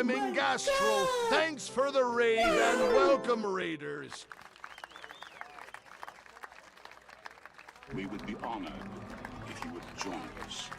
Mingastrel. Thanks for the raid and welcome, raiders. We would be honored if you would join us.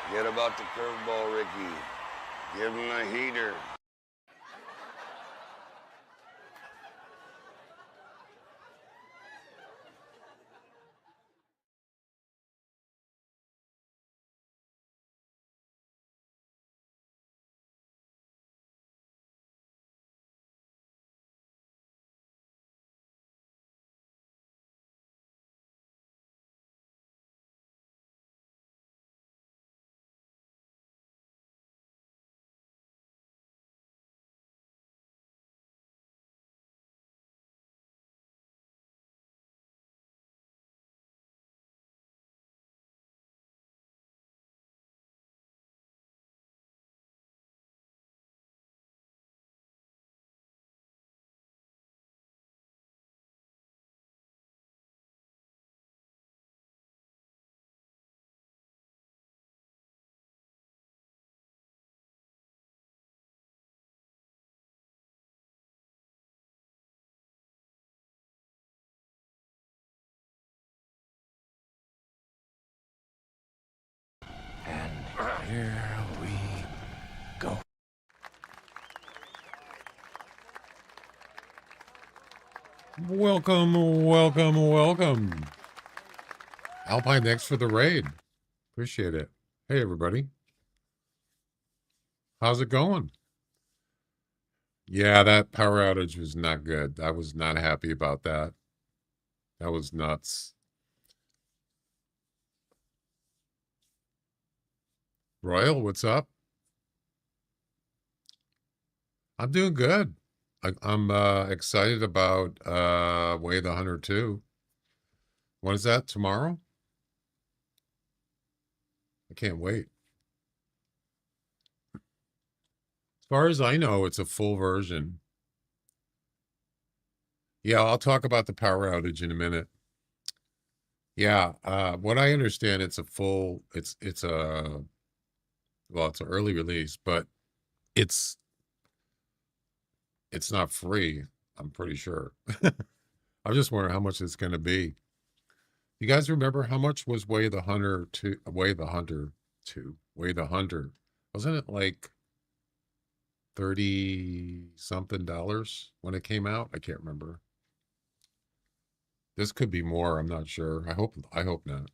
Forget about the curveball, Ricky. Give him a heater. Here we go. Welcome, welcome, welcome. Alpine, thanks for the raid. Appreciate it. Hey, everybody. How's it going? Yeah, that power outage was not good. I was not happy about that. That was nuts. Royal, what's up? I'm doing good. I'm excited about Way the Hunter 2. When is that? Tomorrow? I can't wait. As far as I know, it's a full version. Yeah, I'll talk about the power outage in a minute. Yeah, what I understand, it's a full, it's a, well, it's an early release, but it's not free, I'm pretty sure. I'm just wondering how much it's going to be. You guys remember how much was Way the Hunter 2, Way the Hunter 2, Way the Hunter? Wasn't it like 30 something dollars when it came out? I can't remember. This could be more, I'm not sure. I hope not.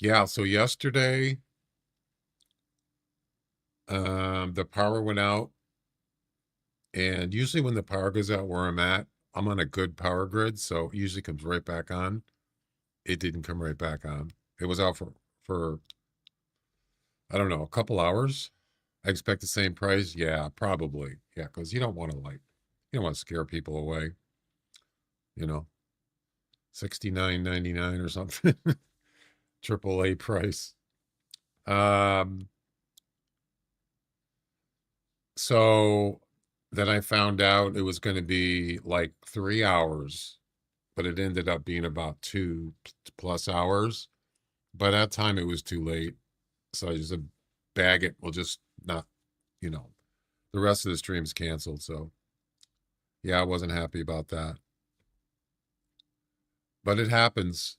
Yeah, so yesterday the power went out, and usually when the power goes out where I'm at, I'm on a good power grid, so it usually comes right back on. It didn't come right back on. It was out for I don't know, a couple hours. I expect the same price. Yeah, probably. Yeah, because you don't want to scare people away. You know, $69.99 or something. AAA price. So then I found out it was going to be like 3 hours but it ended up being about 2+ hours. By that time, it was too late. So I just said, bag it. We'll just not, you know, the rest of the stream's canceled. So yeah, I wasn't happy about that. But it happens.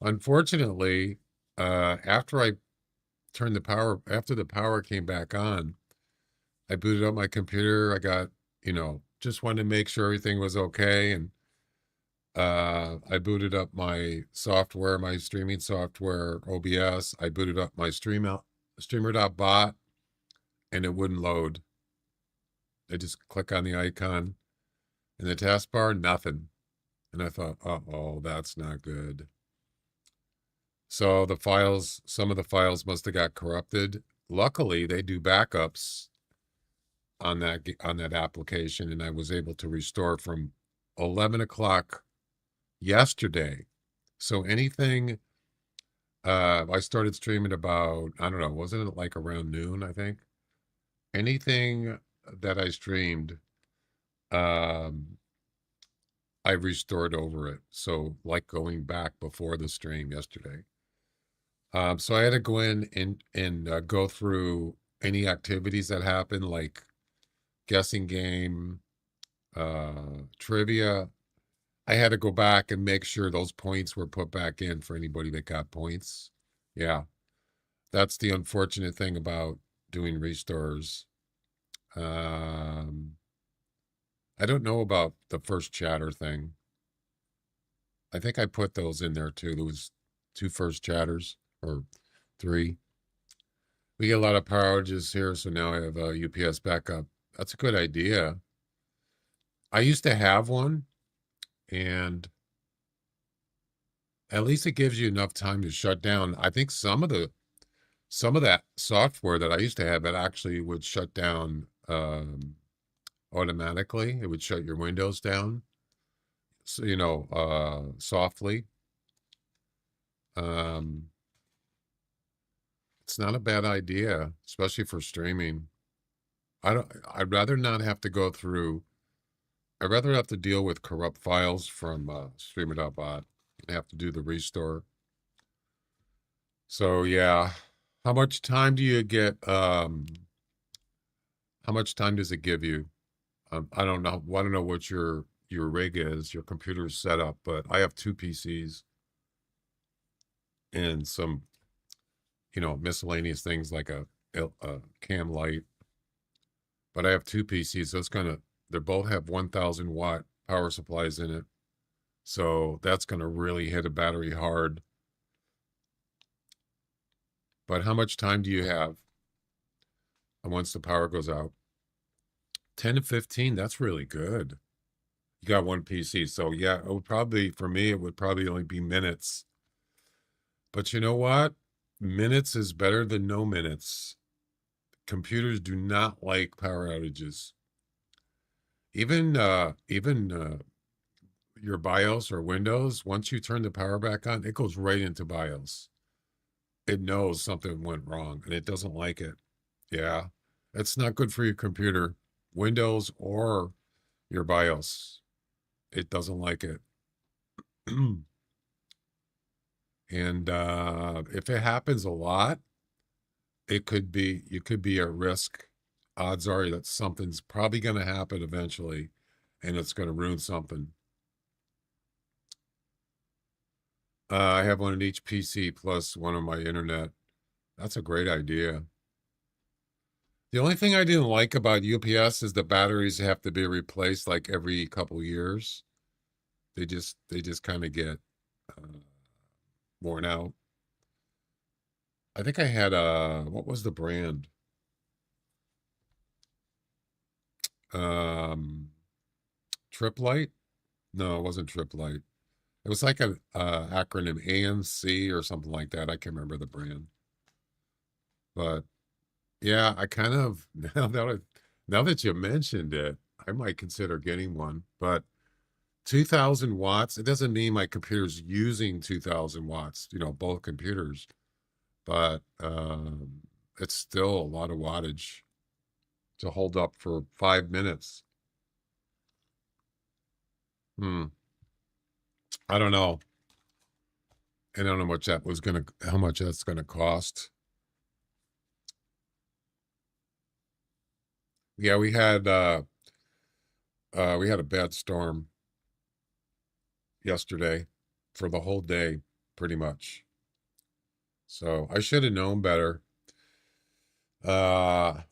Unfortunately, after I turned the power, after the power came back on, I booted up my computer. I got, just wanted to make sure everything was okay. And I booted up my software, my streaming software, OBS. I booted up my streamer.bot, and it wouldn't load. I just click on the icon in the taskbar, nothing. And I thought, oh, that's not good. So the files, some of the files must have got corrupted. Luckily, they do backups on that application, and I was able to restore from 11 o'clock yesterday. So anything, I started streaming about, I don't know, wasn't it like around noon, I think? Anything that I streamed, I restored over it. So like going back before the stream yesterday. So I had to go in and go through any activities that happened, like guessing game, trivia. I had to go back and make sure those points were put back in for anybody that got points. Yeah, that's the unfortunate thing about doing restores. I don't know about the first chatter thing. I think I put those in there too. There was 2 first chatters, or 3. We get a lot of power outages here, so now I have a UPS backup. That's a good idea. I used to have one, and at least it gives you enough time to shut down. I think some of that software that I used to have, it actually would shut down automatically. It would shut your windows down, so, softly. It's not a bad idea, especially for streaming. I'd rather not have to go through. I'd rather have to deal with corrupt files from streamer.bot and have to do the restore. So yeah, how much time do you get? How much time does it give you? I don't know. I don't know what your rig is, your computer's set up, but I have 2 PCs and some, miscellaneous things like a cam light. But I have 2 PCs, so they both have 1,000 watt power supplies in it. So that's going to really hit a battery hard. But how much time do you have once the power goes out? 10 to 15, that's really good. You got 1 PC. So yeah, for me, it would probably only be minutes. But you know what? Minutes is better than no minutes. Computers do not like power outages. Even your BIOS or Windows, once you turn the power back on, it goes right into BIOS. It knows something went wrong and it doesn't like it. Yeah, it's not good for your computer, Windows or your BIOS. It doesn't like it. And if it happens a lot, you could be at risk. Odds are that something's probably going to happen eventually, and it's going to ruin something. I have one in each PC plus one on my internet. That's a great idea. The only thing I didn't like about UPS is the batteries have to be replaced like every couple years. They just kind of get worn out. I think I had what was the brand? Trip Light? No, it wasn't Trip Light. It was like an acronym, AMC or something like that. I can't remember the brand. But yeah, I kind of now that you mentioned it, I might consider getting one. But 2,000 watts, it doesn't mean my computer's using 2,000 watts, both computers. But it's still a lot of wattage to hold up for 5 minutes. I don't know. I don't know how much that's gonna cost. Yeah, we had a bad storm yesterday for the whole day, pretty much. So I should have known better. I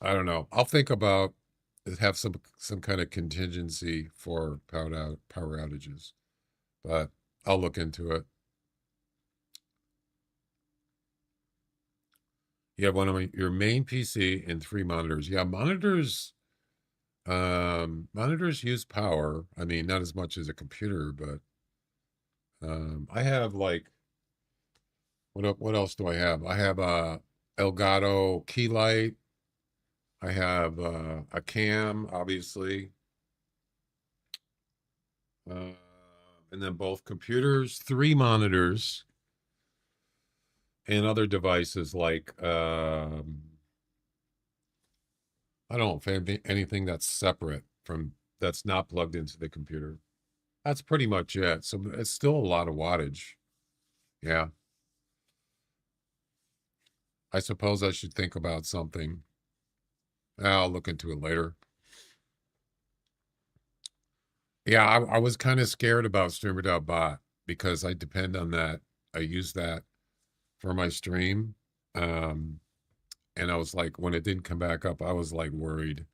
don't know. I'll think about have some kind of contingency for power outages, but I'll look into it. You have your main PC and 3 monitors. Yeah, monitors use power. I mean, not as much as a computer, but I have like what else do I have? I have a Elgato key light. I have a cam, obviously. And then both computers, 3 monitors, and other devices like I don't know if anything that's separate that's not plugged into the computer. That's pretty much it. So it's still a lot of wattage. Yeah. I suppose I should think about something. I'll look into it later. Yeah, I was kind of scared about Streamer.bot because I depend on that. I use that for my stream. And I was like, when it didn't come back up, I was like worried.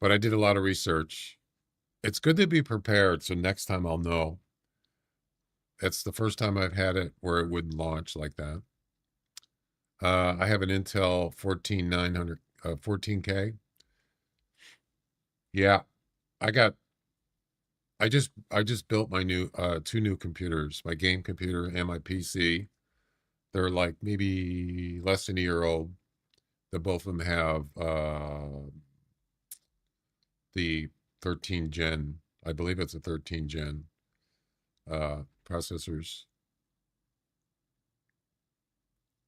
But I did a lot of research. It's good to be prepared, so next time I'll know. It's the first time I've had it where it wouldn't launch like that. I have an Intel 14900 14K. Yeah, I just built my new 2 new computers, my game computer and my PC. They're like maybe less than a year old. That both of them have the 13 gen, I believe it's a 13 gen processors.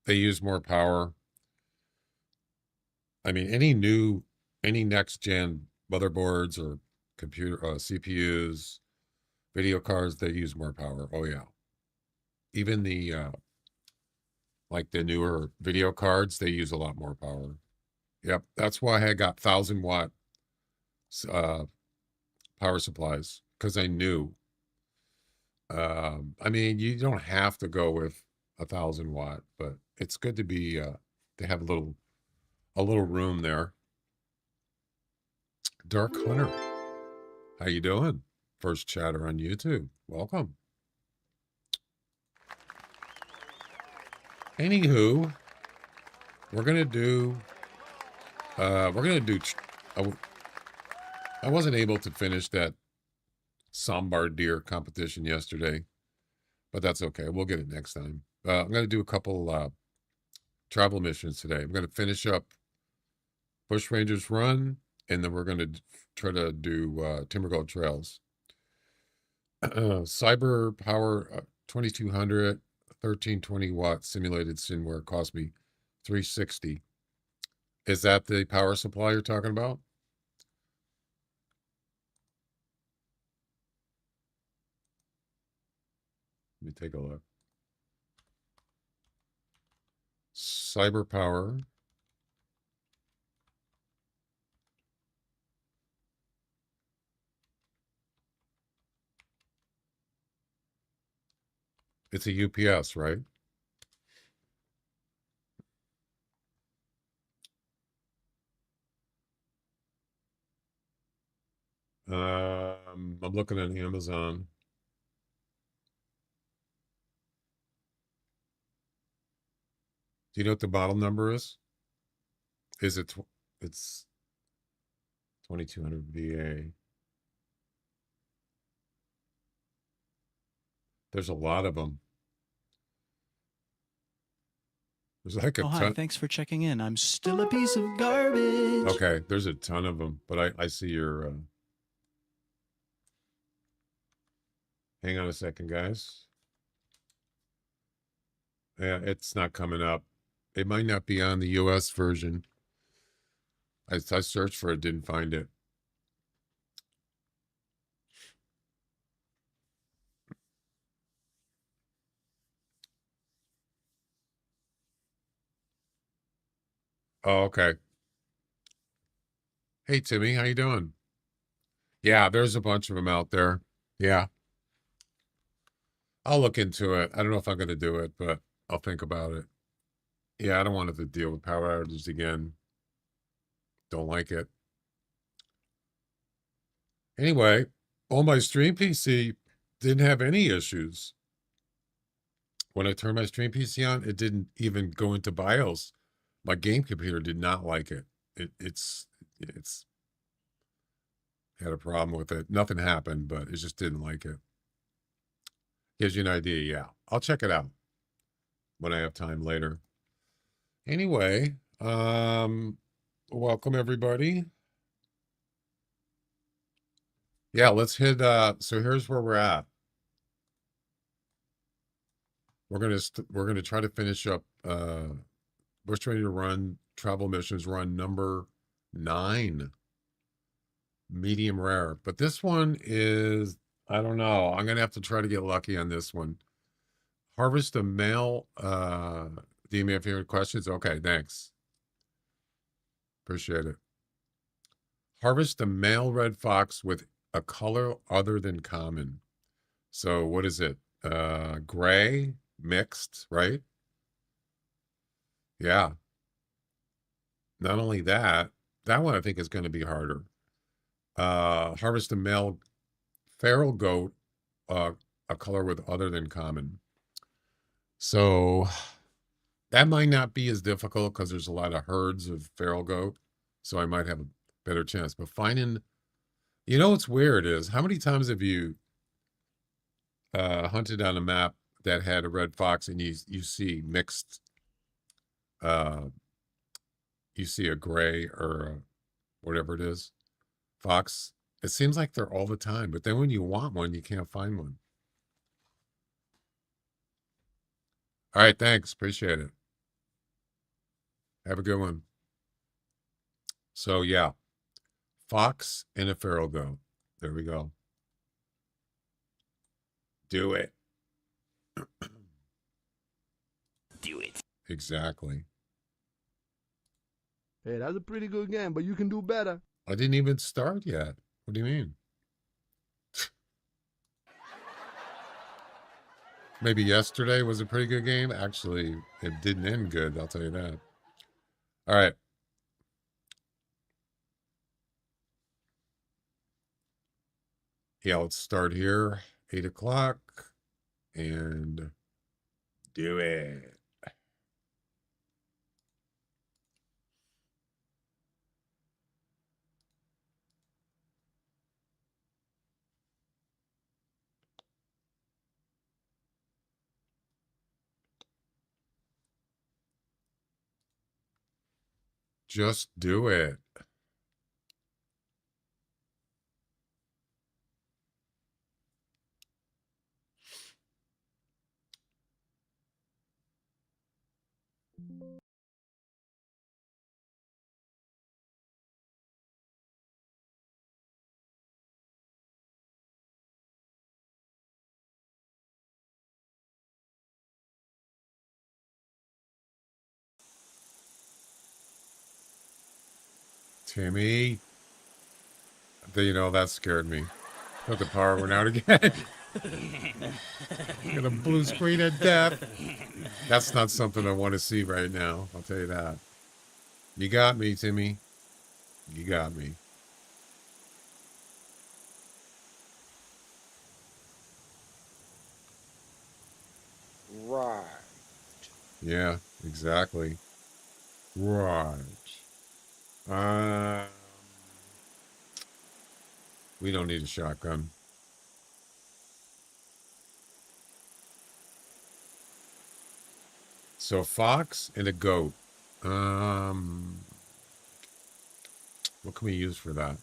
They use more power. I mean, any next gen motherboards or computer CPUs, video cards, they use more power. Oh yeah. Even the like the newer video cards, they use a lot more power. Yep, that's why I got 1,000-watt power supplies, because I knew. I mean, you don't have to go with 1,000-watt, but it's good to be to have a little room there. Dark Hunter, how you doing? First chatter on YouTube. Welcome. Anywho, we're gonna do. I wasn't able to finish that Sombardier competition yesterday, but that's okay. We'll get it next time. I'm going to do a couple travel missions today. I'm going to finish up Bushrangers Run, and then we're going to try to do Timbergold Trails. Cyber Power 2200 1320-watt simulated Sinware cost me $360. Is that the power supply you're talking about? Let me take a look. Cyber Power. It's a UPS, right? I'm looking at Amazon. Do you know what the model number is? Is it? It's 2200 VA. There's a lot of them. There's like a ton. Hi, thanks for checking in. I'm still a piece of garbage. Okay, there's a ton of them, but I see your. Hang on a second, guys. Yeah, it's not coming up. It might not be on the US version. I searched for it, didn't find it. Oh, okay. Hey, Timmy, how you doing? Yeah, there's a bunch of them out there. Yeah, I'll look into it. I don't know if I'm going to do it, but I'll think about it. Yeah, I don't want to deal with power outages again. Don't like it. Anyway, on my stream PC didn't have any issues. When I turned my stream PC on, it didn't even go into BIOS. My game computer did not like it. It's had a problem with it. Nothing happened, but it just didn't like it. Gives you an idea. Yeah, I'll check it out when I have time later. Anyway, welcome everybody. Yeah, let's hit so here's where we're at. We're gonna try to finish up Bushranger Run Travel Missions Run number 9. Medium rare. But this one is, I don't know. I'm gonna have to try to get lucky on this one. Harvest a male do you have any questions? Okay, thanks. Appreciate it. Harvest a male red fox with a color other than common. So what is it? Gray mixed, right? Yeah. Not only that, that one I think is going to be harder. Harvest a male feral goat, a color with other than common. So that might not be as difficult because there's a lot of herds of feral goat. So I might have a better chance. But finding, you know what's weird is, how many times have you hunted on a map that had a red fox and you see mixed, you see a gray or whatever it is, fox? It seems like they're all the time, but then when you want one, you can't find one. All right, thanks. Appreciate it. Have a good one. So yeah, fox and a feral goat. There we go. Do it. Do it. Exactly. Hey, that's a pretty good game, but you can do better. I didn't even start yet. What do you mean? Maybe yesterday was a pretty good game. Actually, it didn't end good, I'll tell you that. All right. Yeah, let's start here. 8 o'clock. And do it. Just do it. Timmy. You know, that scared me. Thought the power went out again. Got a blue screen of death. That's not something I want to see right now. I'll tell you that. You got me, Timmy. You got me. Right. Yeah, exactly. Right. We don't need a shotgun. So a fox and a goat. What can we use for that?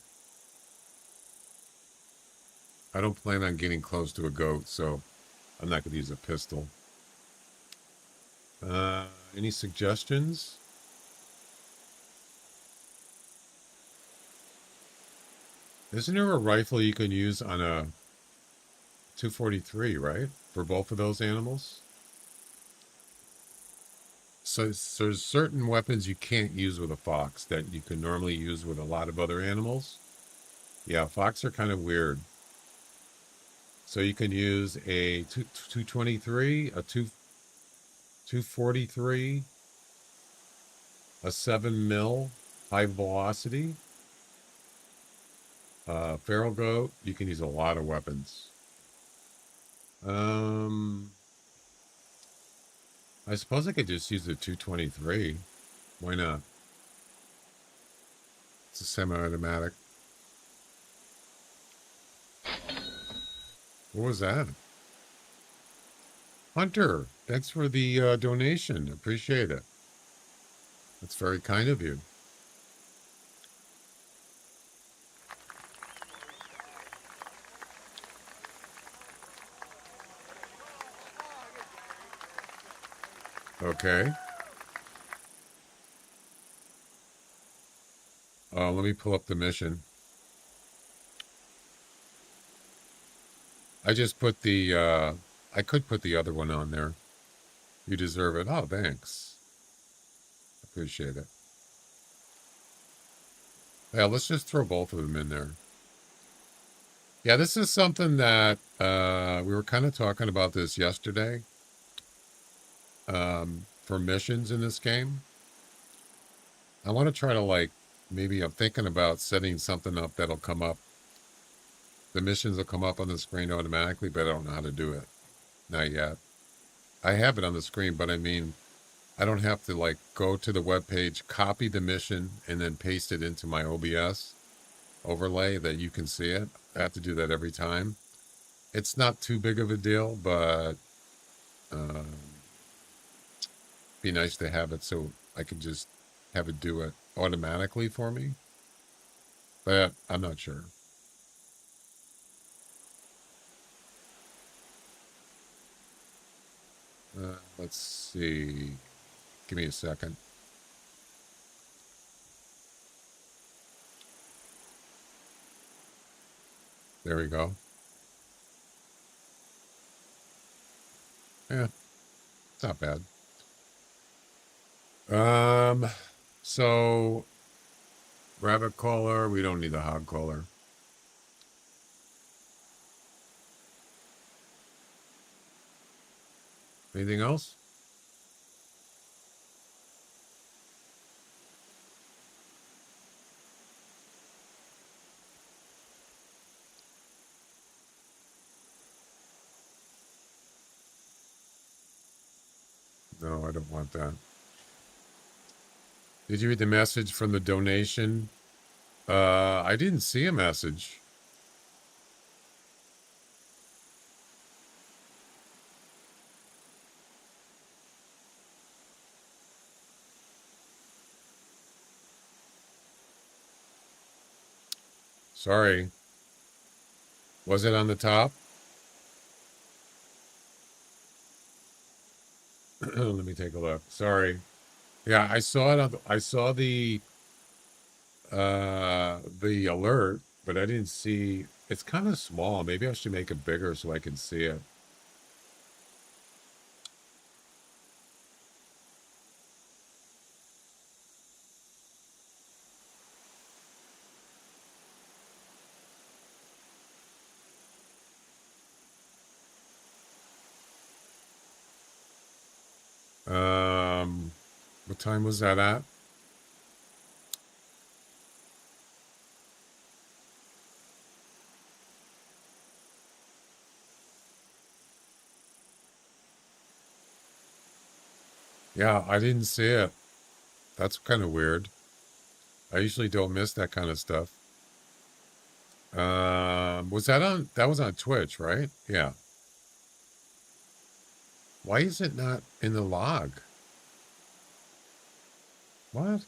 I don't plan on getting close to a goat, so I'm not going to use a pistol. Any suggestions? Isn't there a rifle you can use on a 243, right? For both of those animals? So there's certain weapons you can't use with a fox that you can normally use with a lot of other animals. Yeah, fox are kind of weird. So you can use a 223, a 243, a 7 mil high velocity, feral goat. You can use a lot of weapons. I suppose I could just use the 223. Why not? It's a semi-automatic. What was that? Hunter, thanks for the donation. Appreciate it. That's very kind of you. Okay. Let me pull up the mission. I just put the, I could put the other one on there. You deserve it. Oh, thanks. Appreciate it. Yeah, let's just throw both of them in there. Yeah, this is something that we were kind of talking about this yesterday for missions in this game. I want to try to, like, maybe I'm thinking about setting something up that'll come up. The missions will come up on the screen automatically, but I don't know how to do it. Not yet. I have it on the screen, but I mean, I don't have to, like, go to the web page, copy the mission, and then paste it into my OBS overlay that you can see it. I have to do that every time. It's not too big of a deal, but be nice to have it so I can just have it do it automatically for me. But I'm not sure. Let's see. Give me a second. There we go. Yeah, it's not bad. So rabbit collar, we don't need the hog collar. Anything else? No, I don't want that. Did you read the message from the donation? I didn't see a message. Sorry. Was it on the top? Let me take a look. Sorry. Yeah, I saw it on I saw the alert, but I didn't see. It's kind of small. Maybe I should make it bigger so I can see it. What time was that at? Yeah, I didn't see it. That's kind of weird. I usually don't miss that kind of stuff. Was that on? That was on Twitch, right? Yeah. Why is it not in the log? What?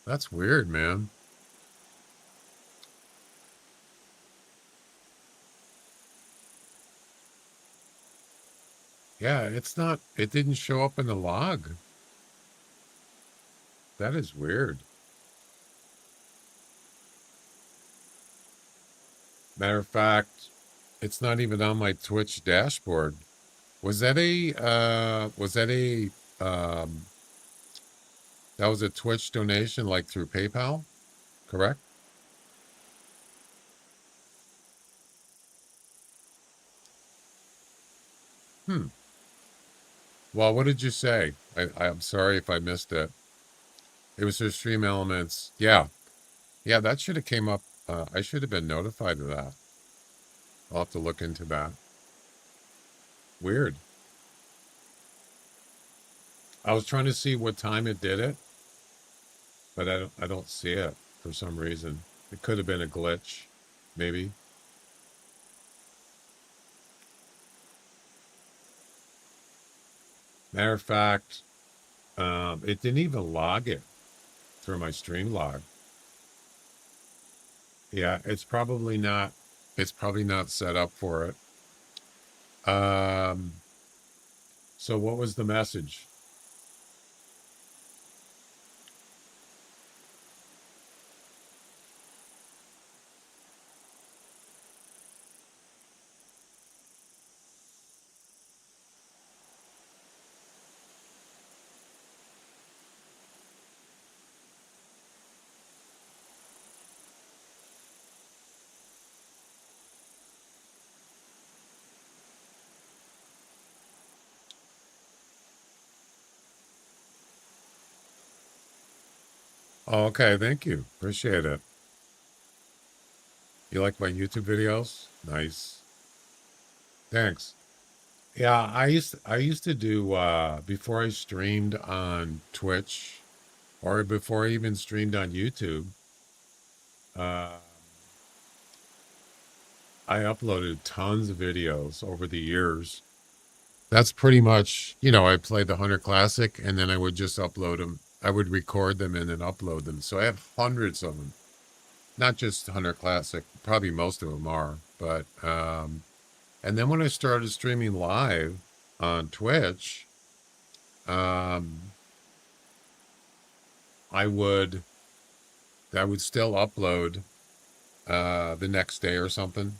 That's weird, man. Yeah, it's not, it didn't show up in the log. That is weird. Matter of fact, It's not even on my Twitch dashboard. Was that that was a Twitch donation like through PayPal, correct? Hmm. Well, what did you say? I'm sorry if I missed it. It was for Stream Elements. Yeah. Yeah, that should have came up. I should have been notified of that. I'll have to look into that. Weird. I was trying to see what time it did it, but I don't see it for some reason. It could have been a glitch, maybe. Matter of fact, it didn't even log it through my stream log. Yeah, it's probably not. It's probably not set up for it. So what was the message? Oh, okay, thank you. Appreciate it. You like my YouTube videos? Nice. Thanks. Yeah, I used to do before I streamed on Twitch or before I even streamed on YouTube, uh I uploaded tons of videos over the years. That's pretty much, I played the Hunter Classic and then I would just upload them. I would record them and then upload them. So I have hundreds of them. Not just Hunter Classic, probably most of them are, but and then when I started streaming live on Twitch, um I would still upload the next day or something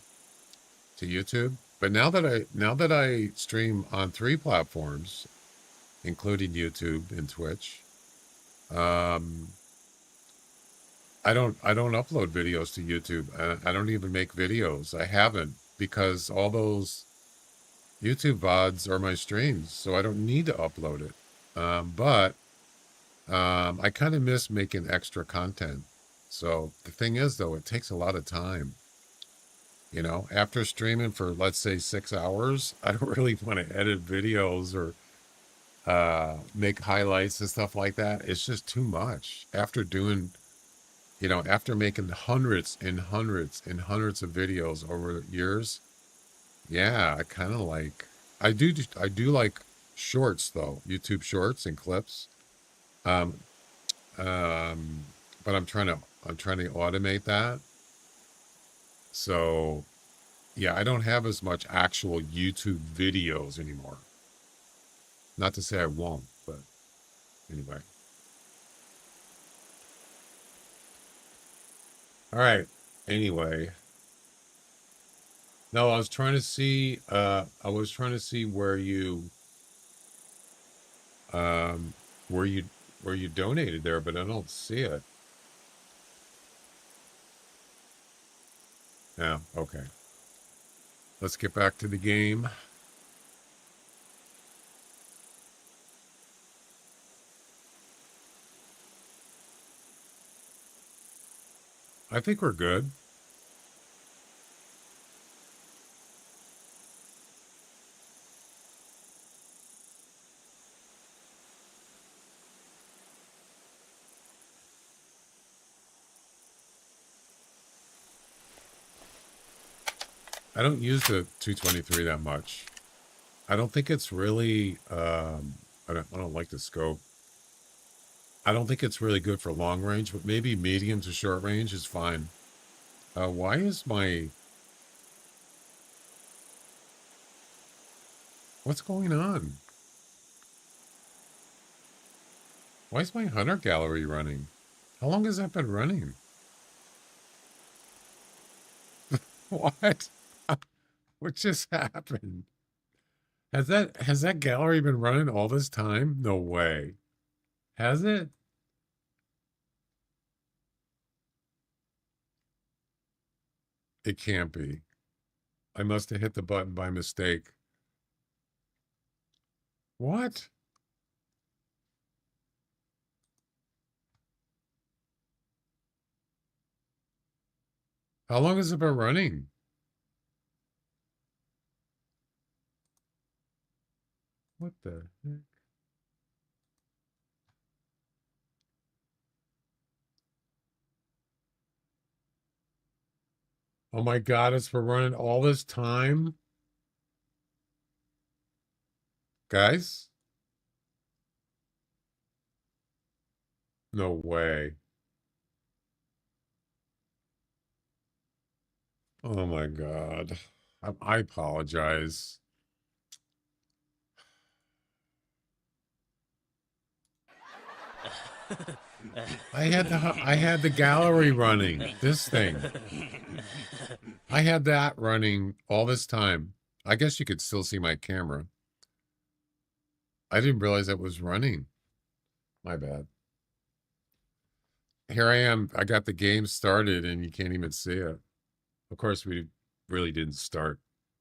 to YouTube. But now that I stream on 3 platforms, including YouTube and Twitch, um, I don't upload videos to YouTube. I don't even make videos. I haven't because all those YouTube VODs are my streams, so I don't need to upload it. But I kind of miss making extra content. So the thing is, though, it takes a lot of time. After streaming for, let's say, 6 hours, I don't really want to edit videos or make highlights and stuff like that. It's just too much. After making hundreds and hundreds and hundreds of videos over years, yeah, I do like shorts though, YouTube shorts and clips. Um, um, but I'm trying to automate that. So yeah, I don't have as much actual YouTube videos anymore. Not to say I won't, but anyway. All right. Anyway, no, I was trying to see um where you where you donated there, but I don't see it. Yeah, okay. Let's get back to the game. I think we're good. I don't use the 223 that much. I don't think it's really I don't like the scope. I don't think it's really good for long range, but maybe medium to short range is fine. Why is what's going on? Why is my hunter gallery running? How long has that been running? What? What just happened? Has that gallery been running all this time? No way. Has it? It can't be. I must have hit the button by mistake. What? How long has it been running? What the heck? Oh my God, it's been running all this time? Guys? No way. Oh my God. I apologize. I had the gallery running. This thing. I had that running all this time. I guess you could still see my camera. I didn't realize it was running. My bad. Here I am. I got the game started and you can't even see it. Of course, we really didn't start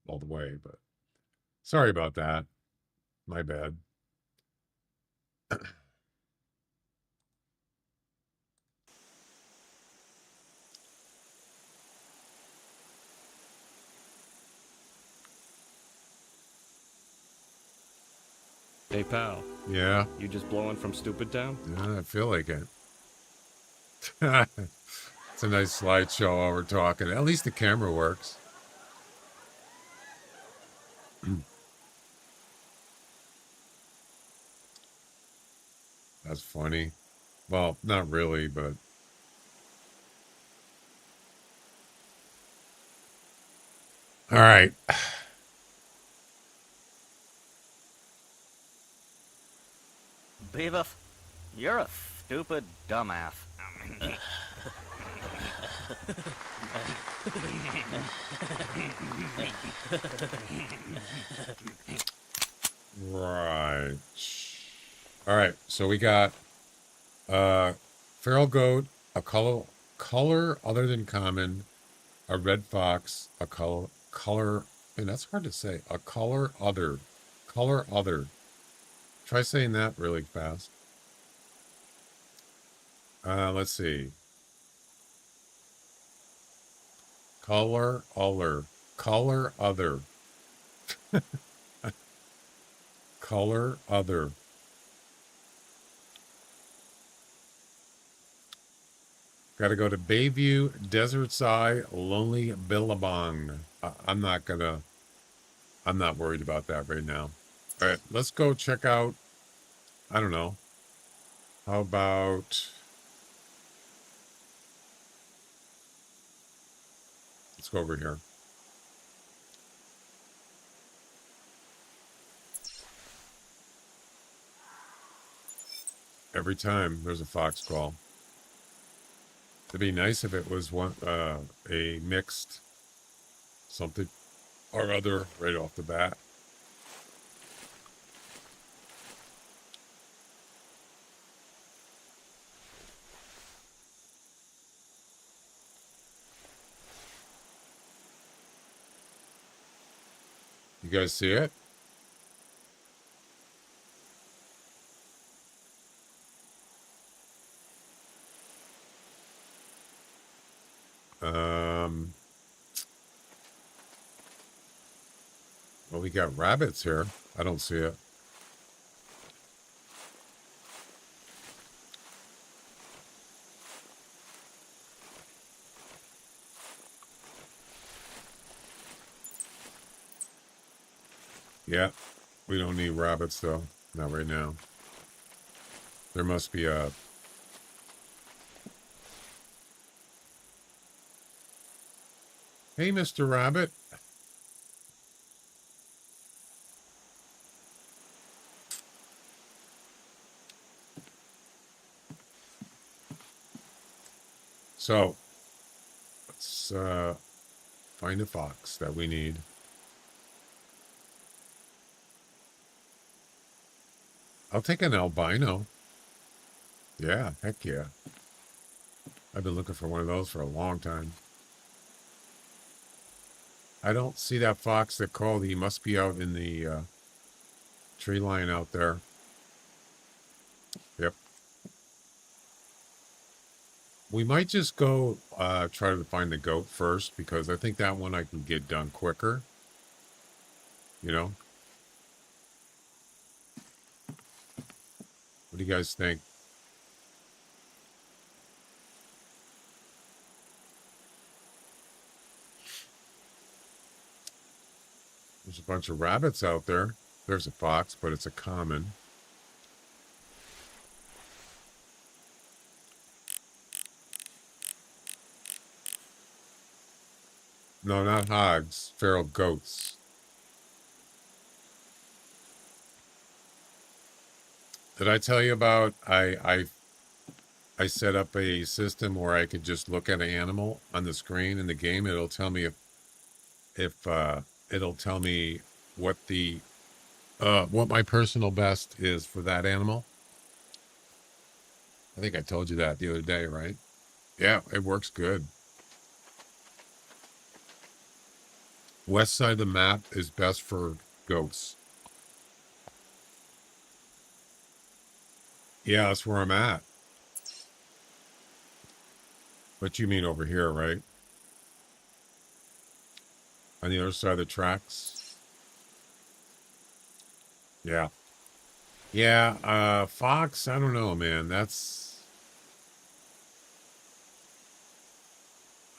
all the way, but sorry about that. My bad. Hey, pal. Yeah. You just blowing from Stupid Town? Yeah, I feel like it. It's a nice slideshow while we're talking. At least the camera works. That's funny. Well, not really, but all right. Beavis, you're a stupid dumbass. Right. All right. So we got feral goat, a color other than common, a red fox, a color, and that's hard to say. A color other. Try saying that really fast. Let's see. Color other. Color other. Color other. Got to go to Bayview, Desert Side, Lonely Billabong. I'm not worried about that right now. All right, let's go check out, I don't know. How about, let's go over here. Every time there's a fox call. It'd be nice if it was a mixed something or other right off the bat. You guys see it? Well, we got rabbits here. I don't see it. Yeah, we don't need rabbits though. Not right now. There must be a... Hey, Mr. Rabbit. So, let's find a fox that we need. I'll take an albino. Yeah, heck yeah. I've been looking for one of those for a long time. I don't see that fox that called. He must be out in the tree line out there. Yep. We might just go try to find the goat first, because I think that one I can get done quicker. You know? What do you guys think? There's a bunch of rabbits out there. There's a fox, but it's a common. No, not hogs. Feral goats. Did I tell you about I set up a system where I could just look at an animal on the screen in the game. It'll tell me if it'll tell me what the what my personal best is for that animal. I think I told you that the other day, right? Yeah, it works good. West side of the map is best for goats. Yeah, that's where I'm at. But you mean over here, right? On the other side of the tracks? Yeah. Yeah, fox, I don't know, man. I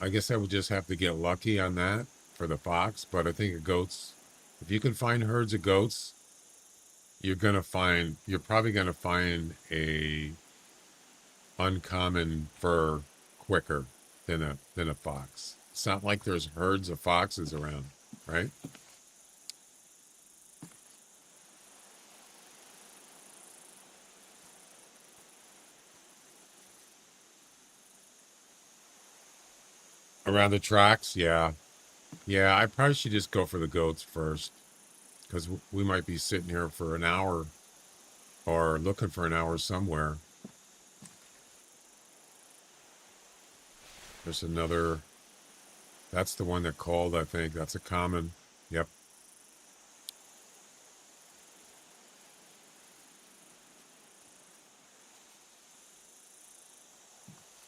guess I would just have to get lucky on that for the fox, but I think of goats, if you can find herds of goats, you're probably gonna find a uncommon fur quicker than a fox. It's not like there's herds of foxes around, right? Around the tracks, yeah. Yeah, I probably should just go for the goats first, because we might be sitting here for an hour or looking for an hour somewhere. There's another, that's the one that called, I think. That's a common. Yep.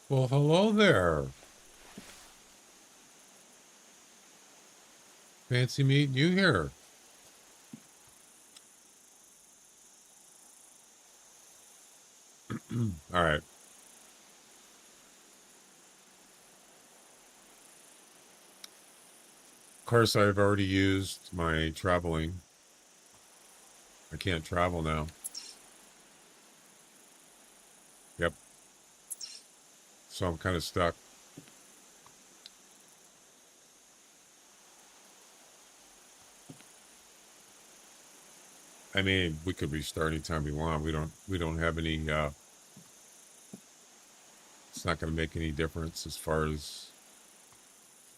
Well, hello there. Fancy meeting you here. All right. Of course, I've already used my traveling. I can't travel now. Yep. So I'm kind of stuck. I mean, we could restart anytime we want. We don't have any it's not going to make any difference as far as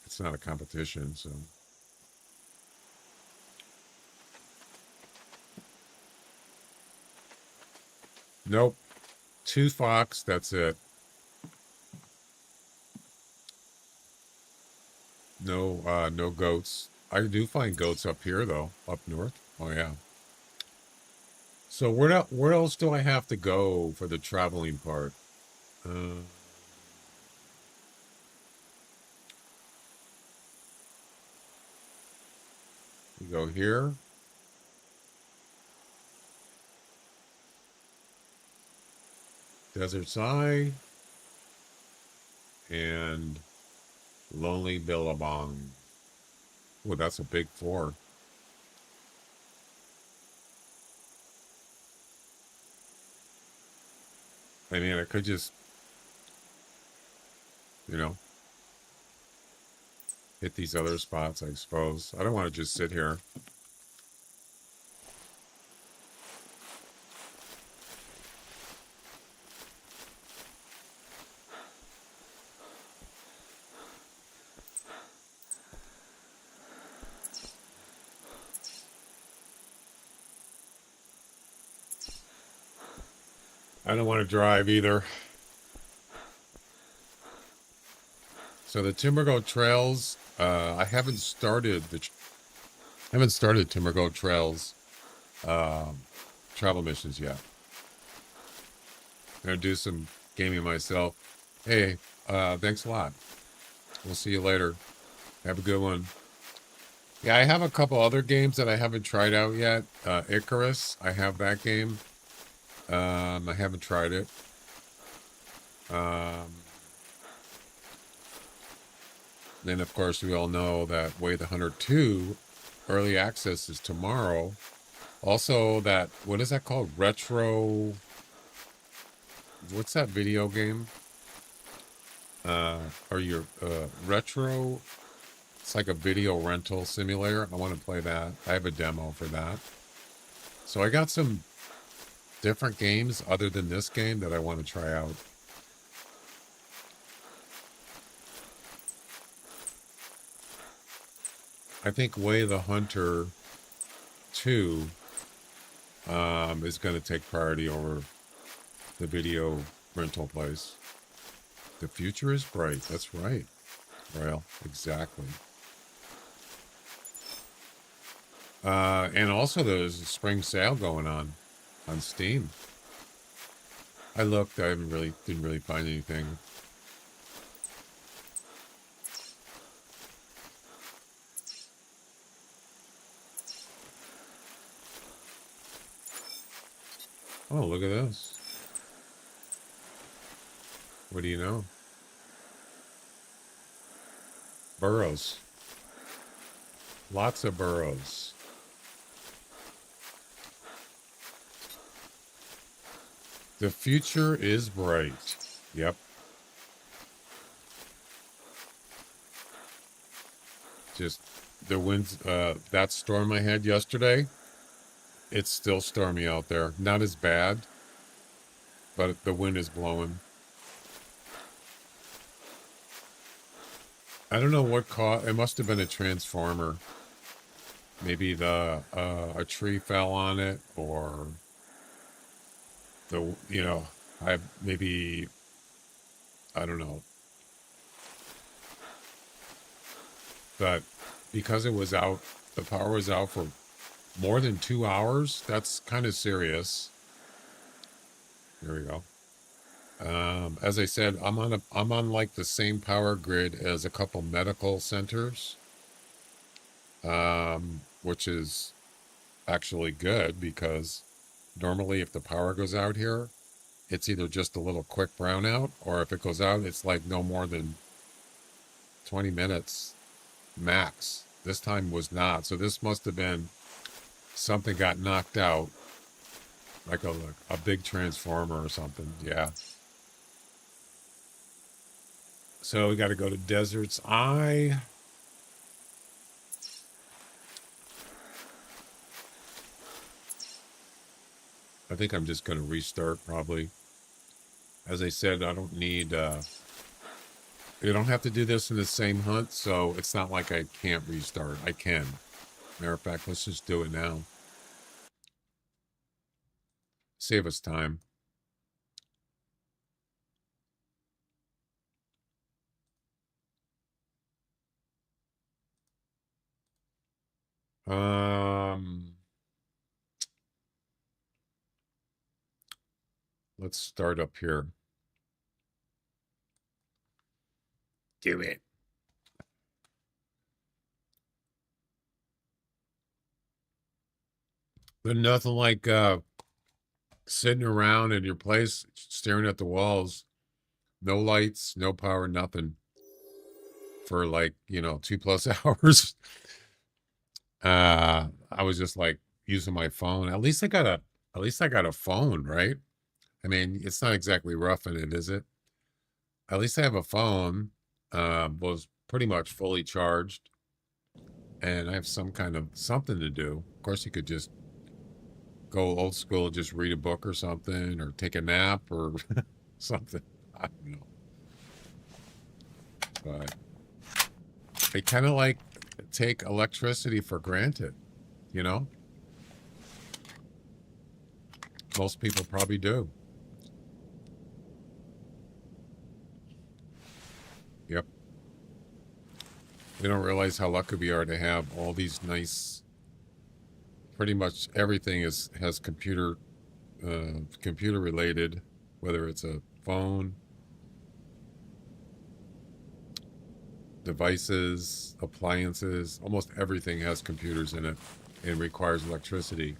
it's not a competition, so nope. 2 fox, that's it. No goats. I do find goats up here though, up north. Oh yeah. So where else do I have to go for the traveling part? We go here. Desert's Eye. And Lonely Billabong. Well, that's a big 4. I mean, I could just, hit these other spots, I suppose. I don't want to just sit here. I don't want to drive either. So the Timbergold Trails, I haven't started Timbergold Trails travel missions yet. I'm gonna do some gaming myself. Hey, thanks a lot. We'll see you later. Have a good one. Yeah, I have a couple other games that I haven't tried out yet. Icarus, I have that game. I haven't tried it. Then, of course, we all know that theHunter 2 early access is tomorrow. Also, that, what is that called? Retro. What's that video game? Or your retro. It's like a video rental simulator. I want to play that. I have a demo for that. So I got some different games other than this game that I want to try out. I think theHunter 2 is going to take priority over the video rental place. The future is bright. That's right. Well, exactly. And also there's a spring sale going on Steam. I looked. I didn't really find anything. Oh, look at this. What do you know? Burrows. Lots of burrows. The future is bright. Yep. Just the winds, that storm I had yesterday, it's still stormy out there. Not as bad, but the wind is blowing. I don't know what caused. It must have been a transformer. Maybe a tree fell on it, or I don't know. But because it was out, the power was out for more than 2 hours. That's kind of serious. There we go. As I said, I'm on like the same power grid as a couple medical centers, which is actually good because normally if the power goes out here, it's either just a little quick brownout, or if it goes out, it's like no more than 20 minutes max. This time was not. So this must have been something got knocked out, like a big transformer or something. Yeah. So we got to go to Desert's Eye. I think I'm just going to restart probably. As I said, I don't need, you don't have to do this in the same hunt, so it's not like I can't restart. I can. Matter of fact, let's just do it now. Save us time. Let's start up here. Do it. But nothing like sitting around in your place, staring at the walls, no lights, no power, nothing, for like 2+ hours. I was just like using my phone. At least I got a phone, right? I mean, it's not exactly roughing it, is it? At least I have a phone. Was pretty much fully charged, and I have some kind of something to do. Of course, you could just go old school, just read a book or something, or take a nap or something. I don't know. But they kind of like take electricity for granted, you know? Most people probably do. They don't realize how lucky we are to have all these nice. Pretty much everything has computer related, whether it's a phone, devices, appliances. Almost everything has computers in it and requires electricity.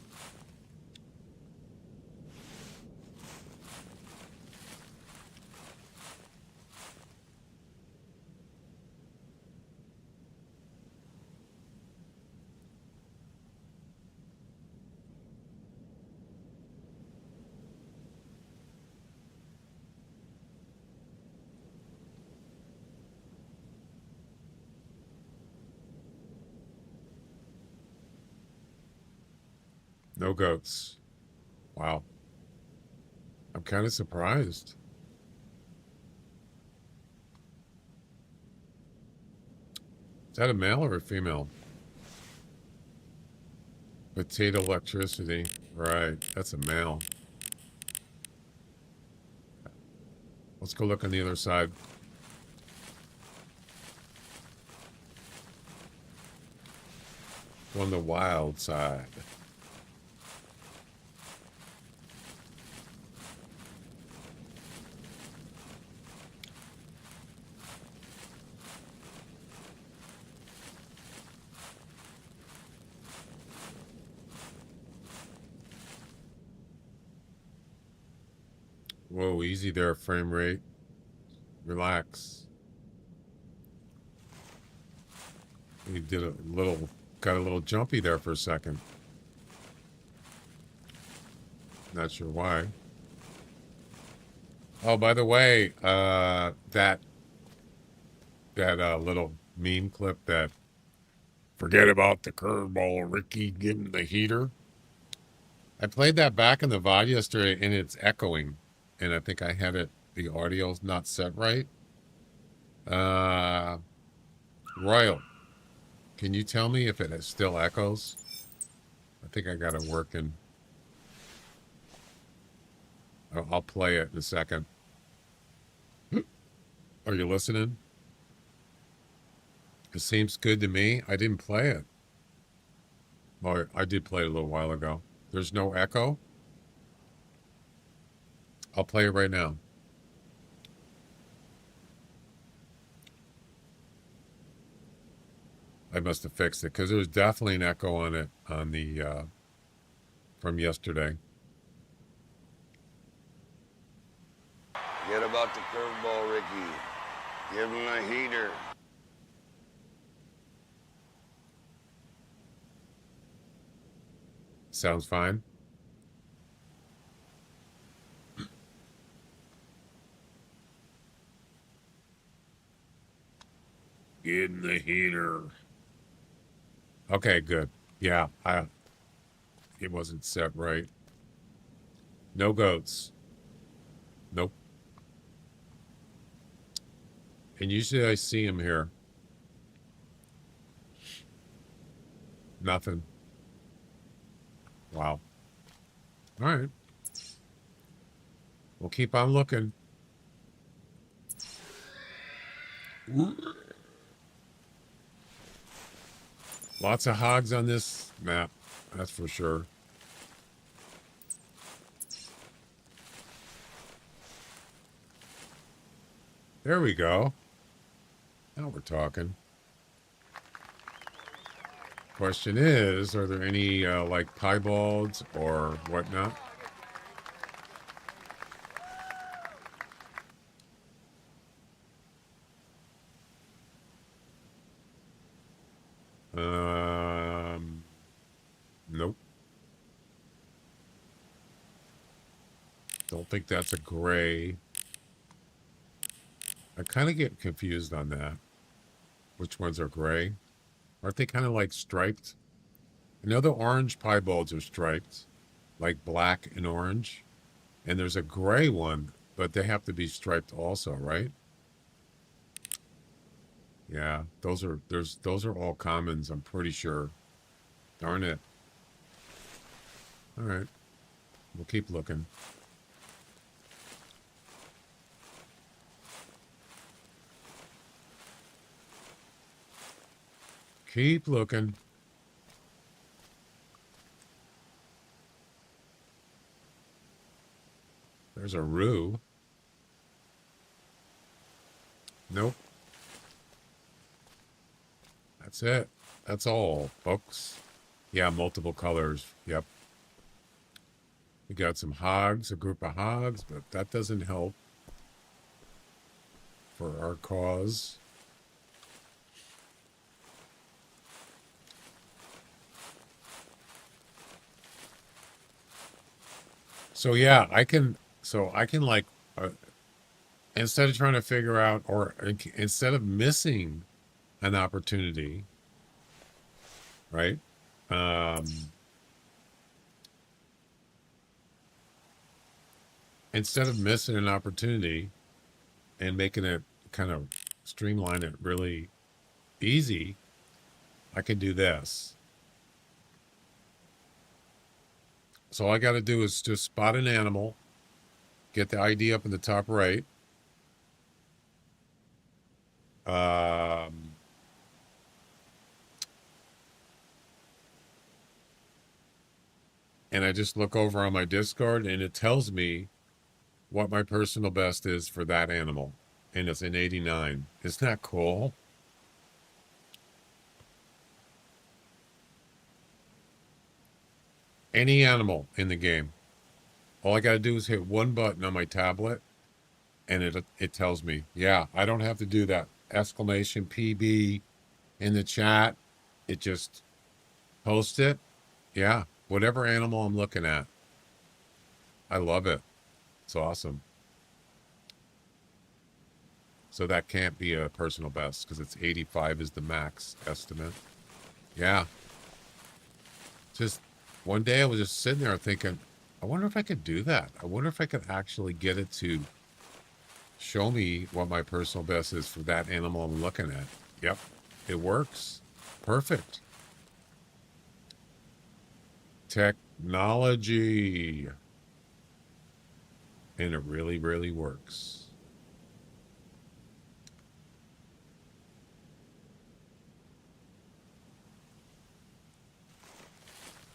No goats. Wow. I'm kind of surprised. Is that a male or a female? Potato electricity. Right. That's a male. Let's go look on the other side. On the wild side. Whoa, easy there, frame rate. Relax. You got a little jumpy there for a second. Not sure why. Oh, by the way, that little meme clip that forget about the curveball, Ricky, give him the heater. I played that back in the VOD yesterday, and it's echoing. And I think I had the audio's not set right. Royal, can you tell me if it still echoes? I think I got it working. I'll play it in a second. Are you listening? It seems good to me. I didn't play it. Well, I did play it a little while ago. There's no echo? I'll play it right now. I must have fixed it because there was definitely an echo on it on the from yesterday. Forget about the curveball, Ricky. Give him a heater. Sounds fine. Get the heater. Okay, good. Yeah, it wasn't set right. No goats. Nope. And usually I see him here. Nothing. Wow. All right. We'll keep on looking. Lots of hogs on this map, that's for sure. There we go. Now we're talking. Question is, are there any like piebalds or whatnot? Nope. Don't think that's a gray. I kind of get confused on that. Which ones are gray? Aren't they kind of like striped? I know the orange piebalds are striped, like black and orange. And there's a gray one, but they have to be striped also, right? Yeah, those are all commons, I'm pretty sure. Darn it. All right. We'll keep looking. Keep looking. There's a roo. Nope. That's it. That's all, folks. Yeah, multiple colors. Yep. We got some hogs, a group of hogs, but that doesn't help for our cause. So yeah, I can like, instead of trying to figure out, or instead of missing an opportunity, right? Instead of missing an opportunity and making it kind of streamline it really easy, I can do this. So all I got to do is just spot an animal, get the ID up in the top right. And I just look over on my Discord and it tells me what my personal best is for that animal. And it's an 89. Isn't that cool? Any animal in the game. All I got to do is hit one button on my tablet and it tells me. Yeah, I don't have to do that exclamation PB in the chat. It just posts it. Yeah, whatever animal I'm looking at. I love it. It's awesome. So that can't be a personal best because it's 85 is the max estimate. Yeah. Just one day I was just sitting there thinking, I wonder if I could do that. I wonder if I could actually get it to show me what my personal best is for that animal I'm looking at. Yep, it works. Perfect. Technology. And it really, really works.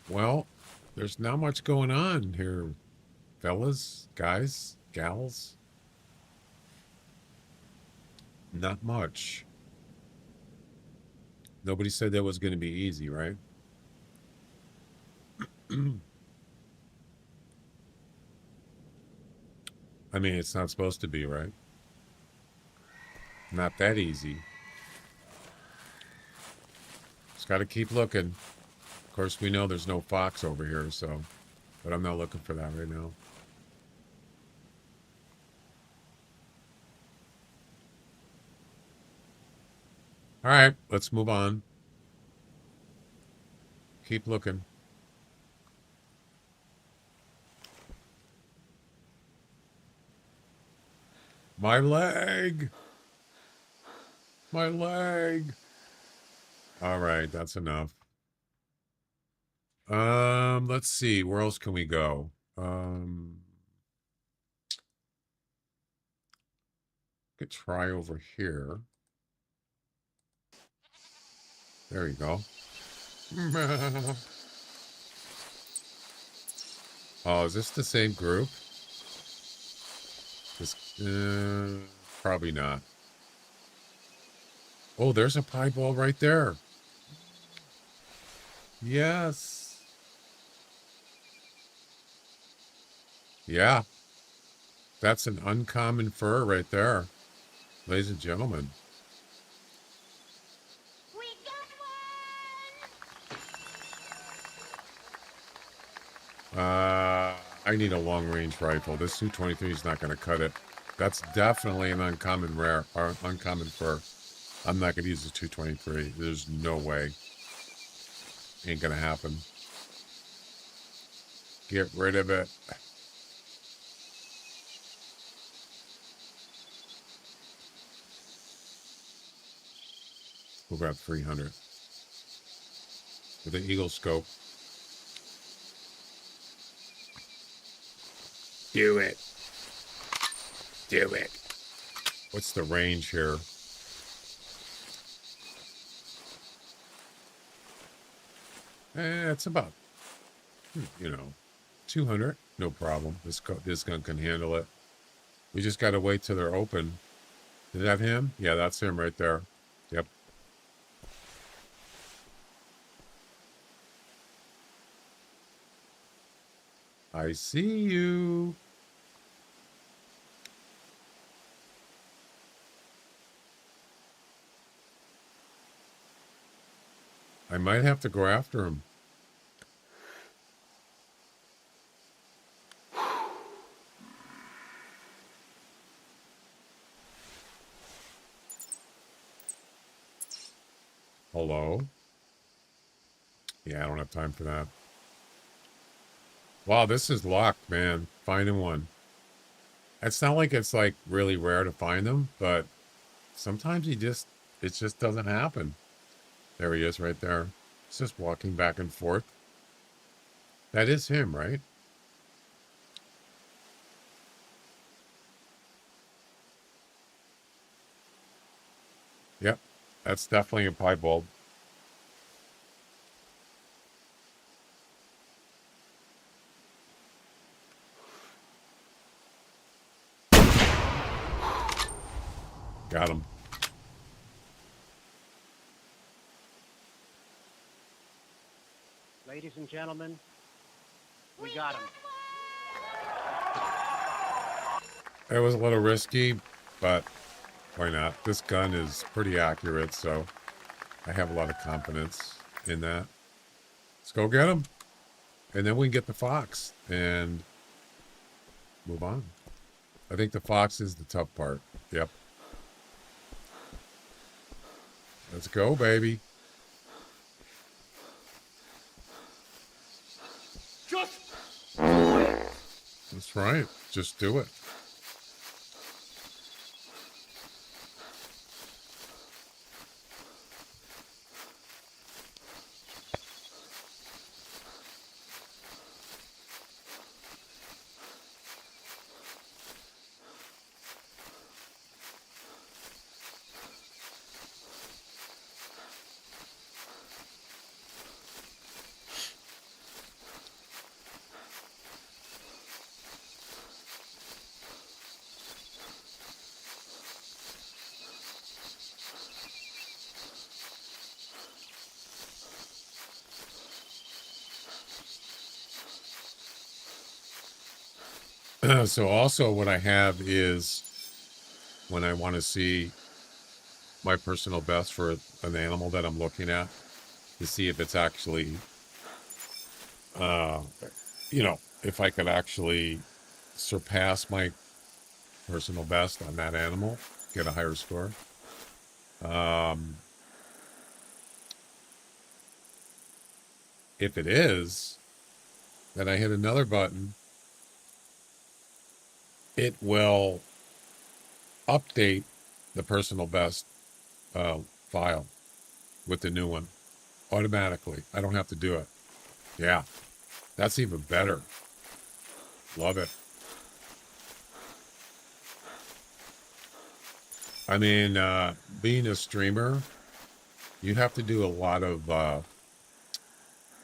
Well, there's not much going on here, fellas, guys, gals. Not much. Nobody said that was going to be easy, right? I mean, it's not supposed to be, right? Not that easy. Just got to keep looking. Of course, we know there's no fox over here, so, but I'm not looking for that right now. All right, let's move on. Keep looking. My leg. My leg. All right, that's enough. Let's see. Where else can we go? Could try over here. There you go. Oh, is this the same group? This, probably not. Oh, there's a piebald right there. Yes. Yeah. That's an uncommon fur right there. Ladies and gentlemen. We got one! I need a long-range rifle. This 223 is not going to cut it. That's definitely an uncommon fur. I'm not going to use the 223. There's no way. Ain't going to happen. Get rid of it. We'll grab 300. With the Eagle scope. Do it. Do it. What's the range here? It's about, 200. No problem. This gun can handle it. We just got to wait till they're open. Is that him? Yeah, that's him right there. Yep. I see you. I might have to go after him. Hello? Yeah, I don't have time for that. Wow, this is luck, man. Finding one. It's not like it's like really rare to find them, but sometimes it just doesn't happen. There he is right there. He's just walking back and forth. That is him, right? Yep. That's definitely a piebald. Got him. Ladies and gentlemen, we got him. It was a little risky, but why not? This gun is pretty accurate, so I have a lot of confidence in that. Let's go get him. And then we can get the fox and move on. I think the fox is the tough part. Yep. Let's go, baby. That's right. Just do it. So also what I have is when I want to see my personal best for an animal that I'm looking at to see if it's actually, if I could actually surpass my personal best on that animal, get a higher score. If it is, then I hit another button. It will update the personal best file with the new one automatically. I don't have to do it. Yeah, that's even better. Love it. I mean, being a streamer, you have to do a lot of,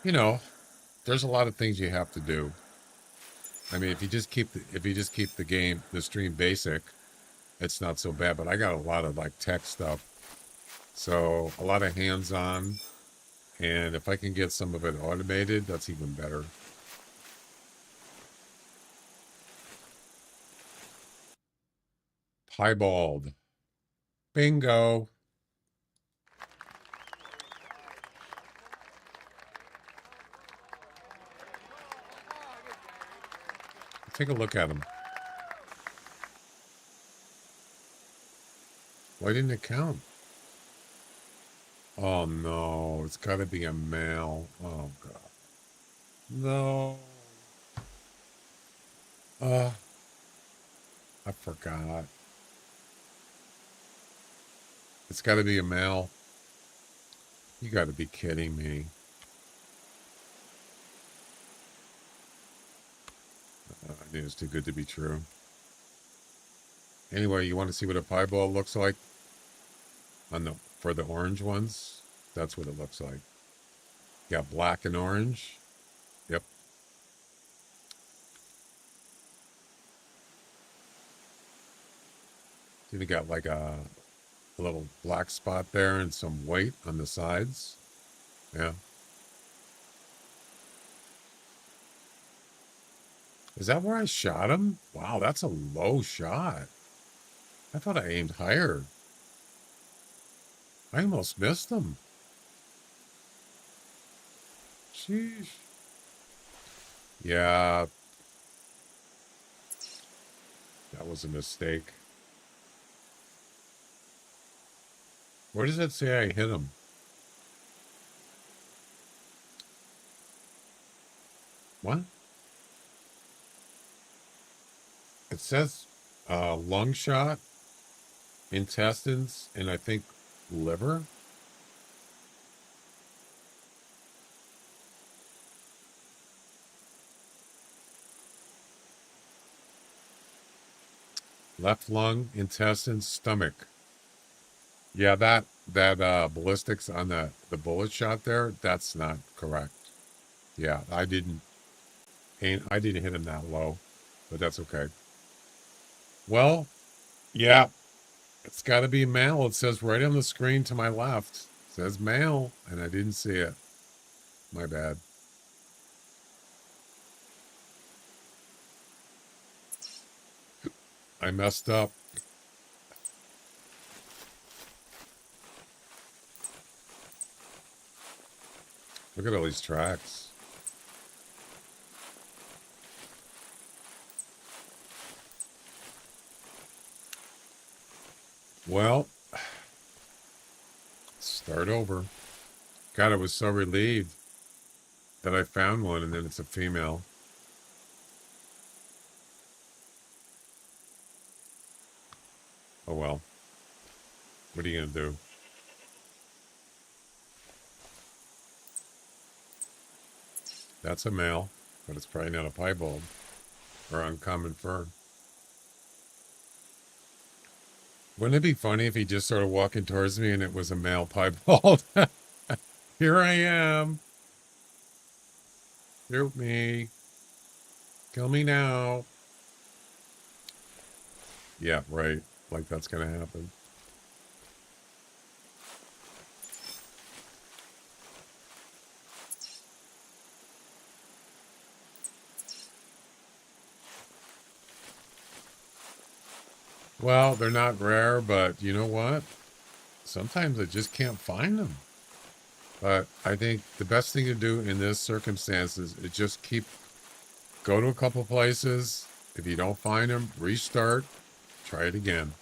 there's a lot of things you have to do. I mean, if you just keep the stream basic, it's not so bad. But I got a lot of like tech stuff, so a lot of hands-on, and if I can get some of it automated, that's even better. Piebald, bingo. Take a look at him. Why didn't it count? Oh no, it's got to be a male. Oh god. No. I forgot. It's got to be a male. You got to be kidding me. I think it's too good to be true. Anyway, you want to see what a piebald looks like? For the orange ones, that's what it looks like. Got black and orange. Yep. You got like a little black spot there and some white on the sides. Yeah. Is that where I shot him? Wow, that's a low shot. I thought I aimed higher. I almost missed him. Sheesh. Yeah. That was a mistake. Where does that say I hit him? What? It says lung shot, intestines, and I think liver. Left lung, intestines, stomach. Yeah, that ballistics on the bullet shot there, that's not correct. Yeah, I didn't hit him that low, but that's okay. Well, yeah, it's got to be male. It says right on the screen to my left. It says male, and I didn't see it. My bad. I messed up. Look at all these tracks. Well, start over. God, I was so relieved that I found one, and then it's a female. Oh well. What are you gonna do? That's a male, but it's probably not a piebald or uncommon fern. Wouldn't it be funny if he just started walking towards me and it was a male piebald? Here I am. Shoot me. Kill me now. Yeah, right. Like that's gonna happen. Well, they're not rare, but you know what? Sometimes I just can't find them. But I think the best thing to do in this circumstances is just go to a couple places. If you don't find them, restart, try it again.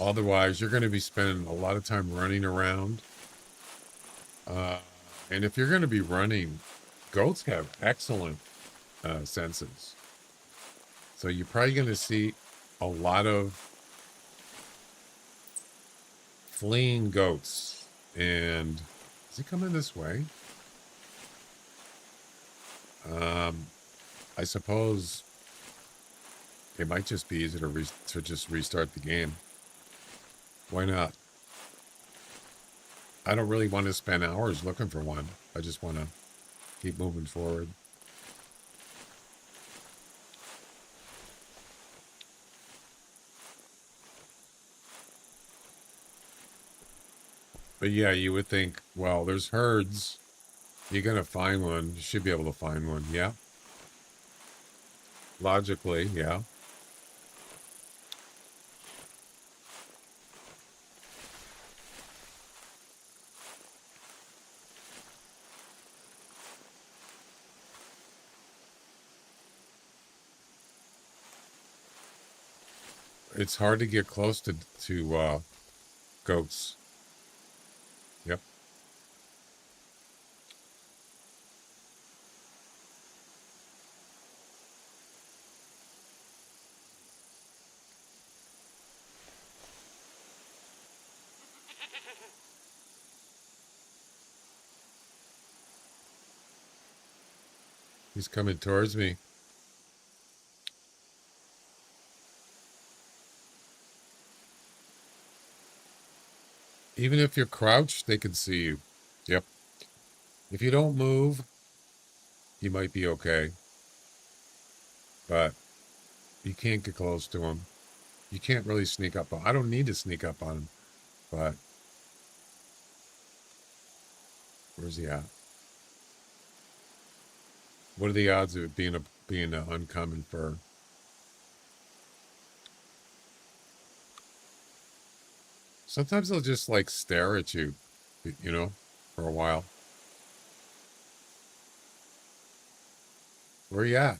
Otherwise, you're going to be spending a lot of time running around. And if you're going to be running, goats have excellent senses. So you're probably going to see a lot of fleeing goats. And is he coming this way? I suppose it might just be easier to just restart the game. Why not? I don't really want to spend hours looking for one. I just want to keep moving forward. But yeah, you would think, well, there's herds. You're going to find one. You should be able to find one. Yeah. Logically, yeah. It's hard to get close to goats. Yep. He's coming towards me. Even if you're crouched, they can see you. Yep. If you don't move, you might be okay. But you can't get close to him. You can't really sneak up on. I don't need to sneak up on him. But where's he at? What are the odds of it being an uncommon fur? Sometimes they'll just like stare at you, you know, for a while. Where you at?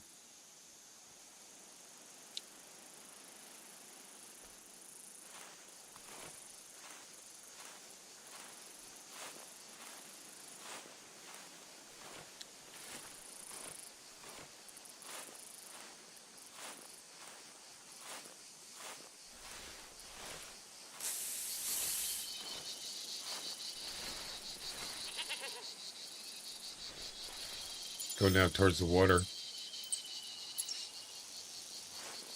Go down towards the water.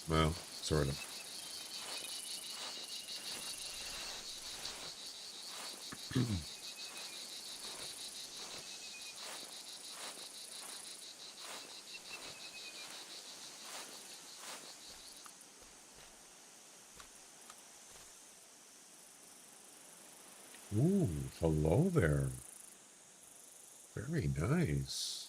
Well, sort of. Ooh, hello there. Very nice.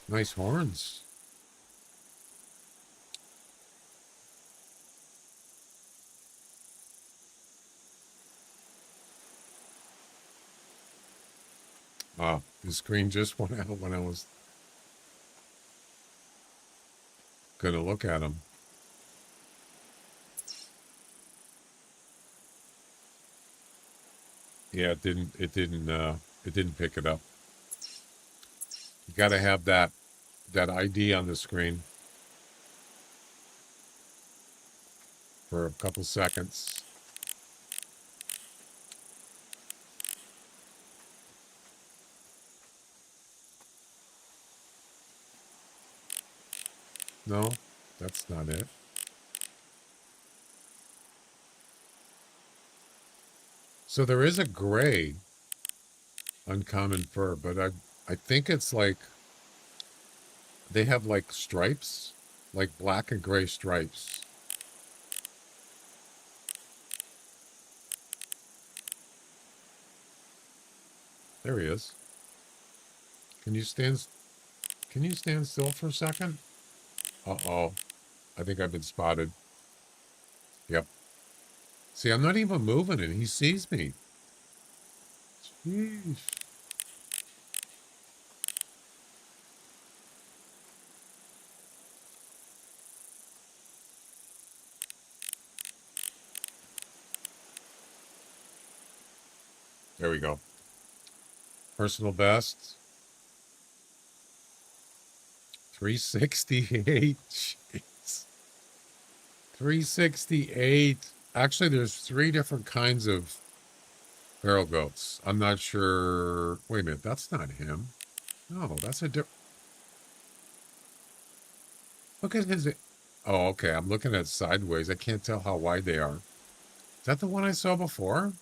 Nice horns. Ah, the screen just went out when I was gonna look at him. Yeah, it didn't pick it up. You gotta have that ID on the screen for a couple seconds. No, that's not it. So there is a gray uncommon fur, but I think it's like they have like stripes, like black and gray stripes. There he is. Can you stand still for a second? Uh-oh. I think I've been spotted. Yep. See, I'm not even moving and he sees me. Jeez. There we go. Personal best. 368. Jeez. 368. Actually, there's 3 different kinds of feral goats. I'm not sure. Wait a minute. That's not him. No, that's a different. Look at his. Oh, okay. I'm looking at sideways. I can't tell how wide they are. Is that the one I saw before?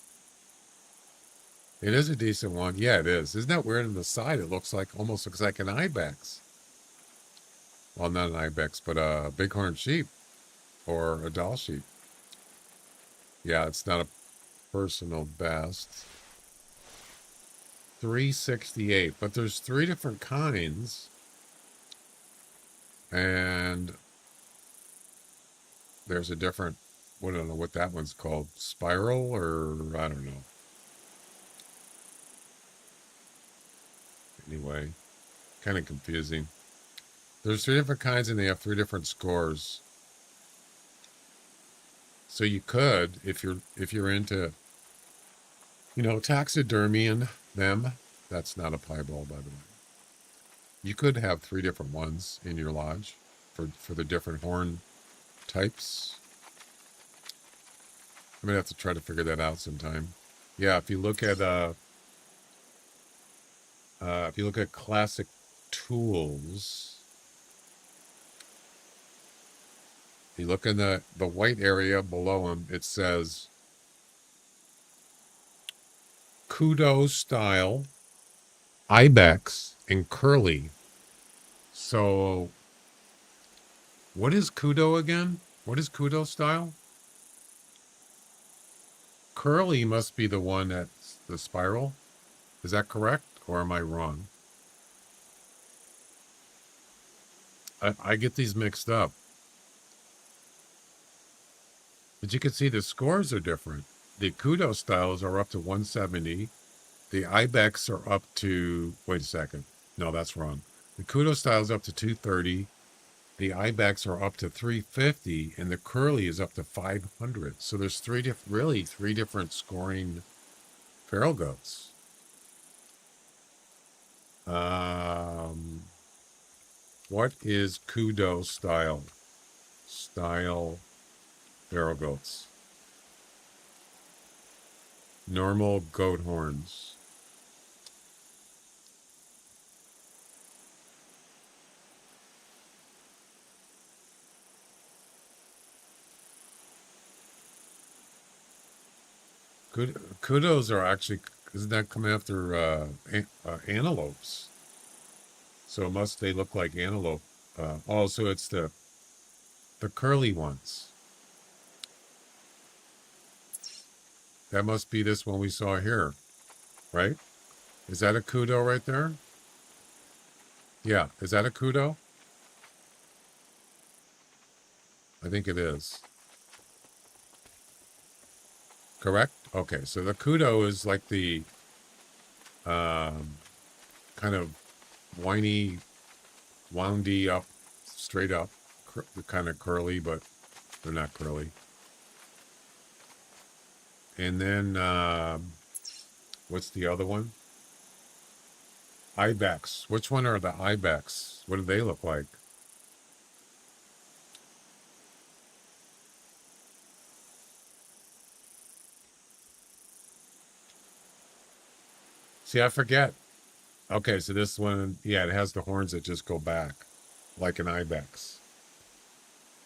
It is a decent one. Yeah, it is. Isn't that weird on the side? It almost looks like an ibex. Well, not an ibex, but a bighorn sheep or a doll sheep. Yeah, it's not a personal best. 368, but there's 3 different kinds. And there's a different, I don't know what that one's called. Spiral or I don't know. Anyway, kind of confusing. There's 3 different kinds and they have 3 different scores. So you could, if you're into, taxidermying them, that's not a piebald, by the way. You could have 3 different ones in your lodge for the different horn types. I'm gonna have to try to figure that out sometime. Yeah, if you look at classic tools, you look in the white area below them, it says Kudo style, ibex, and curly. So what is Kudo again? What is Kudo style? Curly must be the one that's the spiral. Is that correct? Or am I wrong? I get these mixed up. But you can see the scores are different. The Kudo styles are up to 170. The Ibex are up to, wait a second. No, that's wrong. The Kudo styles up to 230. The Ibex are up to 350, and the Curly is up to 500. So there's three different scoring feral goats. What is Kudo style? Style feral goats. Normal goat horns. Kudos are actually, isn't that come after antelopes? So they look like antelope. Also, it's the curly ones. That must be this one we saw here, right? Is that a Kudo right there? Yeah, is that a Kudo? I think it is. Correct? Okay, so the Kudo is like the kind of whiny, woundy up, straight up, kind of curly, but they're not curly. And then, what's the other one? Ibex. Which one are the Ibex? What do they look like? See, I forget. Okay, so this one, yeah, it has the horns that just go back, like an Ibex.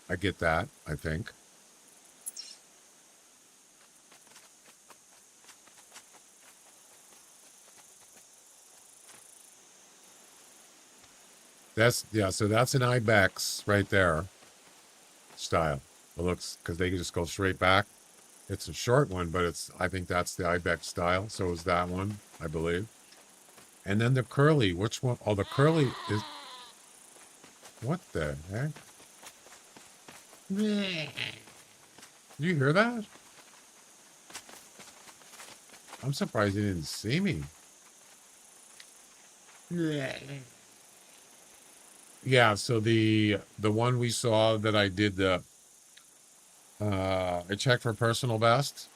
I get that, I think. So that's an Ibex right there style. It looks, because they can just go straight back. It's a short one, but I think that's the Ibex style. So is that one, I believe. And then the curly, which one? Oh, the curly is, what the heck? Did you hear that? I'm surprised you didn't see me. Yeah, so the one we saw that I did I checked for personal best.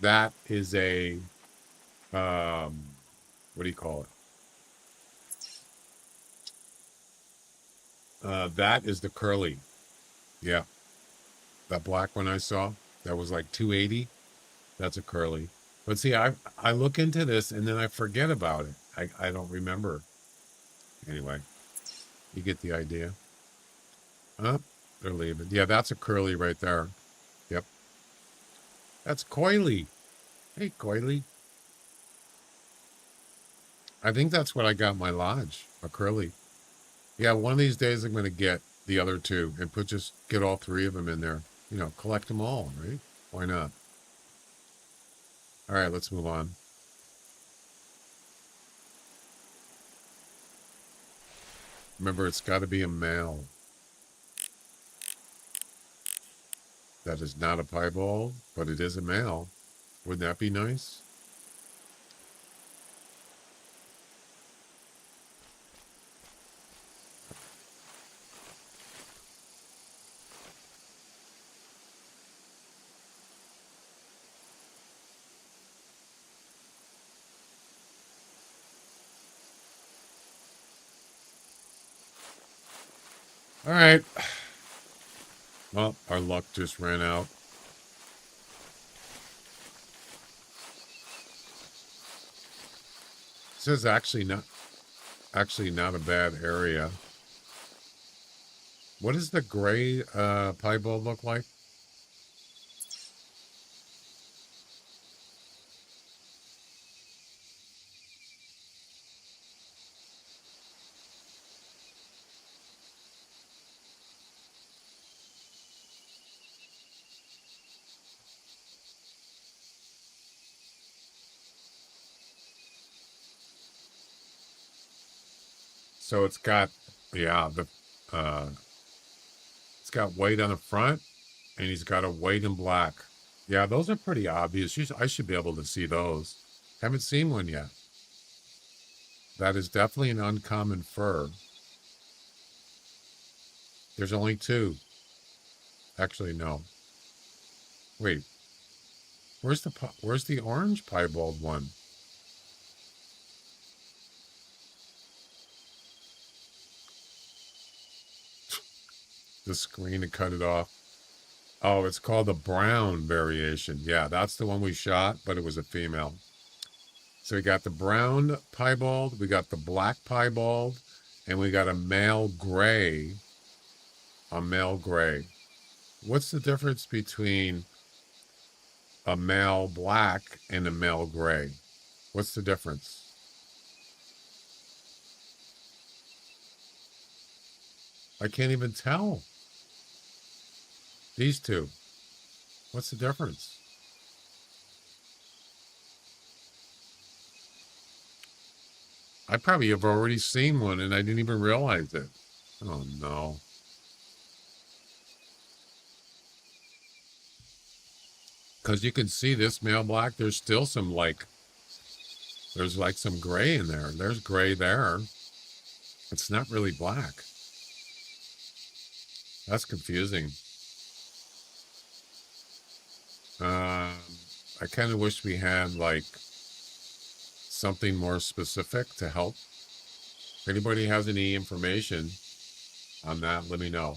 That is a what do you call it? That is the curly. Yeah. That black one I saw, that was like 280. That's a curly. But see, I look into this and then I forget about it. I don't remember. Anyway, you get the idea. Huh? They're leaving. Yeah, that's a curly right there. Yep. That's coily. Hey, coily. I think that's what I got in my lodge, a curly. Yeah, one of these days I'm going to get the other two and just get all three of them in there. You know, collect them all, right? Why not? All right, let's move on. Remember, it's got to be a male. That is not a piebald, but it is a male. Wouldn't that be nice? All right. Well, our luck just ran out. This is actually not a bad area. What does the gray piebald look like? So it's got, yeah, it's got white on the front, and he's got a white and black. Yeah, those are pretty obvious. I should be able to see those. Haven't seen one yet. That is definitely an uncommon fur. There's only two. Actually, no. Wait. Where's the orange piebald one? The screen to cut it off. Oh, it's called the brown variation. Yeah, that's the one we shot, but it was a female. So we got the brown piebald, we got the black piebald, and we got a male gray. A male gray. What's the difference between a male black and a male gray? What's the difference? I can't even tell. These two. What's the difference? I probably have already seen one and I didn't even realize it. Oh no. Because you can see this male black, there's still some there's like some gray in there. There's gray there. It's not really black. That's confusing. I kind of wish we had like something more specific to help. If anybody has any information on that, let me know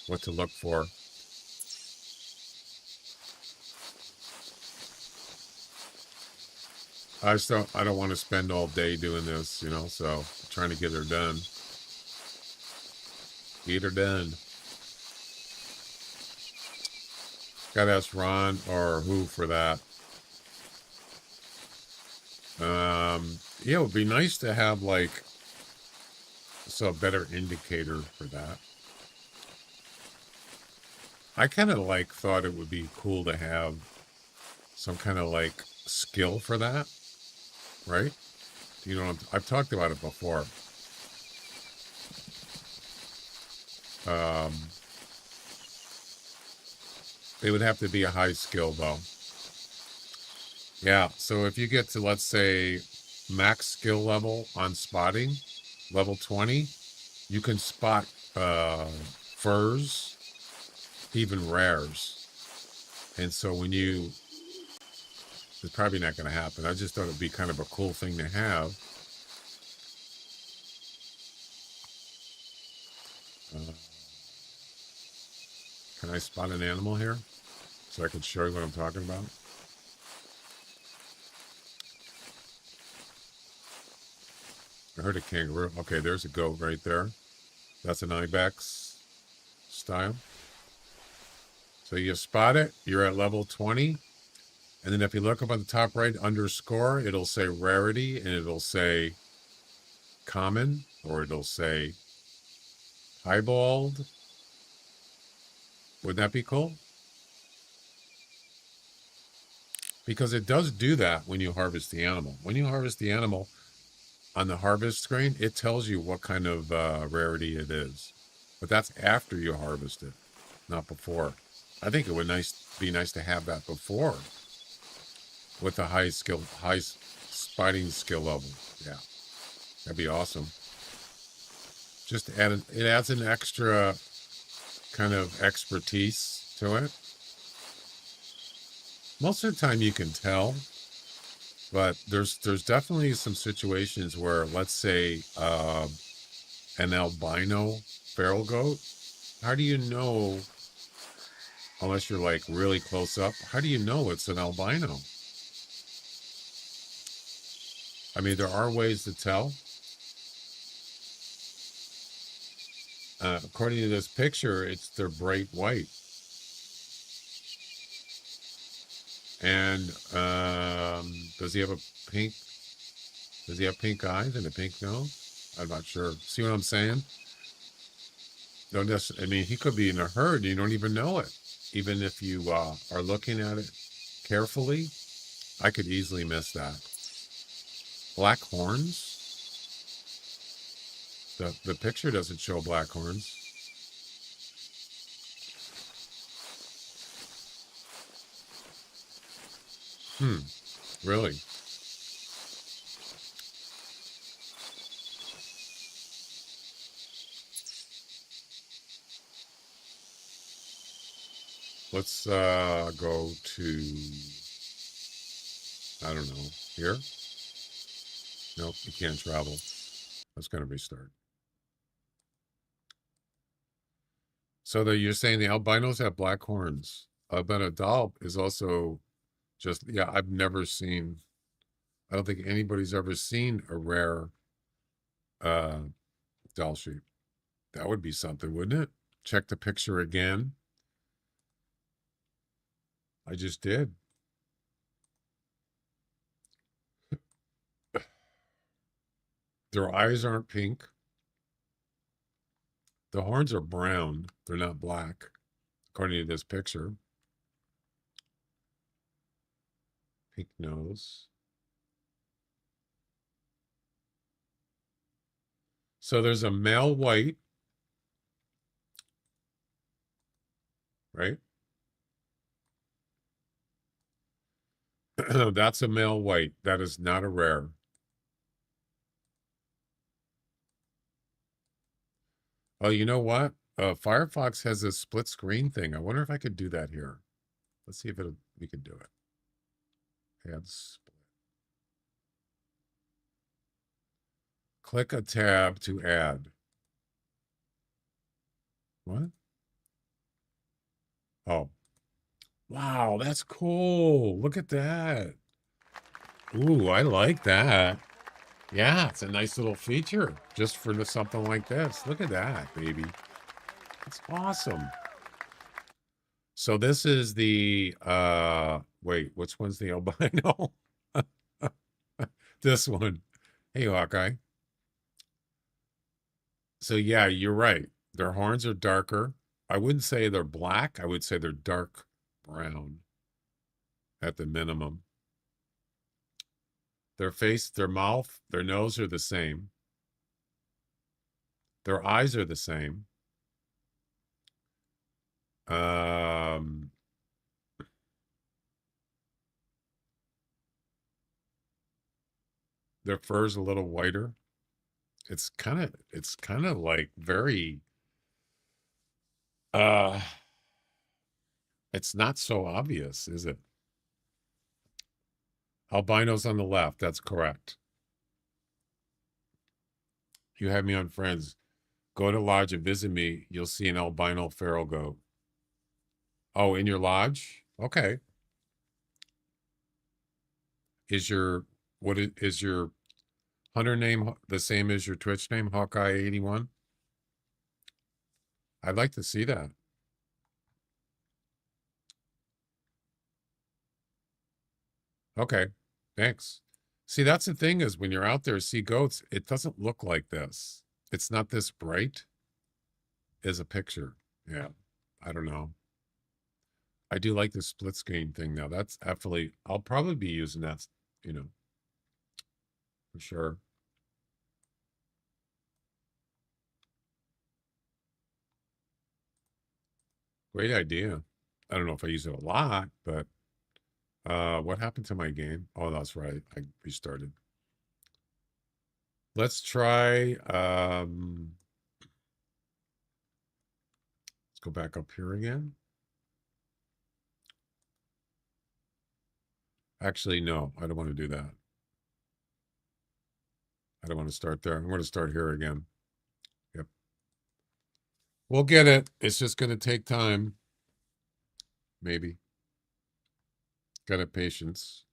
what to look for. I don't want to spend all day doing this, you know, so I'm trying to get her done. Get her done. Gotta ask Ron or who for that. Yeah, it would be nice to have like a better indicator for that. I kind of thought it would be cool to have some kind of skill for that, right? You know, I've talked about it before. They would have to be a high skill though. Yeah, so if you get to, let's say, max skill level on spotting, level 20, you can spot furs, even rares. And so when it's probably not going to happen. I just thought it'd be kind of a cool thing to have. Can I spot an animal here so I can show you what I'm talking about? I heard a kangaroo. Okay, there's a goat right there. That's an ibex style. So you spot it, you're at level 20. And then if you look up on the top right, underscore, it'll say rarity, and it'll say common, or it'll say piebald. Would that be cool? Because it does do that when you harvest the animal. When you harvest the animal, on the harvest screen, it tells you what kind of rarity it is. But that's after you harvest it, not before. I think it would be nice to have that before with a high spotting skill level. Yeah, that'd be awesome. Just it adds an extra kind of expertise to it. Most of the time you can tell, but there's definitely some situations where, let's say, an albino feral goat, how do you know, unless you're really close up, how do you know it's an albino? I mean, there are ways to tell. According to this picture, they're bright white. And does he have pink eyes and a pink nose? I'm not sure. See what I'm saying? I mean, he could be in a herd and you don't even know it. Even if you are looking at it carefully, I could easily miss that. Black horns. The picture doesn't show black horns. Really? Let's go to, I don't know, here? Nope, you can't travel. That's going to restart. So you're saying the albinos have black horns. But a doll is also just, yeah, I've never seen, I don't think anybody's ever seen a rare doll sheep. That would be something, wouldn't it? Check the picture again. I just did. Their eyes aren't pink. The horns are brown. They're not black, according to this picture. Pink nose. So there's a male white, right? That's a male white. That is not a rare. Oh, you know what? Firefox has a split screen thing. I wonder if I could do that here. Let's see if we can do it. Add split. Click a tab to add. What? Oh. Wow, that's cool. Look at that. Ooh, I like that. Yeah, it's a nice little feature just for something like this. Look at that, baby. It's awesome. So this is the, wait, which one's the albino? This one. Hey, Hawkeye. So yeah, you're right. Their horns are darker. I wouldn't say they're black. I would say they're dark brown at the minimum. Their face, their mouth, their nose are the same. Their eyes are the same. Their fur's a little whiter. It's kind of like very it's not so obvious, is it? Albinos on the left, that's correct. You have me on friends. Go to lodge and visit me. You'll see an albino feral goat. Oh, in your lodge? Okay. Is your hunter name the same as your Twitch name, Hawkeye81? I'd like to see that. Okay, thanks. See, that's the thing is when you're out there, see goats, it doesn't look like this. It's not this bright as a picture. Yeah, I don't know. I do like the split screen thing now. That's definitely, I'll probably be using that, you know, for sure. Great idea. I don't know if I use it a lot, but what happened to my game? Oh, that's right. I restarted. Let's try let's go back up here again. Actually, no, I don't want to do that. I don't want to start there. I'm going to start here again. Yep. We'll get it. It's just going to take time. Maybe. Got to patience.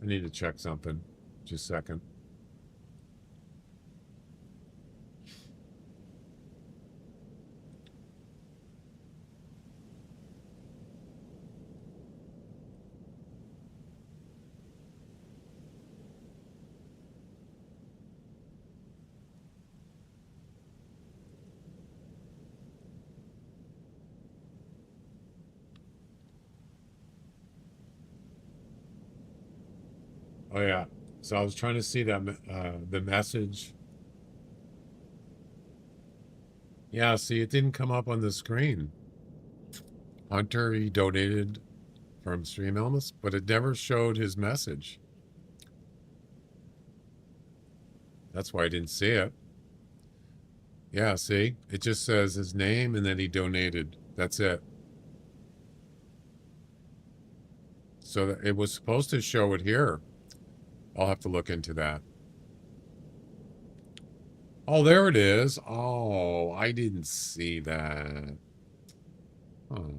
I need to check something. Just a second. Oh yeah. So I was trying to see that the message. Yeah, see, it didn't come up on the screen. Hunter, he donated from Stream Illness, but it never showed his message. That's why I didn't see it. Yeah, see? It just says his name and then he donated. That's it. So it was supposed to show it here. I'll have to look into that. Oh, there it is. Oh, I didn't see that. Oh.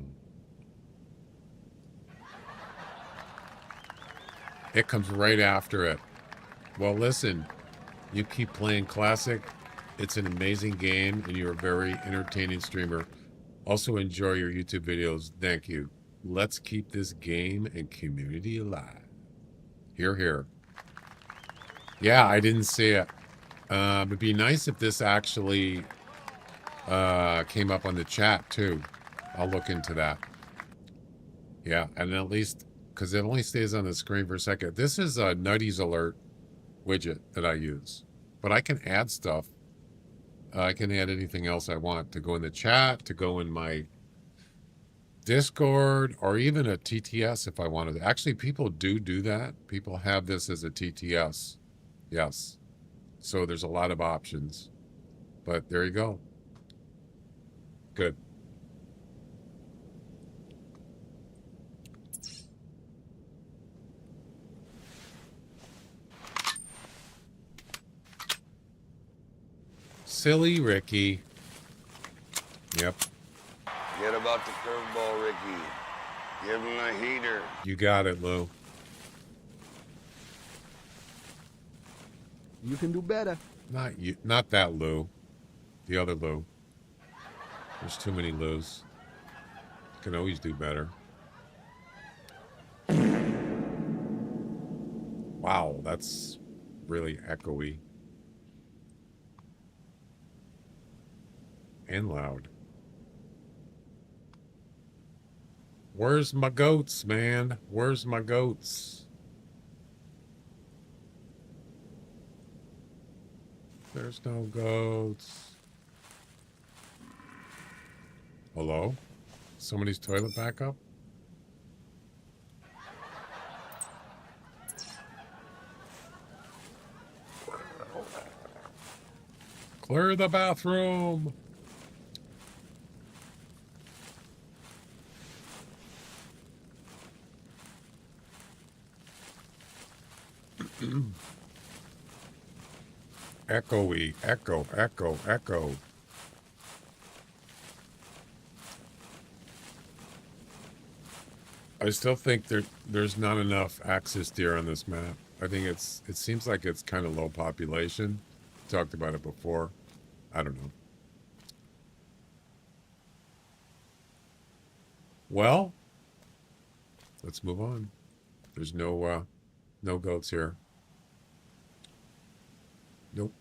It comes right after it. Well, listen, you keep playing Classic. It's an amazing game, and you're a very entertaining streamer. Also, enjoy your YouTube videos. Thank you. Let's keep this game and community alive. Hear, hear. Yeah, I didn't see it. It'd be nice if this actually came up on the chat, too. I'll look into that. Yeah, and at least, because it only stays on the screen for a second. This is a Nutties Alert widget that I use. But I can add stuff. I can add anything else I want to go in the chat, to go in my Discord, or even a TTS if I wanted. Actually, people do that. People have this as a TTS. Yes. So there's a lot of options. But there you go. Good. Silly Ricky. Yep. Forget about the curveball, Ricky. Give him a heater. You got it, Lou. You can do better. Not you. Not that Lou. The other Lou. There's too many Lou's. You can always do better. Wow, that's really echoey. And loud. Where's my goats, man? Where's my goats? There's no goats. Hello? Somebody's toilet back up? Clear the bathroom. Echoey, echo, echo, echo. I still think there's not enough axis deer on this map. I think it seems like it's kind of low population. Talked about it before. I don't know. Well, let's move on. There's no goats here. Nope.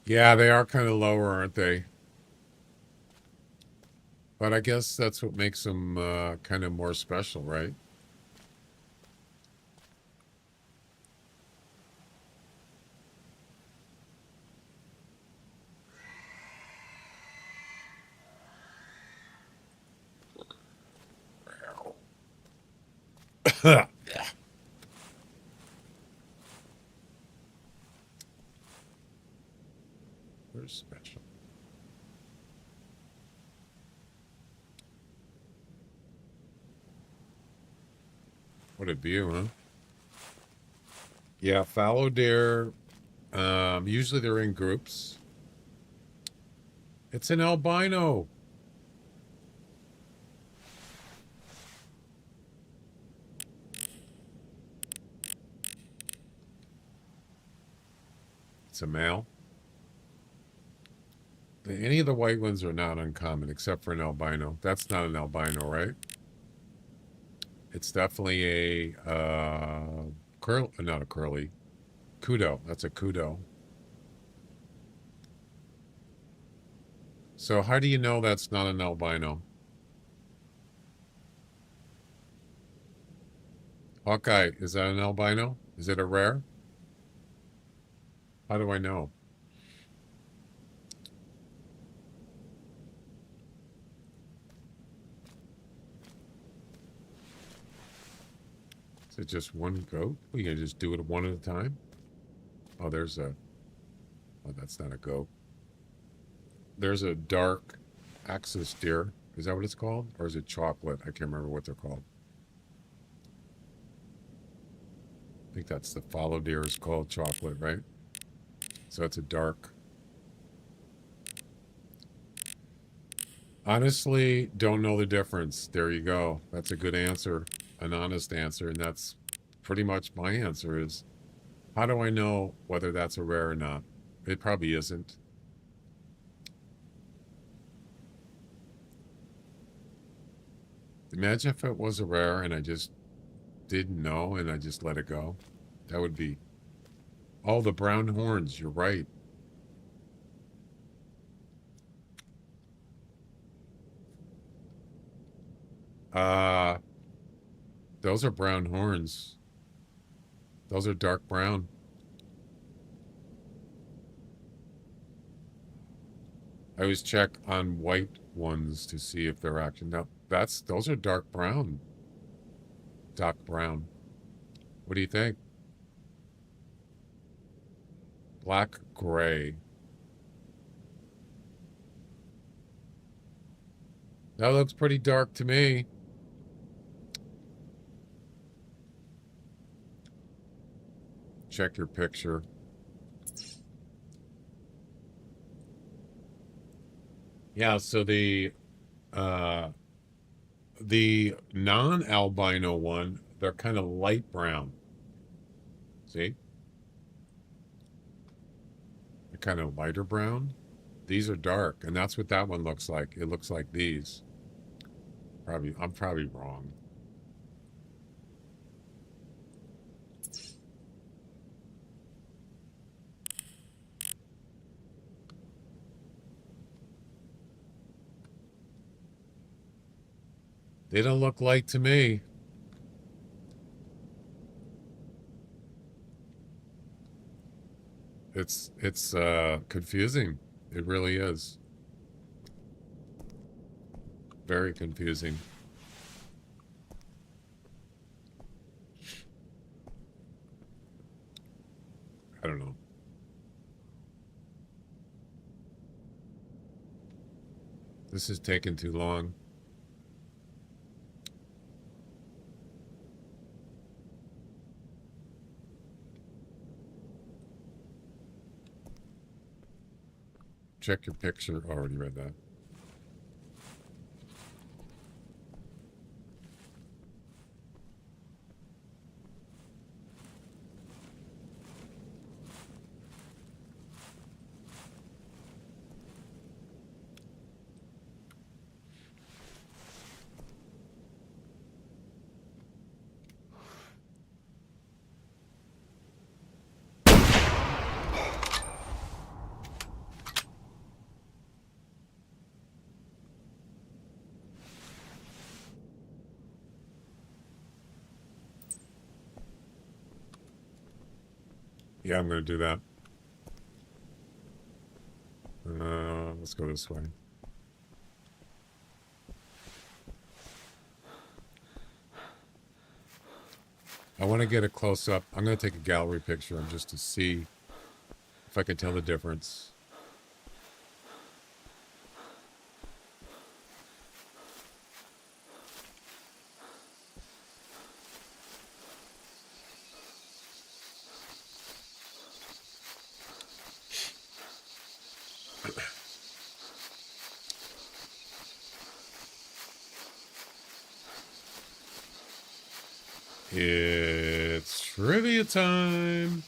Yeah, they are kind of lower, aren't they? But I guess that's what makes them kind of more special, right? They're special. What a view, huh? Yeah, fallow deer. Usually they're in groups. It's an albino. It's a male. Any of the white ones are not uncommon, except for an albino. That's not an albino, right? It's definitely a not a curly. Kudo. That's a kudo. So how do you know that's not an albino? Hawkeye, is that an albino? Is it a rare? How do I know? Is it just one goat? We can just do it one at a time? Oh, there's a... Oh, that's not a goat. There's a dark axis deer. Is that what it's called? Or is it chocolate? I can't remember what they're called. I think that's the fallow deer is called chocolate, right? So it's a dark. Honestly, don't know the difference. There you go. That's a good answer. An honest answer. And that's pretty much my answer is, how do I know whether that's a rare or not? It probably isn't. Imagine if it was a rare and I just didn't know and I just let it go. That would be... Oh, the brown horns. You're right. Those are brown horns. Those are dark brown. I always check on white ones to see if they're actually... No, those are dark brown. Dark brown. What do you think? Black gray. That looks pretty dark to me. Check your picture. Yeah, so the non-albino one, they're kind of light brown. See? They're kind of lighter brown. These are dark, and that's what that one looks like. It looks like these. I'm probably wrong. They don't look light to me. It's confusing. It really is. Very confusing. I don't know. This is taking too long. Check your picture. Already read that. Yeah, I'm going to do that. Let's go this way. I want to get a close-up. I'm going to take a gallery picture just to see if I can tell the difference. It's trivia time.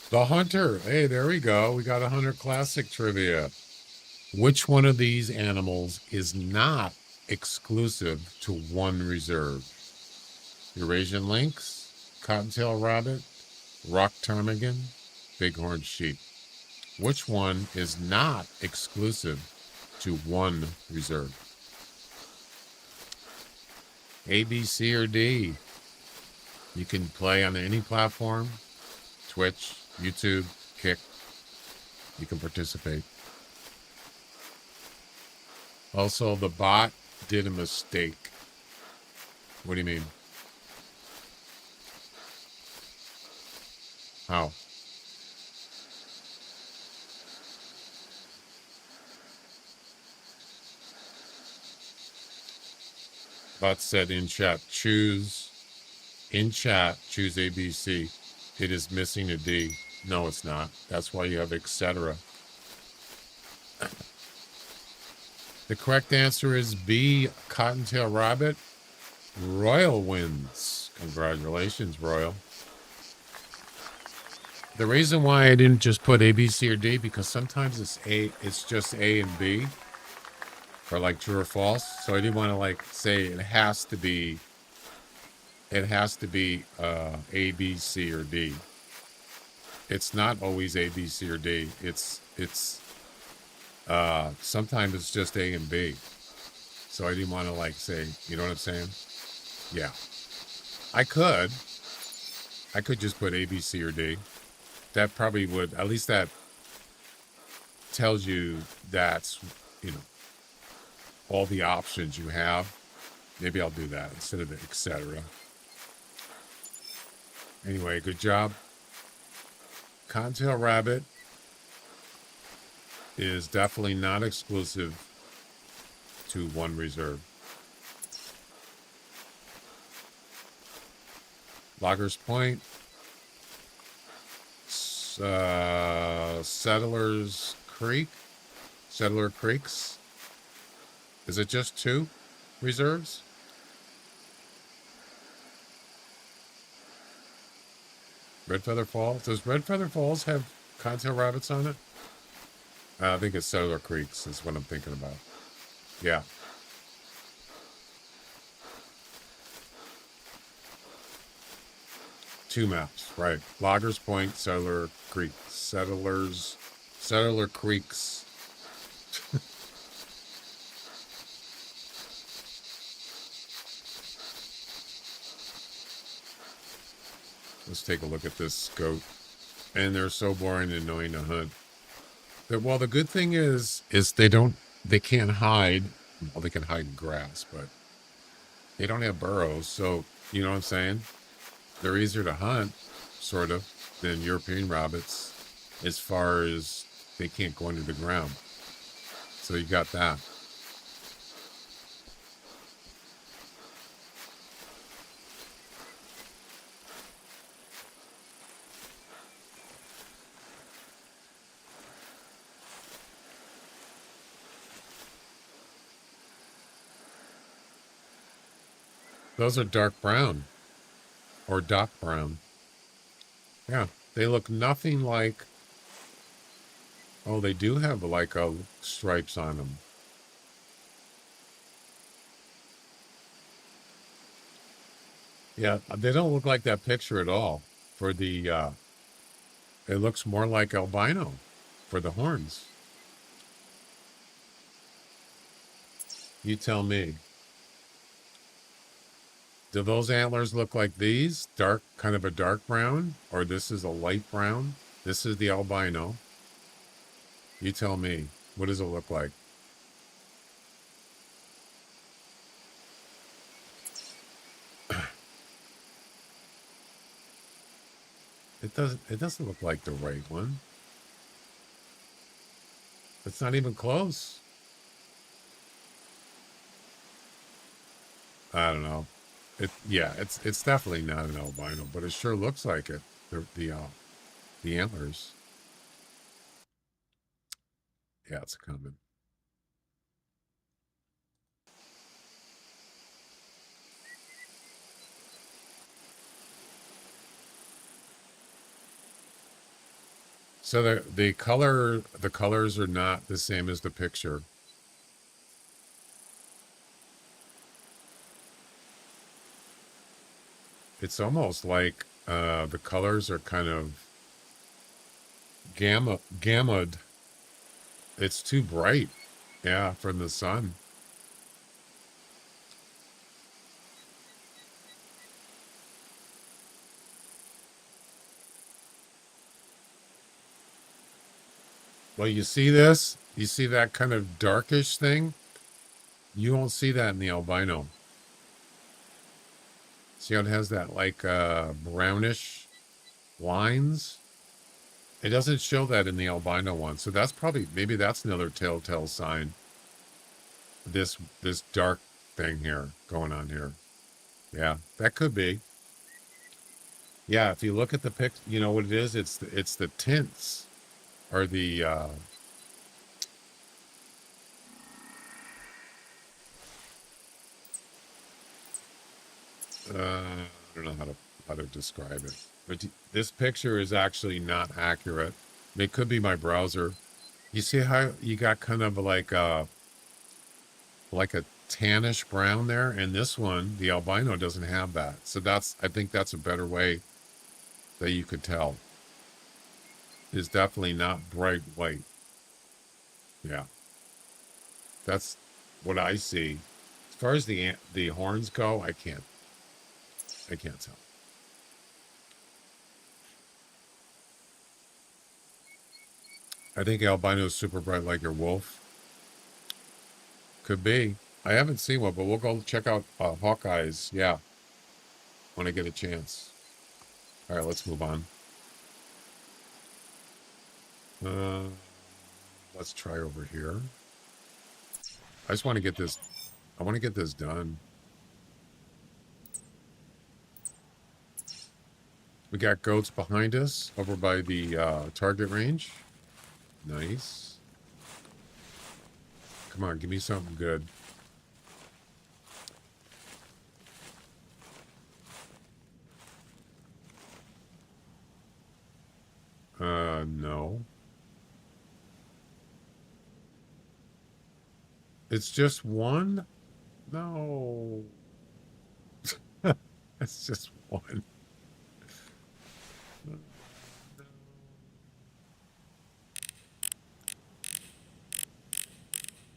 The Hunter. Hey, there we go. We got a Hunter Classic trivia. Which one of these animals is not exclusive to one reserve? Eurasian lynx, cottontail rabbit, rock ptarmigan, bighorn sheep. Which one is not exclusive to one reserve? A, B, C, or D? You can play on any platform, Twitch, YouTube, Kick. You can participate. Also, the bot did a mistake. What do you mean? How? Bot said in chat, choose ABC. It is missing a D. No, it's not. That's why you have etc. The correct answer is B, cottontail rabbit. Royal wins. Congratulations, Royal. The reason why I didn't just put A, B, C, or D, because sometimes it's just A and B, or like true or false. So I didn't want to like say it has to be A, B, C, or D. It's not always A, B, C, or D. It's sometimes it's just A and B. So I didn't want to like say, you know what I'm saying? Yeah. I could just put A, B, C, or D. That probably would, at least that tells you that's, you know, all the options you have. Maybe I'll do that instead of the etc. Anyway, good job. Cottontail rabbit is definitely not exclusive to one reserve. Loggers Point, Settler Creeks. Is it just 2 reserves? Red Feather Falls. Does Red Feather Falls have cottontail rabbits on it? I think it's Settler Creeks is what I'm thinking about. Yeah. Two maps, right. Loggers Point, Settler Creek. Settler Creeks. Let's take a look at this goat. And they're so boring and annoying to hunt. Well, the good thing is they can't hide. Well, they can hide in grass, but they don't have burrows. So, you know what I'm saying? They're easier to hunt, sort of, than European rabbits, as far as they can't go under the ground. So you got that. Those are dark brown or dock brown. Yeah, they look nothing like. Oh, they do have like stripes on them. Yeah, they don't look like that picture at all. For the, it looks more like albino for the horns. You tell me. Do those antlers look like these? Dark, kind of a dark brown? Or this is a light brown? This is the albino. You tell me. What does it look like? It doesn't look like the right one. It's not even close. I don't know. It's definitely not an albino, but it sure looks like it. The antlers. Yeah, it's coming. So the colors are not the same as the picture. It's almost like the colors are kind of gammaed. It's too bright. Yeah, from the sun. Well, you see this? You see that kind of darkish thing? You won't see that in the albino. See how it has that like brownish lines? It doesn't show that in the albino one. So that's probably, maybe that's another telltale sign. This dark thing here going on here. Yeah, that could be. Yeah, if you look at the pic, you know what it is? It's the tints or the I don't know how to describe it. But this picture is actually not accurate. It could be my browser. You see how you got kind of like a tannish brown there, and this one, the albino, doesn't have that. So I think that's a better way that you could tell. It's definitely not bright white. Yeah, that's what I see. As far as the horns go, I can't tell. I think albino is super bright like your wolf. Could be. I haven't seen one, but we'll go check out Hawkeye's. Yeah, when I get a chance. All right, let's move on. Let's try over here. I just want to get this. I want to get this done. We got goats behind us over by the target range. Nice. Come on, give me something good. No. It's just one? No. It's just one.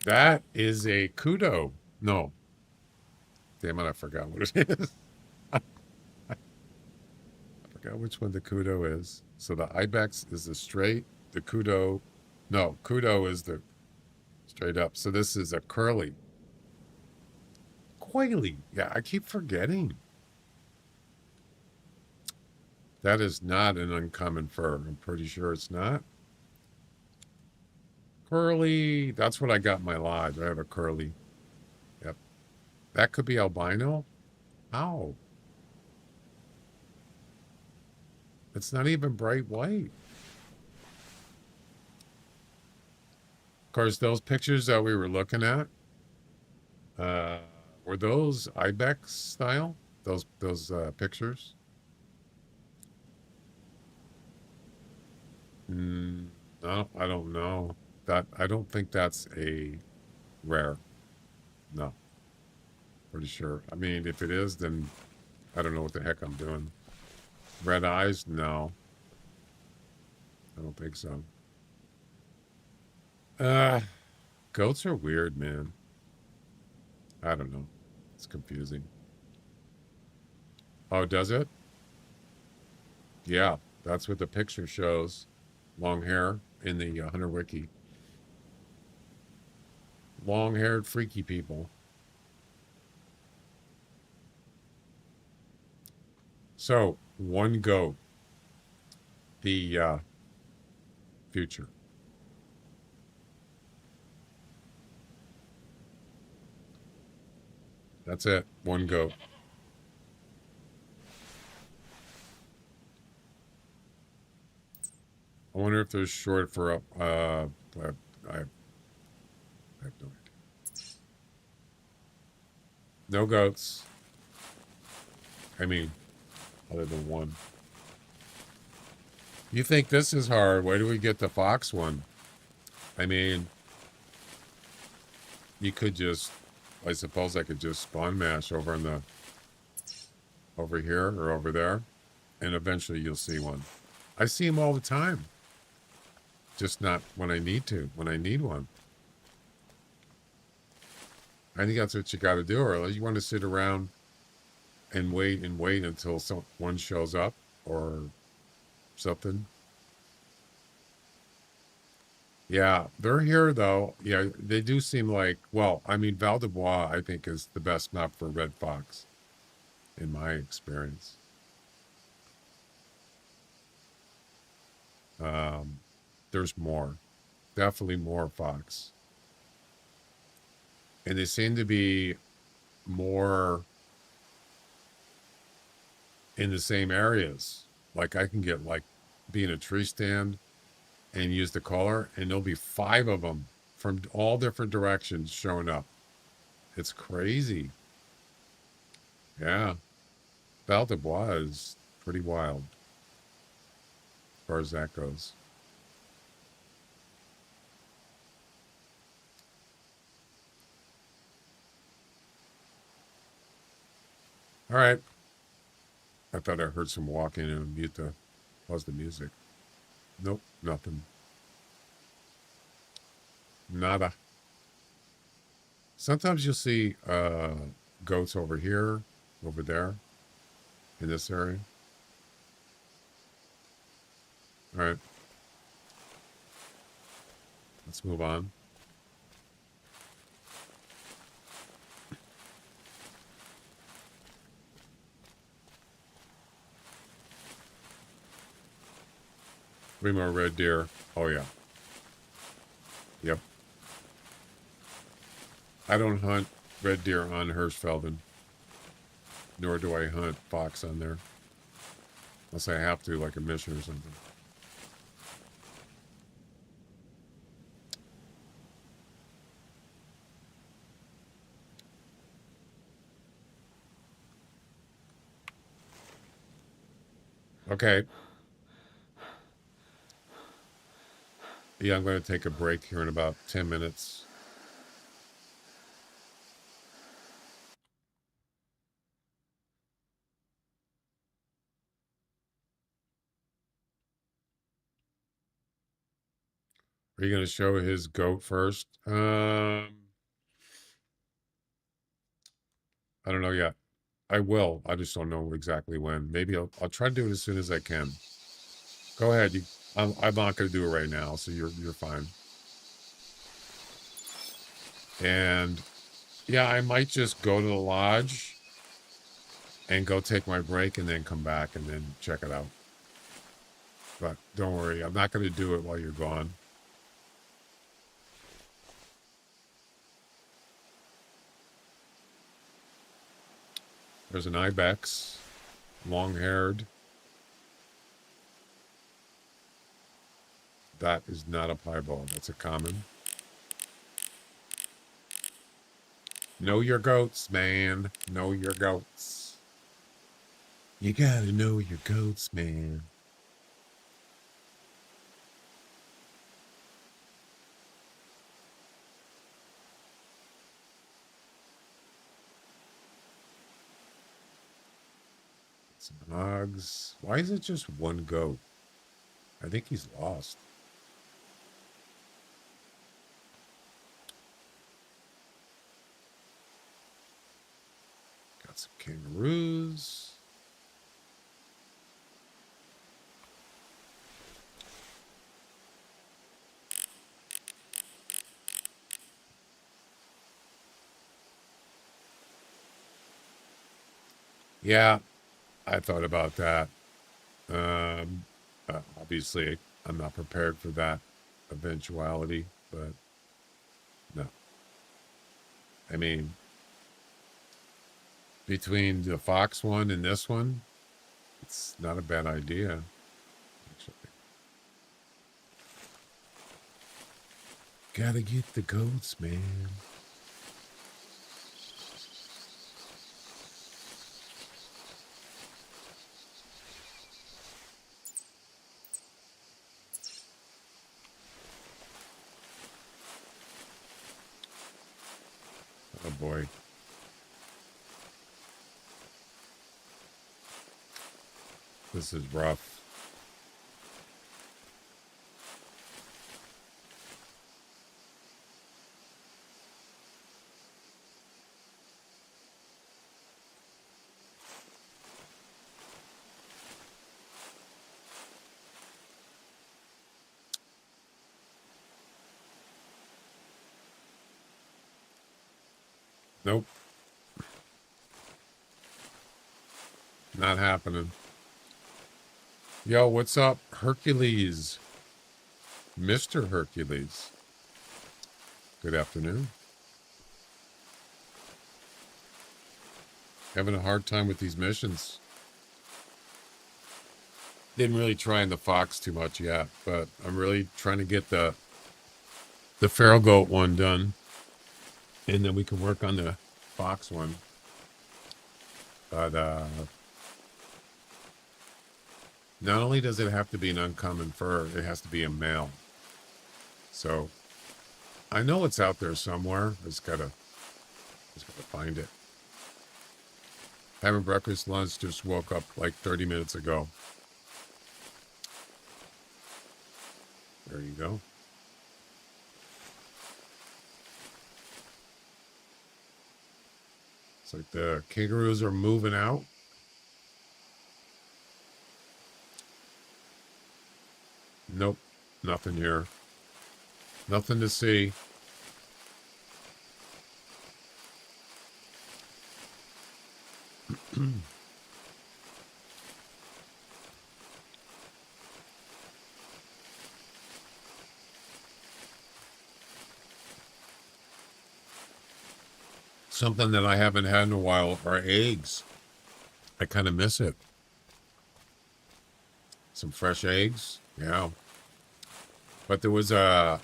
That is a kudo. No. Damn it, I forgot what it is. I forgot which one the kudo is. So the ibex is the straight. The kudo. No, kudo is the straight up. So this is a curly. Coily. Yeah, I keep forgetting. That is not an uncommon fur. I'm pretty sure it's not. Curly. That's what I got in my lodge. I have a curly. Yep. That could be albino. How? It's not even bright white. Of course, those pictures that we were looking at, were those ibex style? Those pictures? No, I don't know. I don't think that's a rare. No. Pretty sure. I mean, if it is, then I don't know what the heck I'm doing. Red eyes? No. I don't think so. Goats are weird, man. I don't know. It's confusing. Oh, does it? Yeah, that's what the picture shows. Long hair in the Hunter Wiki. Long-haired freaky people. So, one goat. The future. That's it. One goat. I wonder if there's short for I have no idea. No goats. I mean, other than one. You think this is hard? Where do we get the fox one? I mean, you could just, I suppose I could just spawn mash over in the, over here or over there, and eventually you'll see one. I see them all the time. Just not when I need to, when I need one. I think that's what you got to do, or you want to sit around and wait until one shows up or something. Yeah, they're here though. Yeah, they do seem like, well, I mean, Val de Bois, I think, is the best map for red fox, in my experience. There's more, definitely more fox. And they seem to be more in the same areas. Like I can get like be in a tree stand and use the collar, and there'll be 5 of them from all different directions showing up. It's crazy. Yeah. Val de Bois is pretty wild as far as that goes. All right. I thought I heard some walking and mute the, pause the music. Nope, nothing. Nada. Sometimes you'll see goats over here, over there, in this area. All right. Let's move on. Three more red deer. Oh, yeah. Yep. I don't hunt red deer on Hirschfelden, nor do I hunt fox on there. Unless I have to, like a mission or something. Okay. Yeah, I'm going to take a break here in about 10 minutes. Are you going to show his goat first? I don't know yet. I will. I just don't know exactly when. Maybe I'll try to do it as soon as I can. Go ahead. I'm not going to do it right now, so you're fine. And yeah, I might just go to the lodge and go take my break and then come back and then check it out. But don't worry, I'm not going to do it while you're gone. There's an ibex, long-haired. That is not a piebald. That's a common. Know your goats, man. Know your goats. You gotta know your goats, man. Some hogs. Why is it just one goat? I think he's lost. Got some kangaroos. Yeah, I thought about that. Obviously, I'm not prepared for that eventuality, but no. I mean, between the fox one and this one, it's not a bad idea, actually. Gotta get the goats, man. boy. This is rough. Nope. Not happening. Yo, what's up, Hercules? Mr. Hercules. Good afternoon. Having a hard time with these missions. Didn't really try in the fox too much yet, but I'm really trying to get the feral goat one done. And then we can work on the fox one. But not only does it have to be an uncommon fur, it has to be a male. So I know it's out there somewhere. Just gotta find it. Having breakfast, lunch, just woke up like 30 minutes ago. There you go. It's like the kangaroos are moving out. Nope, nothing here. Nothing to see. Something that I haven't had in a while are eggs. I kind of miss it. Some fresh eggs, yeah. But there was a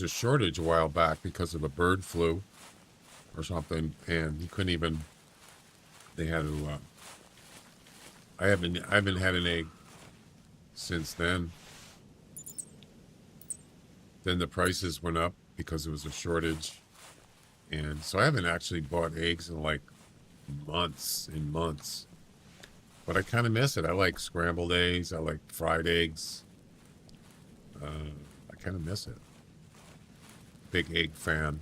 shortage a while back because of a bird flu or something, and you couldn't even. They had to. I haven't had an egg since then. Then the prices went up because there was a shortage. And so I haven't actually bought eggs in like months and months. But I kind of miss it. I like scrambled eggs. I like fried eggs. I kind of miss it. Big egg fan.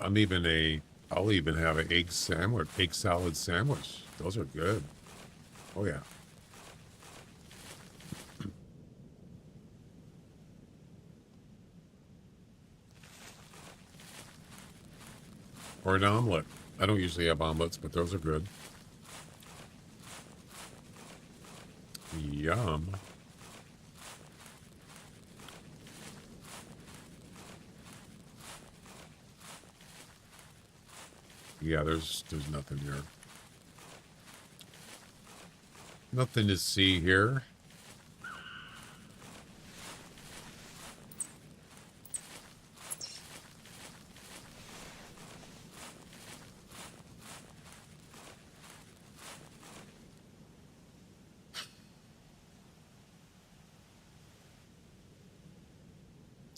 I'll even have an egg sandwich, egg salad sandwich. Those are good. Oh yeah. Or an omelet. I don't usually have omelets, but those are good. Yum. Yeah, there's nothing here. Nothing to see here.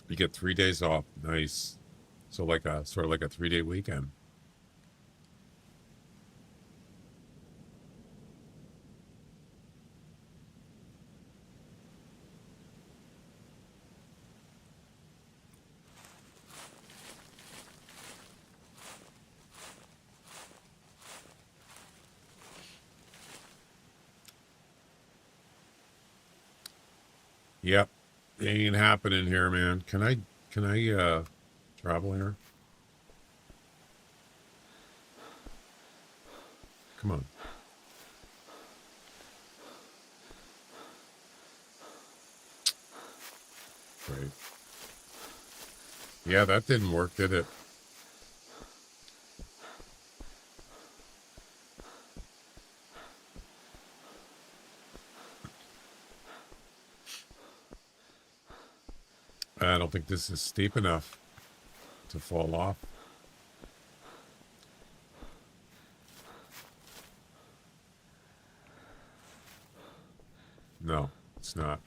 You get 3 days off. Nice. So like a sort of like a 3-day weekend. Yep. It ain't happening here, man. Can I travel here? Come on. Great. Yeah, that didn't work, did it? I don't think this is steep enough to fall off. No, it's not.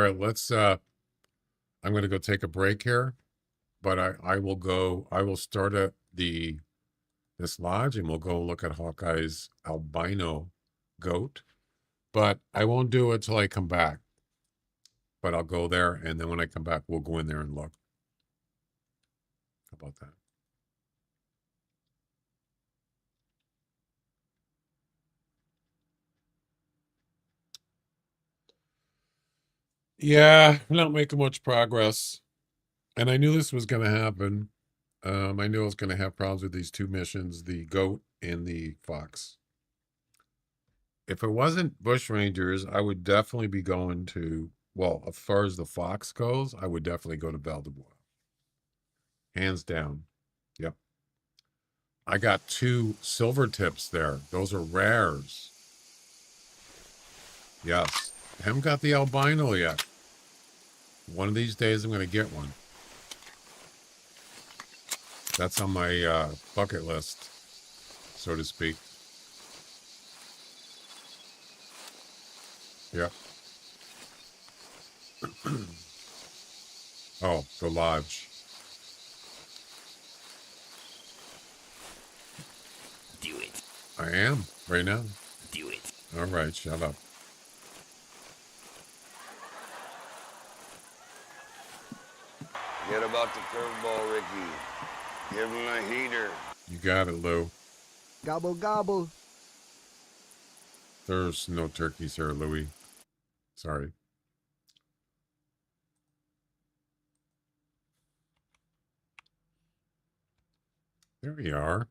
All right, let's I'm gonna go take a break here, but I will start at this lodge and we'll go look at Hawkeye's albino goat. But I won't do it till I come back. But I'll go there, and then when I come back, we'll go in there and look. How about that? Yeah, we're not making much progress. And I knew this was going to happen. I knew I was going to have problems with these two missions, the goat and the fox. If it wasn't Bushrangers, I would definitely be going to, well, as far as the fox goes, I would definitely go to Valdebois. Hands down. Yep. I got 2 silver tips there. Those are rares. Yes. I haven't got the albino yet. One of these days I'm going to get one. That's on my bucket list, so to speak. Yep. Oh, the lodge. Do it. I am, right now. Do it. All right, shut up. Forget about the curveball, Ricky. Give him a heater. You got it, Lou. Gobble, gobble. There's no turkeys here, Louie. Sorry. There we are.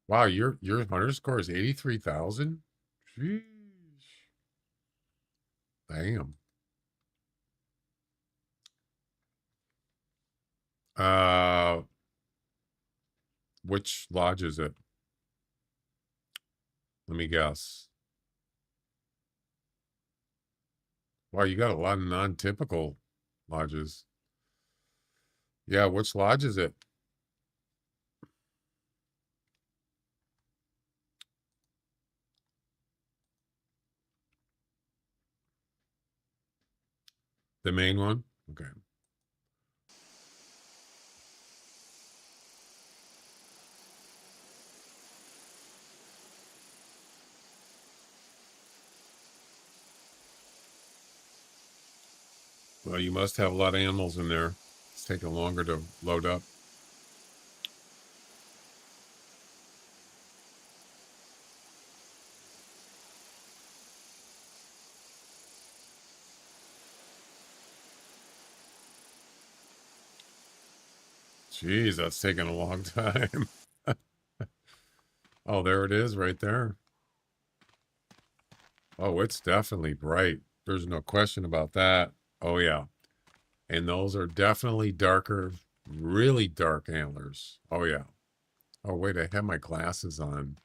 Wow, your hunter score is 83,000? Sheesh. Damn. Which lodge is it? Let me guess. Wow, you got a lot of non-typical lodges. Yeah, which lodge is it? The main one? Okay. Well, you must have a lot of animals in there. It's taking longer to load up. Jeez, that's taking a long time. Oh, there it is right there. Oh, it's definitely bright. There's no question about that. Oh, yeah. And those are definitely darker, really dark antlers. Oh, yeah. Oh, wait, I have my glasses on.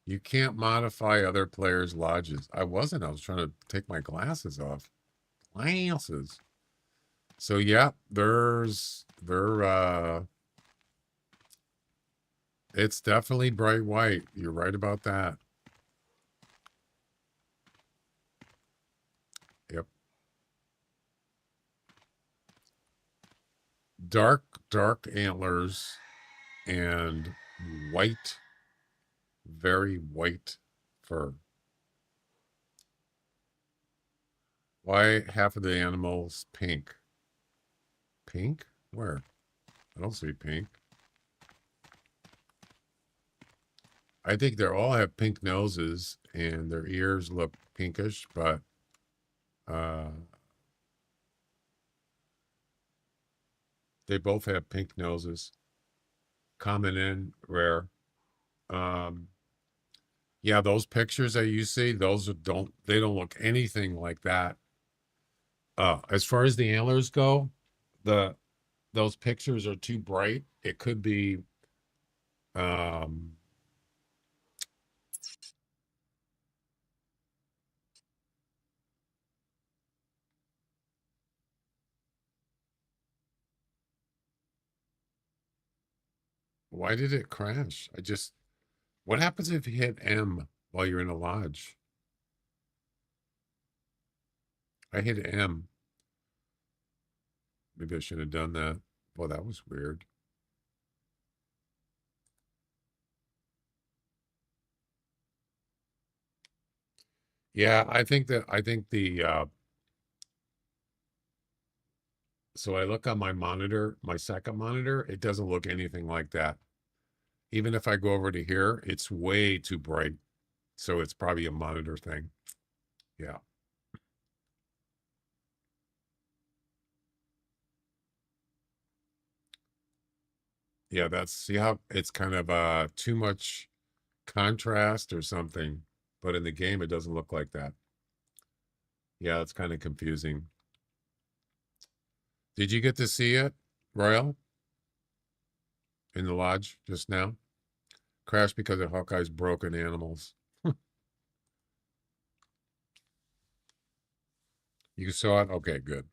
You can't modify other players' lodges. I wasn't. I was trying to take my glasses off. Glasses. So, yeah, it's definitely bright white. You're right about that. Yep. Dark antlers and white, very white fur. Why half of the animals pink? Pink? Where? I don't see pink. I think they all have pink noses and their ears look pinkish, but they both have pink noses. Common and rare. Yeah, those pictures that you see, those don't look anything like that. As far as the antlers go, those pictures are too bright. It could be why did it crash? What happens if you hit M while you're in a lodge? I hit M. Maybe I should have done that. Well, that was weird. Yeah, I think the so I look on my monitor, my second monitor, it doesn't look anything like that. Even if I go over to here, it's way too bright. So it's probably a monitor thing. Yeah. Yeah, that's, see how it's kind of too much contrast or something, but in the game it doesn't look like that. Yeah, it's kind of confusing. Did you get to see it, Royal? In the lodge just now? Crashed because of Hawkeye's broken animals. You saw it? Okay, good.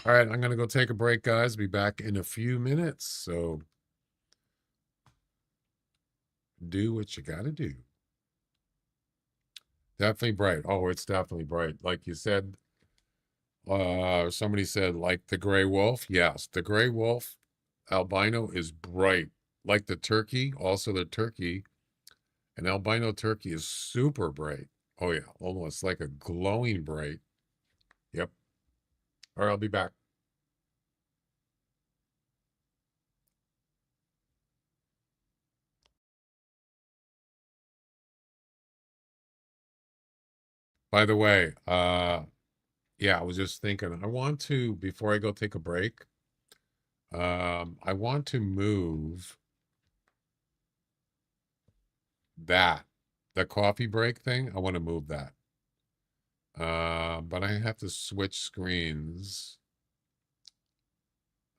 All right, I'm going to go take a break, guys. Be back in a few minutes. So do what you got to do. Definitely bright. Oh, it's definitely bright. Like you said, somebody said, like the gray wolf. Yes, the gray wolf albino is bright. Like the turkey, also the turkey, an albino turkey is super bright. Oh, yeah, almost like a glowing bright. Yep. All right, I'll be back. By the way, yeah, I was just thinking, I want to, before I go take a break, I want to move that, the coffee break thing. I want to move that. But I have to switch screens.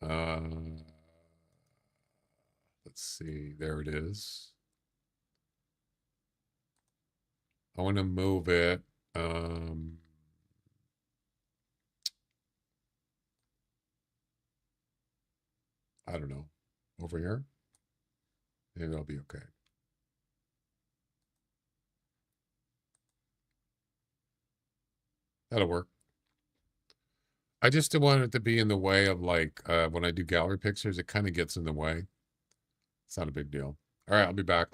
Let's see, there it is. I want to move it. I don't know, over here. Maybe I'll be okay. That'll work. I just don't want it to be in the way of like when I do gallery pictures, it kind of gets in the way. It's not a big deal. All right, I'll be back.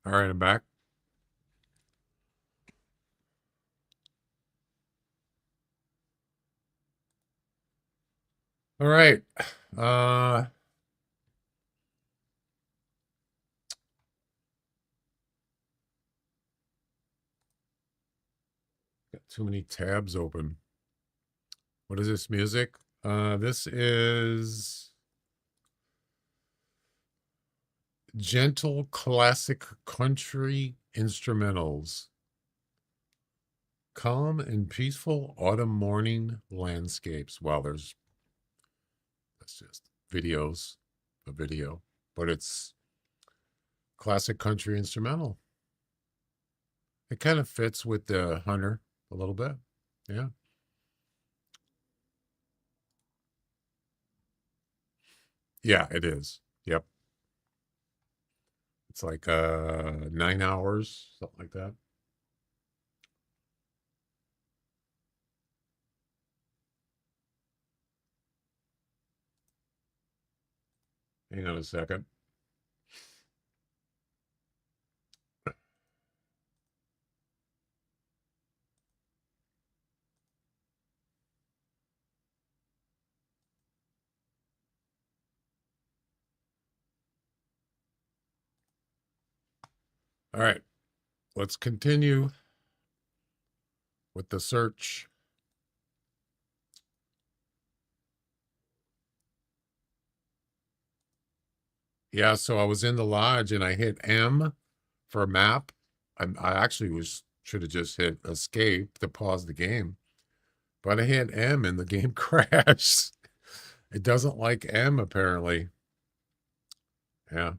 All right, I'm back. All right. Got too many tabs open. What is this music? This is gentle classic country instrumentals. Calm and peaceful autumn morning landscapes. Wow, that's just videos, a video, but it's classic country instrumental. It kind of fits with the Hunter a little bit. Yeah. Yeah, it is. Yep. It's like 9 hours, something like that. Hang on a second. All right, let's continue with the search. Yeah, so I was in the lodge and I hit M for a map. I actually should have just hit escape to pause the game, but I hit M and the game crashed. It doesn't like M apparently. Yeah.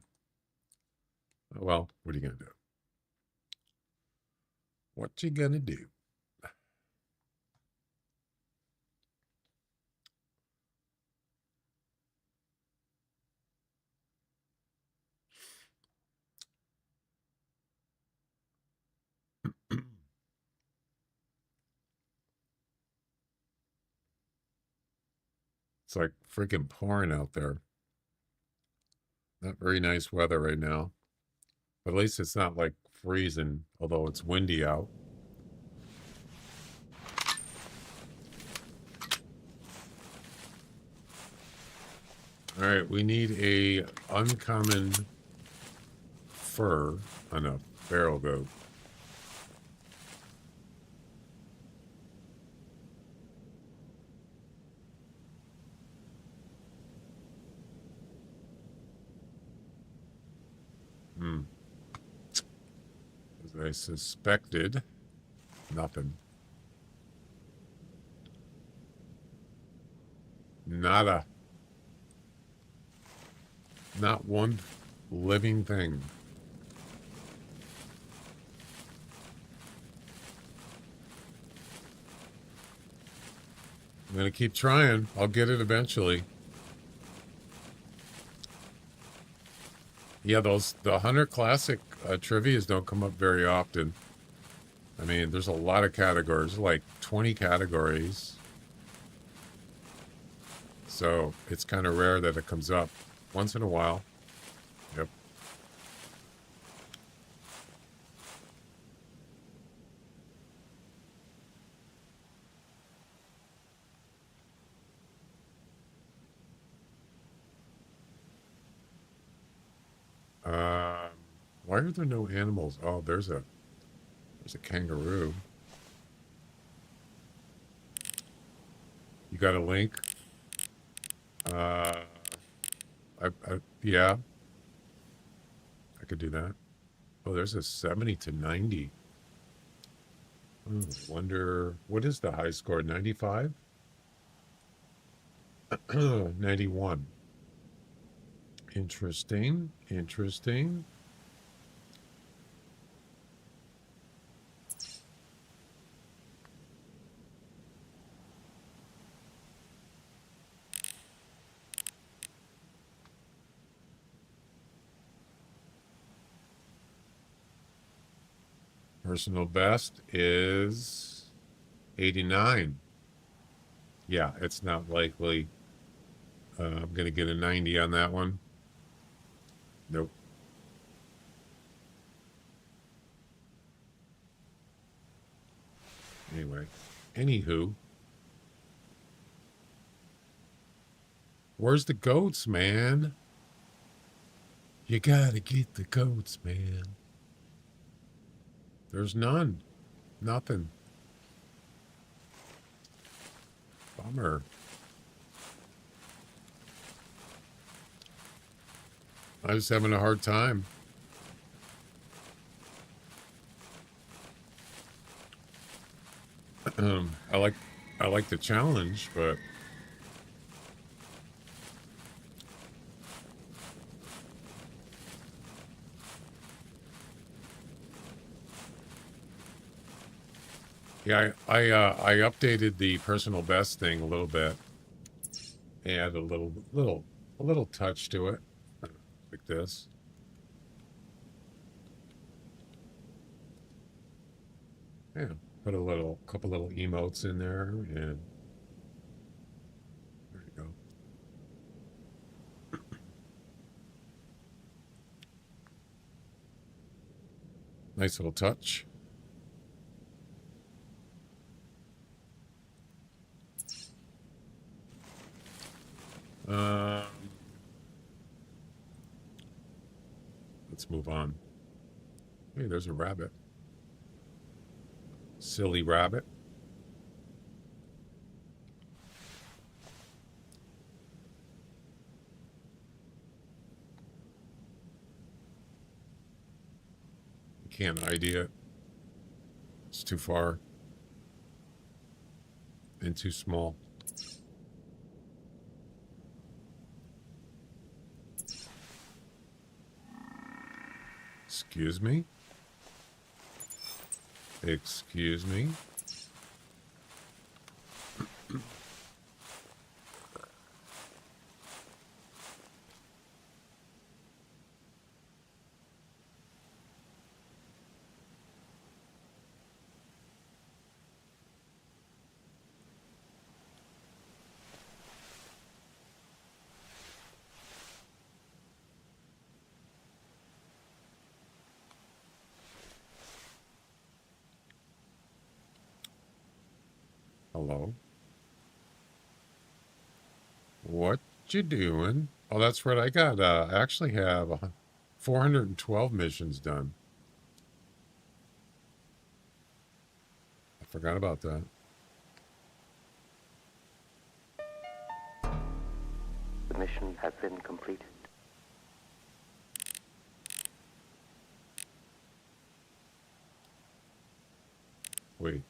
Well, what are you gonna do? What you gonna do? It's like freaking pouring out there. Not very nice weather right now. But at least it's not like freezing, although it's windy out. All right, we need a uncommon fur on a barrel goat. As I suspected, nothing. Nada. Not one living thing. I'm going to keep trying. I'll get it eventually. Yeah, the Hunter Classic trivias don't come up very often. I mean, there's a lot of categories, like 20 categories. So it's kind of rare that it comes up once in a while. Yep. Why are there no animals? Oh, there's a kangaroo. You got a link? Yeah, I could do that. Oh, there's a 70 to 90. I wonder, what is the high score? 95? 91. Interesting. Interesting. Personal best is 89. Yeah, it's not likely. I'm going to get a 90 on that one. Nope. Anyway, anywho. Where's the goats, man? You gotta get the goats, man. There's none. Nothing. Bummer. I was having a hard time. I like the challenge, but yeah, I updated the personal best thing a little bit. Add a little touch to it, like this. Yeah, put a couple little emotes in there, and there you go. Nice little touch. Let's move on. Hey, there's a rabbit. Silly rabbit. You can't ID it. It's too far and too small. Excuse me? Excuse me? Hello? What you doing? Oh, that's right. I actually have 412 missions done. I forgot about that. The mission has been completed. Wait.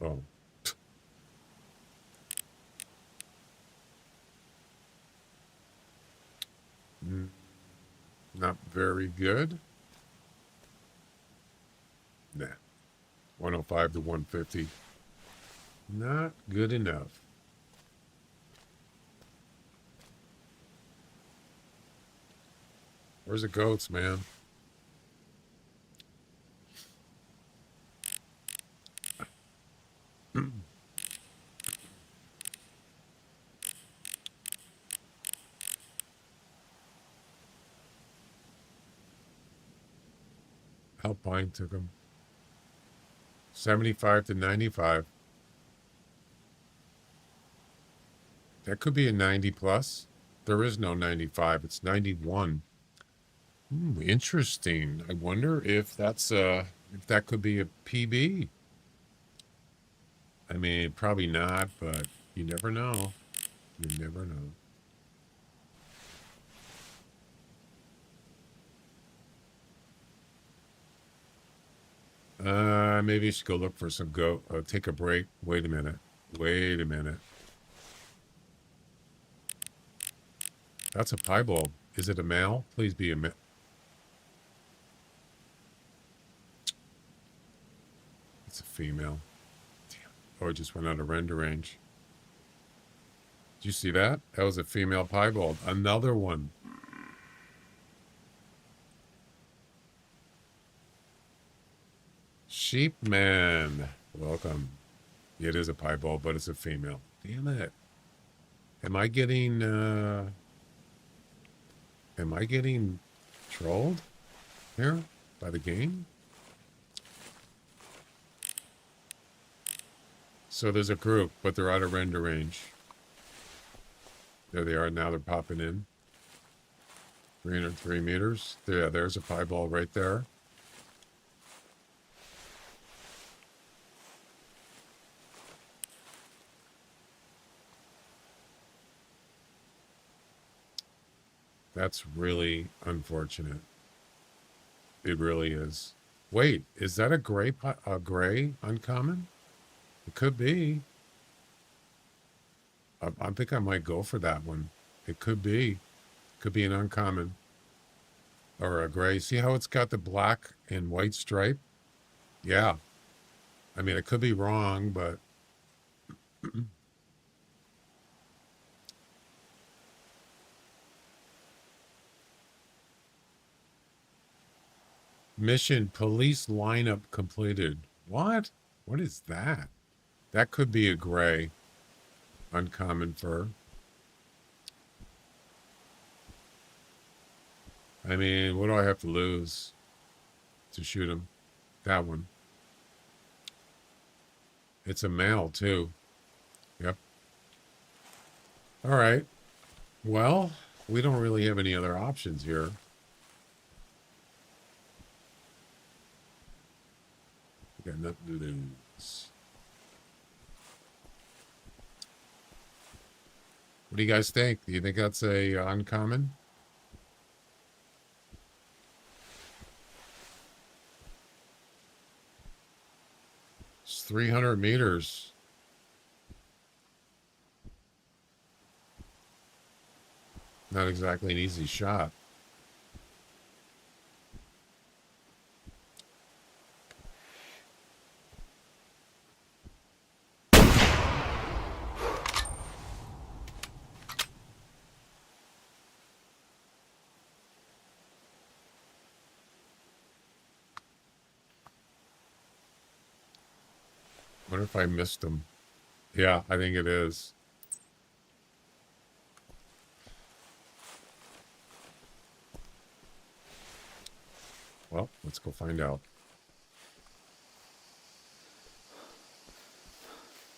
Oh. Not very good. Nah. 105 to 150. Not good enough. Where's the goats, man? Alpine took him. 75 to 95. That could be a 90 plus. There is no 95. It's 91. Interesting. I wonder if that's if that could be a PB. I mean, probably not, but you never know. You never know. Maybe you should go look for some take a break. Wait a minute. Wait a minute. That's a piebald. Is it a male? Please be a male. It's a female. Damn. Oh, it just went out of render range. Did you see that? That was a female piebald. Another one. Sheepman. Welcome. It is a piebald, but it's a female. Damn it. Am I getting trolled here by the game? So there's a group, but they're out of render range. There they are. Now they're popping in. 303 meters. Yeah, there's a pieball right there. That's really unfortunate. It really is. Wait, is that a gray uncommon? It could be. I think I might go for that one. It could be. Could be an uncommon. Or a gray. See how it's got the black and white stripe? Yeah. I mean, I could be wrong, but... Mission police lineup completed. What? What is that? That could be a gray. Uncommon fur. I mean, what do I have to lose to shoot him? That one. It's a male, too. Yep. All right. Well, we don't really have any other options here. We got nothing to lose. What do you guys think? Do you think that's a uncommon? It's 300 meters. Not exactly an easy shot. What if I missed him? Yeah, I think it is. Well, let's go find out.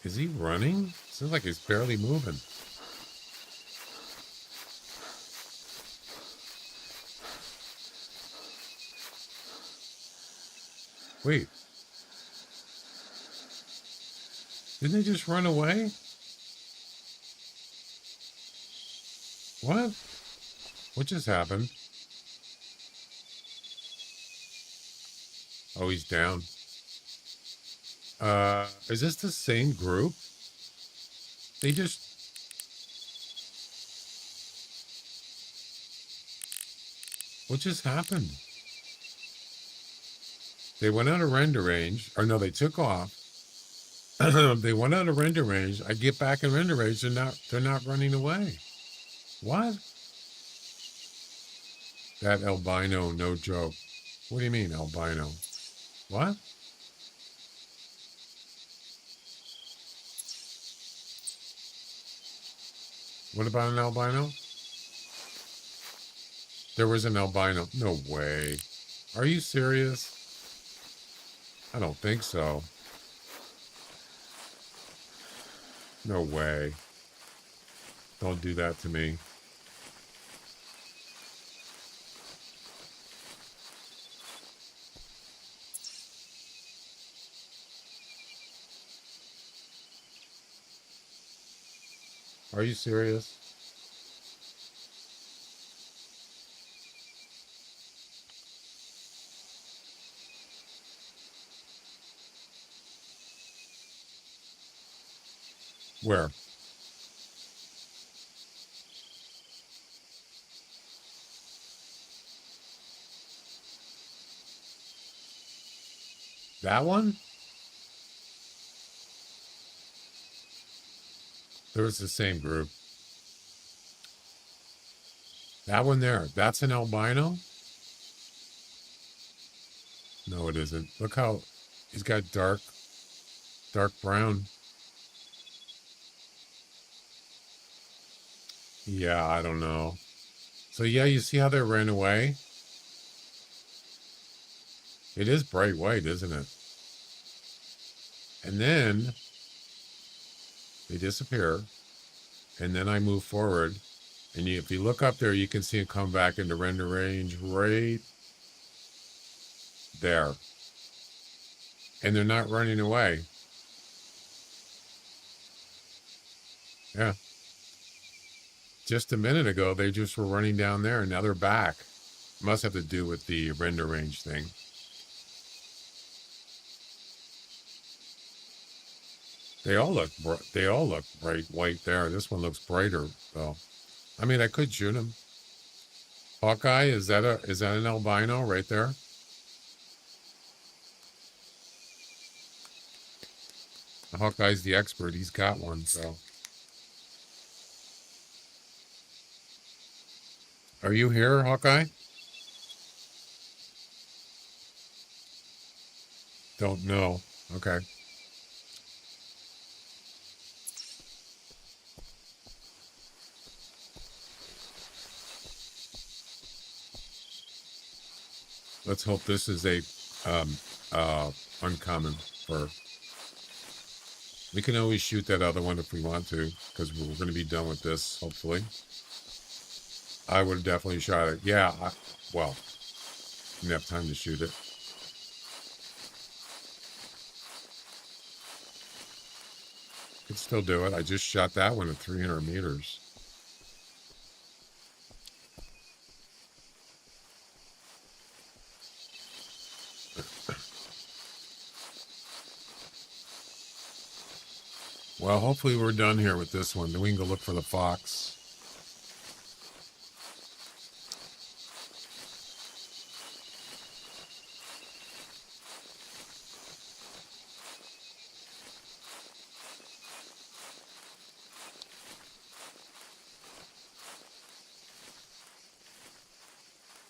Is he running? Seems like he's barely moving. Wait. Didn't they just run away? What? What just happened? Oh, he's down. Is this the same group? They just... What just happened? They went out of render range. Or no, they took off. They went out of render range. I get back in render range. They're not running away. What? That albino, no joke. What do you mean, albino? What? What about an albino? There was an albino. No way. Are you serious? I don't think so. No way. Don't do that to me. Are you serious? Where? That one? There was the same group. That one there, that's an albino? No, it isn't. Look how he's got dark brown. Yeah, I don't know. So yeah, you see how they ran away? It is bright white, isn't it? And then They disappear. And then I move forward. And if you look up there, you can see it come back into render range right there. And they're not running away. Yeah. Just a minute ago, they just were running down there, and now they're back. Must have to do with the render range thing. They all look bright white there. This one looks brighter though. I mean, I could shoot him. Hawkeye, is that an albino right there? Hawkeye's the expert. He's got one, so. Are you here, Hawkeye? Don't know. Okay. Let's hope this is a uncommon fur. We can always shoot that other one if we want to, because we're going to be done with this, hopefully. I would have definitely shot it. Yeah, well, didn't have time to shoot it. Could still do it. I just shot that one at 300 meters. Well, hopefully we're done here with this one. Then we can go look for the fox.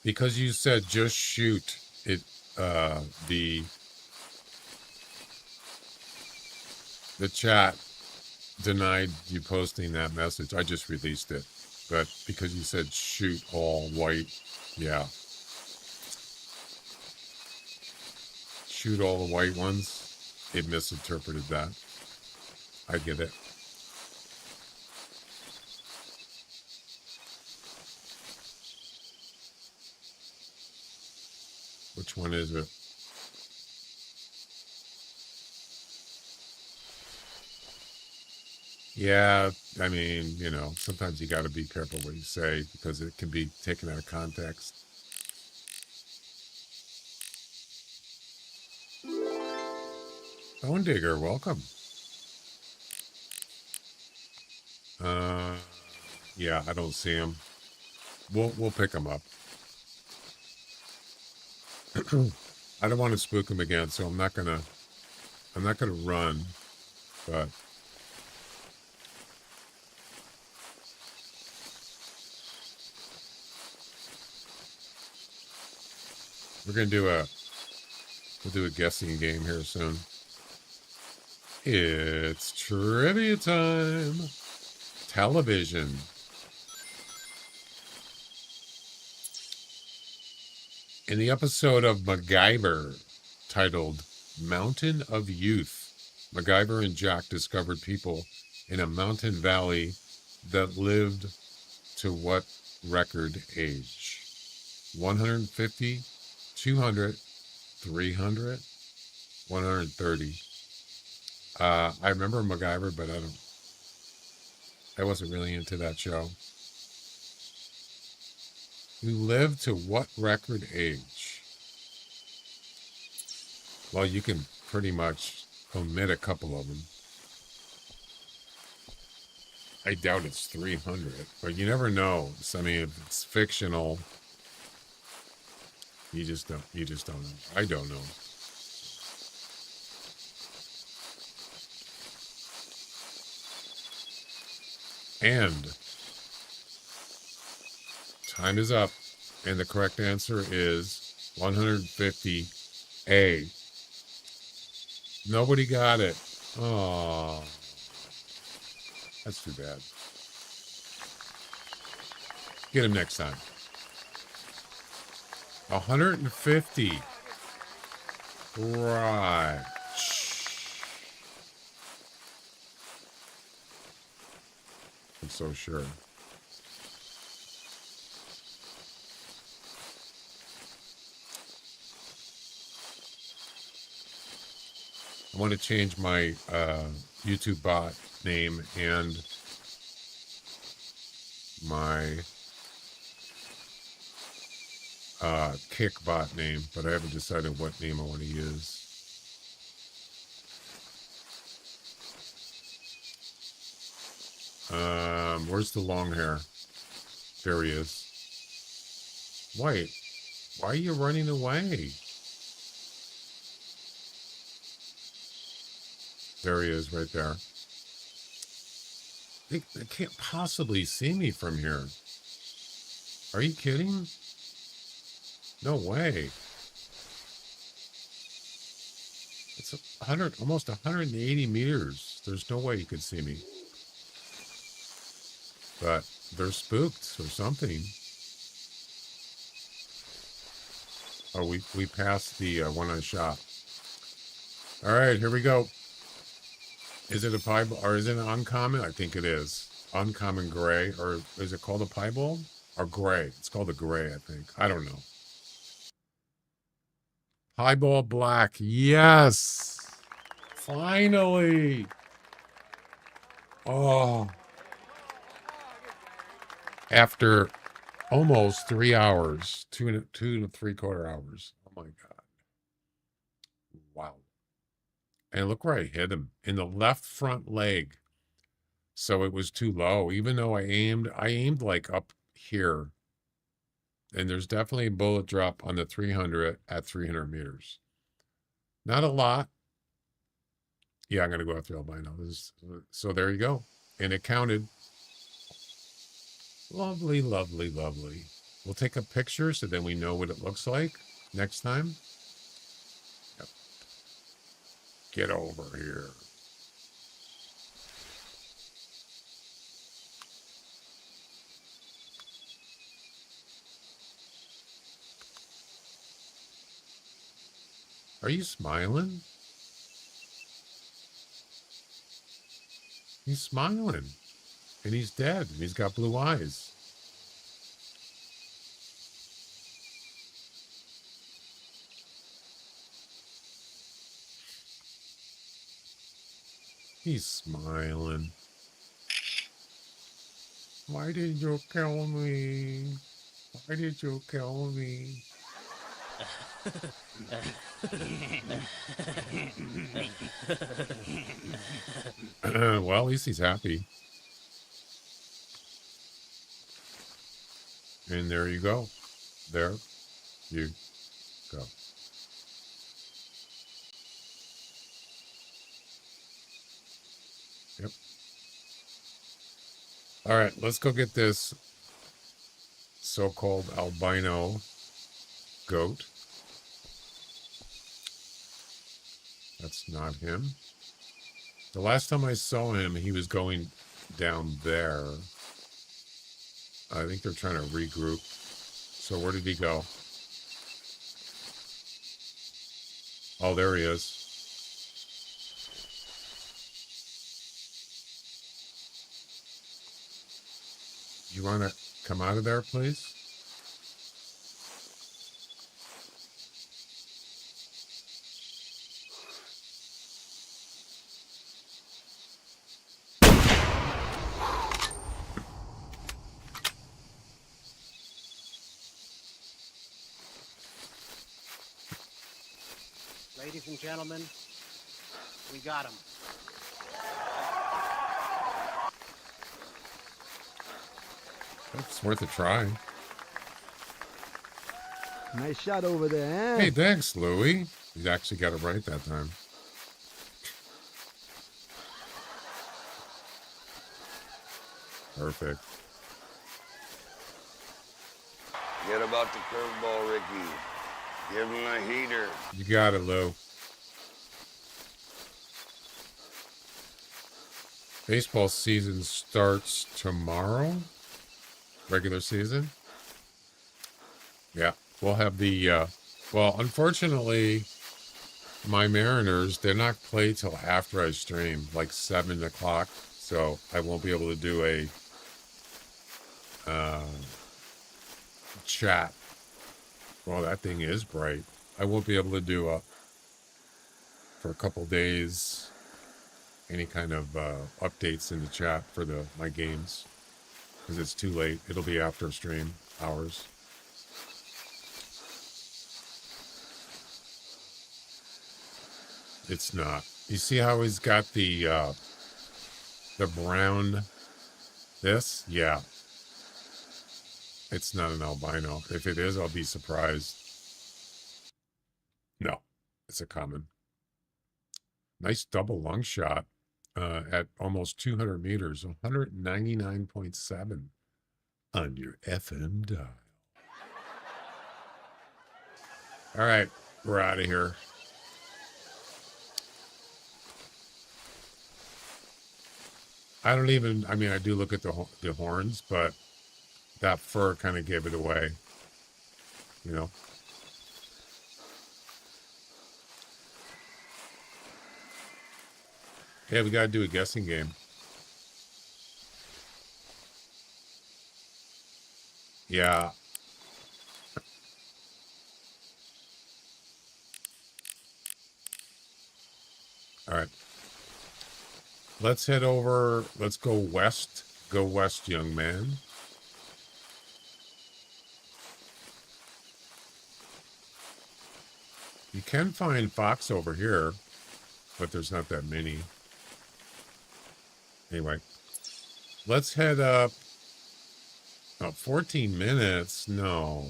Because you said just shoot it, the chat denied you posting that message. I just released it, but because you said shoot all white, yeah, shoot all the white ones, it misinterpreted that. I get it. Which one is it? Yeah, I mean, you know, sometimes you got to be careful what you say because it can be taken out of context. Bone Digger, welcome. Yeah, I don't see him. We'll pick him up. I don't want to spook him again, so I'm not gonna run, but we'll do a guessing game here soon. It's trivia time. Television. In the episode of MacGyver titled Mountain of Youth, MacGyver and Jack discovered people in a mountain valley that lived to what record age? 150, 200, 300, 130. I remember MacGyver, but I wasn't really into that show. You live to what record age? Well, you can pretty much omit a couple of them. I doubt it's 300, but you never know. I mean, if it's fictional, you just don't know. I don't know. And time is up, and the correct answer is 150A. Nobody got it. Oh, that's too bad. Get him next time. 150. Right. I'm so sure. I want to change my YouTube bot name and my Kick bot name, but I haven't decided what name I want to use. Where's the long hair? There he is. Wait, why are you running away? There he is, right there. They can't possibly see me from here. Are you kidding? No way. It's 100, almost 180 meters. There's no way you could see me. But they're spooked or something. Oh, we passed the one I shot. All right, here we go. Is it a piebald or is it an uncommon? I think it is. Uncommon gray, or is it called a piebald? Or gray? It's called a gray, I think. I don't know. Piebald black. Yes. Finally. Oh. After almost 3 hours, two and 3/4 hours. Oh my God. Wow. And look where I hit him, in the left front leg. So it was too low. Even though I aimed like up here. And there's definitely a bullet drop on the 300 at 300 meters. Not a lot. Yeah, I'm going to go after albino. So there you go. And it counted. Lovely, lovely, lovely. We'll take a picture so then we know what it looks like next time. Yep. Get over here. Are you smiling? He's smiling. And he's dead. And he's got blue eyes. He's smiling. Why did you kill me? Why did you kill me? Well, at least he's happy. And there you go. There you go. Yep. All right, let's go get this so-called albino goat. That's not him. The last time I saw him, he was going down there. I think they're trying to regroup. So where did he go? Oh, there he is. You want to come out of there, please? Ladies and gentlemen, we got him. It's worth a try. Nice shot over there, eh? Hey, thanks, Louie. You actually got it right that time. Perfect. Forget about the curveball, Ricky. Give him a heater. You got it, Lou. Baseball season starts tomorrow. Regular season. Yeah, we'll have the, well, unfortunately, my Mariners, they're not play till after I stream, like 7 o'clock. So I won't be able to do a chat. Well, that thing is bright. I won't be able to do for a couple days any kind of updates in the chat for my games because it's too late. It'll be after stream hours. It's not. You see how he's got the brown this? Yeah. It's not an albino. If it is, I'll be surprised. No, it's a common. Nice double lung shot at almost 200 meters, 199.7 on your FM dial. All right, we're out of here. I mean, I do look at the horns, but that fur kind of gave it away, you know? Yeah, we got to do a guessing game. Yeah. All right. Let's head over. Let's go west. Go west, young man. You can find fox over here, but there's not that many. Anyway, let's head up. Oh, 14 minutes. No.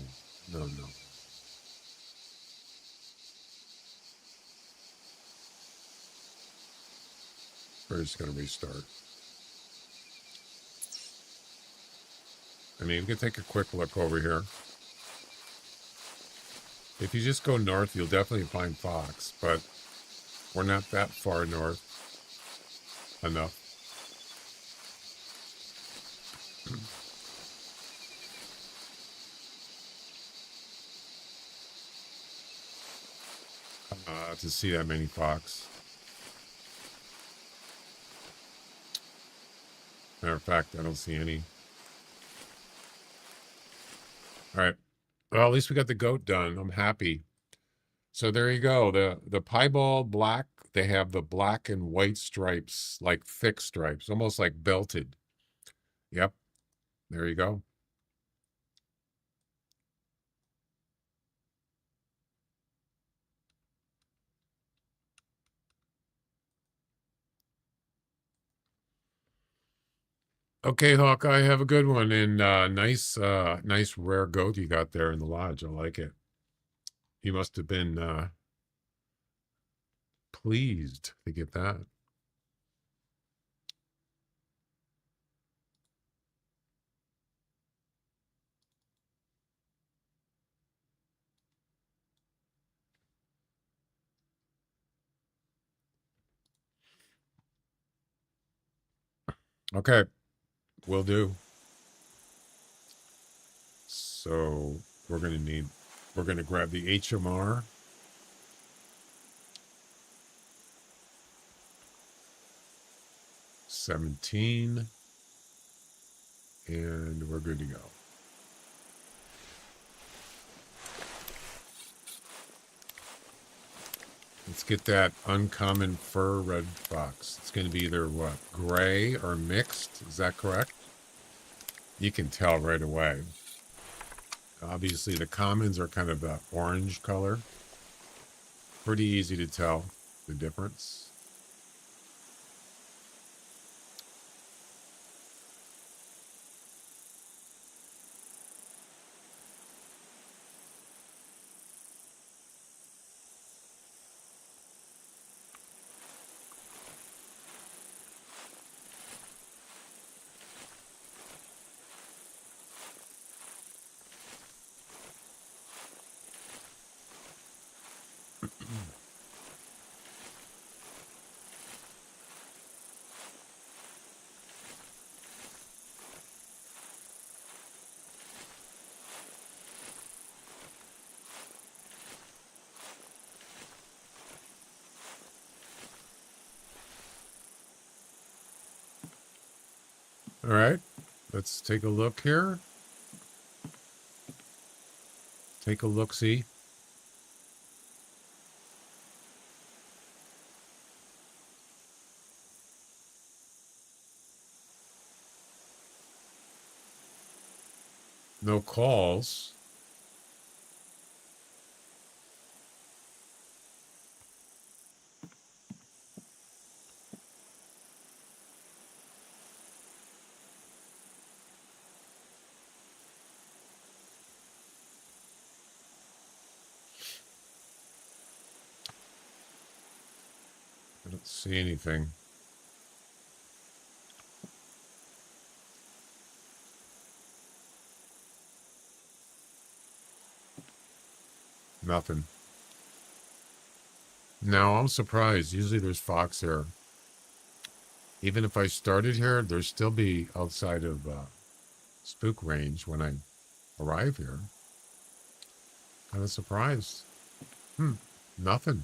We're just going to restart. I mean, we can take a quick look over here. If you just go north, you'll definitely find fox, but we're not that far north enough. To see that many fox. Matter of fact, I don't see any. All right. Well, at least we got the goat done. I'm happy. So there you go. The piebald black, they have the black and white stripes, like thick stripes, almost like belted. Yep. There you go. Okay, Hawkeye, have a good one. And nice rare goat you got there in the lodge. I like it. You must have been pleased to get that. Okay, will do. So we're going to grab the HMR. $17, and we're good to go. Let's get that uncommon fur red fox. It's going to be either what, gray or mixed? Is that correct? You can tell right away. Obviously, the commons are kind of the orange color. Pretty easy to tell the difference. All right, let's take a look here. take a look-see. No calls. I don't see anything. Nothing. Now I'm surprised. Usually there's fox here. Even if I started here, there'd still be outside of spook range when I arrive here. Kind of surprised. Nothing.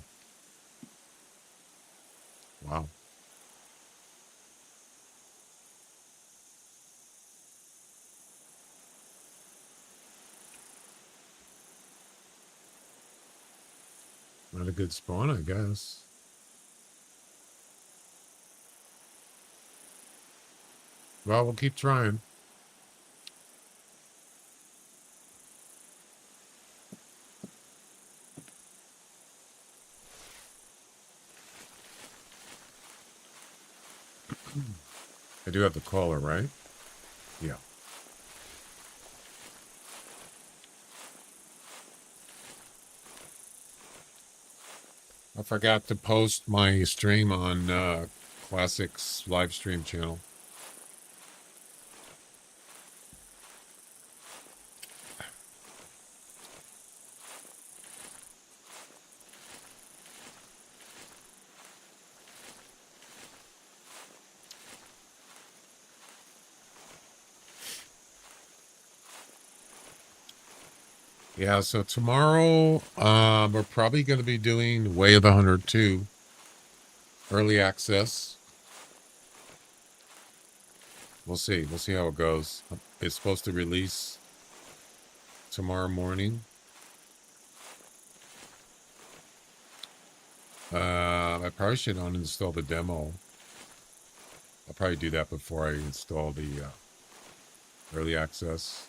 Wow. Not a good spawn, I guess. Well, we'll keep trying. I do have the caller, right? Yeah. I forgot to post my stream on Classics live stream channel. Yeah, so tomorrow we're probably going to be doing Way of the Hunter 2 early access. We'll see. We'll see how it goes. It's supposed to release tomorrow morning. I probably should uninstall the demo. I'll probably do that before I install the early access.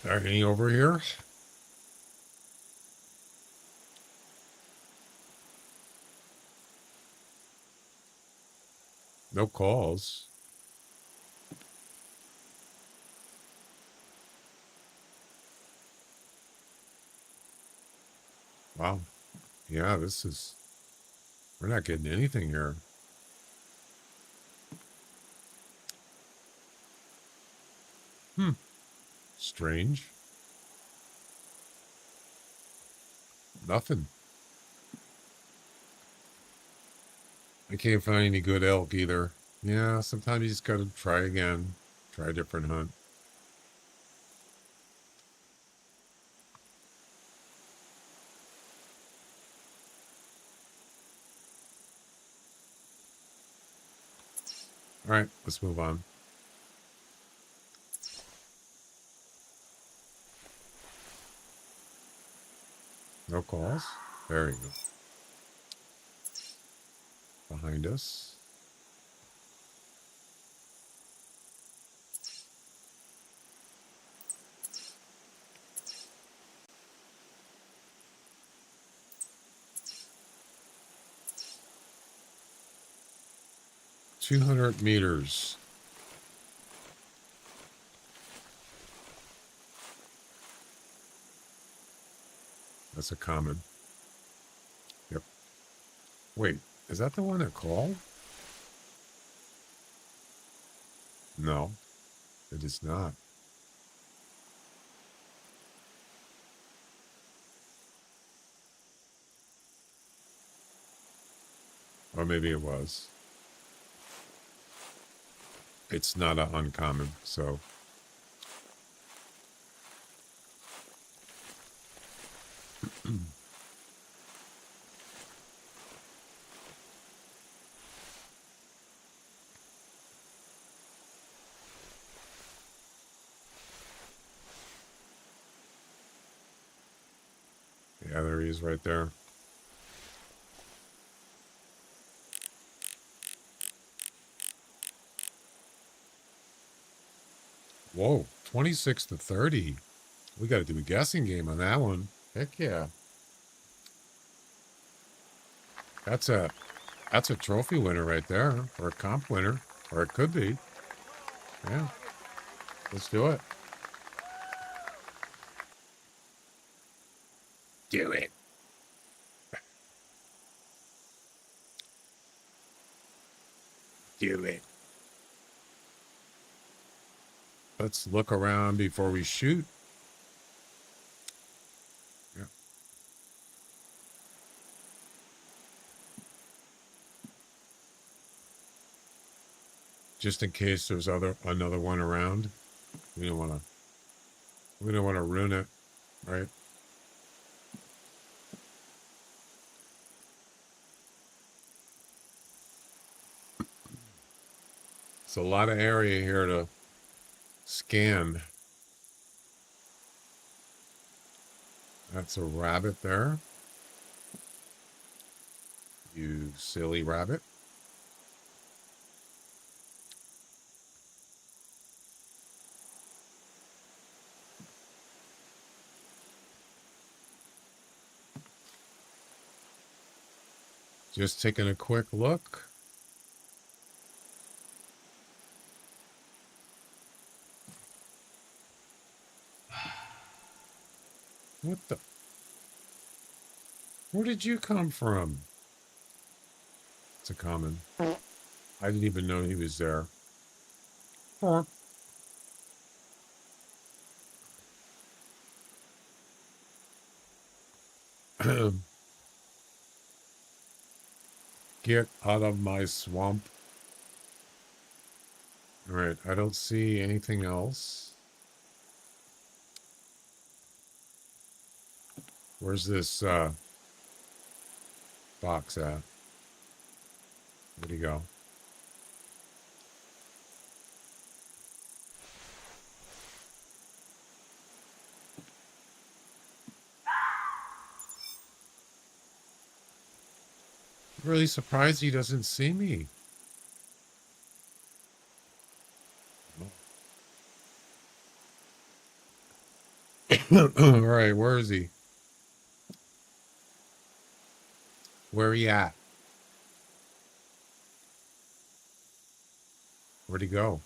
Are any over here? No calls. Wow. Yeah, this is... We're not getting anything here. Strange. Nothing. I can't find any good elk either. Yeah, sometimes you just gotta try again. Try a different hunt. All right, let's move on. No calls? There you go. Behind us. $200. That's a common. Yep. Wait, is that the one that called? No, it is not. Or maybe it was. It's not an uncommon, so. Yeah, there he is right there. Whoa, 26 to 30. We got to do a guessing game on that one. Heck yeah. That's a trophy winner right there, or a comp winner, or it could be. Yeah. Let's do it. Do it. Do it. Let's look around before we shoot. Yeah. Just in case there's another one around. We don't want to ruin it, right? It's a lot of area here to scan. That's a rabbit there. You silly rabbit. Just taking a quick look. What the? Where did you come from? It's a common. I didn't even know he was there. Get out of my swamp. All right, I don't see anything else. Where's this box at? Where'd he go? I'm really surprised he doesn't see me. All right, where is he? Where he at? Where'd he go?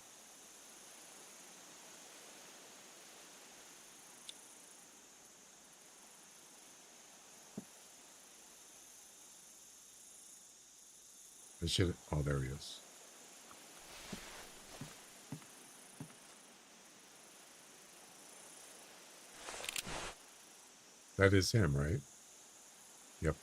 I should. Oh, there he is. That is him, right? Yep.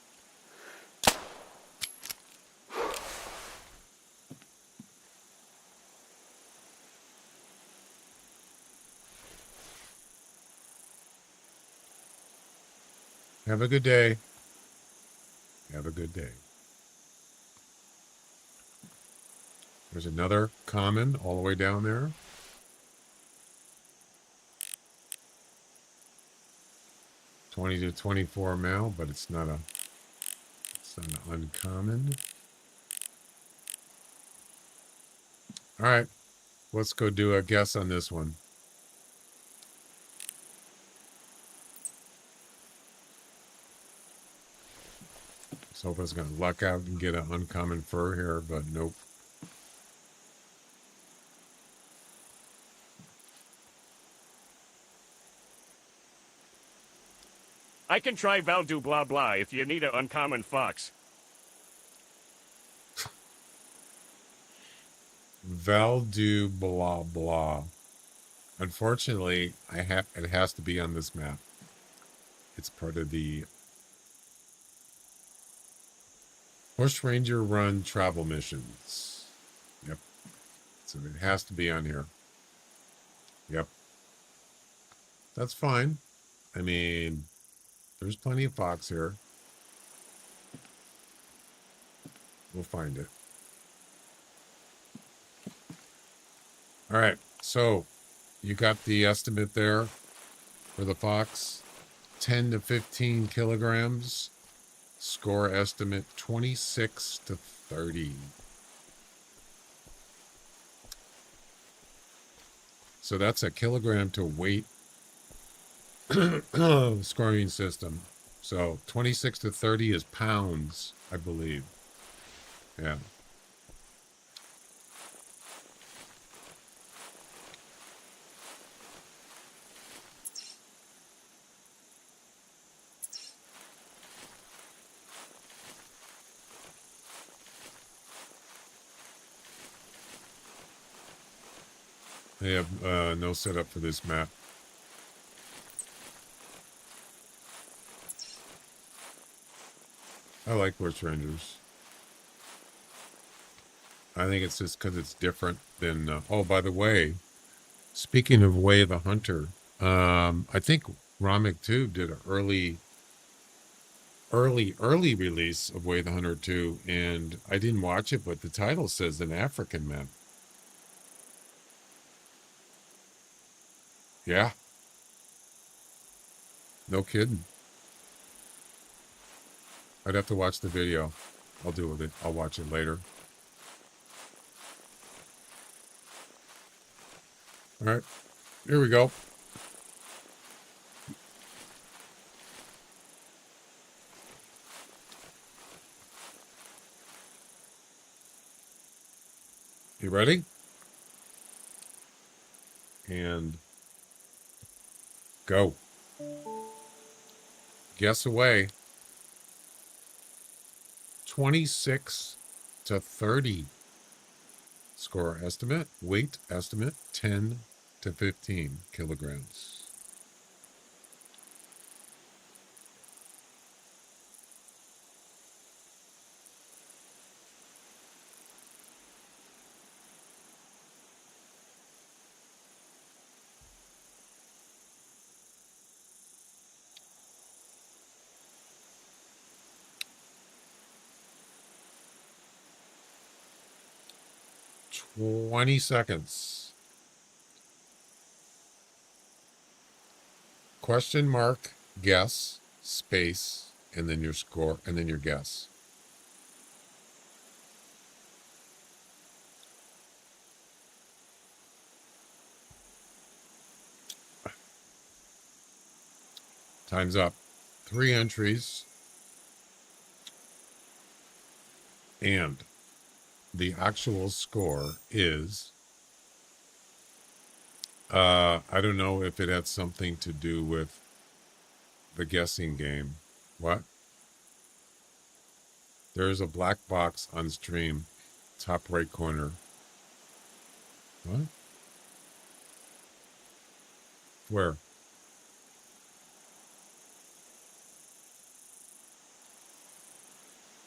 Have a good day. Have a good day. There's another common all the way down there. $20 to $24 male, but it's not an uncommon. All right, let's go do a guess on this one. Let's hope I was going to luck out and get an uncommon fur here, but nope. I can try Valdu blah blah if you need an uncommon fox. Valdu blah blah. Unfortunately, it has to be on this map. It's part of the Bushranger Run travel missions. Yep. So it has to be on here. Yep. That's fine. I mean, there's plenty of fox here. We'll find it. All right. So you got the estimate there for the fox. 10 to 15 kilograms. Score estimate 26 to 30. So that's a kilogram to weight scoring system. So 26 to 30 is pounds, I believe. Yeah. They have no setup for this map. I like Bushrangers. I think it's just because it's different than... oh, by the way, speaking of Way the Hunter, I think Ramek 2 did an early release of Way the Hunter 2, and I didn't watch it, but the title says an African map. Yeah. No kidding. I'd have to watch the video. I'll deal with it. I'll watch it later. All right. Here we go. You ready? And go. Guess away. 26 to 30. Score estimate. Weight estimate 10 to 15 kilograms. $20. Question mark, guess, space, and then your score, and then your guess. Time's up. 3 entries. And the actual score is, I don't know if it had something to do with the guessing game. What? There's a black box on stream, top right corner. What? Where?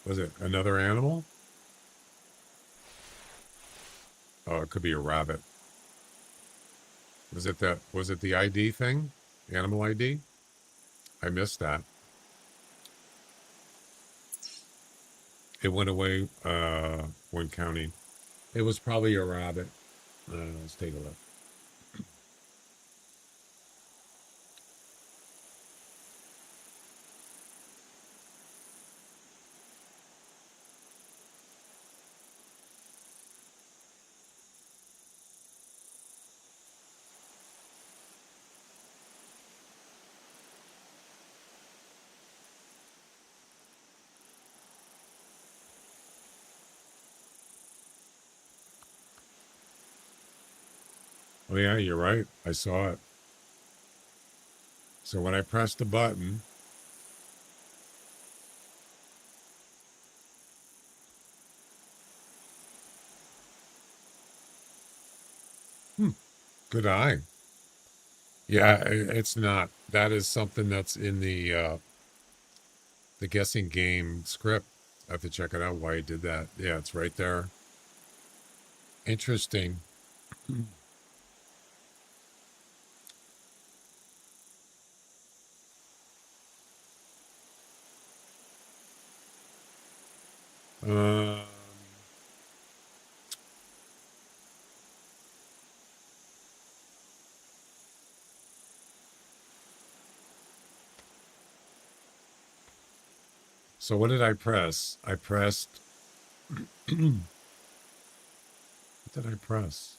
Was it another animal? Oh, it could be a rabbit. Was it the ID thing? Animal ID? I missed that. It went away when counting. It was probably a rabbit. Let's take a look. Oh yeah, you're right. I saw it. So when I pressed the button, Good eye. Yeah, it's not. That is something that's in the guessing game script. I have to check it out why he did that. Yeah, it's right there. Interesting. Um, so what did I press? I pressed. What did I press?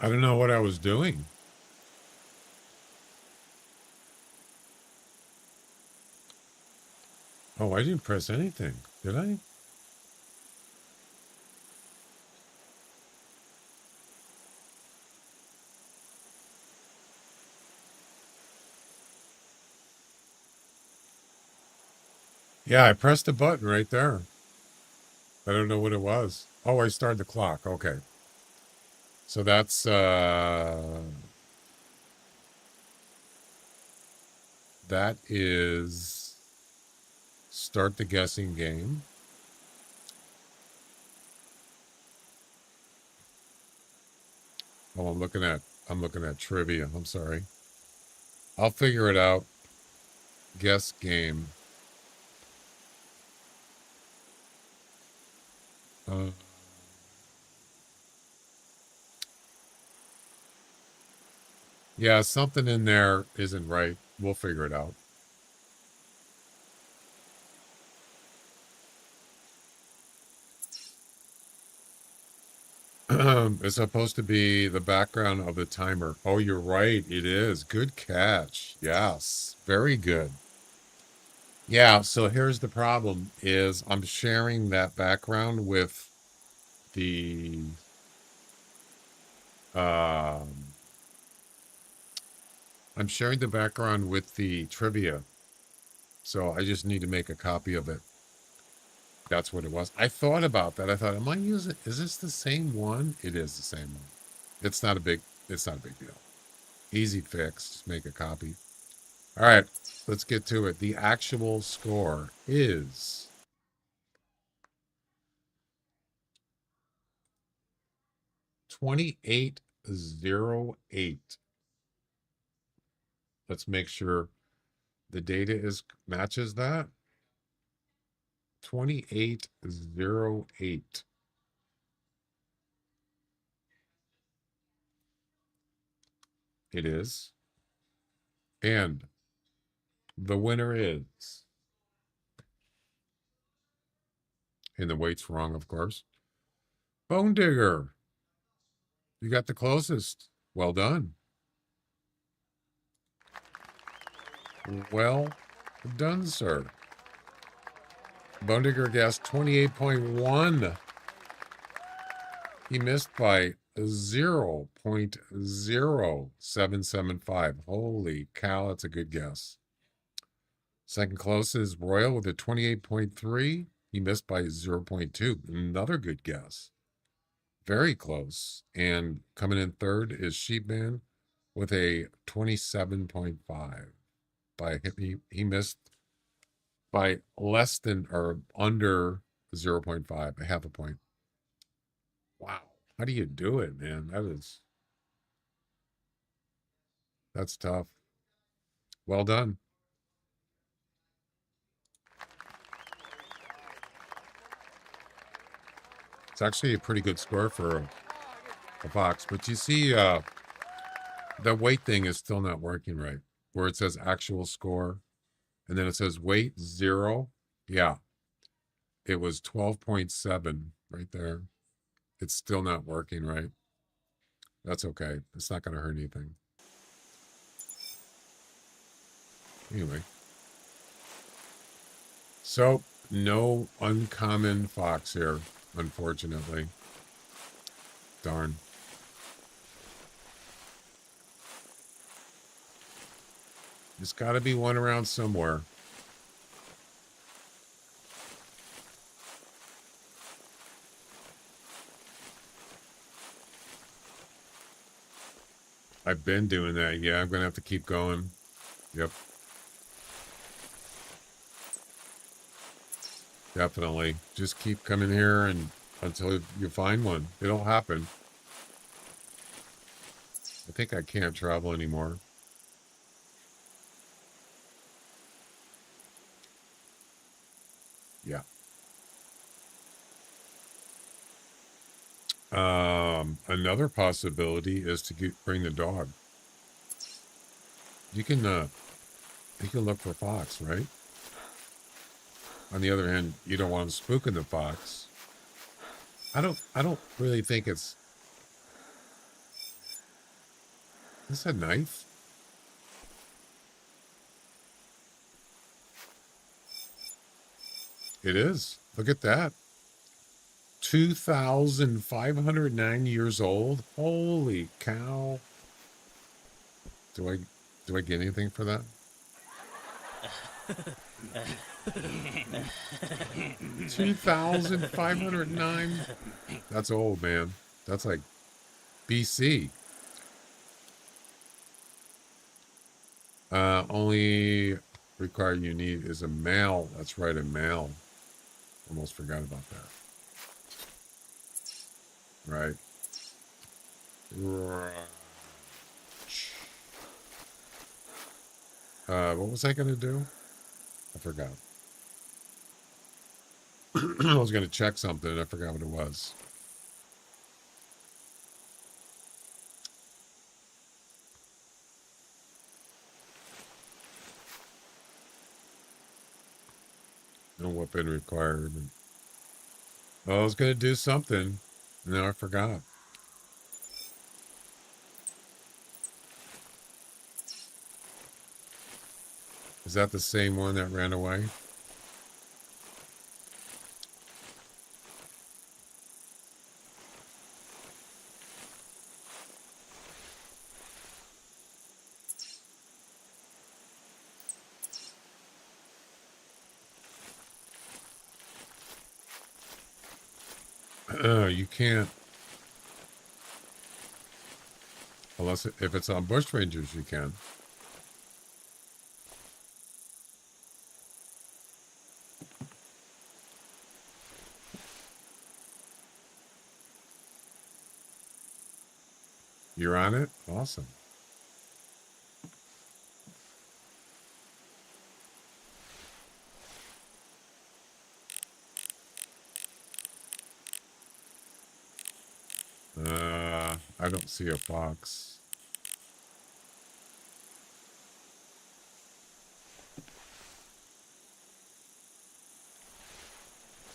I don't know what I was doing. Oh, I didn't press anything, did I? Yeah, I pressed a button right there. I don't know what it was. Oh, I started the clock. Okay. So that's that is start the guessing game. Oh, I'm looking at trivia. I'm sorry. I'll figure it out. Guess game. Yeah, something in there isn't right. We'll figure it out. It's supposed to be the background of the timer. Oh, you're right. It is. Good catch. Yes. Very good. Yeah, so here's the problem is I'm sharing that background with the I'm sharing the background with the trivia. So I just need to make a copy of it. That's what it was. I thought about that. I thought, am I using, is this the same one? It is the same one. It's not a big deal. Easy fix. Just make a copy. All right, let's get to it. The actual score is 2808. Let's make sure the data matches that. 2808. It is. And the winner is, and the weight's wrong, of course, Bone Digger. You got the closest. Well done. Well done, sir. Bone Digger guessed 28.1. He missed by 0.0775. Holy cow, that's a good guess. Second closest is Royal with a 28.3. He missed by 0.2. Another good guess. Very close. And coming in third is Sheepman with a 27.5. He missed by less than or under 0.5, a half a point. Wow. How do you do it, man? That's tough. Well done. It's actually a pretty good score for a fox, but you see the weight thing is still not working right, where it says actual score and then it says weight 0. Yeah, it was 12.7 right there. It's still not working right. That's okay. It's not going to hurt anything. Anyway. So, no uncommon fox here, unfortunately. Darn. There's got to be one around somewhere. I've been doing that. Yeah, I'm going to have to keep going. Yep. Definitely. Just keep coming here and until you find one. It'll happen. I think I can't travel anymore. Yeah. Another possibility is to bring the dog. You can look for fox, right? On the other hand, you don't want them spooking the fox. I don't really think it's... Is this a knife? It is. Look at that. 2,509 years old. Holy cow. Do I get anything for that? 2,509. That's old, man. That's like BC. Only required you need is a male. That's right, a male. Almost forgot about that. Right. What was I going to do? I forgot. I was going to check something. I forgot what it was. No weapon required. Oh, I was going to do something. Now I forgot. Is that the same one that ran away? You can't. Unless if it's on Bushrangers, you can. You're on it? Awesome. I don't see a fox.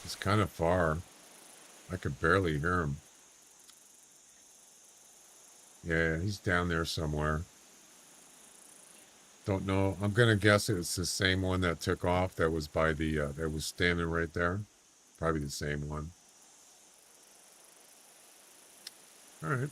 It's kind of far. I could barely hear him. Yeah, he's down there somewhere. Don't know. I'm gonna guess it's the same one that took off. That was by the that was standing right there. Probably the same one. All right.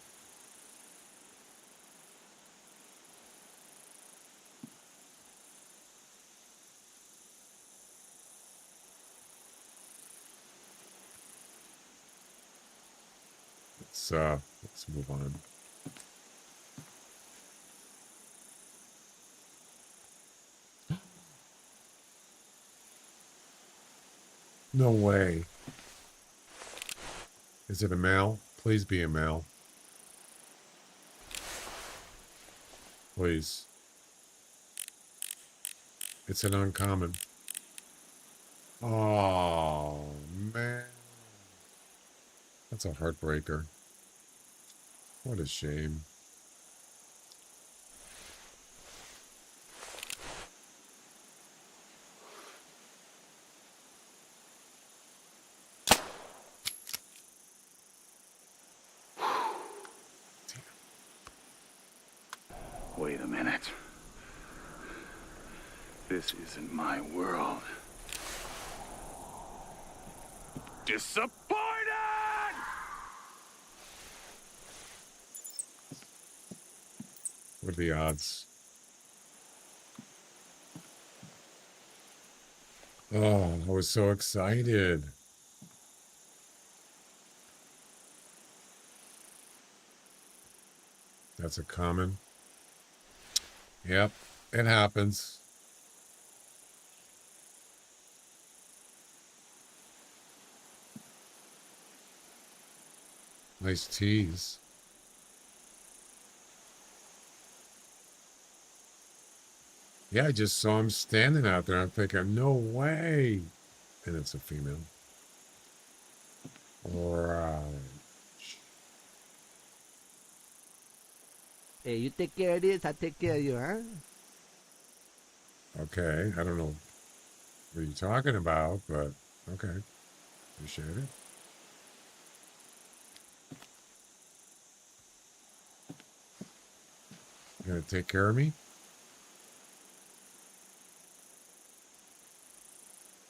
Let's move on. No way. Is it a male? Please be a male. Please. It's an uncommon. Oh, man. That's a heartbreaker. What a shame. Wait a minute. This isn't my world. Disappointed! What are the odds? Oh, I was so excited. That's a common. Yep, it happens. Nice tease. Yeah, I just saw him standing out there. I'm thinking, no way. And it's a female. Right. Hey, you take care of this, I take care of you, huh? Okay, I don't know what you're talking about, but okay. Appreciate it. You gonna take care of me?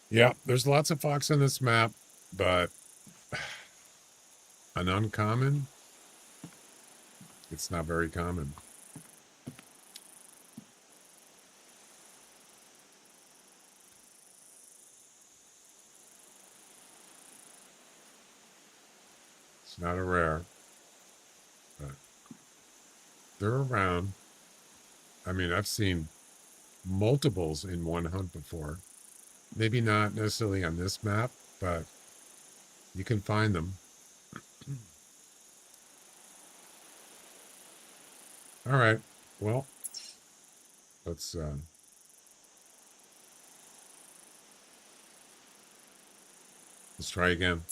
Yeah, there's lots of fox on this map, but an uncommon, it's not very common. It's not a rare, but they're around. I mean, I've seen multiples in one hunt before. Maybe not necessarily on this map, but you can find them. All right. Well, let's try again.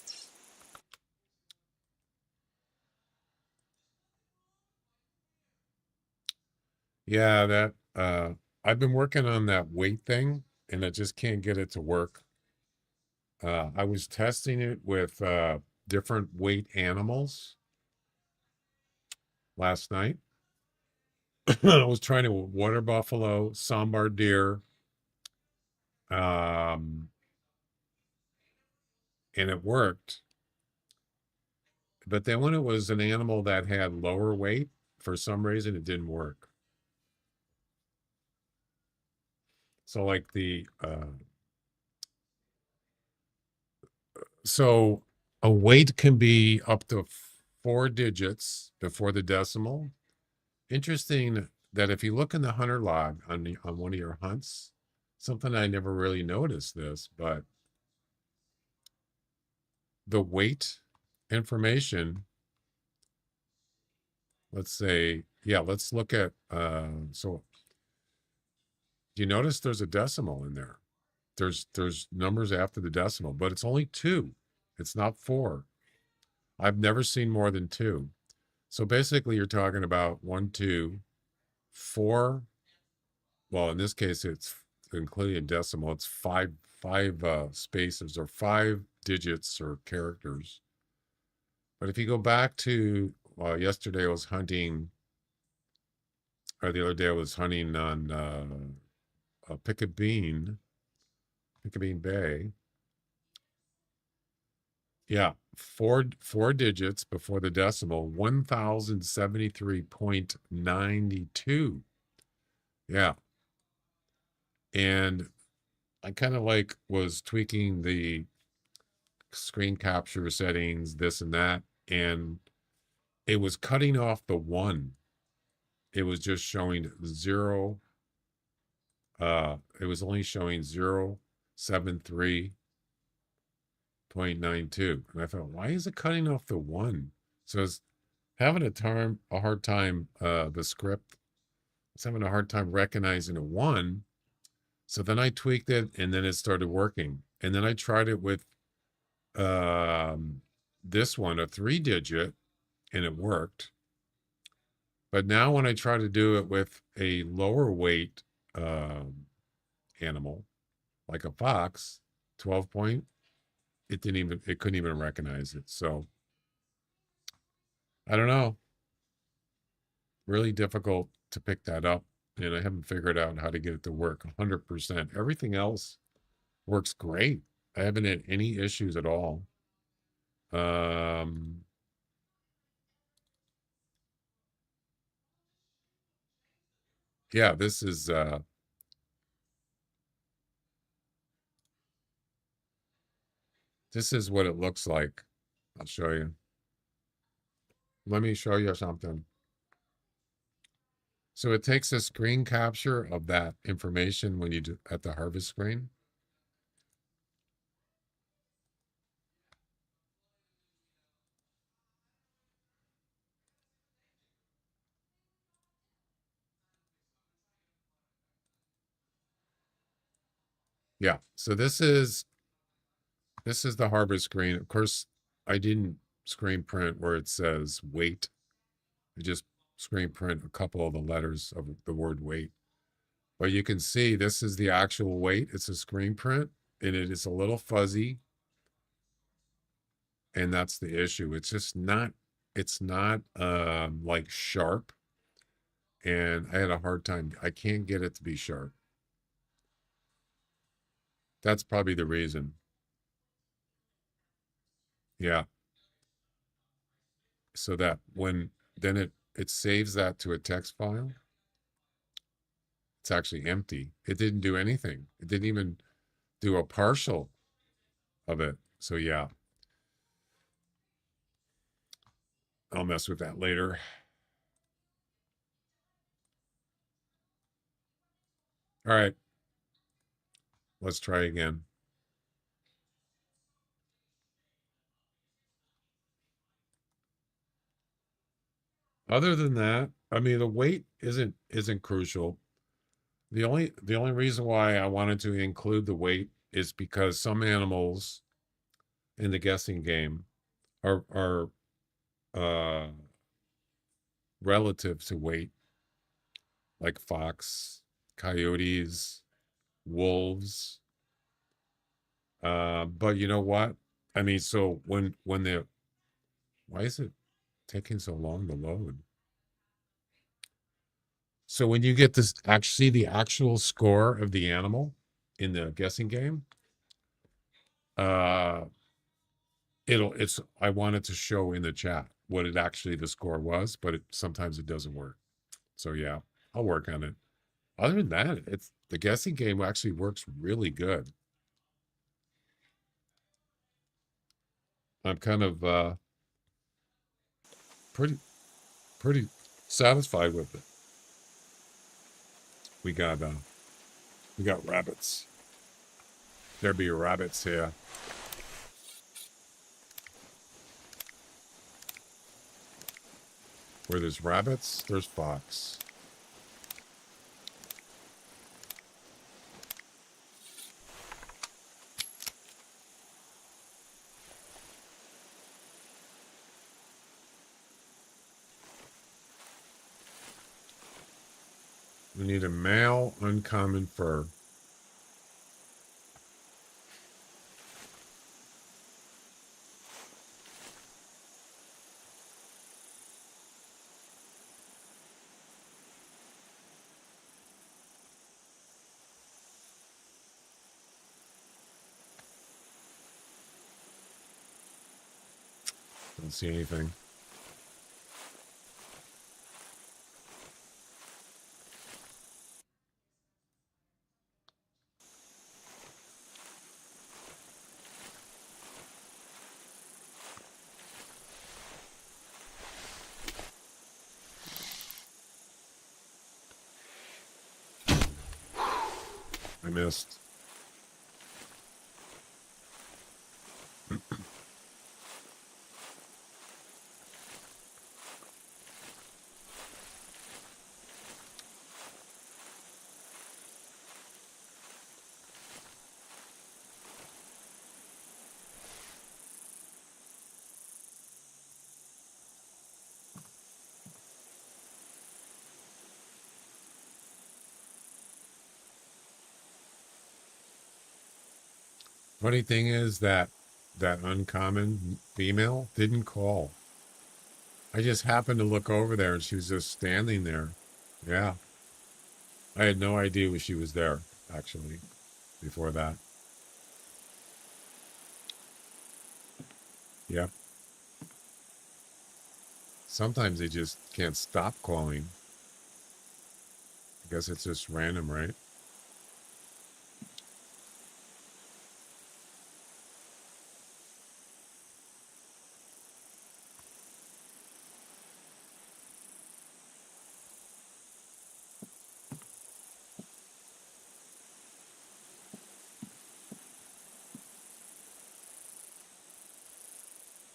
Yeah, that I've been working on that weight thing and I just can't get it to work. I was testing it with different weight animals last night. I was trying to water buffalo, sambar deer, and it worked. But then when it was an animal that had lower weight, for some reason it didn't work. So like so a weight can be up to 4 digits before the decimal. Interesting that if you look in the hunter log on one of your hunts, something I never really noticed this, but the weight information, let's say, yeah, let's look at, so do you notice there's a decimal in there? There's numbers after the decimal, but it's only 2. It's not 4. I've never seen more than 2. So basically you're talking about 1, 2, 4. Well, in this case, it's including a decimal. It's five spaces or 5 digits or characters. But if you go back to yesterday, I was hunting, or the other day I was hunting on Pickabeen Bay. Yeah, four digits before the decimal, 1073.92. Yeah. And I kind of like was tweaking the screen capture settings, this and that, and it was cutting off the 1. It was just showing 0. It was only showing 073.92. And I thought, why is it cutting off the 1? So it's having a hard time, the script, it's having a hard time recognizing a 1. So then I tweaked it and then it started working. And then I tried it with this one, a 3 digit, and it worked. But now when I try to do it with a lower weight animal, like a fox, 12 point, it couldn't even recognize it. So I don't know. Really difficult to pick that up. and I haven't figured out how to get it to work 100%. Everything else works great. I haven't had any issues at all. Yeah, this is what it looks like. I'll show you. Let me show you something. So it takes a screen capture of that information when you do at the harvest screen. Yeah, so this is the harvest screen. Of course, I didn't screen print where it says weight. I just screen print a couple of the letters of the word weight. But you can see this is the actual weight. It's a screen print, and it is a little fuzzy. And that's the issue. It's just not, it's not like sharp. And I had a hard time. I can't get it to be sharp. That's probably the reason. Yeah. So that when then it saves that to a text file. It's actually empty. It didn't do anything. It didn't even do a partial of it. So yeah. I'll mess with that later. All right. Let's try again. Other than that, I mean, the weight isn't crucial. The only reason why I wanted to include the weight is because some animals in the guessing game are relative to weight, like fox, coyotes, wolves. But you know what? I mean, so when the why is it taking so long to load? So when you get this actually the actual score of the animal in the guessing game, uh I wanted to show in the chat what it actually the score was, but sometimes it doesn't work. So yeah, I'll work on it. Other than that, it's the guessing game actually works really good. I'm kind of pretty satisfied with it. We got rabbits. There be rabbits here. Where there's rabbits, there's fox. We need a male uncommon fur. Don't see anything. I missed. Funny thing is that uncommon female didn't call. I just happened to look over there and she was just standing there. Yeah. I had no idea she was there, actually, before that. Yeah. Sometimes they just can't stop calling. I guess it's just random, right?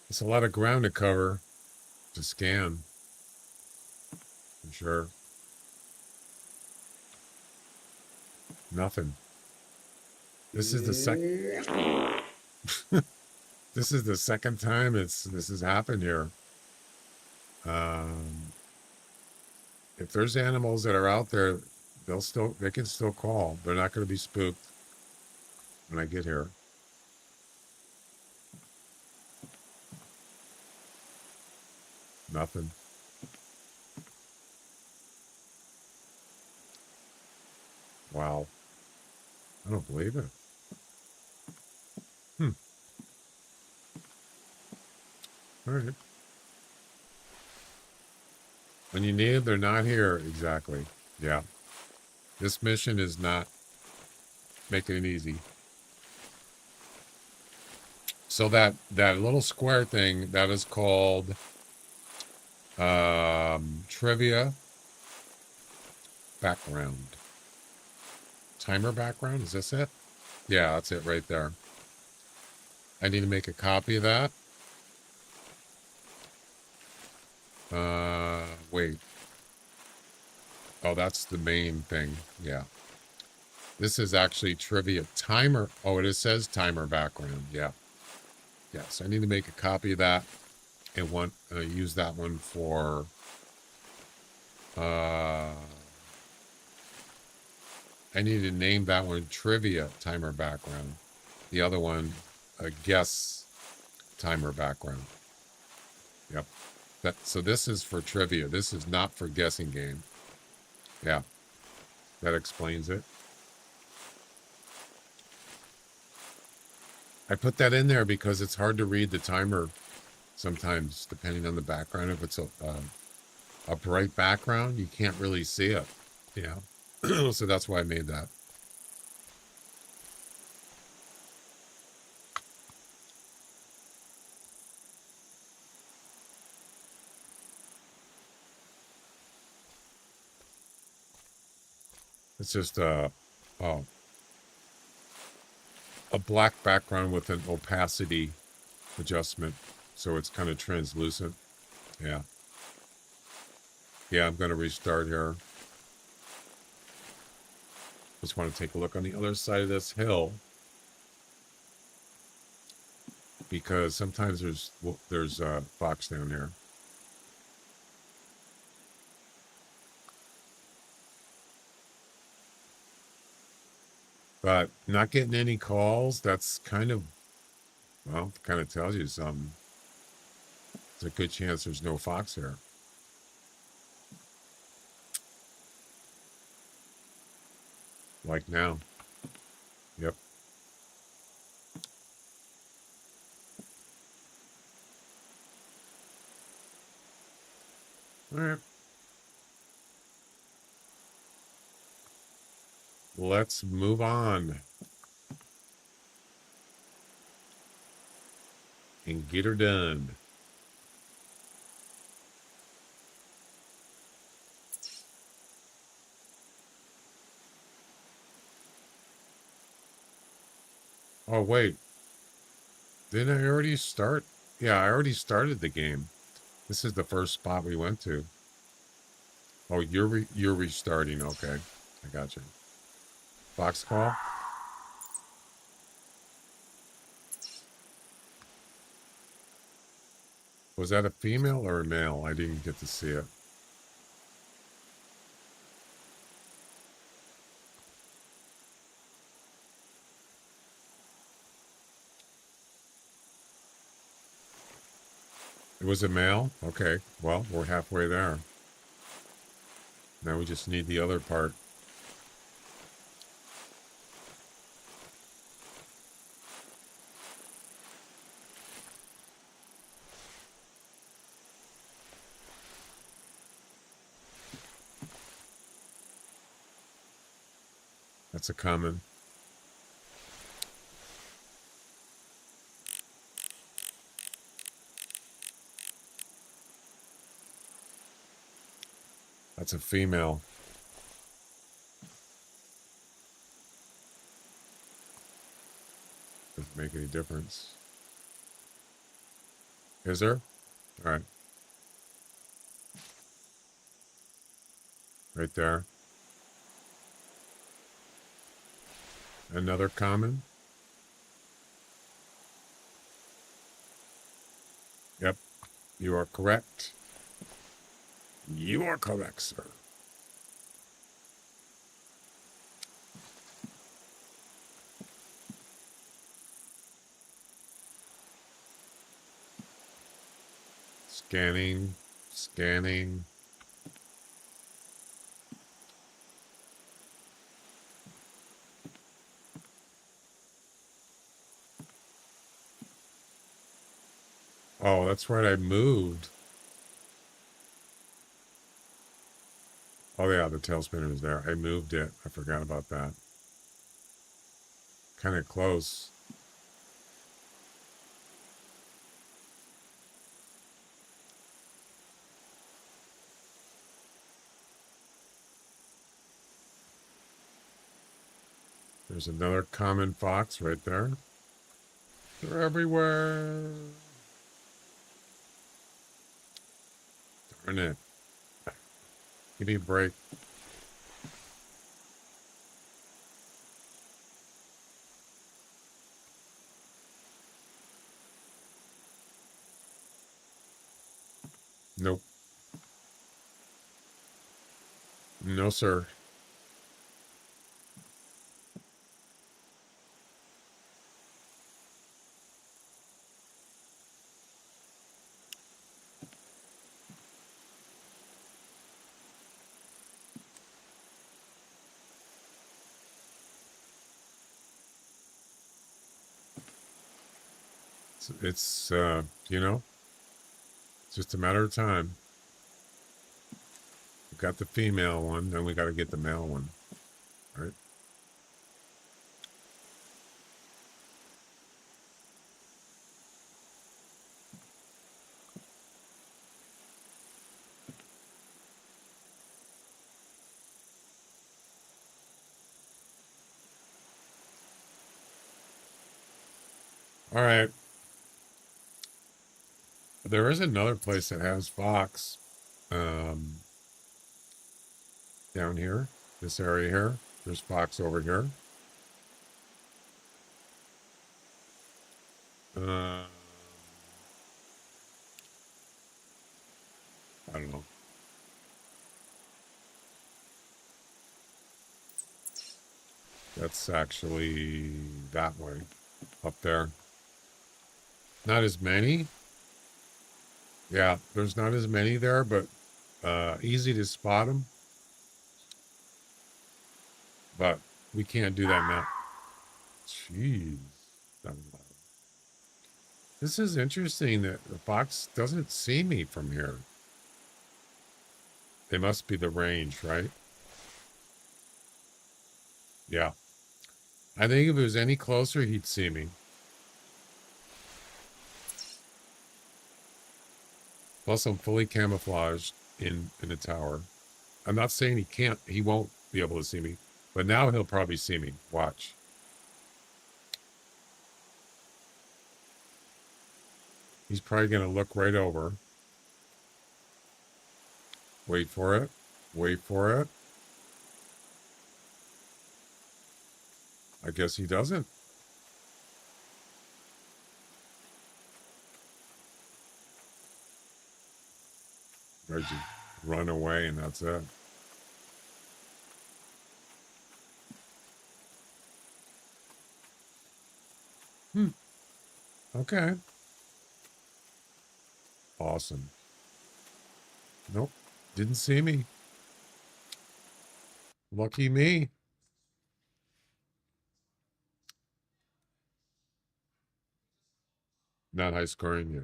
It's a lot of ground to cover to scan, for sure. Nothing. This is the second. This is the second time this has happened here. If there's animals that are out there, they can still call. They're not going to be spooked when I get here. Nothing. Wow. I don't believe it. All right. When you need them, they're not here. Exactly. Yeah. This mission is not making it easy. So that little square thing, that is called trivia background. Timer background, is this it? Yeah, that's it right there. I need to make a copy of that. Wait. Oh, that's the main thing. Yeah. This is actually trivia timer. Oh, it says timer background. Yeah. Yes, I need to make a copy of that and use that one for I need to name that one trivia timer background. The other one, a guess timer background. Yep. So this is for trivia. This is not for guessing game. Yeah. That explains it. I put that in there because it's hard to read the timer sometimes, depending on the background. If it's a bright background, you can't really see it. Yeah. So that's why I made that. It's just a black background with an opacity adjustment, so it's kind of translucent. Yeah. Yeah, I'm going to restart here. Just want to take a look on the other side of this hill, because sometimes there's a fox down here. But not getting any calls, that's kind of, well, kind of tells you something. There's a good chance there's no fox here. Like now. Yep. All right. Let's move on and get her done. Oh, wait. Didn't I already start? Yeah, I already started the game. This is the first spot we went to. Oh, you're restarting. Okay. I got you. Fox call. Was that a female or a male? I didn't get to see it. It was a male? Okay. Well, we're halfway there. Now we just need the other part. That's a common. That's a female. Doesn't make any difference. Is there? All right. Right there. Another common. Yep. You are correct. You are correct, sir. Scanning. Scanning. Oh, that's right. I moved. Oh, yeah. The tail spinner is there. I moved it. I forgot about that. Kind of close. There's another common fox right there. They're everywhere. Darn it. Give me a break. Nope. No, sir. It's you know, it's just a matter of time. We got the female one, then we got to get the male one, right? All right. There is another place that has fox down here, this area here. There's fox over here. I don't know. That's actually that way, up there. Not as many. Yeah, there's not as many there, but easy to spot them. But we can't do that now. Jeez. That was loud. This is interesting that the fox doesn't see me from here. They must be the range, right? Yeah. I think if it was any closer, he'd see me. Plus, I'm fully camouflaged in the tower. I'm not saying he won't be able to see me, but now he'll probably see me. Watch. He's probably going to look right over. Wait for it. Wait for it. I guess he doesn't. I just run away and that's it. Okay. Awesome. Nope. Didn't see me. Lucky me. Not high scoring yet.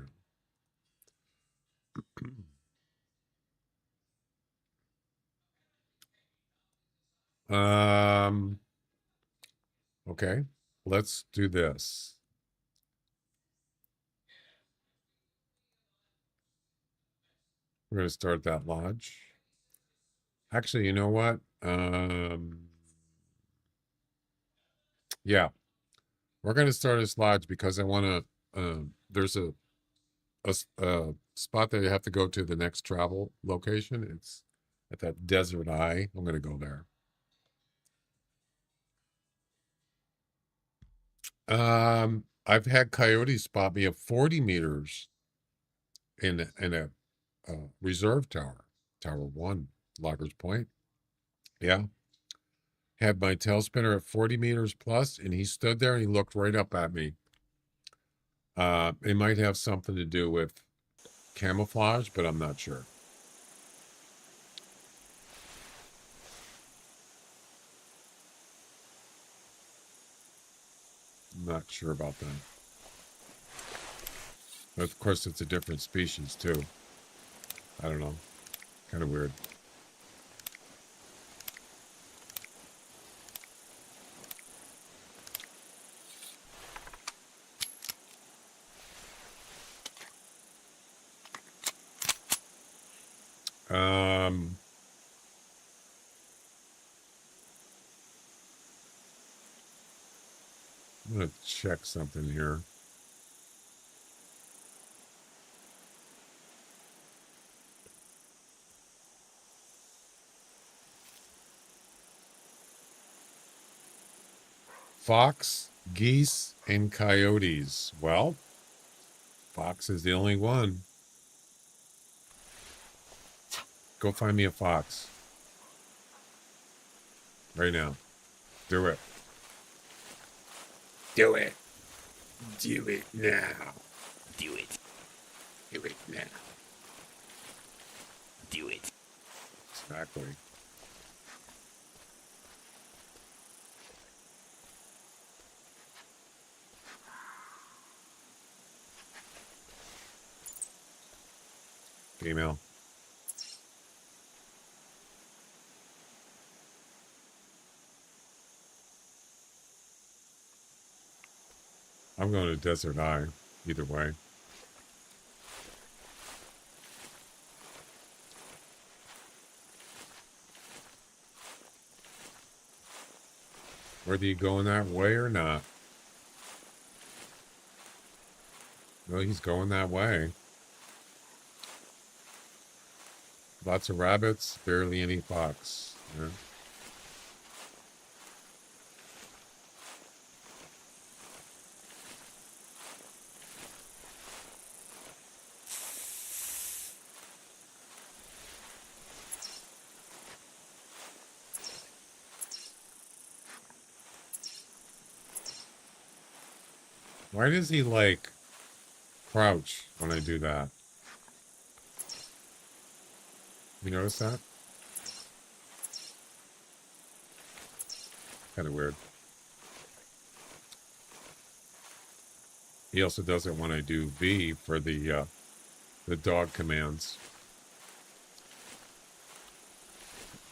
Okay, let's do this. We're going to start that lodge. Actually, you know what? Yeah, we're going to start this lodge because I want to, there's a spot that you have to go to the next travel location. It's at that Desert Eye. I'm going to go there. I've had coyotes spot me at 40 meters in a reserve tower, Tower 1, Loggers Point. Yeah. Had my tail spinner at 40 meters plus, and he stood there and he looked right up at me. It might have something to do with camouflage, but I'm not sure. I'm not sure about that. But of course, it's a different species, too. I don't know. Kind of weird. I'm going to check something here. Fox, geese, and coyotes. Well, fox is the only one. Go find me a fox. Right now. Do it. Do it. Do it now. Do it. Do it now. Do it. Exactly. Female. I'm going to Desert Eye, either way. Whether you going that way or not. Well, he's going that way. Lots of rabbits, barely any fox. Yeah. Why does he, like, crouch when I do that? You notice that? Kind of weird. He also does it when I do V for the dog commands.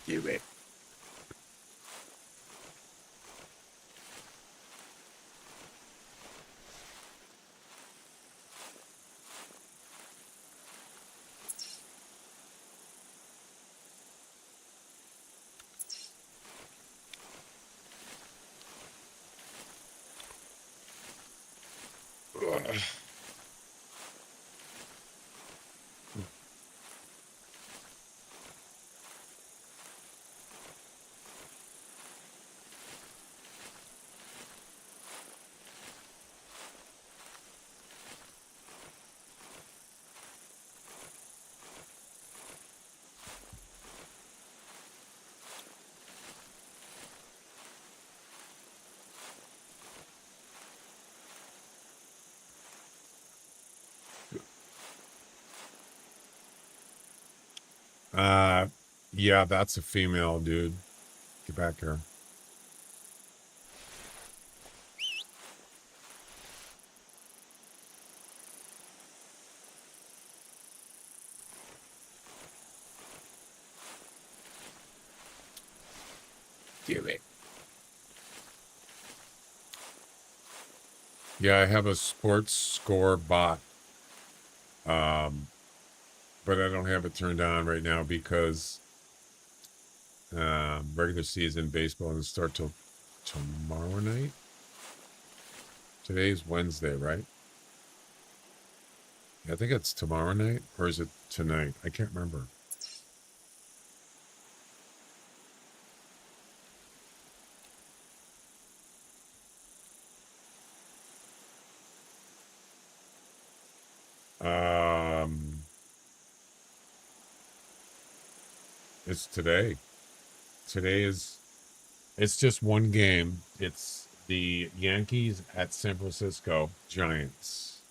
Do it. Ugh. Yeah, that's a female, dude. Get back here. Do it. Yeah, I have a sports score bot. But I don't have it turned on right now because regular season baseball doesn't start till tomorrow night. Today's Wednesday, right? I think it's tomorrow night, or is it tonight? I can't remember. It's today. It's just one game. It's the Yankees at San Francisco Giants.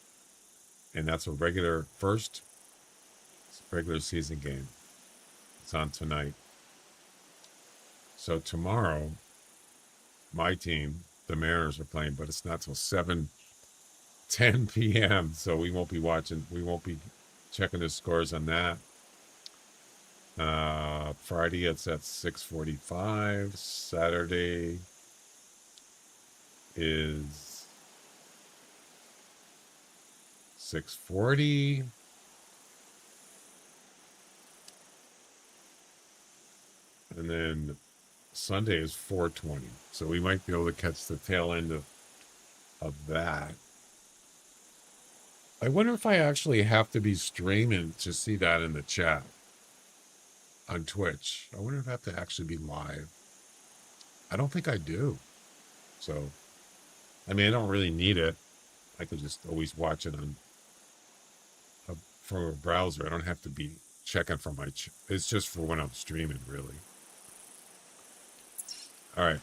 And that's a regular season game. It's on tonight. So tomorrow, my team, the Mariners, are playing, but it's not till 7:10 p.m. So we won't be checking the scores on that. Friday it's at 6:45. Saturday is 6:40. And then Sunday is 4:20. So we might be able to catch the tail end of that. I wonder if I actually have to be streaming to see that in the chat on Twitch. I wonder if I have to actually be live. I don't think I do. So, I mean, I don't really need it. I could just always watch it from a browser. I don't have to be checking for it's just for when I'm streaming, really. All right.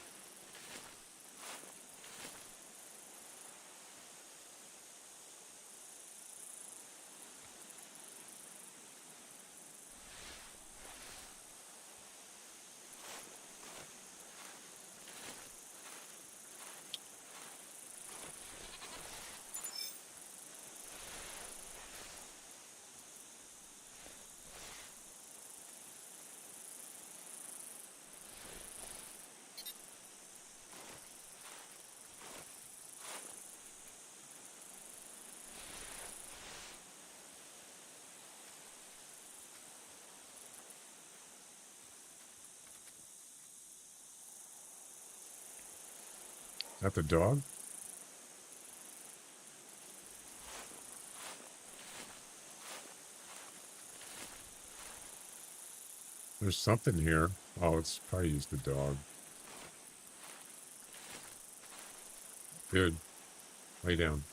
Is that the dog? There's something here. Oh, it's probably just the dog. Good. Lay down.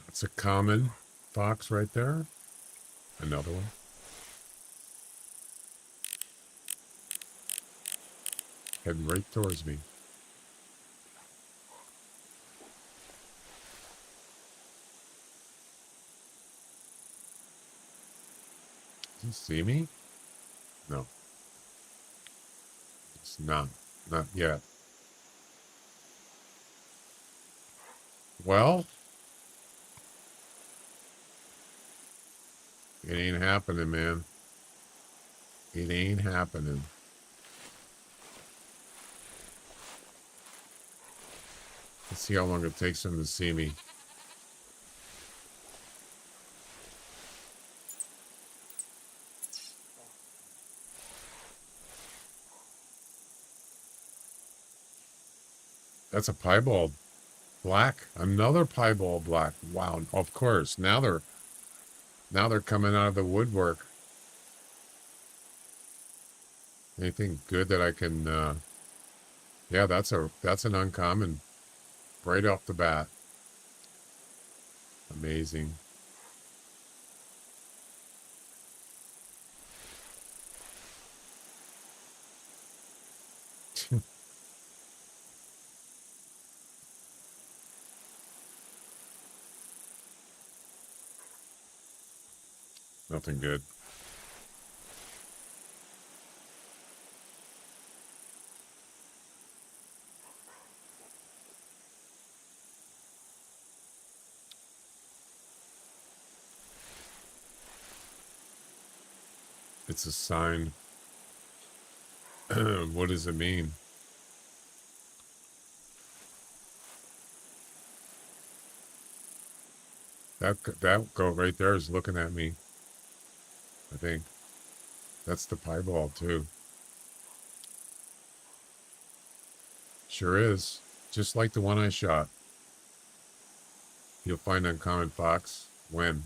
That's a common fox right there. Another one. Heading right towards me. Does he see me? No. It's not. Not yet. Well, it ain't happening, man. It ain't happening. Let's see how long it takes him to see me. That's a piebald black. Another piebald black. Wow. Of course. Now they're coming out of the woodwork. Anything good that I can yeah, that's an uncommon right off the bat. Amazing. Nothing good. It's a sign. What does it mean? That girl right there is looking at me. I think that's the piebald too. Sure is. Just like the one I shot. You'll find uncommon fox when.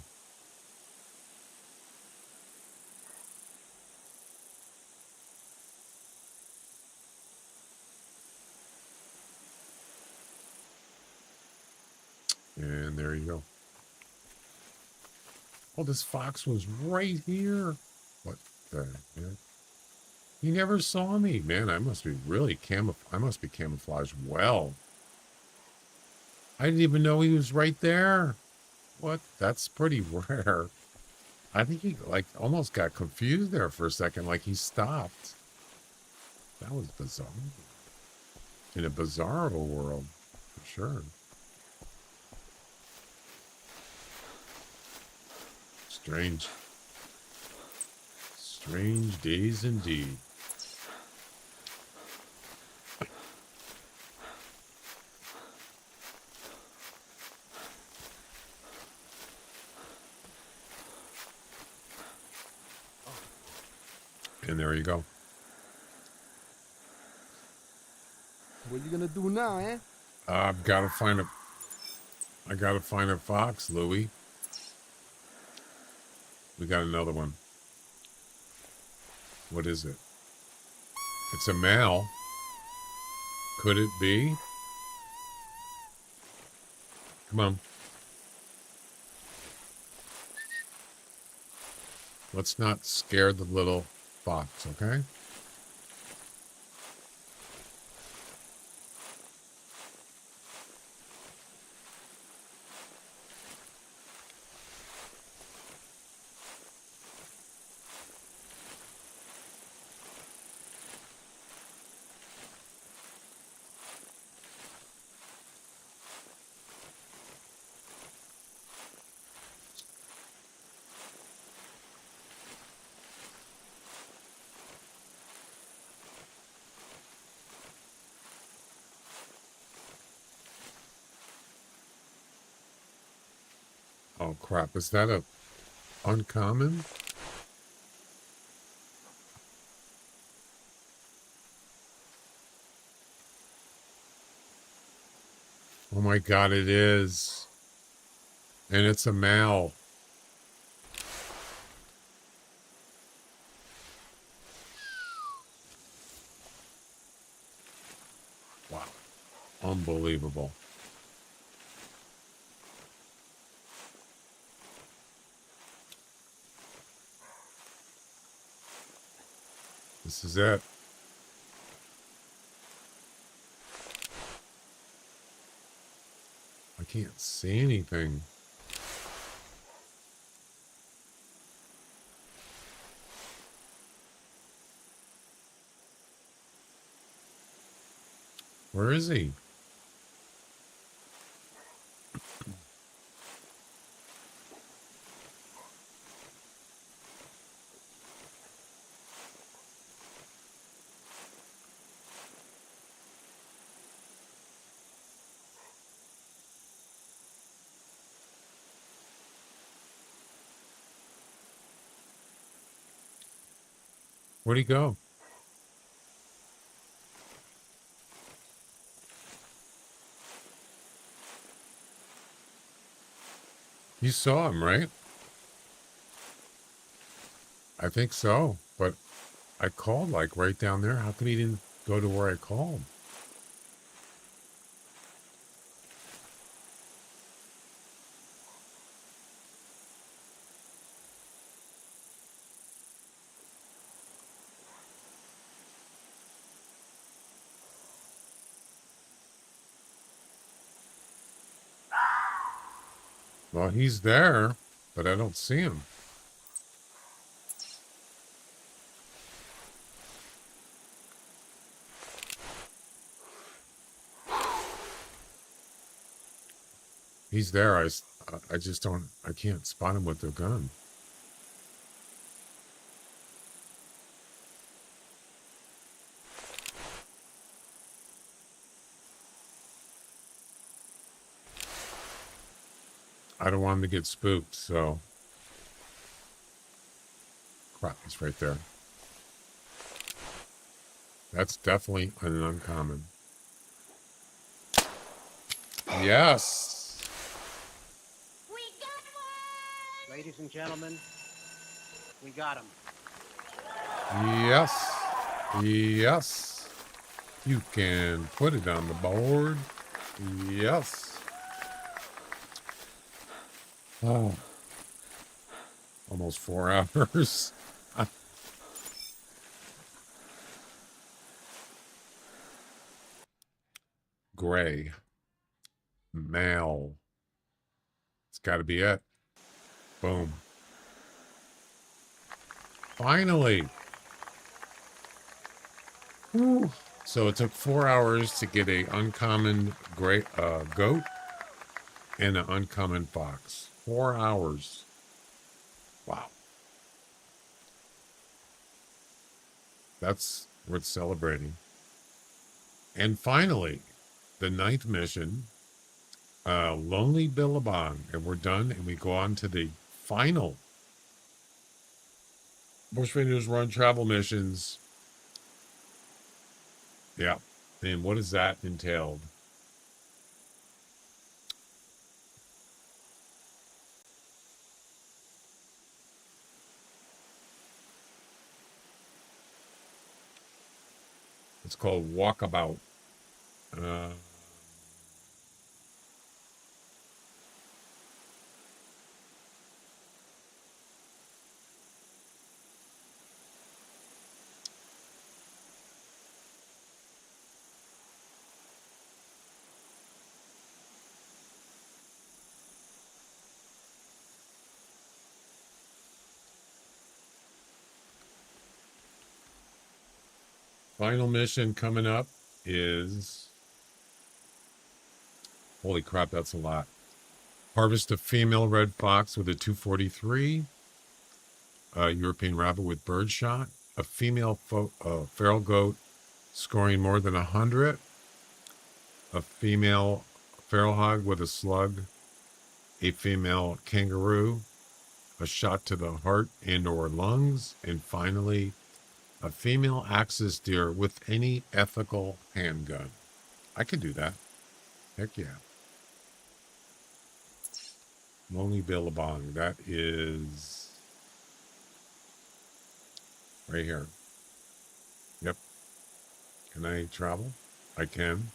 And there you go. Oh, this fox was right here. What the heck? He never saw me. Man, I must be really I must be camouflaged well. I didn't even know he was right there. What? That's pretty rare. I think he like almost got confused there for a second, like he stopped. That was bizarre. In a bizarre world, for sure. Strange. Strange days indeed. And there you go. What are you gonna do now, eh? I gotta find a fox, Louie. We got another one. What is it? It's a male. Could it be? Come on. Let's not scare the little fox, okay? Oh crap, is that a uncommon? Oh my god, it is. And it's a male. Wow. Unbelievable. This is it. I can't see anything. Where is he? Where'd he go? You saw him, right? I think so, but I called like right down there. How come he didn't go to where I called? Well, he's there, but I don't see him. He's there. I just don't, I can't spot him with the gun. I don't want him to get spooked, so. Crap, he's right there. That's definitely an uncommon. Yes. We got one! Ladies and gentlemen, we got him. Yes. Yes. You can put it on the board. Yes. Oh. Almost 4 hours. Gray. Male. It's got to be it. Boom. Finally. Whew. So it took 4 hours to get a uncommon gray goat and an uncommon fox. 4 hours. Wow. That's worth celebrating. And finally, the 9th mission, Lonely Billabong. And we're done, and we go on to the final Bushrangers Run travel missions. Yeah. And what does that entail? It's called Walkabout. Final mission coming up is, holy crap, that's a lot. Harvest a female red fox with a 243, a European rabbit with birdshot, a female feral goat scoring more than 100, a female feral hog with a slug, a female kangaroo, a shot to the heart and or lungs, and finally, a female axis deer with any ethical handgun. I could do that. Heck yeah. Lonely Billabong. That is right here. Yep. Can I travel? I can.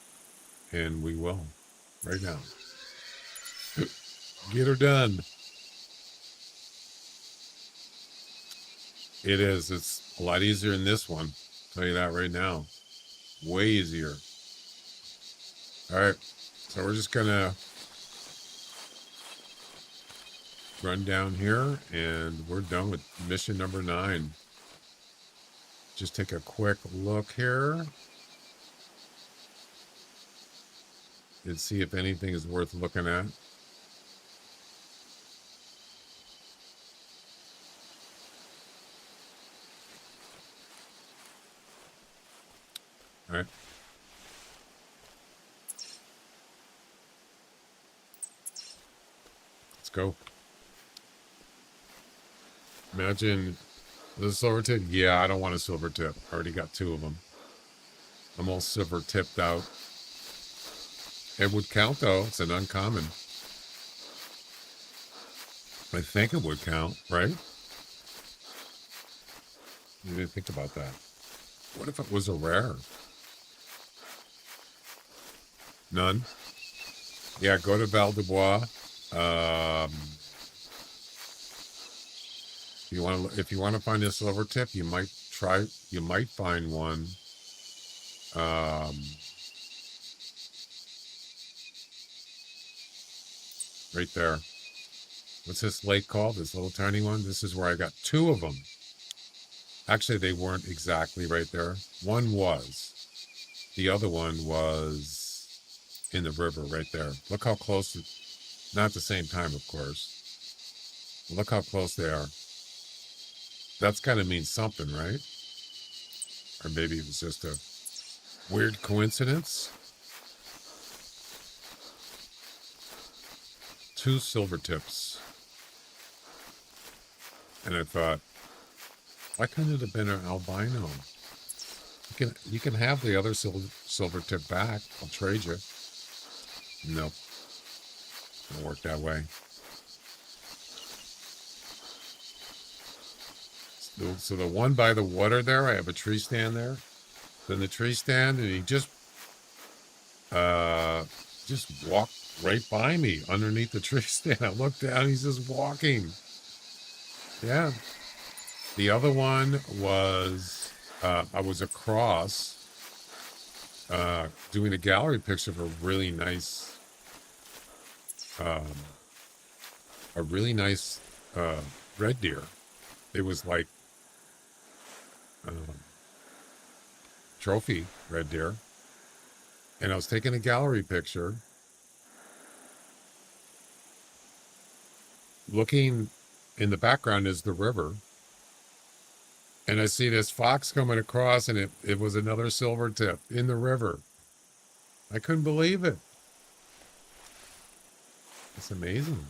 And we will. Right now. Get her done. It is. It's a lot easier than this one. I'll tell you that right now. Way easier. All right. So we're just going to run down here, and we're done with mission number 9. Just take a quick look here and see if anything is worth looking at. All right. Let's go. Imagine the silver tip. Yeah, I don't want a silver tip. I already got 2 of them. I'm all silver tipped out. It would count though. It's an uncommon. I think it would count, right? You didn't think about that. What if it was a rare? None. Yeah, go to Val du Bois. If you want to find a silver tip, you might find one. Right there. What's this lake called? This little tiny one? This is where I got 2 of them. Actually, they weren't exactly right there. One was. The other one was in the river right there. Look how close. Not at the same time, of course. Look how close they are. That's got to mean something, right? Or maybe it was just a weird coincidence. 2 silver tips. And I thought, why couldn't it have been an albino? You can have the other silver tip back. I'll trade you. Nope. Don't work that way. So the one by the water there, I have a tree stand there. Then the tree stand, and he just walked right by me underneath the tree stand. I looked down, he's just walking. Yeah. The other one was, I was across doing a gallery picture of a really nice red deer. It was like trophy red deer. And I was taking a gallery picture. Looking in the background is the river. And I see this fox coming across, and it was another silver tip in the river. I couldn't believe it. It's amazing.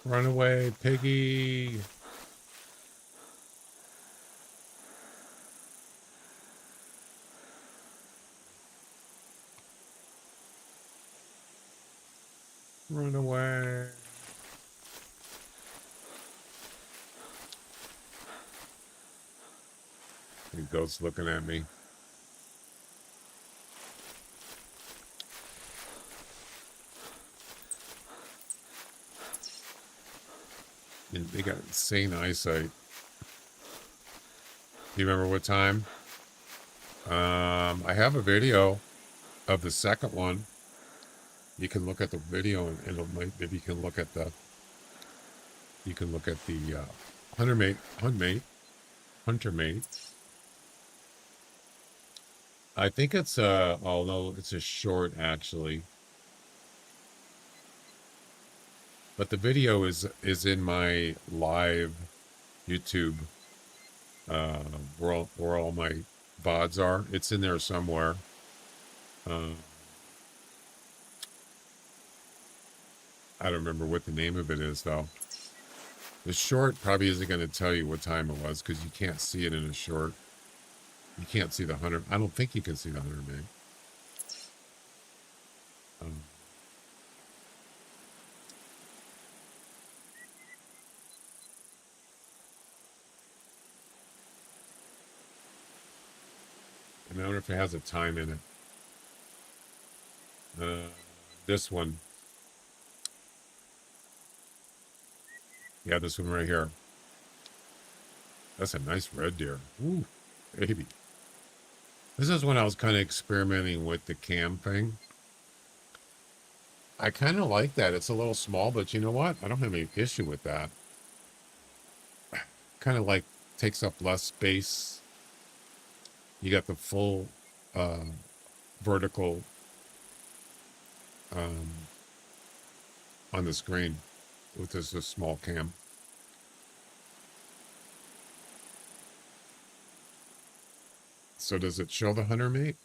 Run away, piggy. Run away. The goat's looking at me. And they got insane eyesight. Do you remember what time? I have a video of the second one. You can look at the video, and it'll if you can look at the hunter mate. I think it's although it's a short actually. But the video is in my live YouTube, where all my VODs are. It's in there somewhere. I don't remember what the name of it is though. The short probably isn't going to tell you what time it was because you can't see it in a short. You can't see the hunter. I don't think you can see the hunter mate. I wonder if it has a time in it. This one. Yeah, this one right here. That's a nice red deer. Ooh, baby. This is when I was kind of experimenting with the cam thing. I kind of like that. It's a little small, but you know what? I don't have any issue with that. Kind of like takes up less space. You got the full vertical on the screen with this small cam. So does it show the hunter mate?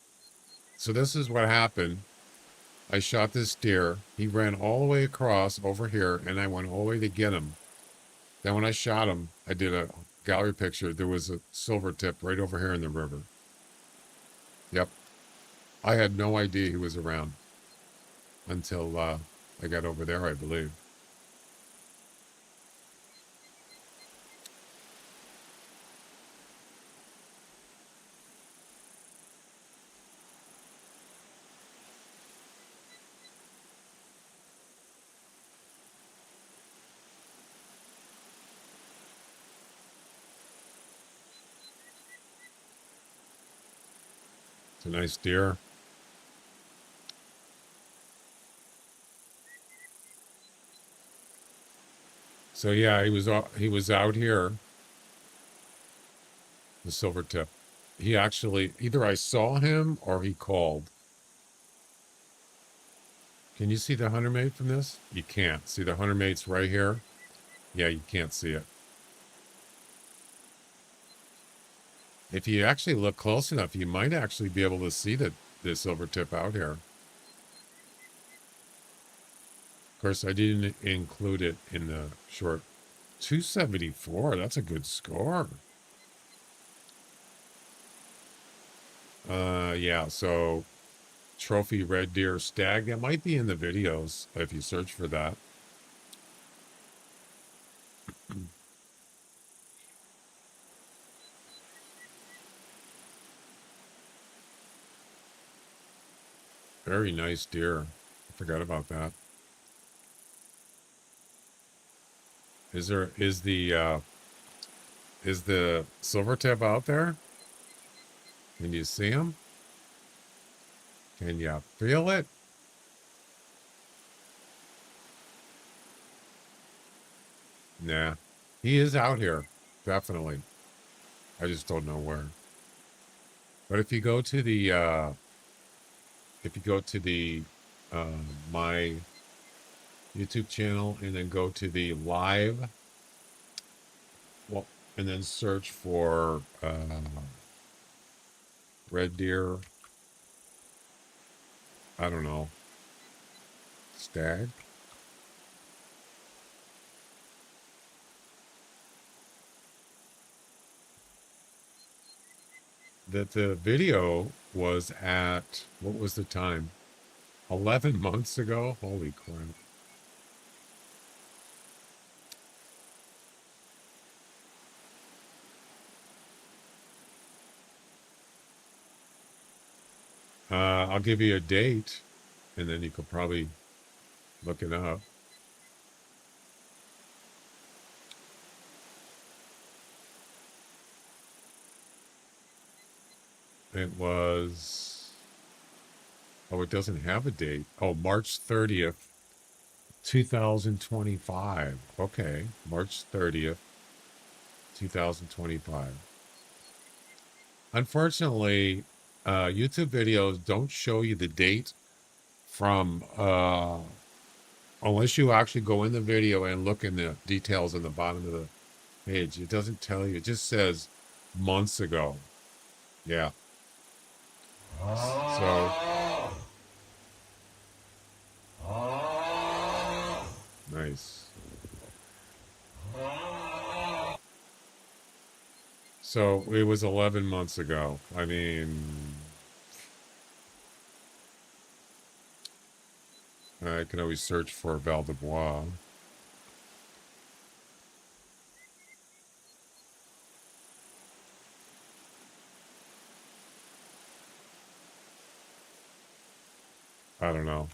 So this is what happened. I shot this deer. He ran all the way across over here, and I went all the way to get him. Then when I shot him, I did a gallery picture. There was a silver tip right over here in the river. Yep. I had no idea he was around until I got over there, I believe. It's a nice deer. So yeah, he was out here. The silver tip. He actually, either I saw him or he called. Can you see the hunter mate from this? You can't. See the hunter mate's right here? Yeah, you can't see it. If you actually look close enough, you might actually be able to see the this silver tip out here. Of course, I didn't include it in the short. 274, that's a good score. Yeah, so trophy red deer stag, that might be in the videos if you search for that. Very nice deer. I forgot about that. Is the silver tip out there? Can you see him? Can you feel it? Nah, he is out here, definitely. I just don't know where. But if you go to the my YouTube channel and then go to the live, well, and then search for red deer, I don't know, stag. That the video was at, what was the time? 11 months ago? Holy crap. I'll give you a date, and then you could probably look it up. It was, oh, it doesn't have a date. Oh, March 30th, 2025. Okay, March 30th, 2025. Unfortunately, YouTube videos don't show you the date from, unless you actually go in the video and look in the details on the bottom of the page. It doesn't tell you. It just says months ago. Yeah. So nice. So it was 11 months ago. I mean, I can always search for Val de Bois. I don't know.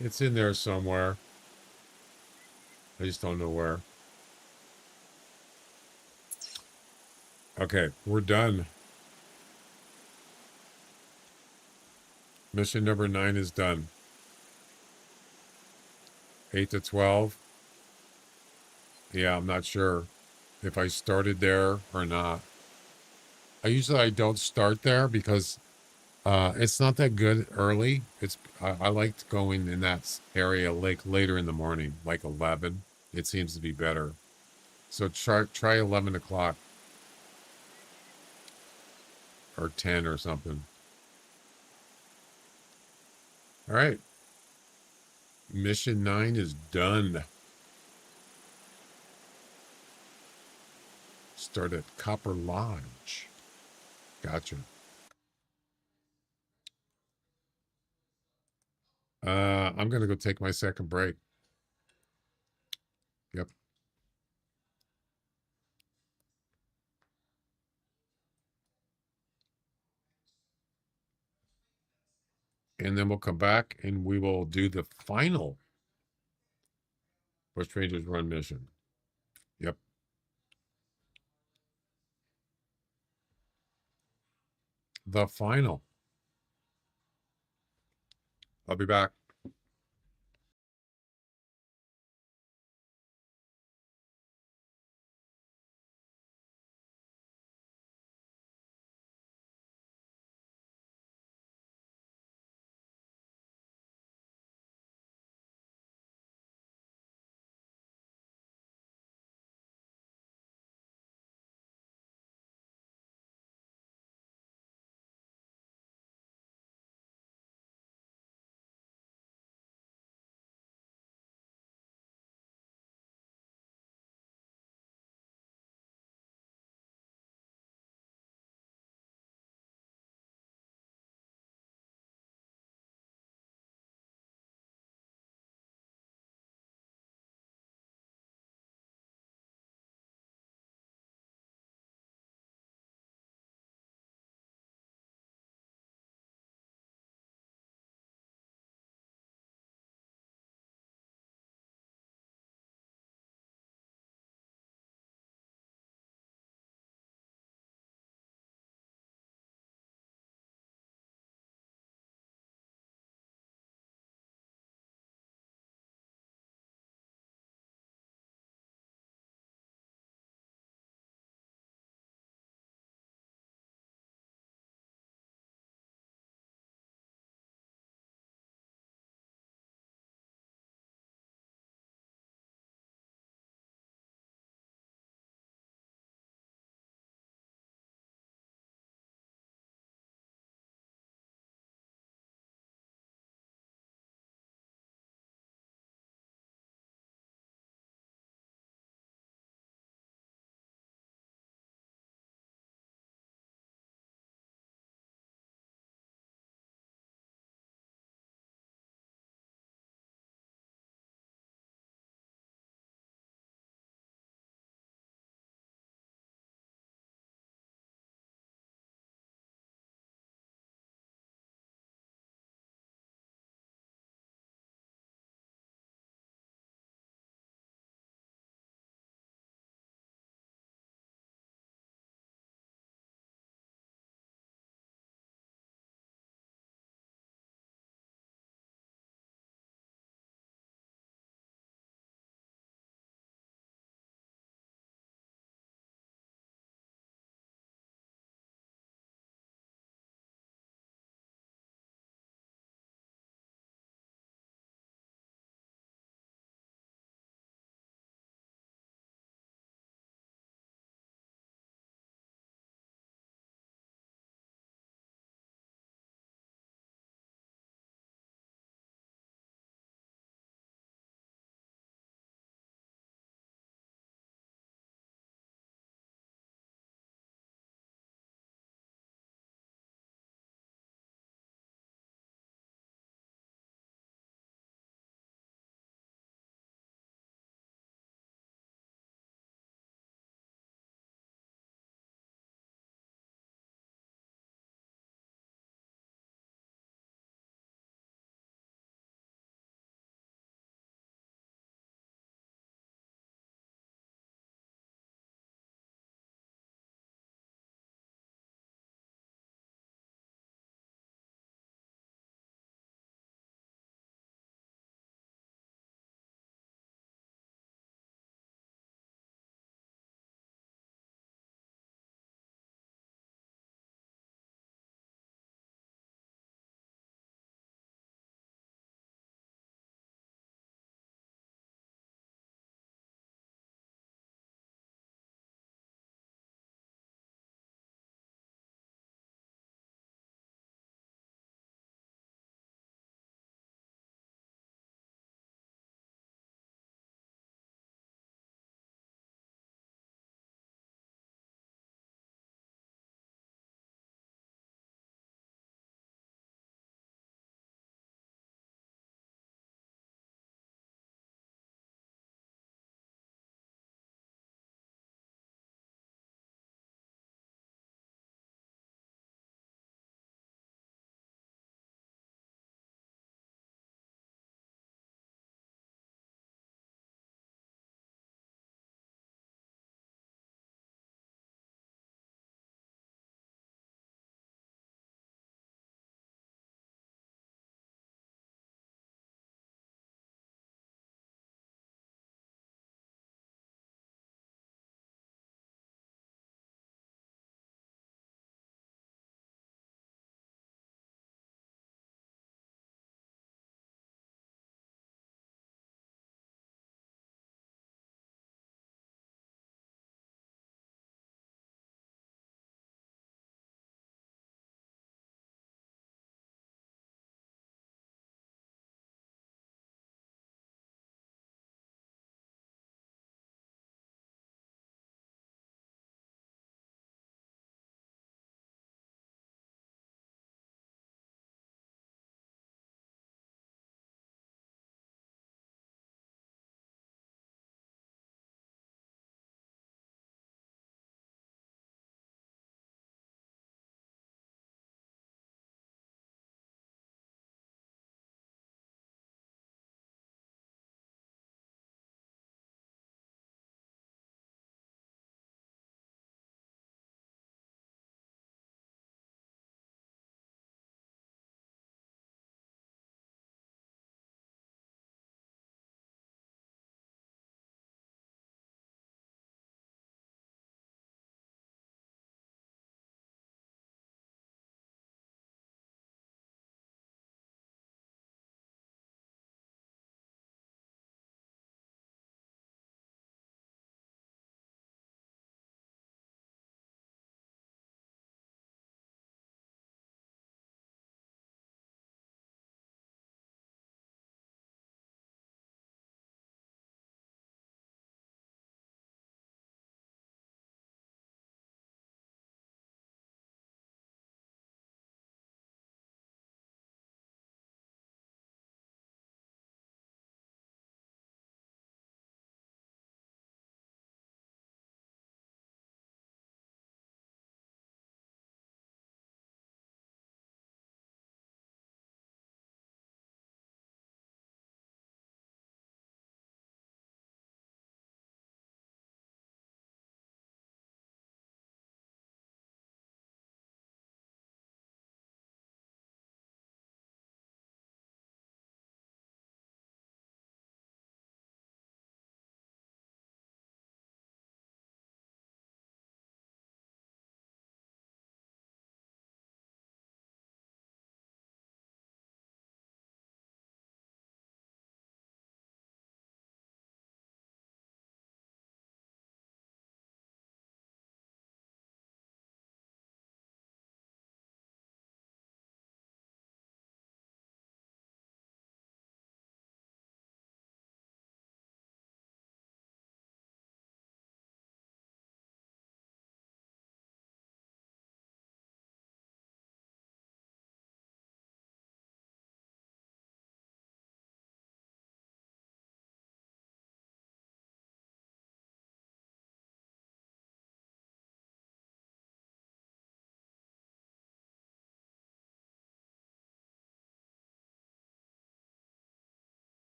It's in there somewhere. I just don't know where. Okay, we're done. Mission number 9 is done. 8 to 12. Yeah, I'm not sure if I started there or not. I don't start there because it's not that good early. I liked going in that area like later in the morning, like 11. It seems to be better. So try 11 o'clock or 10 or something. All right. Mission 9 is done. Start at Copper Lodge. Gotcha. I'm going to go take my second break. Yep. And then we'll come back and we will do the final Bushrangers Run mission. Yep. The final. I'll be back.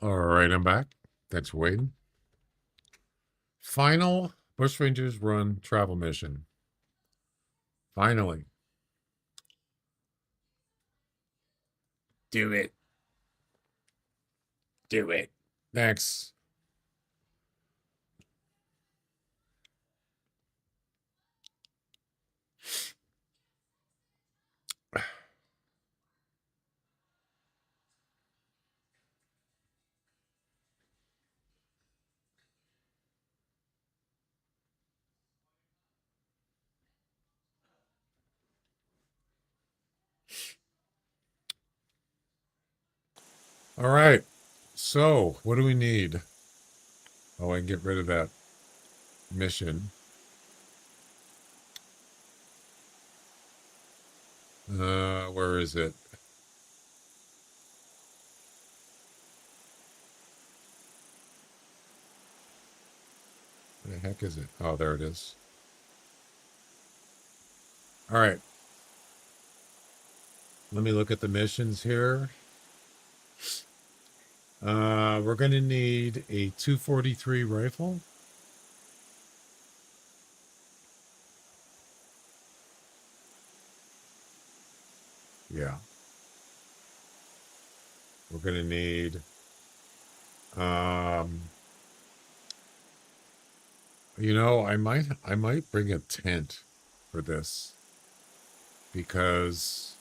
All right, I'm back. Thanks for waiting. Final Bushrangers Run travel mission. Finally. Do it. Do it. Thanks. All right. So, what do we need? Oh, I can get rid of that mission. Where is it? Where the heck is it? Oh, there it is. All right. Let me look at the missions here. We're going to need a 243 rifle. Yeah. We're going to need, you know, I might bring a tent for this because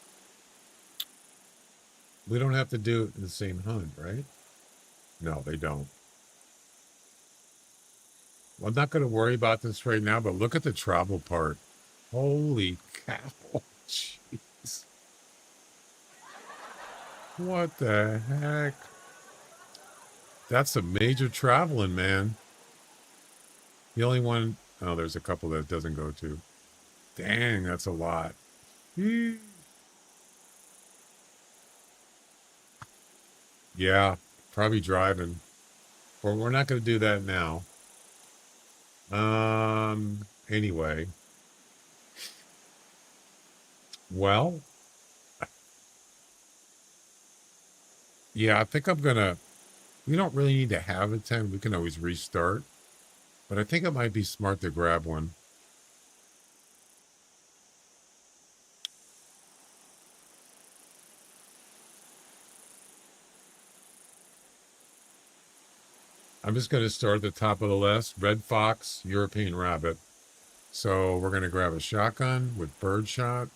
we don't have to do it in the same hunt, right? No, they don't. Well, I'm not going to worry about this right now, but look at the travel part. Holy cow. Jeez. What the heck? That's some major traveling, man. The only one, oh, there's a couple that it doesn't go to. Dang, that's a lot. Yeah, probably driving. But we're not going to do that now. Anyway. Well, yeah, I think I'm going to, we don't really need to have a tent. We can always restart. But I think it might be smart to grab one. I'm just going to start at the top of the list. Red Fox, European Rabbit. So we're going to grab a shotgun with birdshot.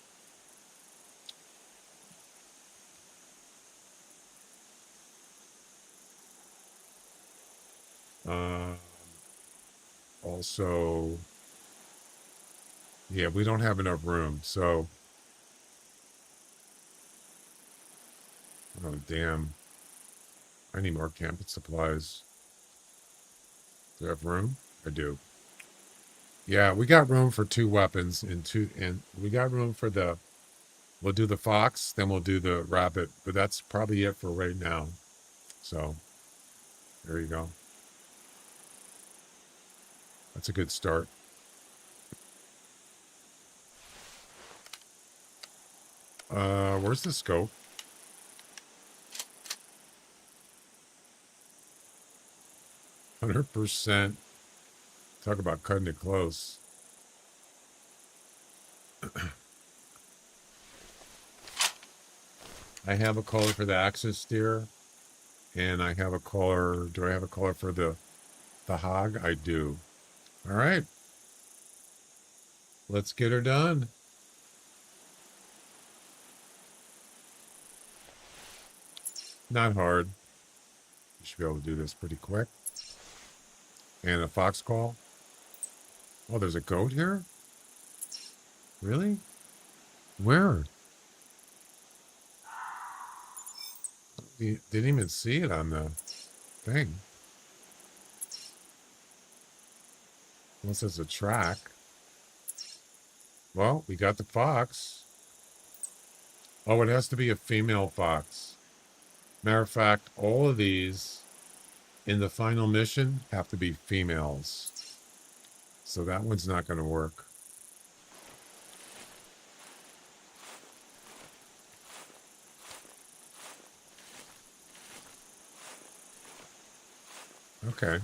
Also, yeah, we don't have enough room. So, oh, damn. I need more camping supplies. Do I have room? I do. Yeah, we got room for 2 weapons and we got room for the, we'll do the fox, then we'll do the rabbit, but that's probably it for right now. So, there you go. That's a good start. Where's the scope? 100%. Talk about cutting it close. I have a color for the axis steer, and I have a color. Do I have a color for the hog? I do. All right. Let's get her done. Not hard. You should be able to do this pretty quick. And a fox call. Oh, there's a goat here? Really? Where? You didn't even see it on the thing. Unless it's a track. Well, we got the fox. Oh, it has to be a female fox. Matter of fact, all of these in the final mission have to be females. So that one's not going to work. Okay.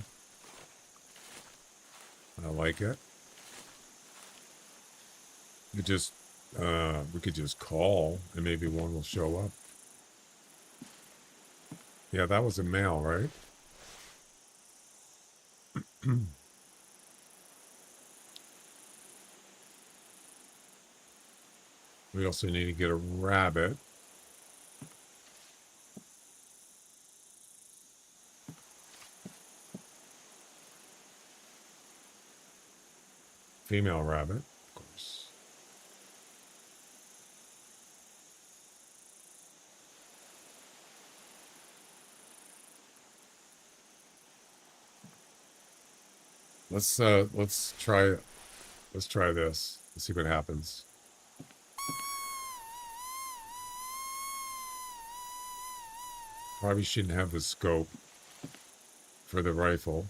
I like it. We could just call and maybe one will show up. Yeah, that was a male, right? We also need to get a rabbit. Female rabbit, of course. Let's try this. Let's see what happens. Probably shouldn't have the scope for the rifle.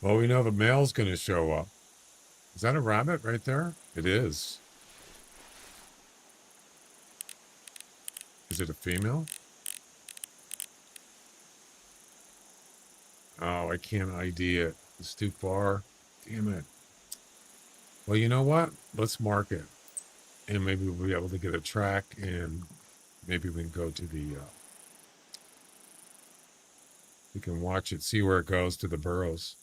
Well, we know the male's going to show up. Is that a rabbit right there? It is. Is it a female? Oh, I can't ID it. It's too far. Damn it. Well, you know what? Let's mark it. And maybe we'll be able to get a track and maybe we can go to the... we can watch it, see where it goes to the burrows.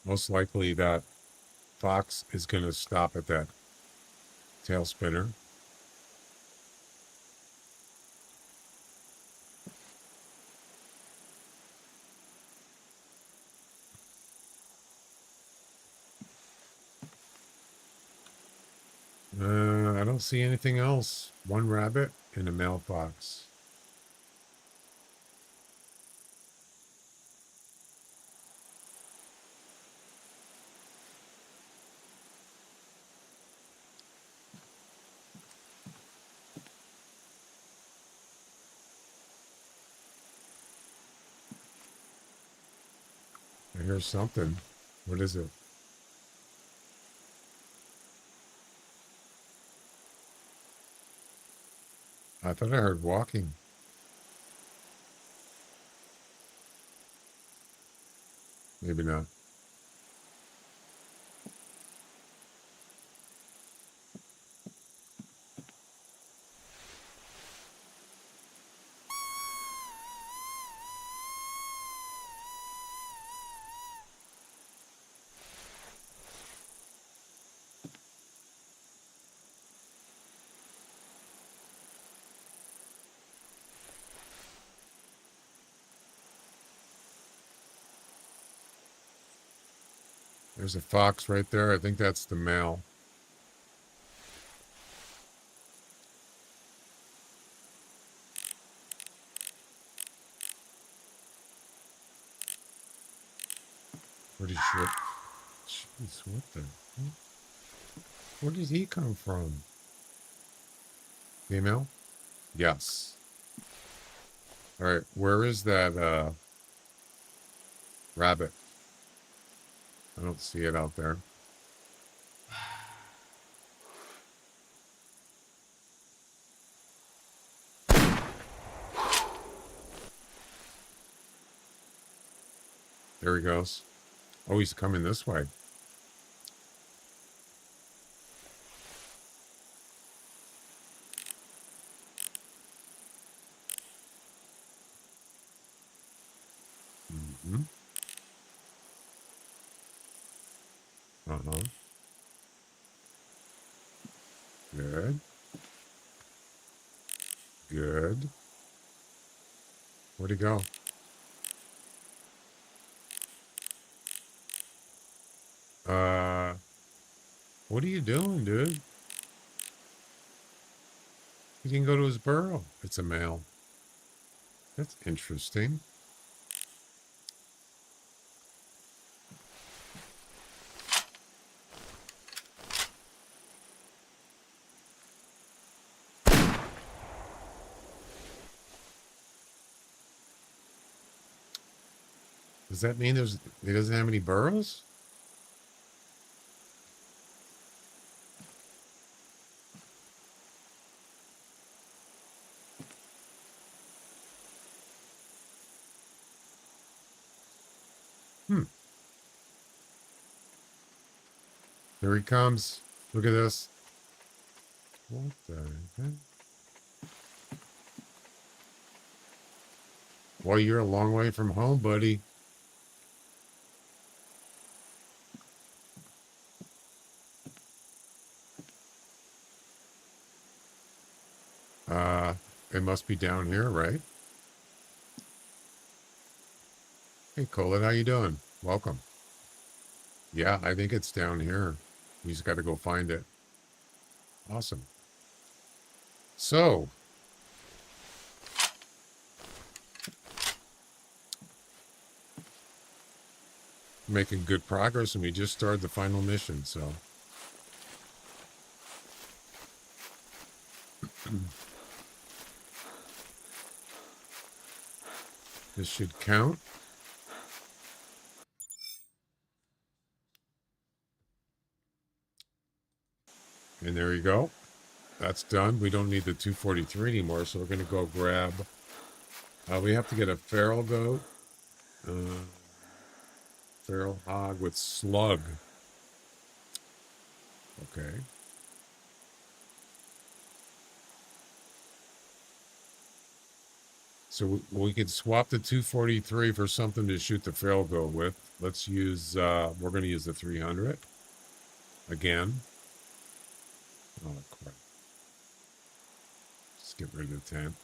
Most likely that fox is going to stop at that tail spinner. I don't see anything else. One rabbit and a male fox. I hear something. What is it? I thought I heard walking. Maybe not. There's a fox right there. I think that's the male. Where did she... Jeez, what the... Where did he come from? Female? Yes. Alright, where is that rabbit? I don't see it out there. There he goes. Oh, he's coming this way. Uh-huh. Good. Good. Where'd he go? What are you doing, dude? He didn't go to his burrow. It's a male. That's interesting. Does that mean he doesn't have any burrows? Here he comes. Look at this. What the heck? Well, you're a long way from home, buddy. It must be down here, right? Hey, Colin, how you doing? Welcome. Yeah, I think it's down here. We just got to go find it. Awesome. So, making good progress, and we just started the final mission, so. This should count. And there you go. That's done. We don't need the 243 anymore, so we're going to go grab... we have to get a feral goat. Feral hog with slug. Okay. So we could swap the 243 for something to shoot the feral goat with. Let's use... we're going to use the 300. Again. Oh, crap. Just get rid of the 10.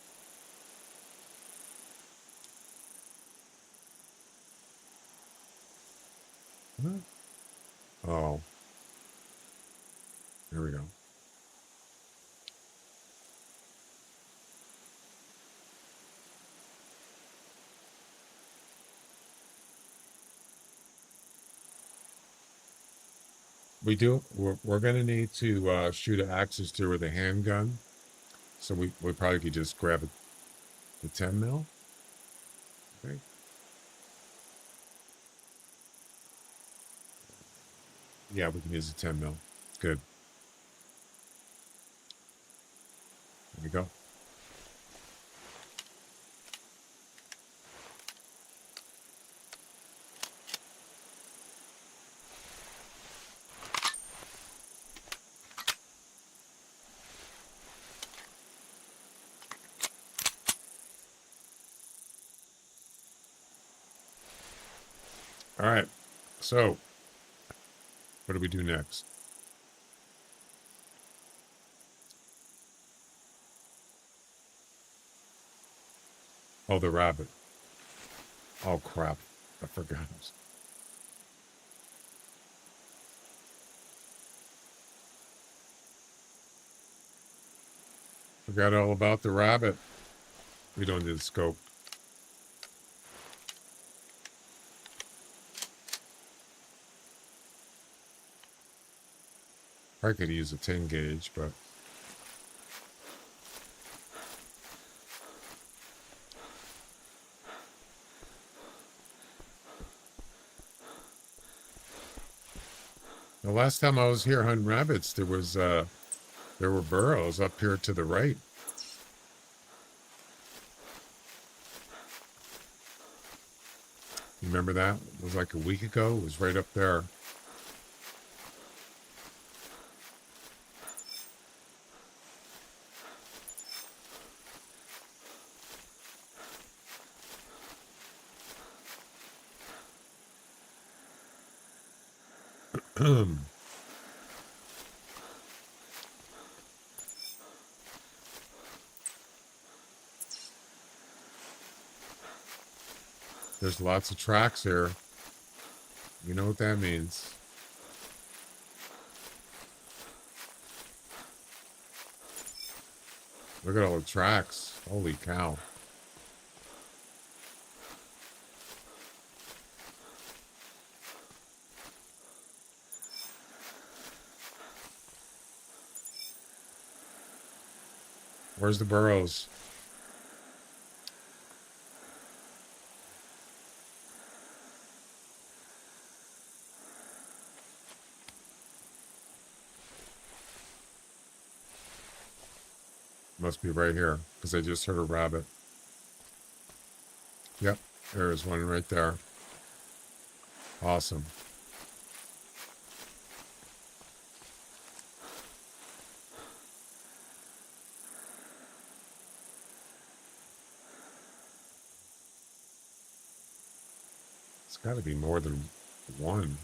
What? Oh. Here we go. We're going to need to shoot an axis through with a handgun. So we probably could just grab the 10 mil. Okay. Yeah, we can use the 10 mil. Good. There we go. All right. So, what do we do next? Oh, the rabbit. Oh, crap. I forgot. Forgot all about the rabbit. We don't need the scope. I could use a 10 gauge, but... The last time I was here hunting rabbits, there were burrows up here to the right. You remember that? It was like a week ago. It was right up there. There's lots of tracks here. You know what that means. Look at all the tracks. Holy cow. Where's the burrows? Must be right here, because I just heard a rabbit. Yep, there's one right there. Awesome. It's got to be more than one.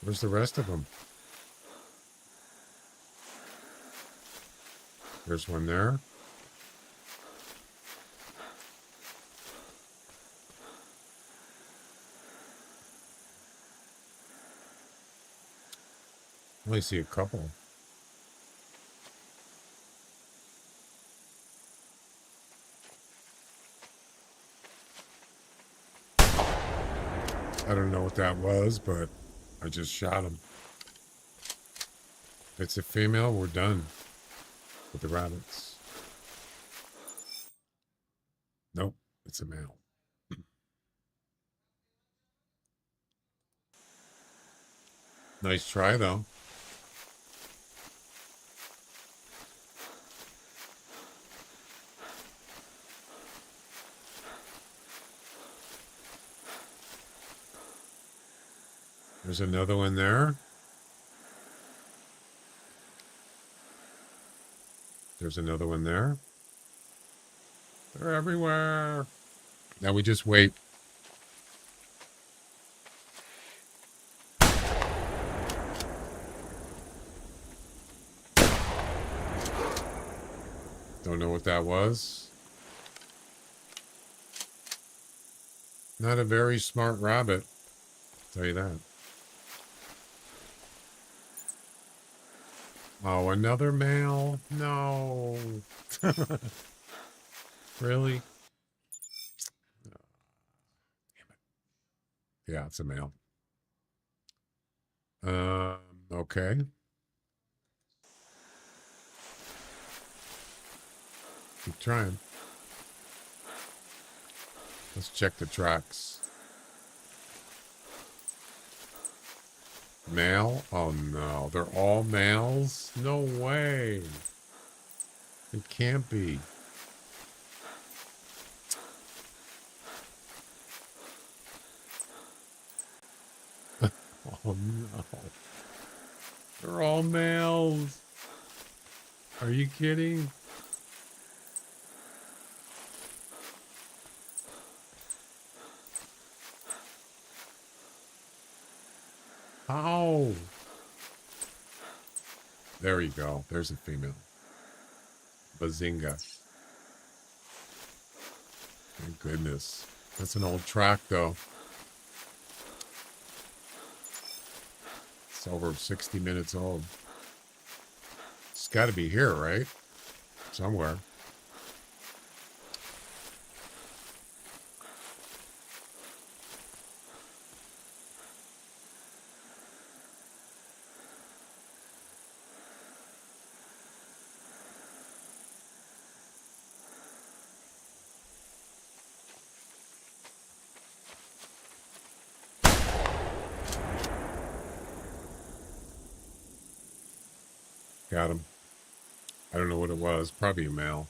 Where's the rest of them? There's one there. I only see a couple. I don't know what that was, but I just shot him. If it's a female, we're done with the rabbits. Nope, it's a male. Nice try, though. There's another one there. There's another one there. They're everywhere. Now we just wait. Don't know what that was. Not a very smart rabbit, I'll tell you that. Oh, another male? No. Really? Oh, damn it. Yeah, it's a male. Okay. Keep trying. Let's check the tracks. Male? Oh no, they're all males? No way. It can't be. Oh no. They're all males. Are you kidding? How? There you go. There's a female. Bazinga. Thank goodness. That's an old track, though. It's over 60 minutes old. It's got to be here, right? Somewhere. Got him. I don't know what it was. Probably a male.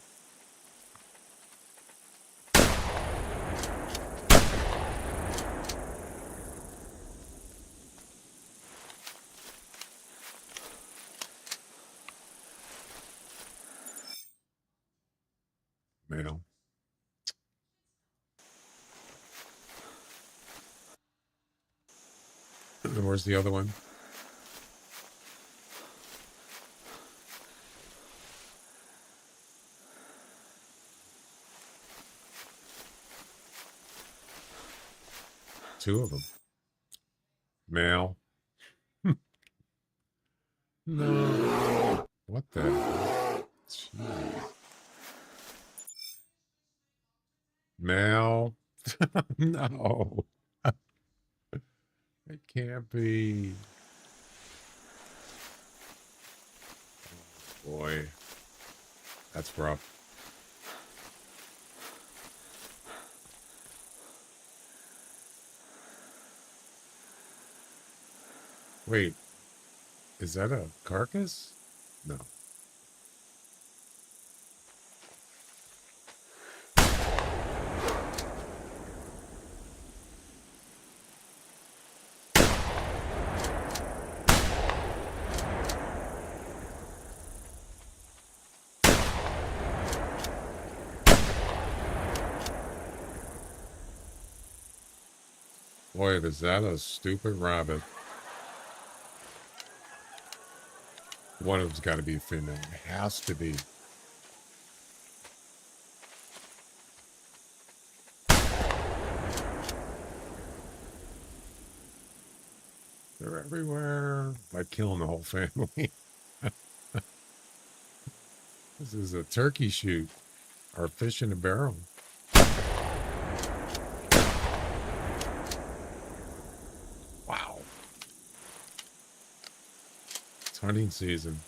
Male. And where's the other one? Two of them. Male. No. What the hell? Jeez. Male. No. It can't be. Oh, boy. That's rough. Wait. Is that a carcass? No. Boy, is that a stupid rabbit. One of them's got to be a female. It has to be. They're everywhere. Like killing the whole family. This is a turkey shoot. Or fish in a barrel. Wow. It's hunting season.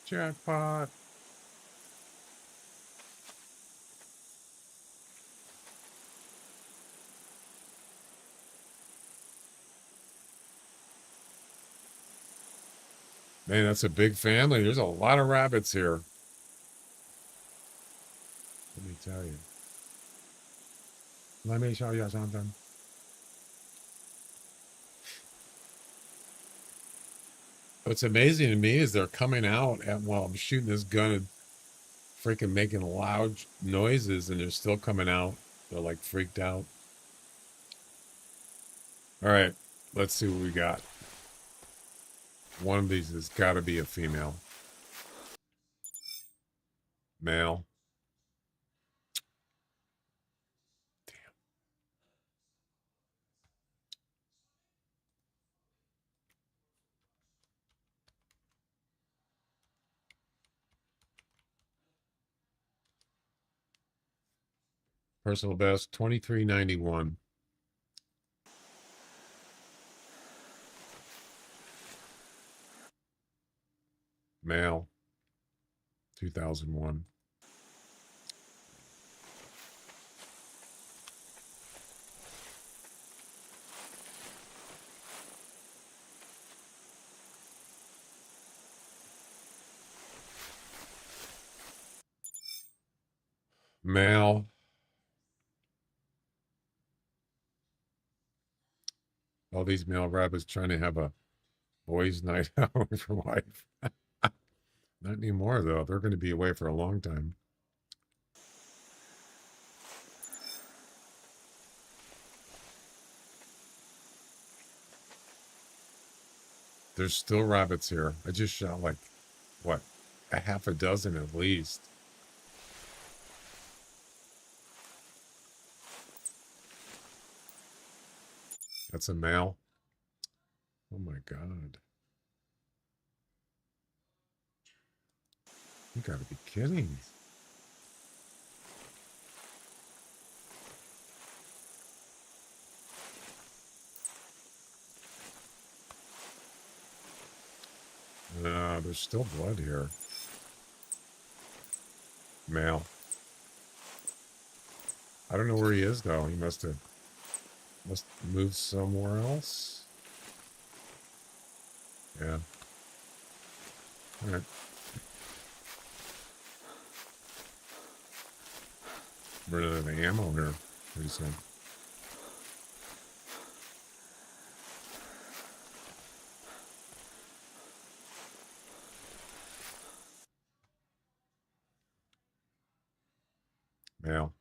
Jackpot. Man, that's a big family. There's a lot of rabbits here. Let me tell you. Let me show you something. What's amazing to me is they're coming out and while I'm shooting this gun and freaking making loud noises and they're still coming out. They're like freaked out. All right, let's see what we got. One of these has got to be a female. Male. Personal best, 2391. Male, 2001. Male. All these male rabbits trying to have a boys' night out with your wife. Not anymore, though. They're going to be away for a long time. There's still rabbits here. I just shot like, what, a half a dozen at least. That's a male. Oh my God. You gotta be kidding. There's still blood here. Male. I don't know where he is though. He must move somewhere else. Yeah. All right. Running out of ammo here pretty soon. Male.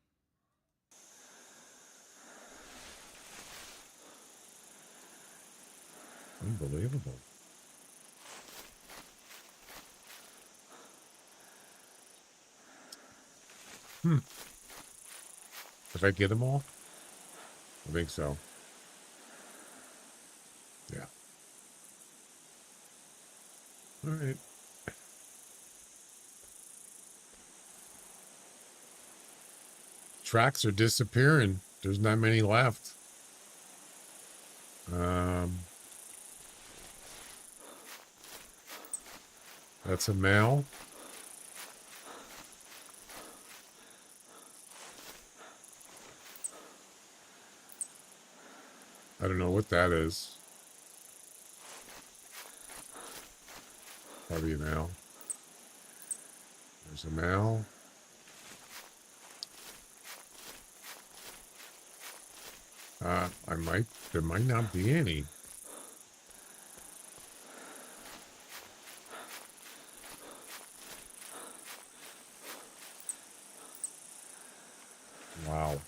If I get them all? I think so. Yeah. All right. Tracks are disappearing. There's not many left. That's a male. I don't know what that is. Probably a male. There's a male. There might not be any. Wow.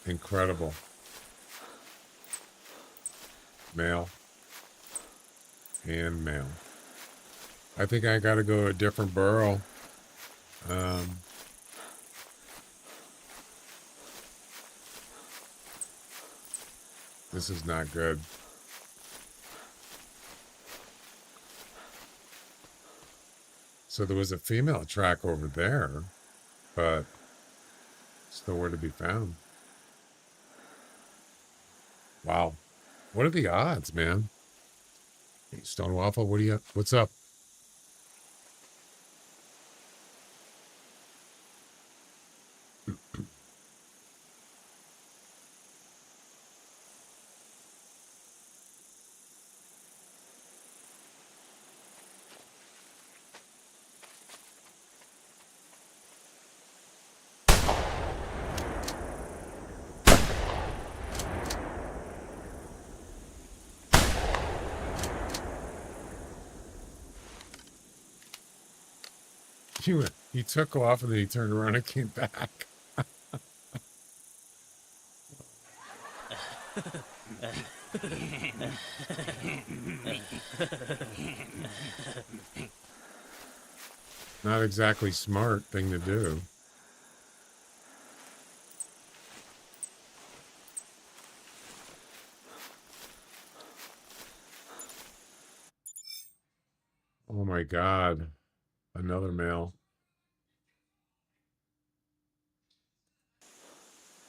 Incredible. Male. And male. I think I got to go to a different burrow. This is not good. So there was a female track over there, but it's nowhere to be found. Wow. What are the odds, man? Hey, Stone Waffle, what's up? He took off and then he turned around and came back. Not exactly smart thing to do. Oh my God. Another male.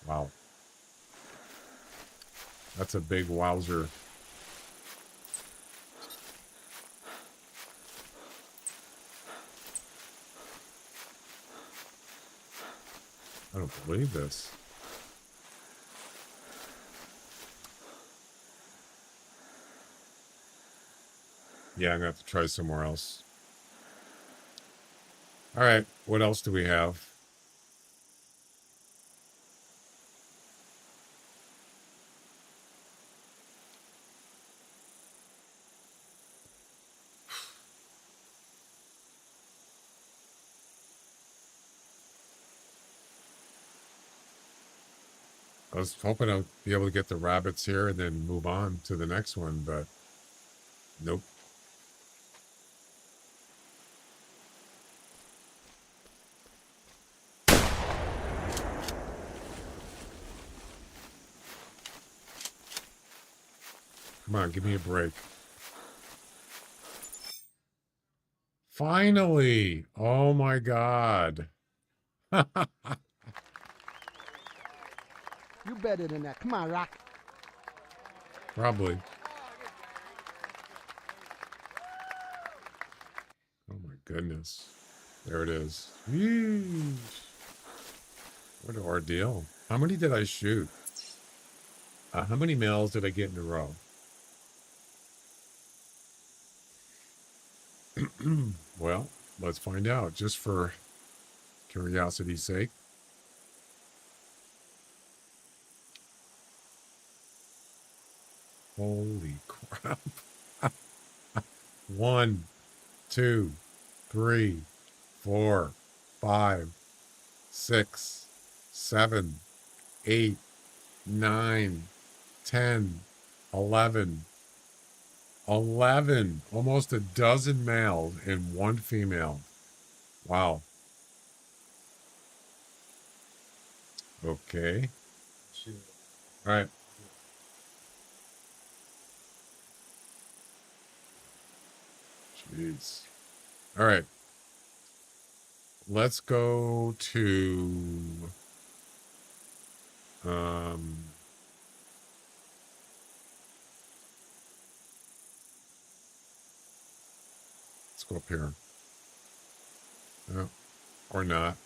Wow. That's a big wowzer. I don't believe this. Yeah, I'm going to have to try somewhere else. All right, what else do we have? I was hoping I'd be able to get the rabbits here and then move on to the next one, but nope. Come on, give me a break. Finally! Oh my God. You better than that. Come on, Rock. Probably. Oh my goodness. There it is. Yeesh. What an ordeal. How many did I shoot? How many males did I get in a row? Well, let's find out, just for curiosity's sake. Holy crap. 1, 2, 3, 4, 5, 6, 7, 8, 9, 10, 11. 11, almost a dozen males and one female. Wow. Okay. All right. Jeez. All right. Let's go to let's go up here. No, or not.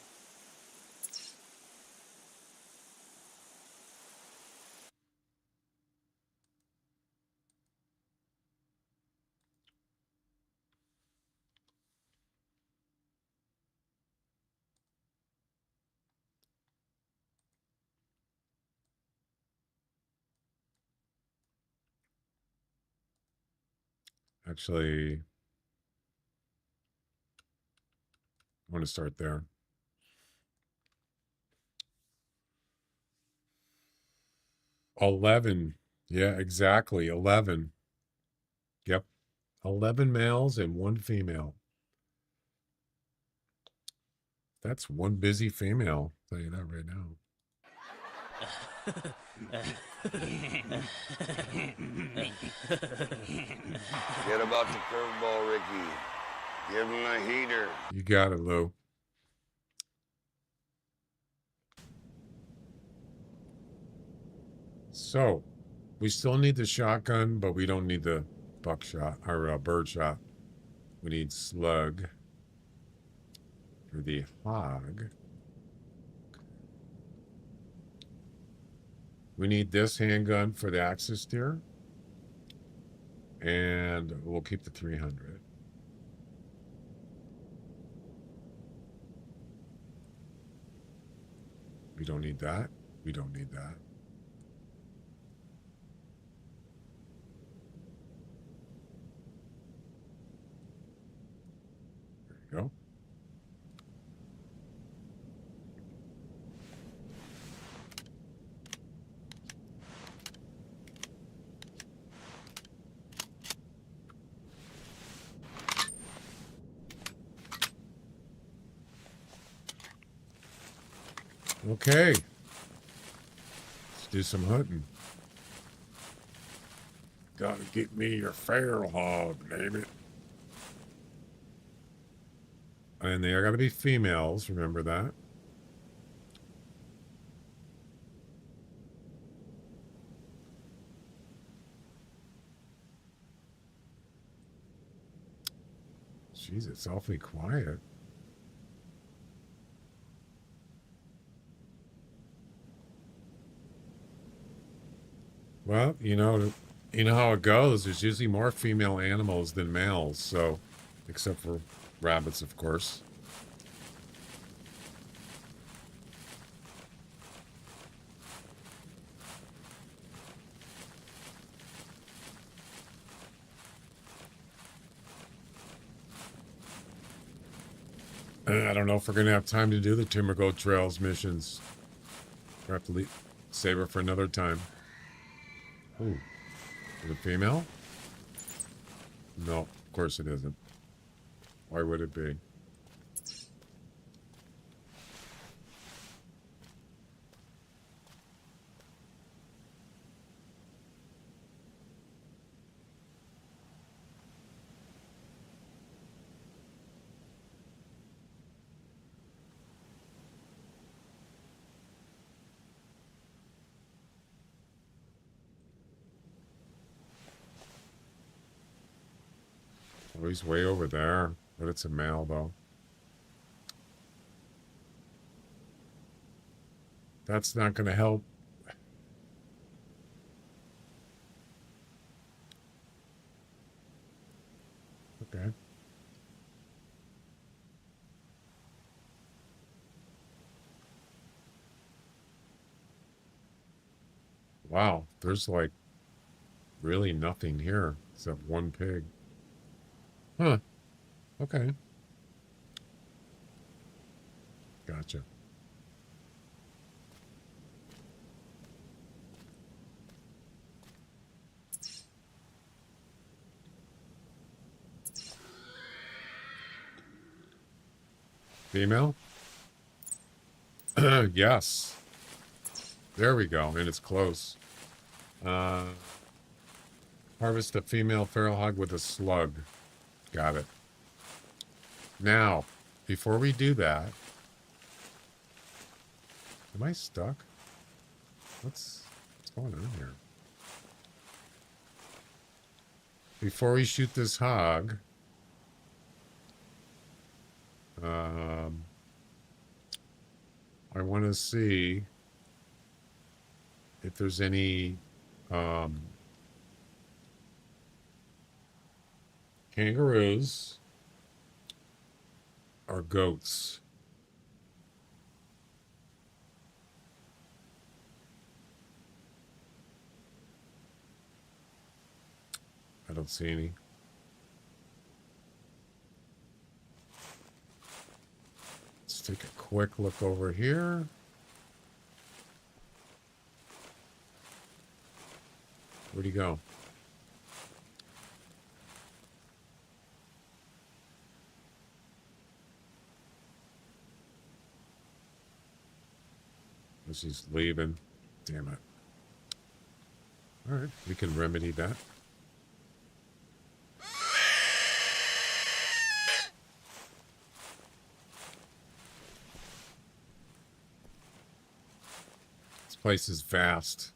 Actually, I want to start there. $11. Yeah, exactly. 11. Yep. 11 males and 1 female. That's one busy female. I'll tell you that right now. Forget about the curveball, Ricky. Give him a heater. You got it, Lou. So, we still need the shotgun, but we don't need the buckshot or bird shot. We need slug for the hog. We need this handgun for the axis deer. And we'll keep the 300. We don't need that. We don't need that. There you go. Okay. Let's do some hunting. Gotta get me your feral hog, damn it. And they are gotta be females, remember that. Jeez, it's awfully quiet. Well, you know how it goes. There's usually more female animals than males, so except for rabbits, of course. I don't know if we're gonna have time to do the Timbergold Trails missions. We'll have to save it for another time. Ooh. Is it female? No, of course it isn't. Why would it be? Oh, he's way over there, but it's a male, though. That's not going to help. Okay. Wow, there's like really nothing here except one pig. Huh. Okay. Gotcha. Female? Yes. There we go, and it's close. Harvest a female feral hog with a slug. Got it. Now, before we do that, am I stuck? What's going on here? Before we shoot this hog, I want to see if there's any kangaroos or goats. I don't see any. Let's take a quick look over here. Where'd he go? He's leaving. Damn it. All right, we can remedy that. This place is vast.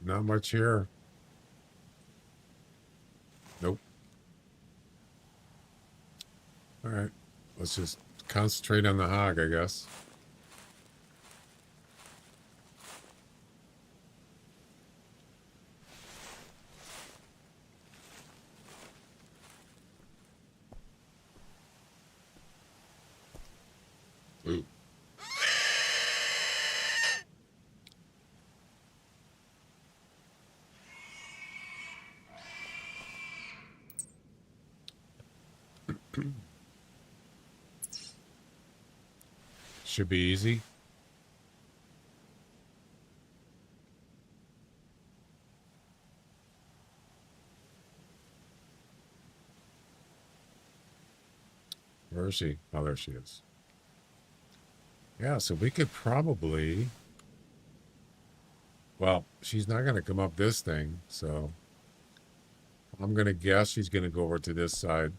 Not much here. Nope. All right. Let's just concentrate on the hog, I guess. Ooh. Should be easy. Where is she? Oh, there she is. Yeah, so we could probably... Well, she's not going to come up this thing, so... I'm going to guess she's going to go over to this side.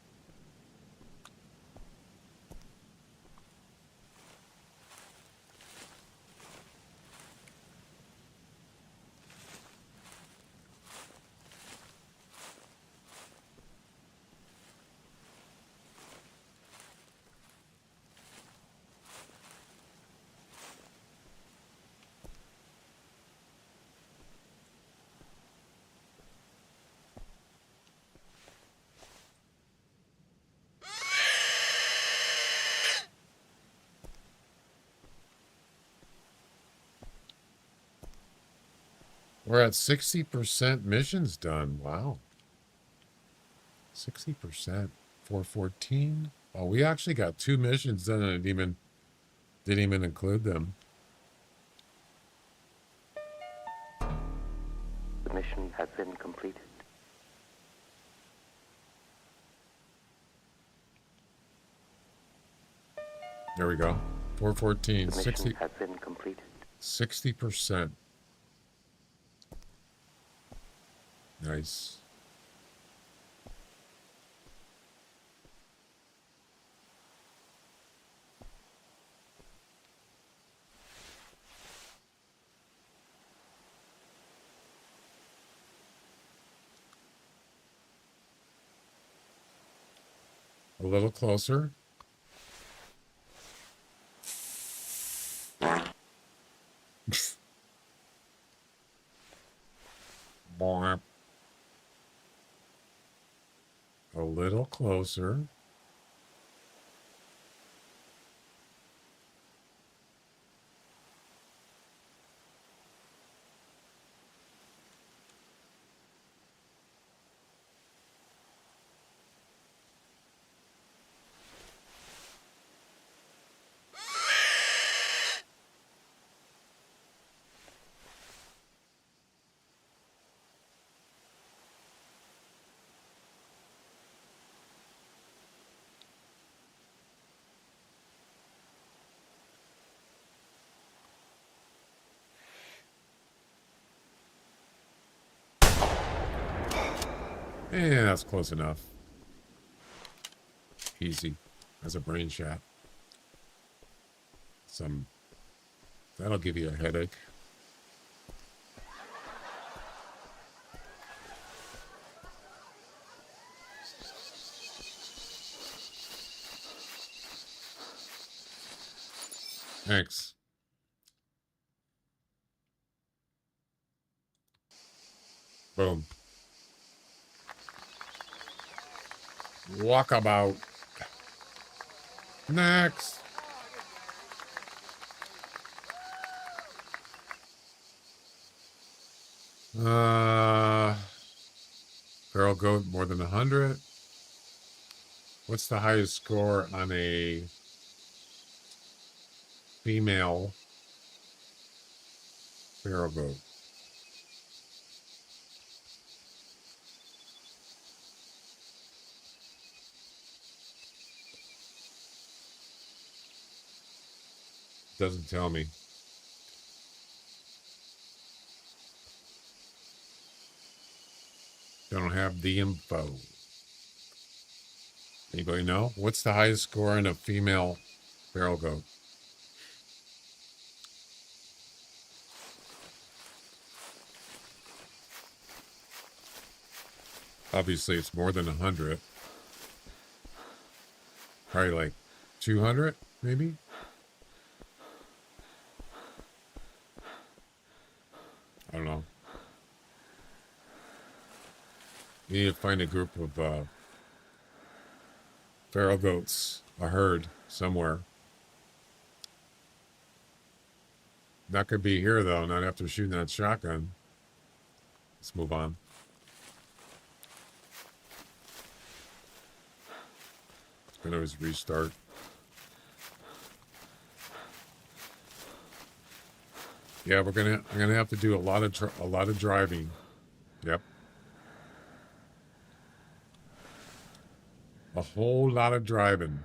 We're at 60% missions done. Wow. 60%. 414. Oh, we actually got 2 missions done and it didn't even include them. The mission has been completed. There we go. 414. The mission has been completed. 60%. Nice. A little closer. Boing. A little closer. Yeah, that's close enough. Easy. As a brain shot. That'll give you a headache. Thanks. Boom. Walkabout. Next. Feral goat more than 100. What's the highest score on a female feral goat? Doesn't tell me. Don't have the info. Anybody know? What's the highest score on a female feral goat? Obviously, it's more than 100. Probably like 200, maybe? I don't know. You need to find a group of feral goats, a herd, somewhere. Not gonna be here, though, not after shooting that shotgun. Let's move on. Can always restart. Yeah, I'm gonna have to do a lot of driving. Yep. A whole lot of driving.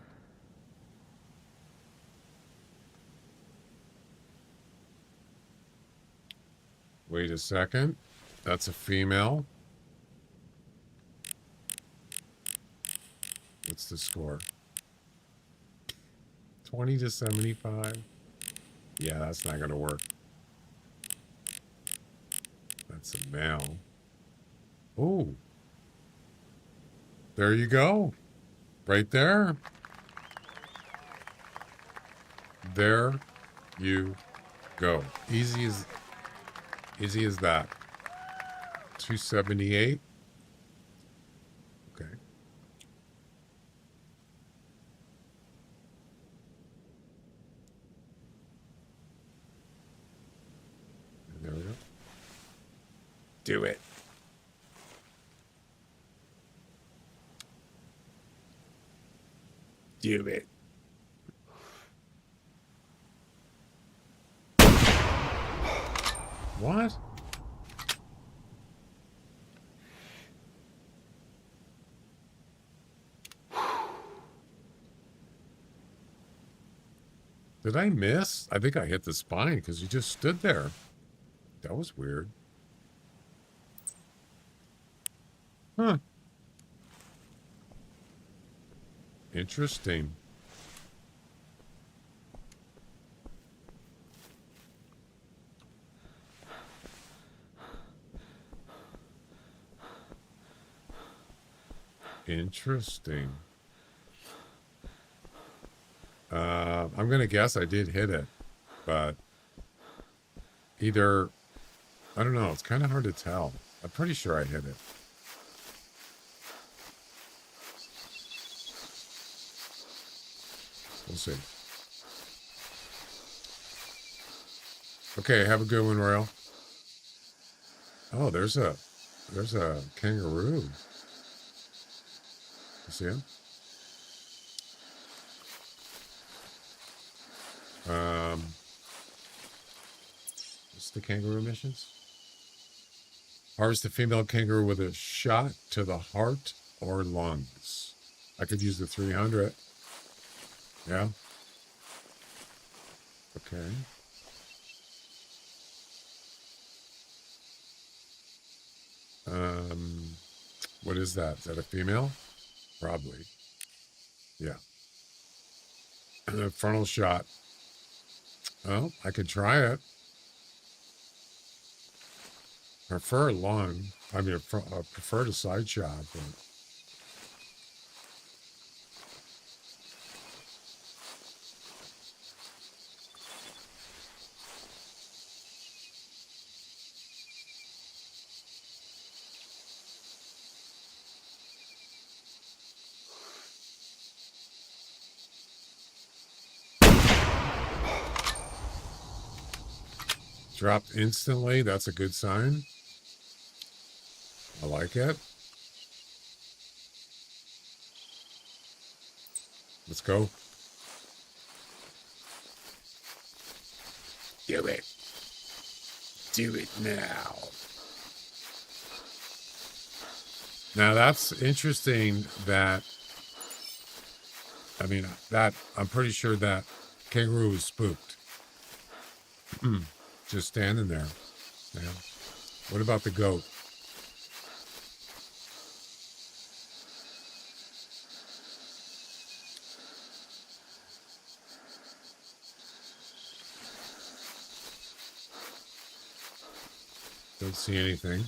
Wait a second. That's a female. What's the score? 20 to 75. Yeah, that's not going to work. That's a male. Oh. There you go. Right there. There you go. Easy as that. 278. Okay. There we go. Do it. Do it. What? Did I miss? I think I hit the spine because you just stood there. That was weird. Huh. Interesting. Interesting. I'm going to guess I did hit it, but either, I don't know. It's kind of hard to tell. I'm pretty sure I hit it. We'll see. Okay, have a good one, Royal. Oh, there's a kangaroo. You see him? What's the kangaroo missions? Harvest a female kangaroo with a shot to the heart or lungs. I could use the 300. Yeah. Okay. What is that? Is that a female? Probably. Yeah. A frontal shot. Oh, I could try it. Prefer long. I mean, I prefer a side shot, but dropped instantly. That's a good sign. I like it. Let's go. Do it. Do it now. Now that's interesting that, I mean, that I'm pretty sure that kangaroo is spooked. Just standing there. Yeah. What about the goat? Don't see anything.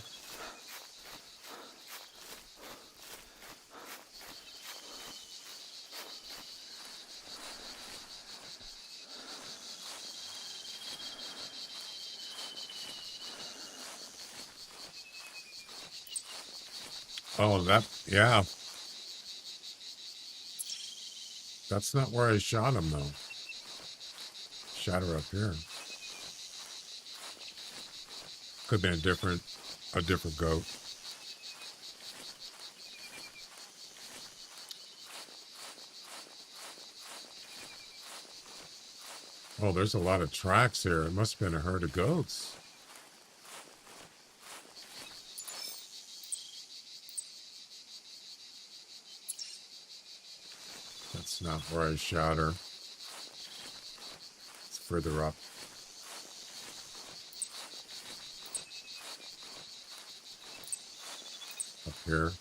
Oh, that, yeah. That's not where I shot him, though. Shot her up here. Could be a different goat. Oh, there's a lot of tracks here. It must have been a herd of goats. That's not where I shot her. It's further up. Up here.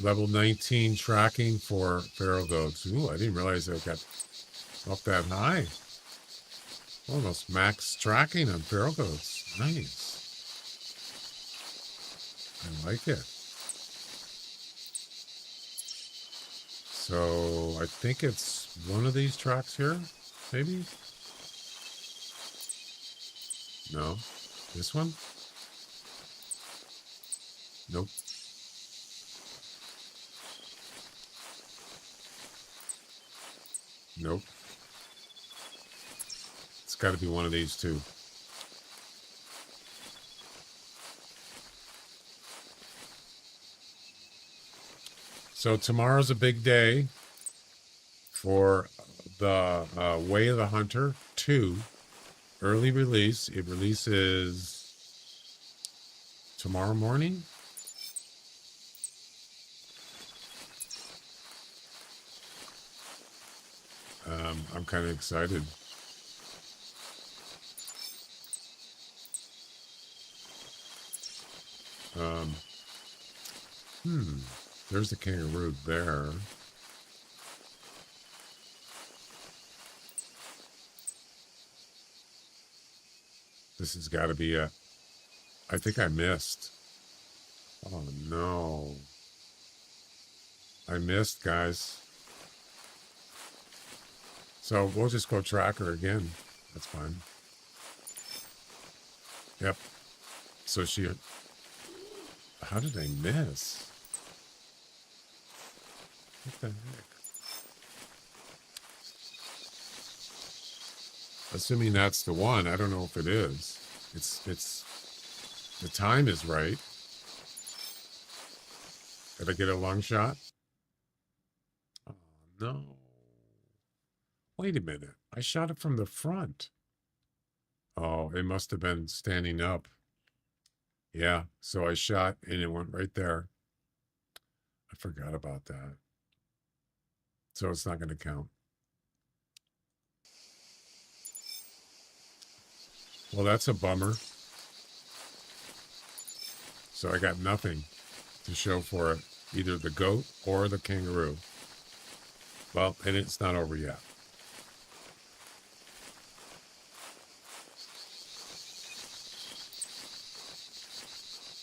Level 19 tracking for feral goats. Ooh, I didn't realize I got up that high. Almost max tracking on feral goats. Nice. I like it. So I think it's one of these tracks here, maybe? No. This one? Nope. Nope. It's got to be one of these two. So tomorrow's a big day for the Way of the Hunter 2 early release. It releases tomorrow morning. I'm kind of excited. There's the kangaroo there. This has got to be a... I think I missed. Oh, no. I missed, guys. So we'll just go track her again. That's fine. Yep. So she... How did I miss? What the heck? Assuming that's the one. I don't know if it is. It's... The time is right. Did I get a long shot? Oh, no. Wait a minute. I shot it from the front. Oh, it must have been standing up. Yeah, so I shot and it went right there. I forgot about that. So it's not going to count. Well, that's a bummer. So I got nothing to show for it. Either the goat or the kangaroo. Well, and it's not over yet.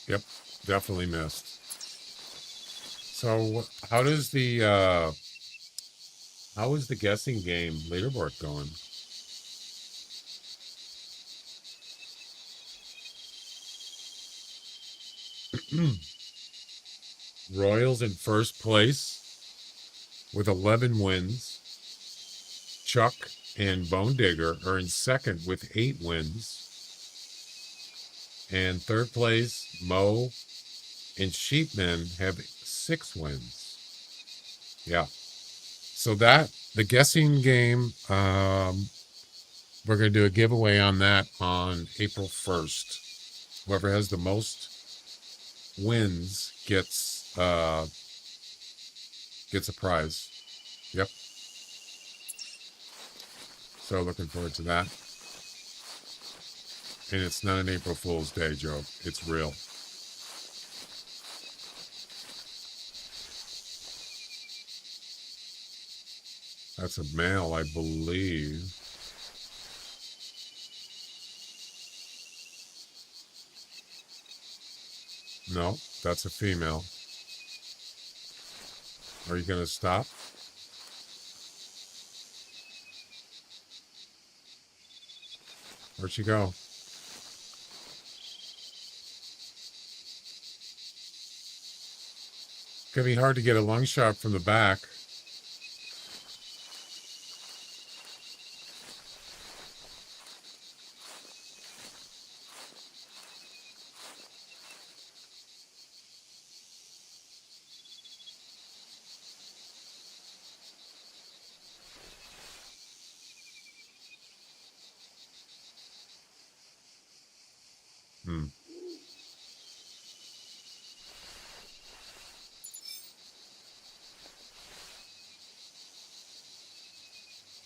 Yep, definitely missed. So how is the guessing game leaderboard going? Royals in first place with 11 wins. Chuck and Bone Digger are in second with 8 wins. And third place, Mo and Sheepman have 6 wins. Yeah. So the guessing game, we're going to do a giveaway on that on April 1st. Whoever has the most wins gets a prize. Yep. So looking forward to that. And it's not an April Fool's Day joke. It's real. That's a male, I believe. No, that's a female. Are you going to stop? Where'd she go? It's going to be hard to get a lung shot from the back.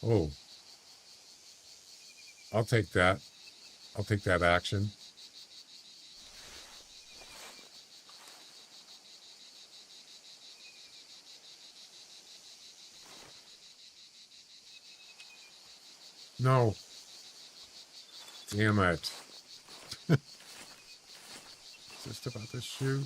Oh, I'll take that. I'll take that action. No. Damn it. Just about to shoot.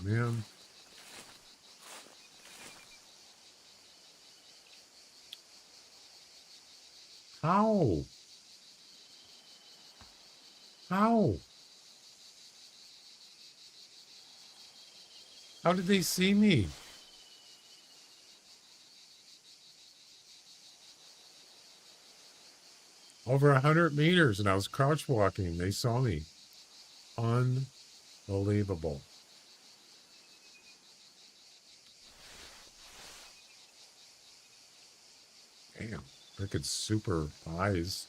Man. How? How? How did they see me? Over 100 meters, and I was crouch walking. They saw me. Unbelievable. Damn, freaking super eyes.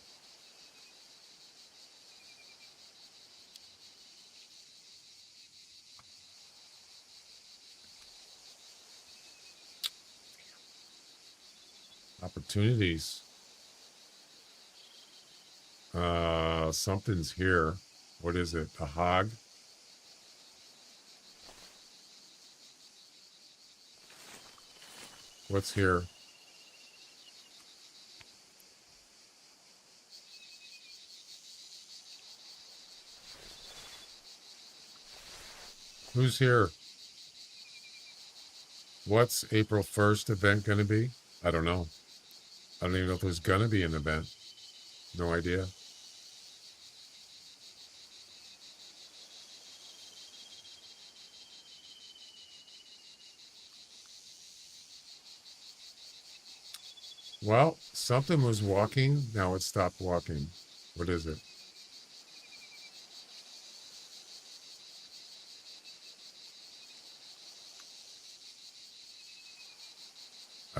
Opportunities. Something's here. What is it? A hog? What's here? Who's here? What's April 1st event going to be? I don't know. I don't even know if there's going to be an event. No idea. Well, something was walking. Now it stopped walking. What is it?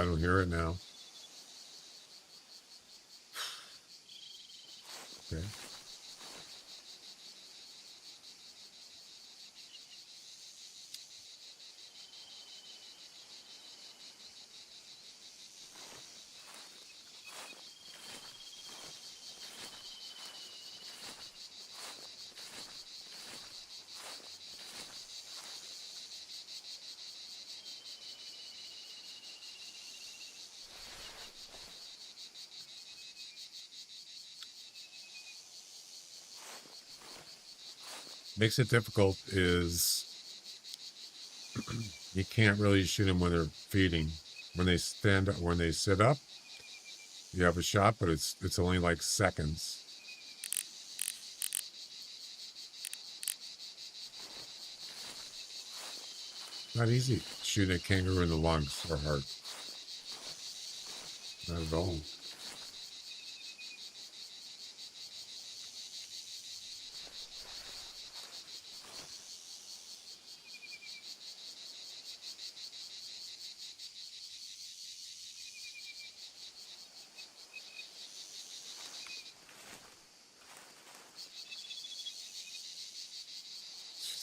I don't hear it now. Okay. Makes it difficult is you can't really shoot them when they're feeding. When they stand up, when they sit up, you have a shot, but it's only like seconds. Not easy shooting a kangaroo in the lungs or heart. Not at all.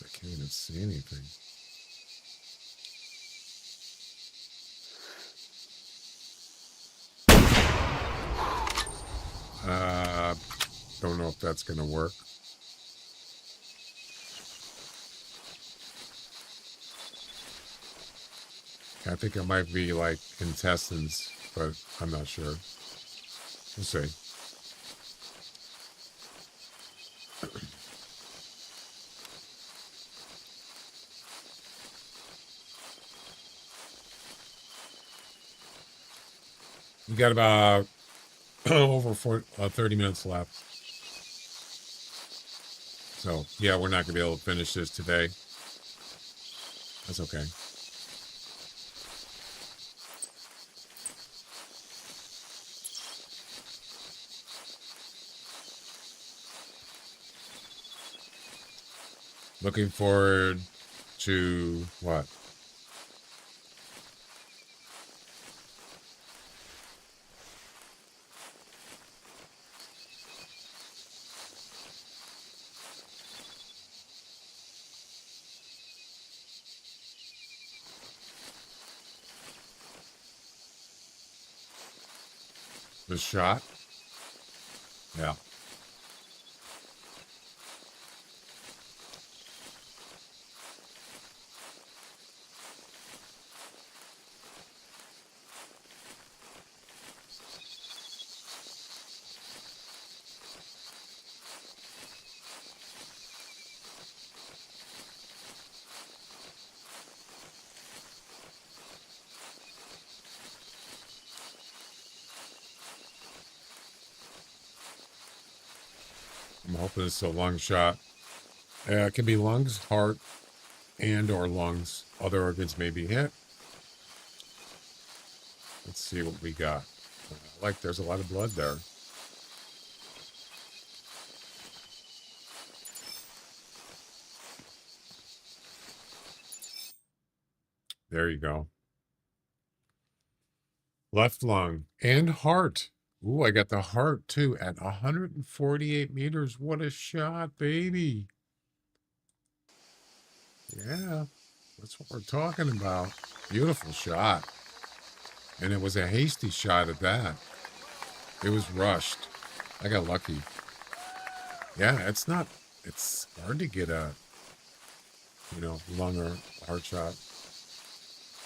I can't even see anything. Don't know if that's going to work. I think it might be like intestines, but I'm not sure. We'll see. We got about over 30 minutes left. So, yeah, we're not going to be able to finish this today. That's okay. Looking forward to what? The shot? Yeah. I'm hoping it's a lung shot. It can be lungs, heart, and or lungs. Other organs may be hit. Let's see what we got. Like there's a lot of blood there. There you go. Left lung and heart. Ooh, I got the heart too at 148 meters. What a shot, baby. Yeah, that's what we're talking about. Beautiful shot. And it was a hasty shot at that. It was rushed. I got lucky. Yeah, it's hard to get a, lung or heart shot.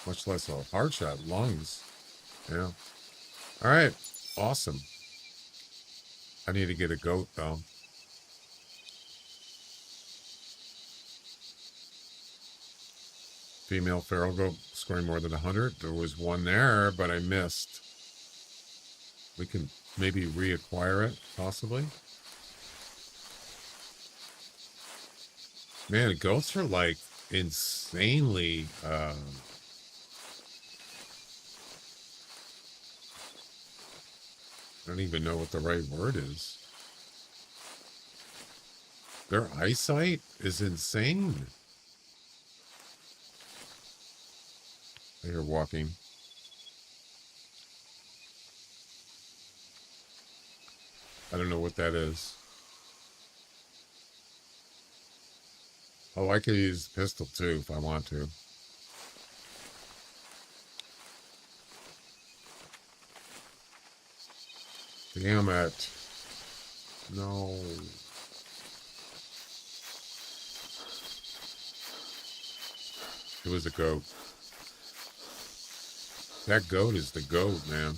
Much less a heart shot, lungs. Yeah. All right. Awesome. I need to get a goat, though. Female feral goat scoring more than 100. There was one there, but I missed. We can maybe reacquire it, possibly. Man, goats are like insanely... I don't even know what the right word is. Their eyesight is insane. I hear walking. I don't know what that is. Oh, I could use the pistol too if I want to. Damn it. No. It was a goat. That goat is the goat, man.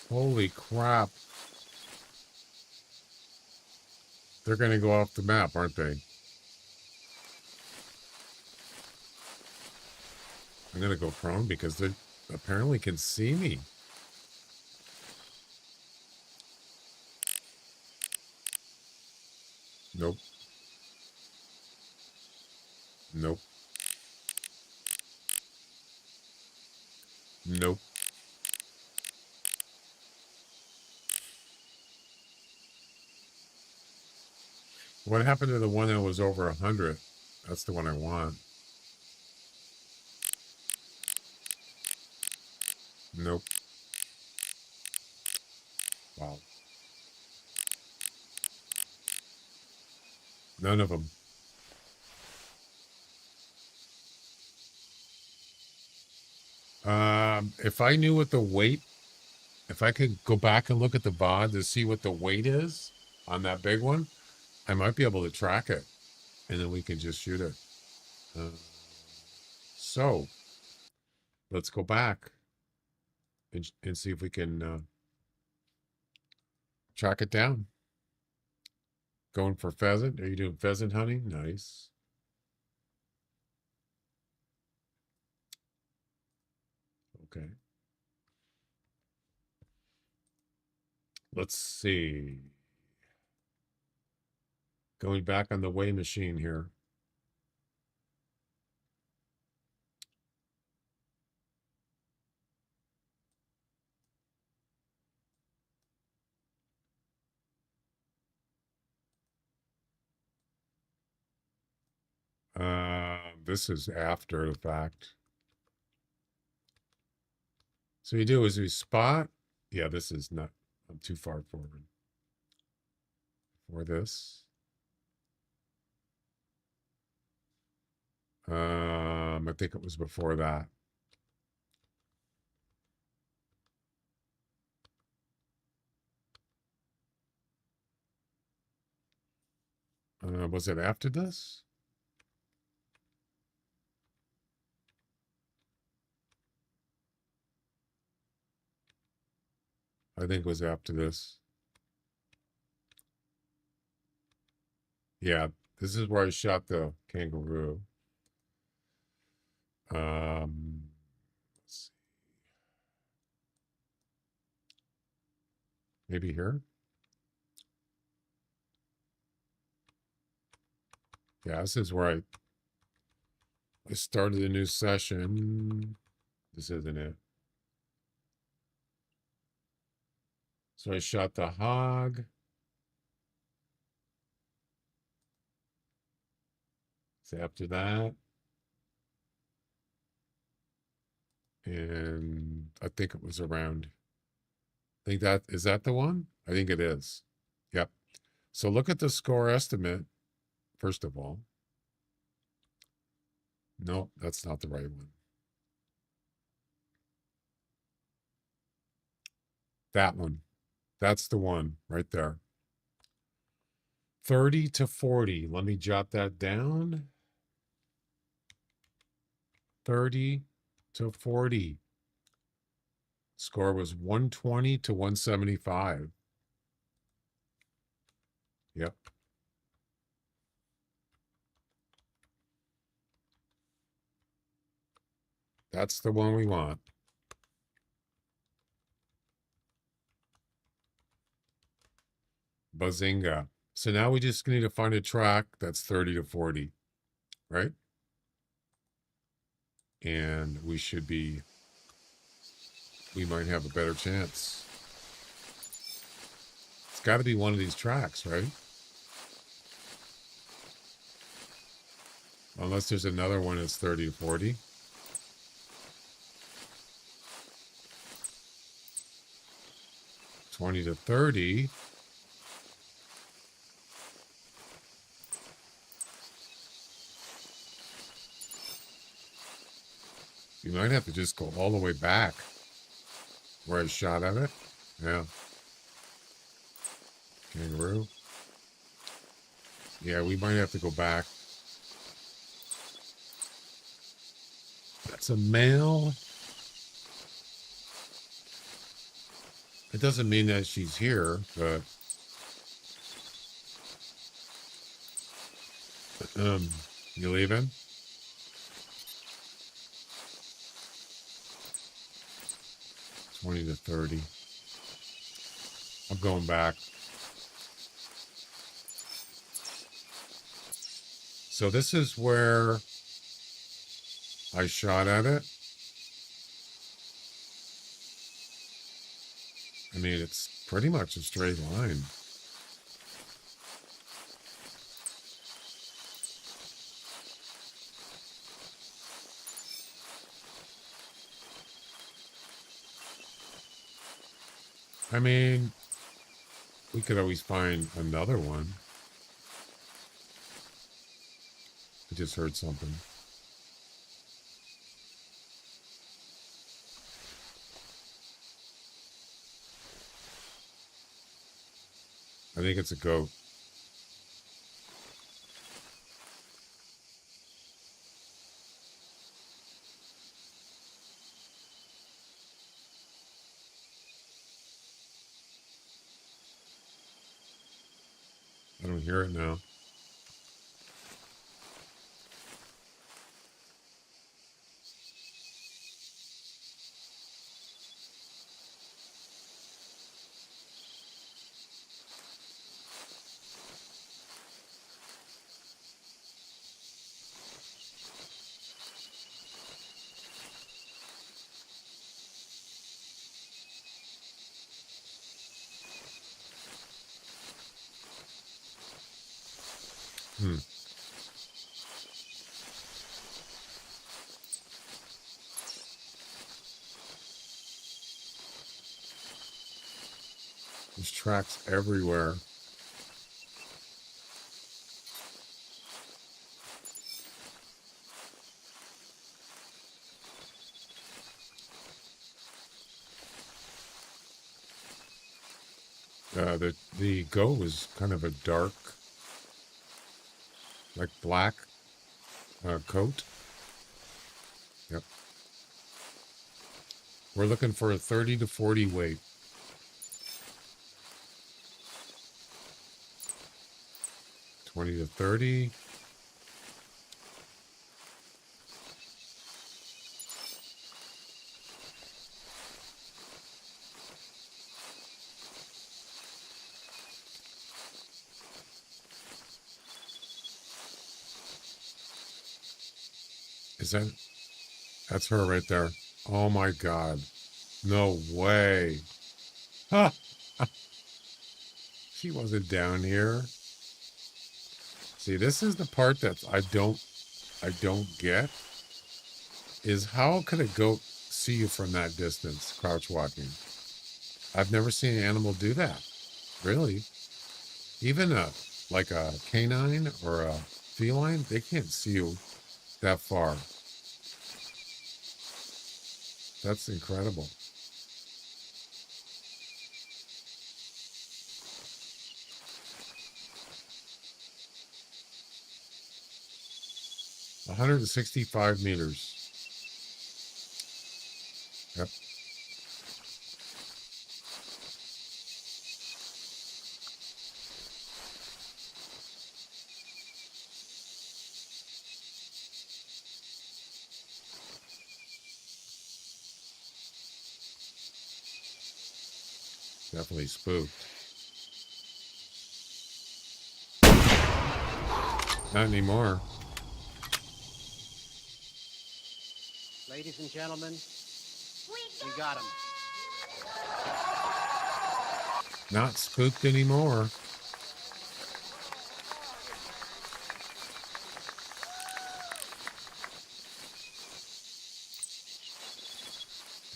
Holy crap. They're going to go off the map, aren't they? I'm going to go prone because they apparently can see me. Nope. Nope. Nope. What happened to the one that was over 100? That's the one I want. Nope. Wow. None of them. If I knew what the weight, if I could go back and look at the VOD to see what the weight is on that big one, I might be able to track it, and then we can just shoot it. So let's go back and see if we can track it down. Going for pheasant? Are you doing pheasant hunting? Nice. Okay. Let's see. Going back on the weigh machine here. This is after the fact. So you do is we spot. Yeah, this is not, I'm too far forward for this. I think it was before that. Was it after this? I think it was after this. Yeah, this is where I shot the kangaroo. Let's see. Maybe here? Yeah, this is where I started a new session. This isn't it. So I shot the hog. So after that. And I think it was around. I think that, is that the one? I think it is. Yep. So look at the score estimate, first of all. No, that's not the right one. That one. That's the one right there. 30 to 40. Let me jot that down. 30 to 40. Score was 120 to 175. Yep. That's the one we want. Bazinga. So now we just need to find a track that's 30 to 40, right? And we should be, we might have a better chance. It's got to be one of these tracks, right? Unless there's another one that's 30 to 40. $20 to $30. You might have to just go all the way back where I shot at it. Yeah. Kangaroo. Yeah, we might have to go back. That's a male. It doesn't mean that she's here, but you leaving? $20 to $30. I'm going back. So this is where I shot at it. I mean, it's pretty much a straight line. I mean, we could always find another one. I just heard something. I think it's a goat. I don't hear it now. There's tracks everywhere. The goat was kind of a dark, like black coat. Yep. We're looking for a 30 to 40 weight. $20 to $30. That's her right there. Oh my God. No way. Ha! She wasn't down here. See, this is the part that I don't get, is how could a goat see you from that distance, crouch walking? I've never seen an animal do that. Really. Even like a canine or a feline, they can't see you that far. That's incredible. $165 meters. Yep. Definitely spooked. Not anymore. Ladies and gentlemen, we got him. Not spooked anymore.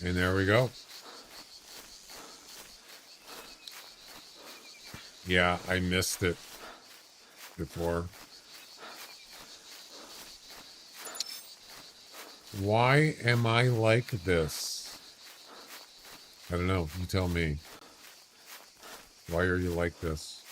And there we go. Yeah, I missed it before. Why am I like this? I don't know. You tell me. Why are you like this?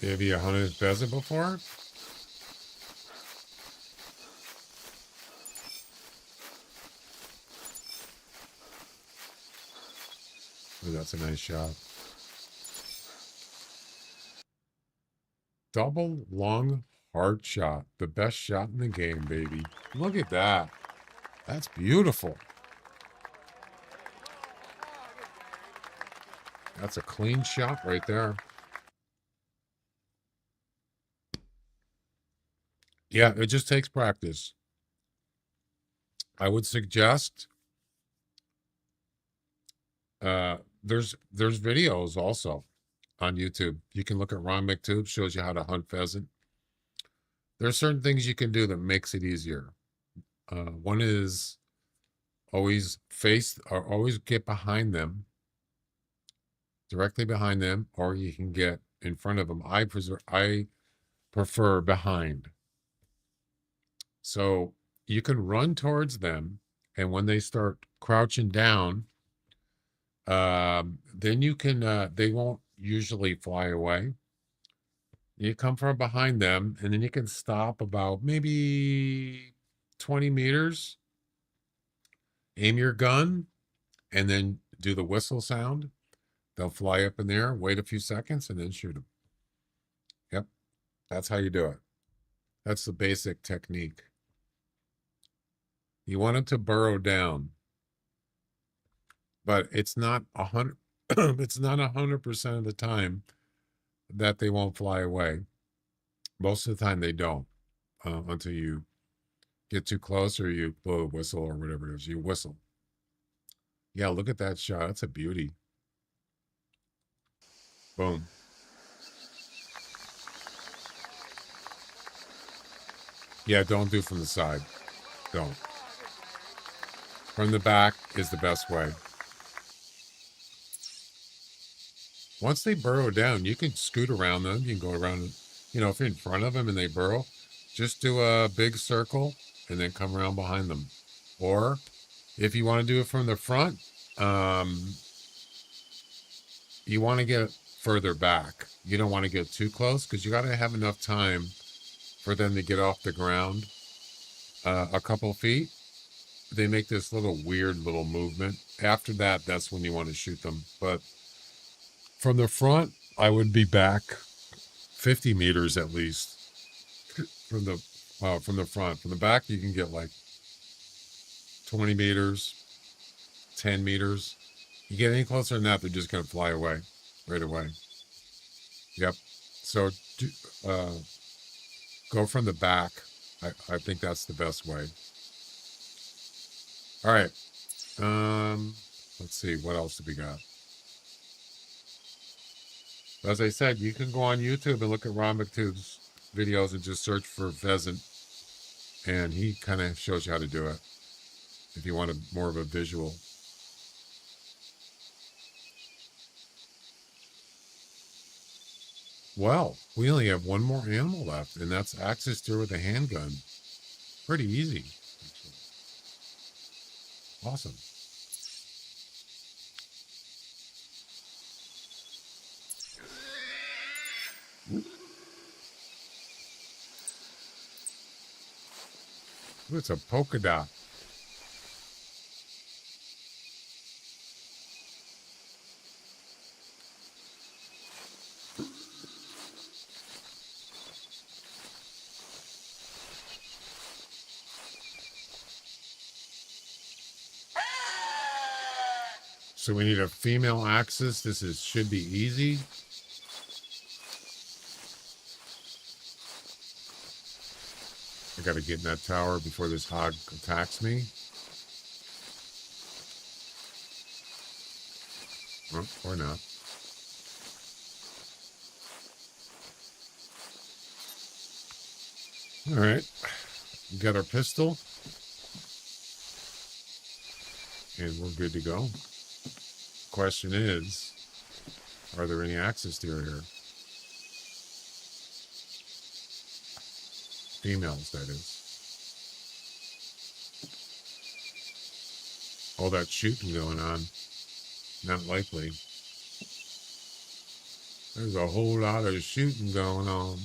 Have you hunted pheasant before? Oh, that's a nice shot. Double long hard shot. The best shot in the game, baby. Look at that. That's beautiful. That's a clean shot right there. Yeah, it just takes practice. I would suggest there's videos also on YouTube. You can look at Ron McTube, shows you how to hunt pheasant. There's certain things you can do that makes it easier. One is always get behind them, directly behind them, or you can get in front of them. I prefer behind. So you can run towards them, and when they start crouching down, then you can, they won't usually fly away. You come from behind them, and then you can stop about maybe 20 meters, aim your gun, and then do the whistle sound. They'll fly up in there, wait a few seconds, and then shoot them. Yep, that's how you do it. That's the basic technique. You want them to burrow down, but it's not 100. It's not 100% of the time that they won't fly away. Most of the time they don't, until you get too close or you blow a whistle or whatever it is. You whistle. Yeah, look at that shot. That's a beauty. Boom. Yeah, don't do from the side. Don't. From the back is the best way. Once they burrow down, you can scoot around them. You can go around, you know, if you're in front of them and they burrow, just do a big circle and then come around behind them. Or if you want to do it from the front, you want to get further back. You don't want to get too close because you got to have enough time for them to get off the ground a couple feet. They make this little weird little movement. After that, that's when you want to shoot them. But from the front, I would be back 50 meters at least from the front. From the back, you can get like 20 meters, 10 meters. You get any closer than that, they're just going to fly away right away. Yep. So go from the back. I think that's the best way. All right. Let's see. What else do we got? As I said, you can go on YouTube and look at Ron McTube's videos and just search for pheasant. And he kind of shows you how to do it if you want more of a visual. Well, we only have one more animal left, and that's axis deer with a handgun. Pretty easy. Awesome. Ooh, it's a polka dot. So we need a female axis. This should be easy. I gotta get in that tower before this hog attacks me. Well, or not. All right. We got our pistol. And we're good to go. Question is, are there any axis deer here? Females, that is. All that shooting going on. Not likely. There's a whole lot of shooting going on.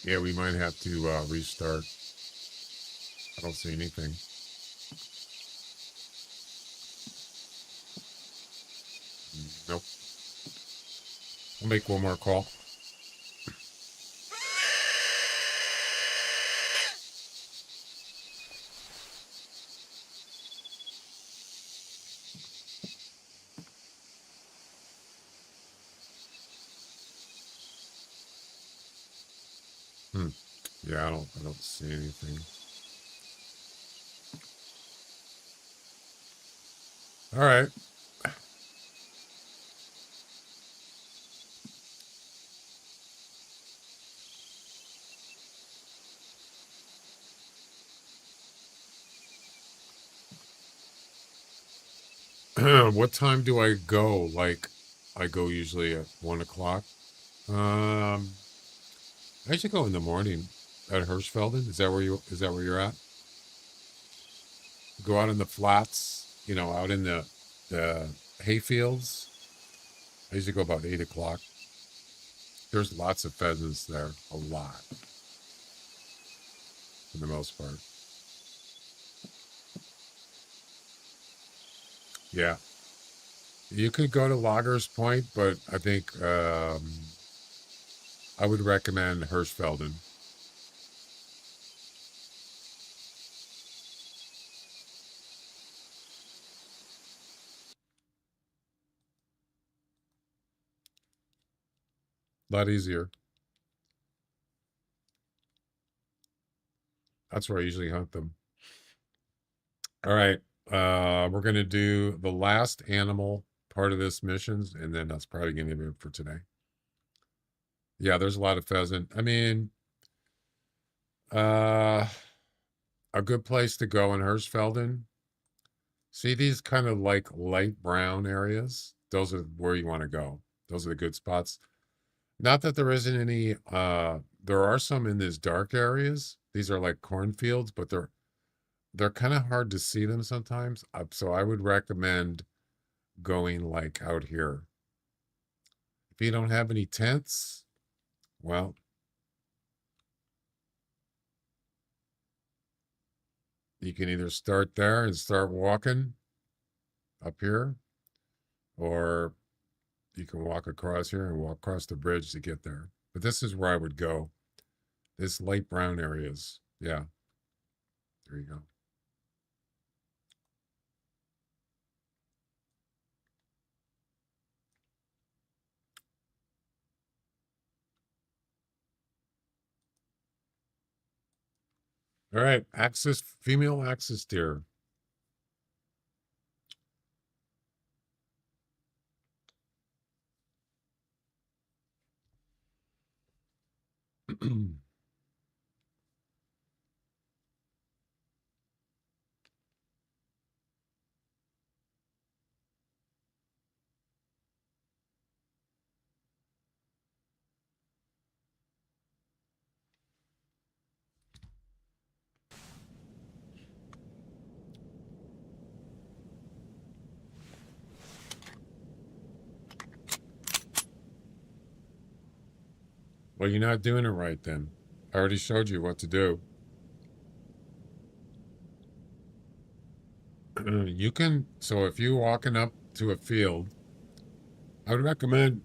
Yeah, we might have to restart. I don't see anything. Nope. I'll make one more call. Yeah, I don't see anything. All right. What time do I go? Like, I go usually at 1 o'clock. I should go in the morning at Hirschfelden. Is that where you're at? Go out in the flats, out in the hay fields. I usually go about 8 o'clock. There's lots of pheasants there, a lot, for the most part. Yeah, you could go to Loggers Point, but I think I would recommend Hirschfelden. A lot easier. That's where I usually hunt them. All right. We're going to do the last animal part of this missions, and then that's probably going to be it for today. Yeah, there's a lot of pheasant. I mean, a good place to go in Hirschfelden. See these kind of like light brown areas? Those are where you want to go. Those are the good spots. Not that there isn't any, there are some in these dark areas. These are like cornfields, but they're kind of hard to see them sometimes. So I would recommend going like out here. If you don't have any tents, well, you can either start there and start walking up here, or you can walk across here and walk across the bridge to get there. But this is where I would go. This light brown areas. Yeah. There you go. All right. Female axis deer. Well, you're not doing it right then. I already showed you what to do. You can, so if you're walking up to a field I would recommend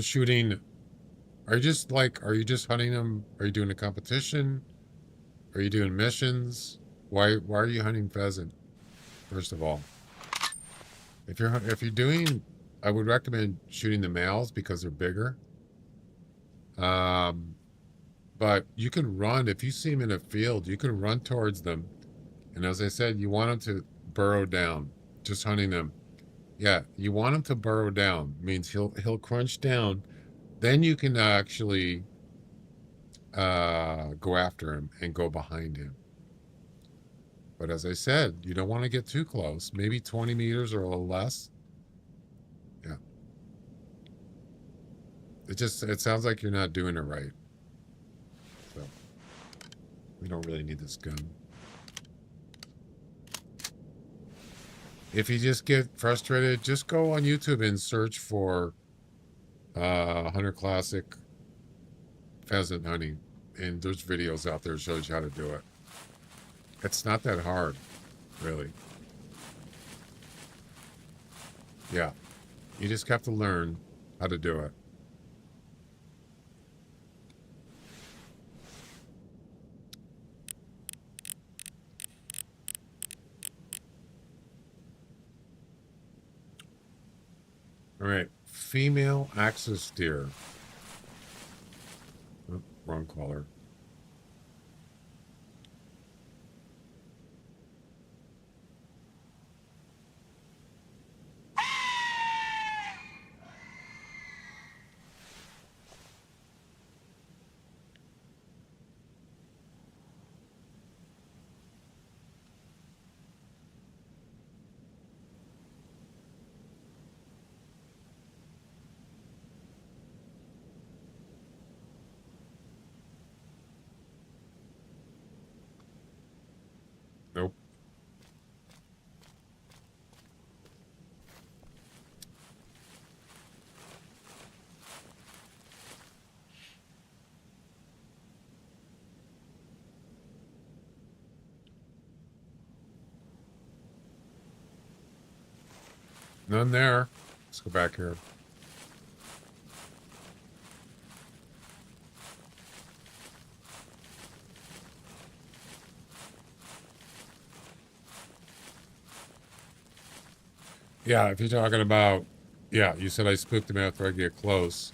shooting. Are you just hunting them? Are you doing a competition? Are you doing missions? Why are you hunting pheasant? First of all, if you're doing, I would recommend shooting the males because they're bigger. But you can run if you see them in a field. You can run towards them, and as I said, you want them to burrow down. Just hunting them. Yeah, you want him to burrow down. Means he'll crunch down. Then you can actually go after him and go behind him. But as I said, you don't want to get too close. Maybe 20 meters or a little less. Yeah. It sounds like you're not doing it right. So we don't really need this gun. If you just get frustrated, just go on YouTube and search for Hunter Classic pheasant hunting. And there's videos out there that shows you how to do it. It's not that hard, really. Yeah. You just have to learn how to do it. All right. Female axis deer. Oh, wrong color. Nope. None there. Let's go back here. Yeah, if you're talking about, yeah, you said I spooked them after I get close.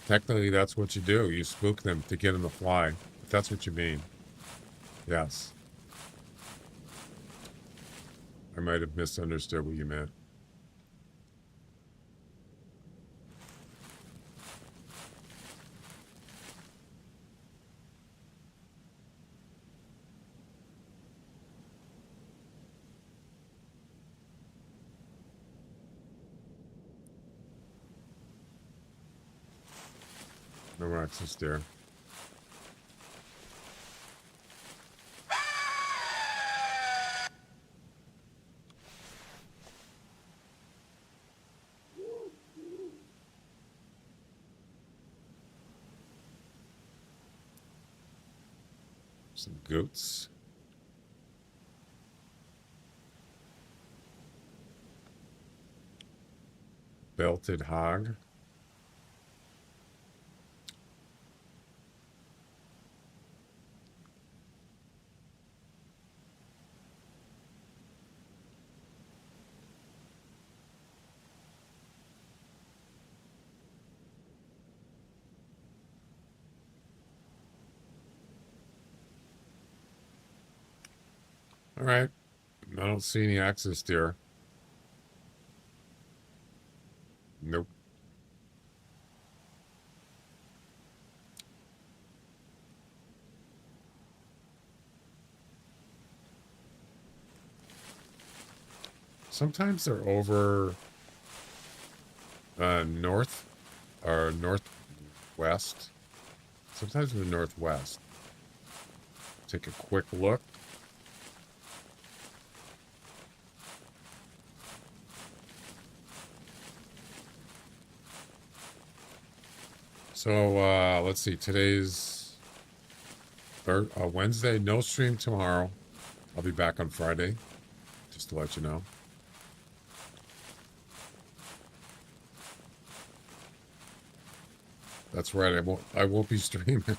Technically, that's what you do. You spook them to get them to fly. If that's what you mean. Yes. I might have misunderstood what you meant. No access there. Some goats. Belted hog. All right. I don't see any axis deer. Nope. Sometimes they're over north or northwest. Sometimes in the northwest. Take a quick look. So let's see. Today's Wednesday. No stream tomorrow. I'll be back on Friday, just to let you know. That's right. I won't be streaming. I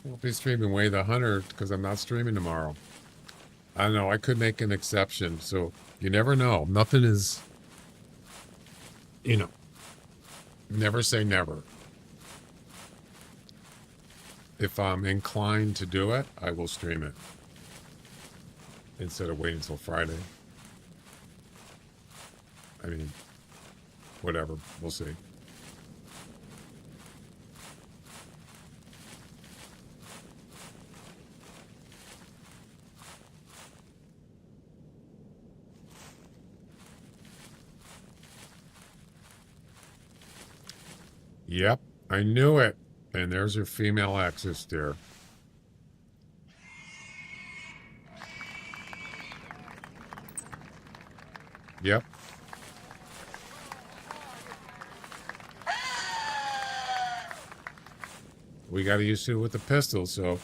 won't be streaming Way the Hunter because I'm not streaming tomorrow. I don't know. I could make an exception. So you never know. Nothing is, you know, never say never. If I'm inclined to do it, I will stream it instead of waiting until Friday. I mean, whatever. We'll see. Yep, I knew it. And there's your female axis there. Yep. We got to use it with the pistol, so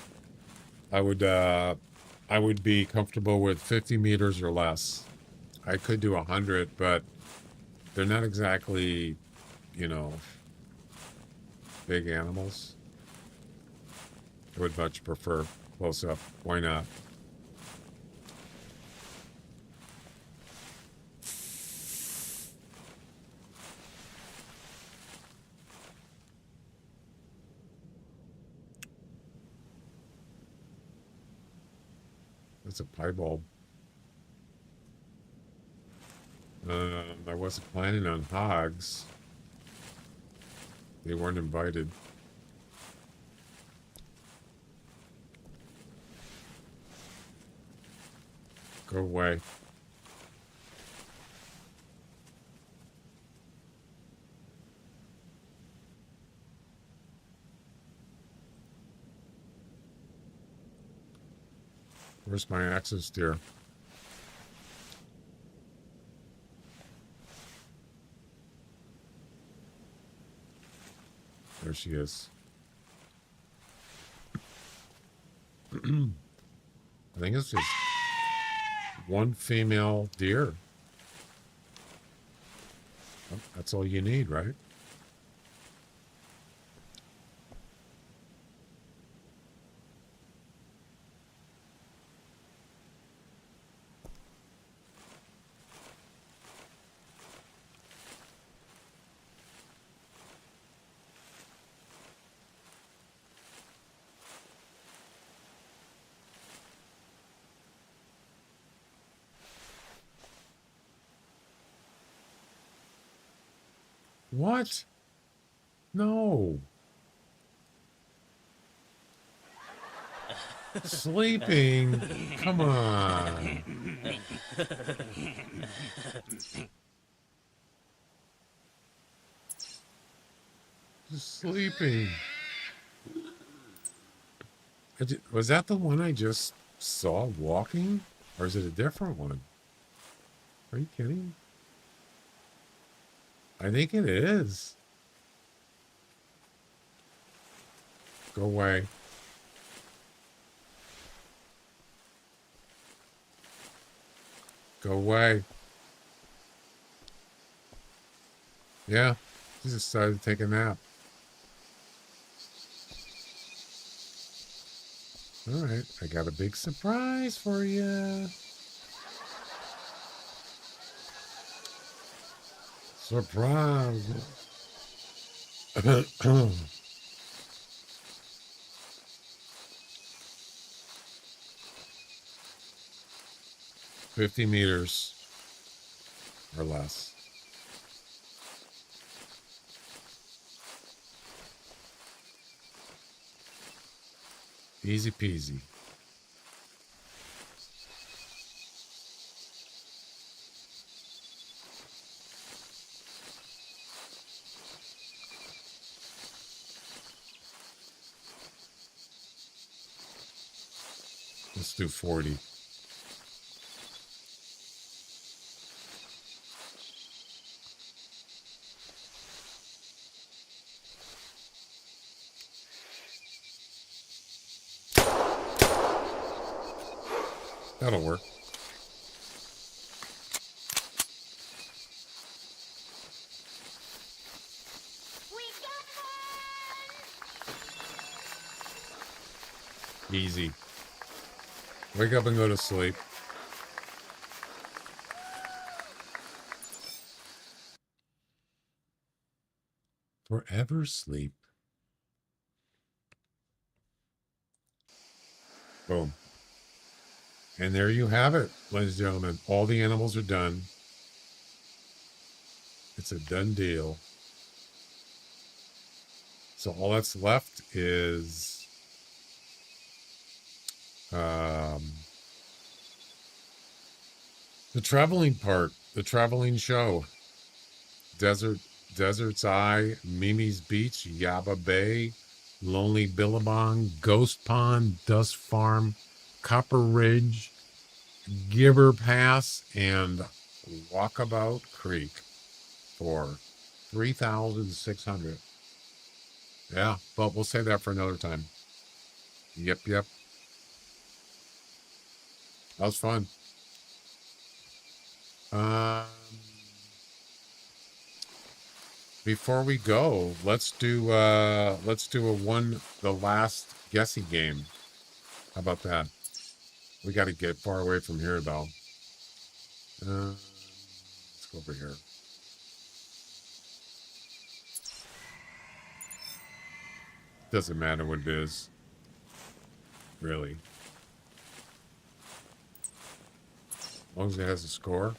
I would be comfortable with 50 meters or less. I could do 100, but they're not exactly, you know, big animals. I would much prefer close up. Why not? That's a piebald. I wasn't planning on hogs. They weren't invited. Go away. Where's my axis deer? There she is. I think it's just one female deer. Oh, that's all you need, right? What? No. Sleeping? Come on. Just sleeping. Was that the one I just saw walking? Or is it a different one? Are you kidding? I think it is. Go away. Go away. Yeah, he just decided to take a nap. All right, I got a big surprise for you. Surprise. 50 meters or less. Easy peasy. Let's do 40. That'll work. We got one! Easy. Wake up and go to sleep. Forever sleep. Boom. And there you have it, ladies and gentlemen. All the animals are done. It's a done deal. So all that's left is the traveling part, the traveling show. Desert's Eye, Mimi's Beach, Yaba Bay, Lonely Billabong, Ghost Pond, Dust Farm, Copper Ridge, Giver Pass, and Walkabout Creek for 3,600. Yeah, but we'll save that for another time. Yep. That was fun. Before we go, let's do the last guessing game. How about that? We got to get far away from here, though. Let's go over here. Doesn't matter what it is, really. As long as it has a score,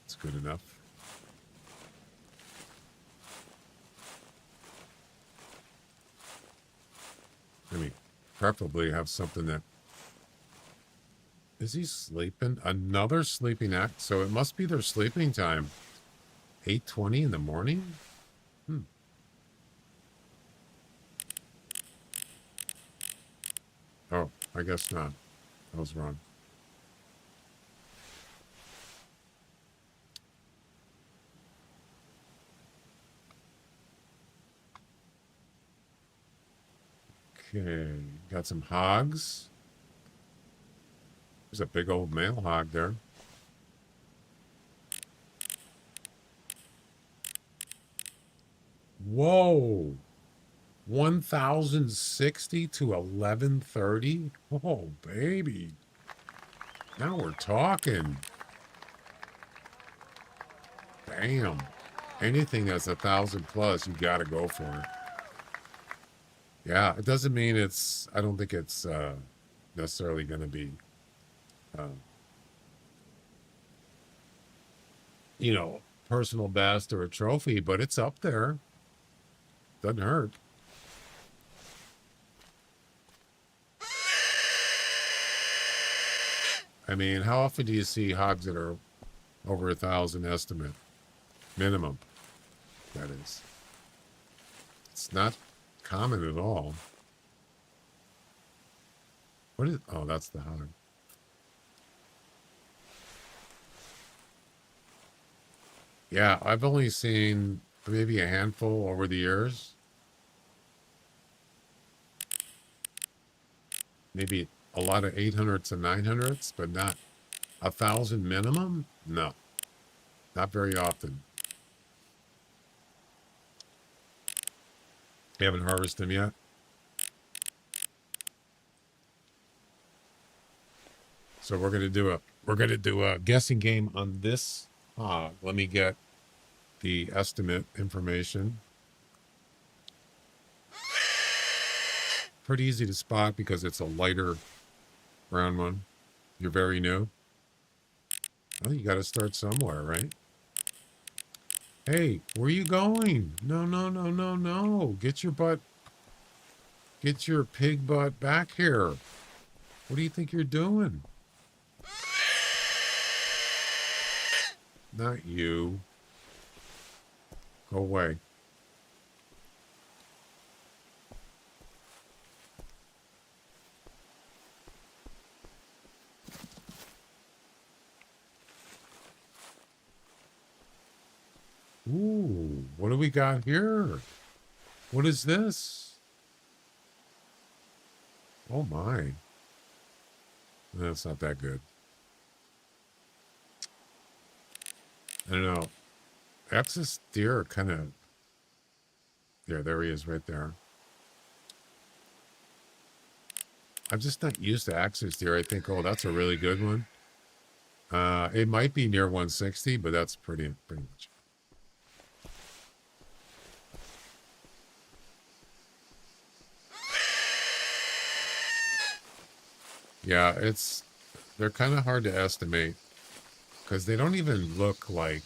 it's good enough. I mean, preferably have something that... Is he sleeping? Another sleeping act? So it must be their sleeping time. 8:20 in the morning? Oh, I guess not. I was wrong. Okay, got some hogs. There's a big old male hog there. Whoa! 1,060 to 1,130? Oh, baby. Now we're talking. Bam. Anything that's 1,000 plus, you got to go for it. Yeah, it doesn't mean it's... I don't think it's necessarily going to be... you know, personal best or a trophy, but it's up there. Doesn't hurt. I mean, how often do you see hogs that are over 1,000 estimate? Minimum, that is. It's not common at all. What is... Oh, that's the hog. Yeah, I've only seen maybe a handful over the years. Maybe a lot of 800s and 900s, but not 1,000 minimum? No, not very often. You haven't harvested them yet? So we're gonna do a guessing game on this hog. Let me get the estimate information. Pretty easy to spot because it's a lighter brown one. You're very new. Well, you got to start somewhere, right? Hey, where are you going? No. Get your pig butt back here. What do you think you're doing? Not you. Go away. Ooh, what do we got here? What is this? Oh my. That's not that good. I don't know. Axis deer are kind of... Yeah, there he is right there. I'm just not used to axis deer. I think, oh, that's a really good one. It might be near 160, but that's pretty much. Yeah, they're kind of hard to estimate because they don't even look like,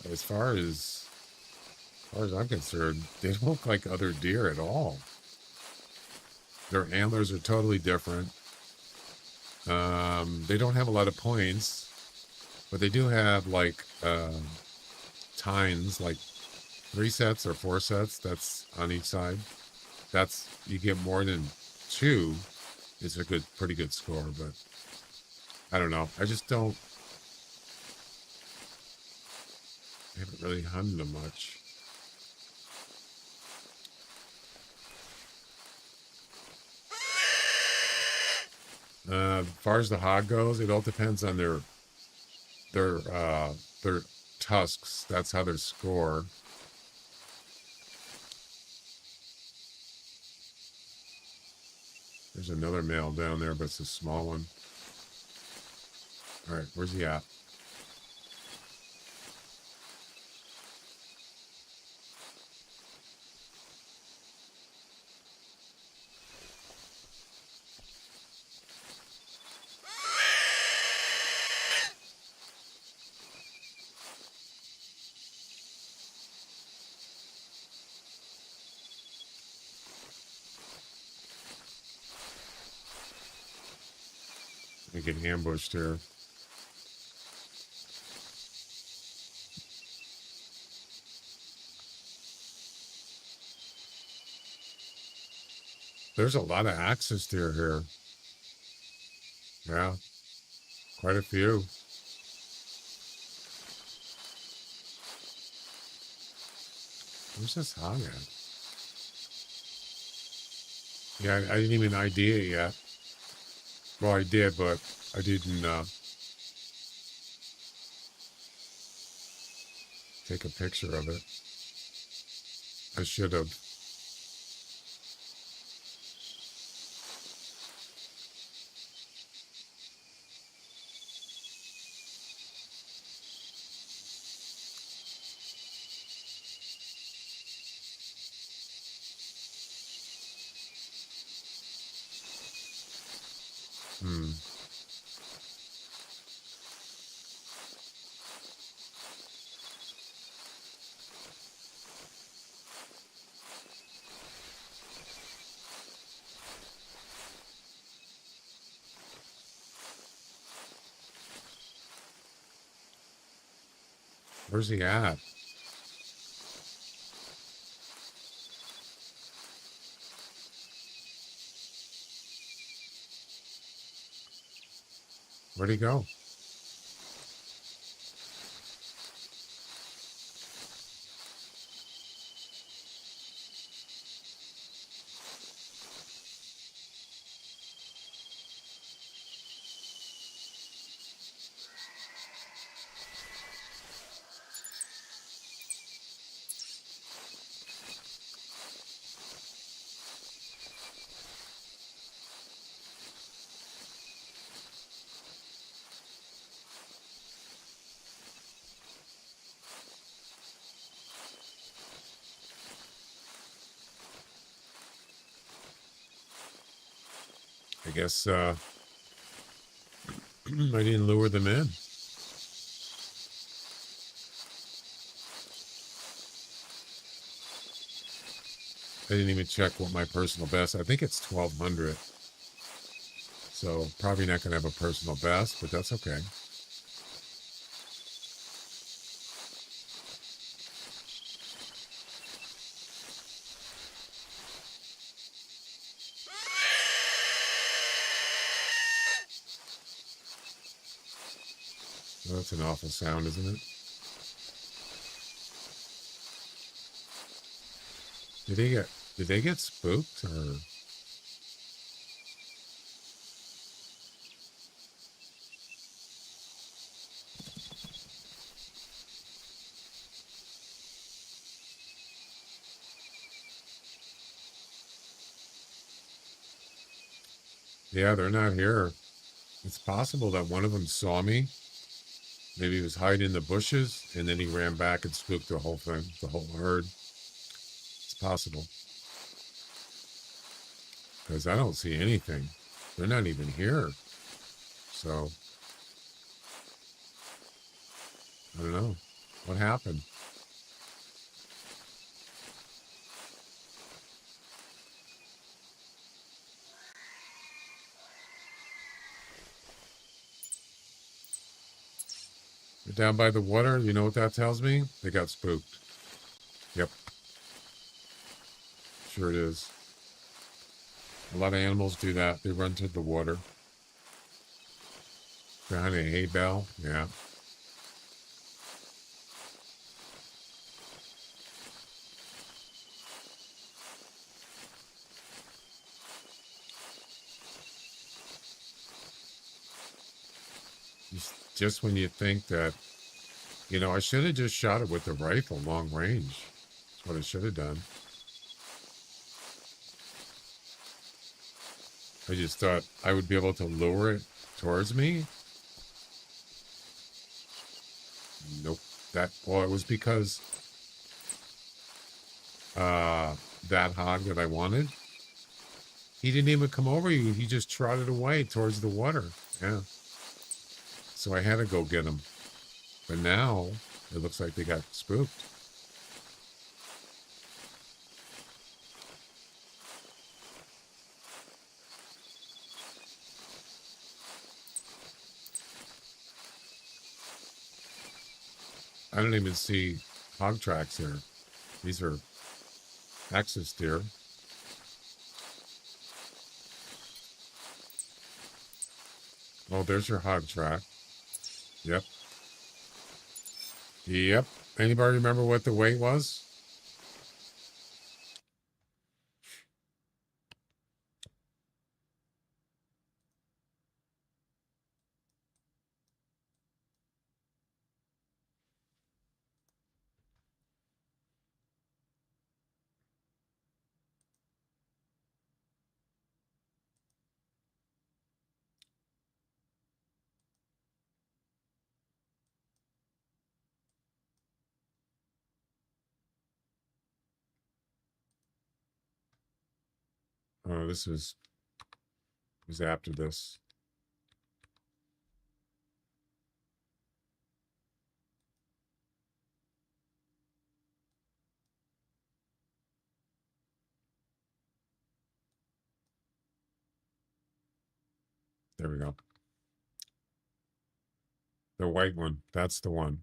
as far as I'm concerned, they don't look like other deer at all. Their antlers are totally different. They don't have a lot of points, but they do have like tines, like 3 sets or 4 sets. That's on each side. That's, you get more than 2. It's a pretty good score, but I don't know. I just don't. I haven't really hunted them much. As far as the hog goes, it all depends on their tusks. That's how they score. There's another male down there, but it's a small one. All right, where's he at? I get ambushed here. There's a lot of axis deer here. Yeah, quite a few. Where's this hog at? Yeah, I didn't even ID it yet. Well, I did, but I didn't take a picture of it. I should have. Where's he at? Where'd he go? I guess I didn't lure them in. I didn't even check what my personal best. I think it's 1200. So probably not going to have a personal best, but that's okay. Well, that's an awful sound, isn't it? Did they get spooked or? Yeah, they're not here. It's possible that one of them saw me. Maybe he was hiding in the bushes, and then he ran back and spooked the whole thing, the whole herd. It's possible. Because I don't see anything. They're not even here. So, I don't know. What happened? They're down by the water. You know what that tells me? They got spooked. Yep. Sure it is. A lot of animals do that. They run to the water. Behind a hay bale. Yeah. Just when you think that, you know, I should have just shot it with the rifle long range. That's what I should have done. I just thought I would be able to lure it towards me. Nope. Well, it was because that hog that I wanted, he didn't even come over you. He just trotted away towards the water. Yeah. So I had to go get him. But now it looks like they got spooked. I don't even see hog tracks here. These are axis deer. Oh, there's your hog track. Yep. Yep. Anybody remember what the weight was? Oh, this was after this. There we go. The white one. That's the one.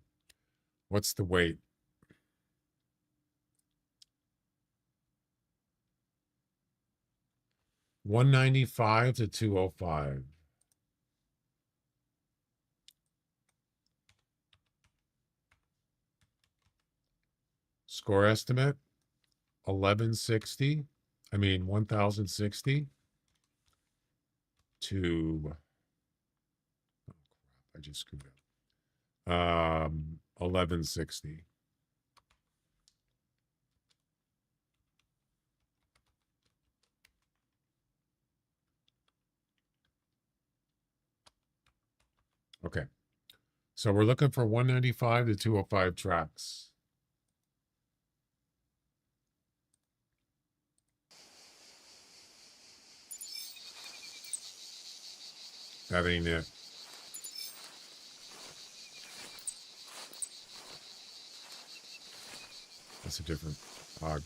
What's the weight? $195 to $205. Score estimate 1160. I mean 1060 to, oh crap, I just screwed up. 1160. Okay. So we're looking for 195 to 205 tracks. That ain't it. That's a different hog.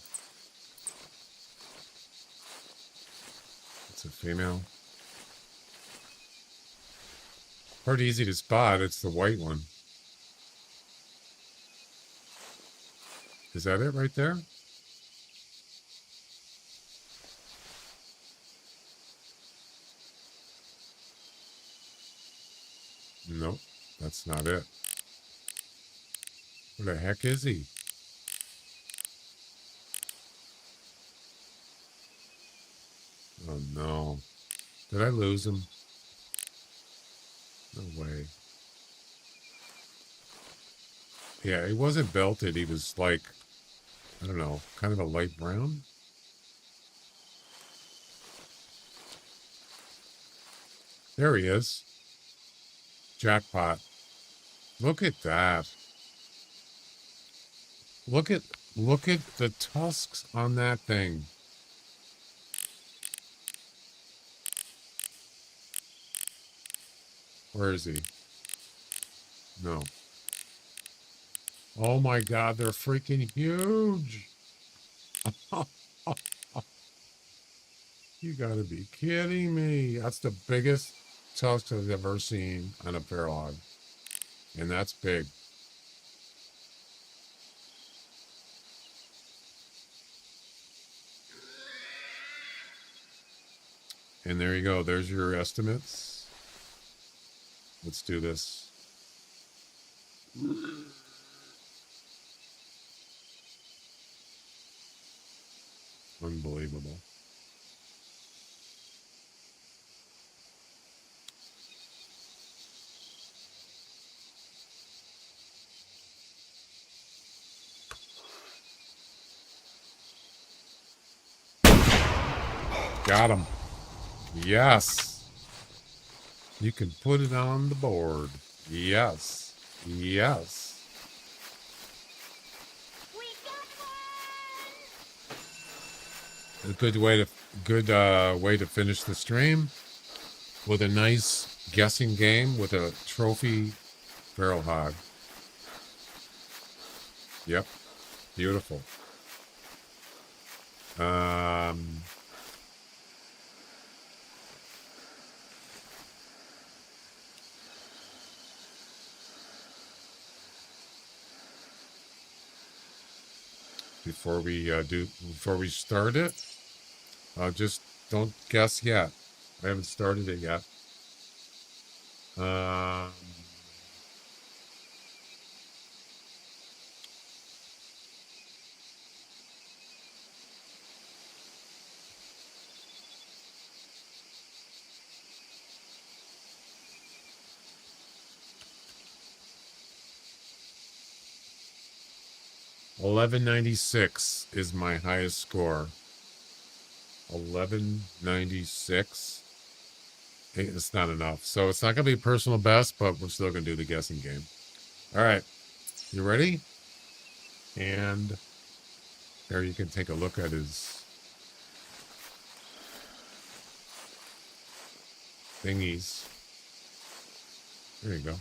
It's a female. Pretty easy to spot. It's the white one. Is that it right there? Nope, that's not it. Where the heck is he? Oh no. Did I lose him? No way. Yeah, he wasn't belted. He was like, I don't know, kind of a light brown. There he is. Jackpot. Look at that. Look at the tusks on that thing. Where is he? No. Oh my God, they're freaking huge. You gotta be kidding me. That's the biggest tusk I've ever seen on a feral hog. And that's big. And there you go. There's your estimates. Let's do this. Unbelievable. Got him. Yes. You can put it on the board. Yes. Yes. A good way to finish the stream with a nice guessing game with a trophy feral hog. Yep. Beautiful. Before we start it, just don't guess yet. I haven't started it yet. 1196 is my highest score. 1196. It's not enough. So it's not going to be a personal best, but we're still going to do the guessing game. All right. You ready? And there you can take a look at his thingies. There you go.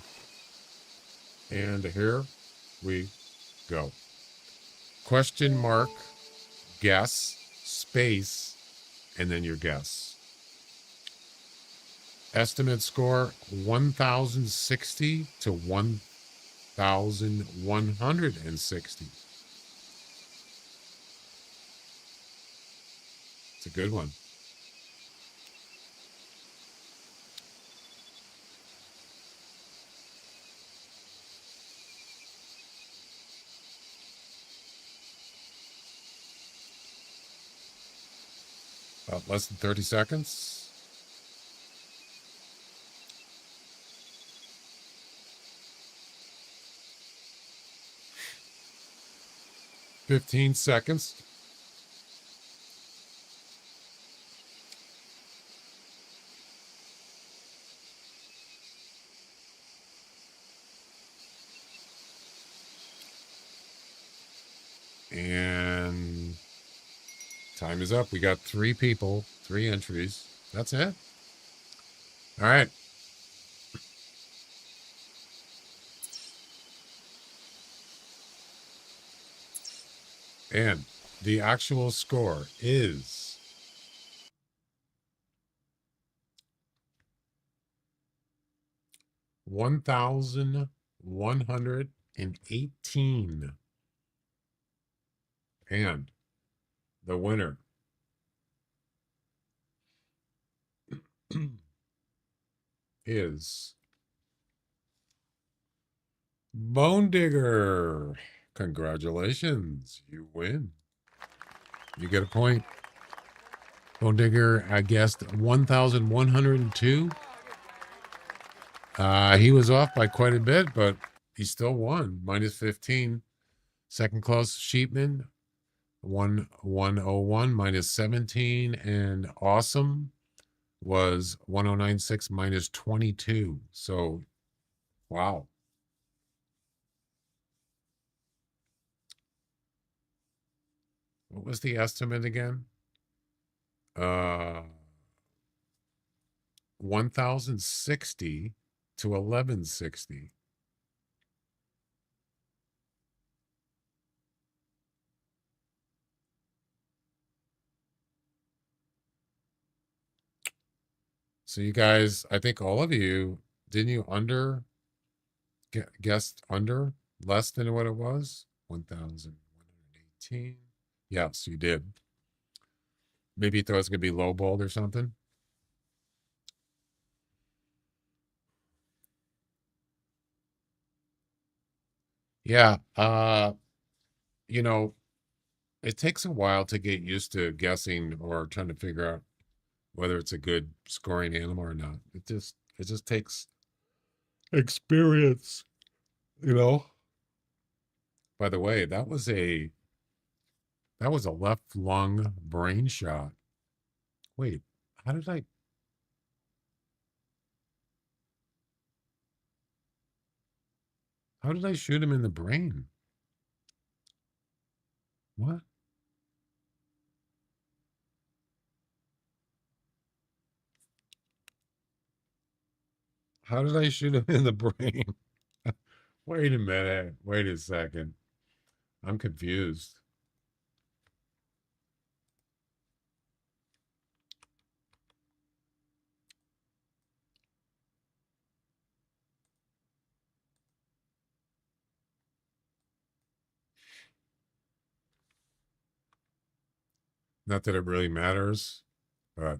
And here we go. Question mark, guess, space, and then your guess. Estimate score 1,060 to 1,160. It's a good one. About less than 30 seconds. $15 seconds. And time is up. We got 3 people, 3 entries. That's it. All right. And the actual score is 1,118. And the winner is Bone Digger. Congratulations. You win. You get a point. Bone Digger, I guessed 1,102. He was off by quite a bit, but he still won. Minus 15. Second close, Sheepman. 1,101 minus 17. And Awesome was 1096 minus 22. So, wow. What was the estimate again? 1060 to 1160. So you guys, I think all of you, didn't you guessed under less than what it was? 1,118. Yes, you did. Maybe you thought it was going to be lowballed or something. Yeah. You know, it takes a while to get used to guessing or trying to figure out whether it's a good scoring animal or not. It just takes experience, you know. By the way, that was a left lung brain shot. Wait, how did I shoot him in the brain? What? How did I shoot him in the brain? Wait a minute. Wait a second. I'm confused. Not that it really matters, but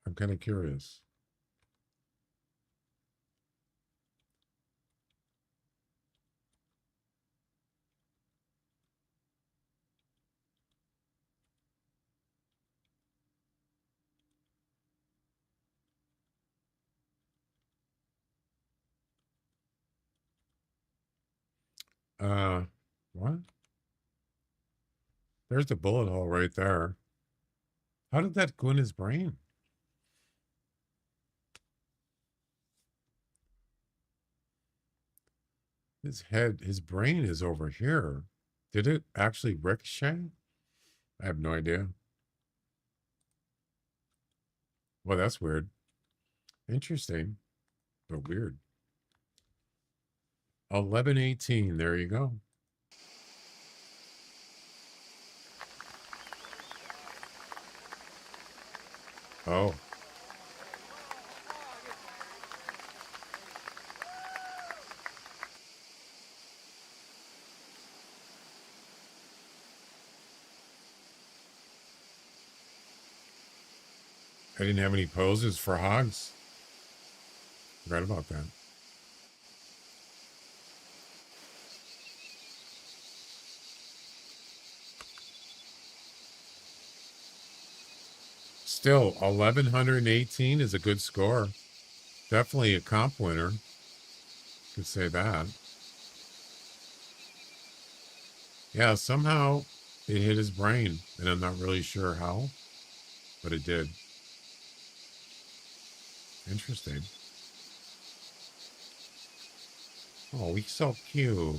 I'm kind of curious. What? There's the bullet hole right there. How did that go in his brain? His brain is over here. Did it actually ricochet? I have no idea. Well, that's weird. Interesting, but weird. 1118. There you go. Oh. I didn't have any poses for hogs. Forgot about that. Still, 1118 is a good score. Definitely a comp winner. Could say that. Yeah, somehow it hit his brain, and I'm not really sure how, but it did. Interesting. Oh, he's so cute.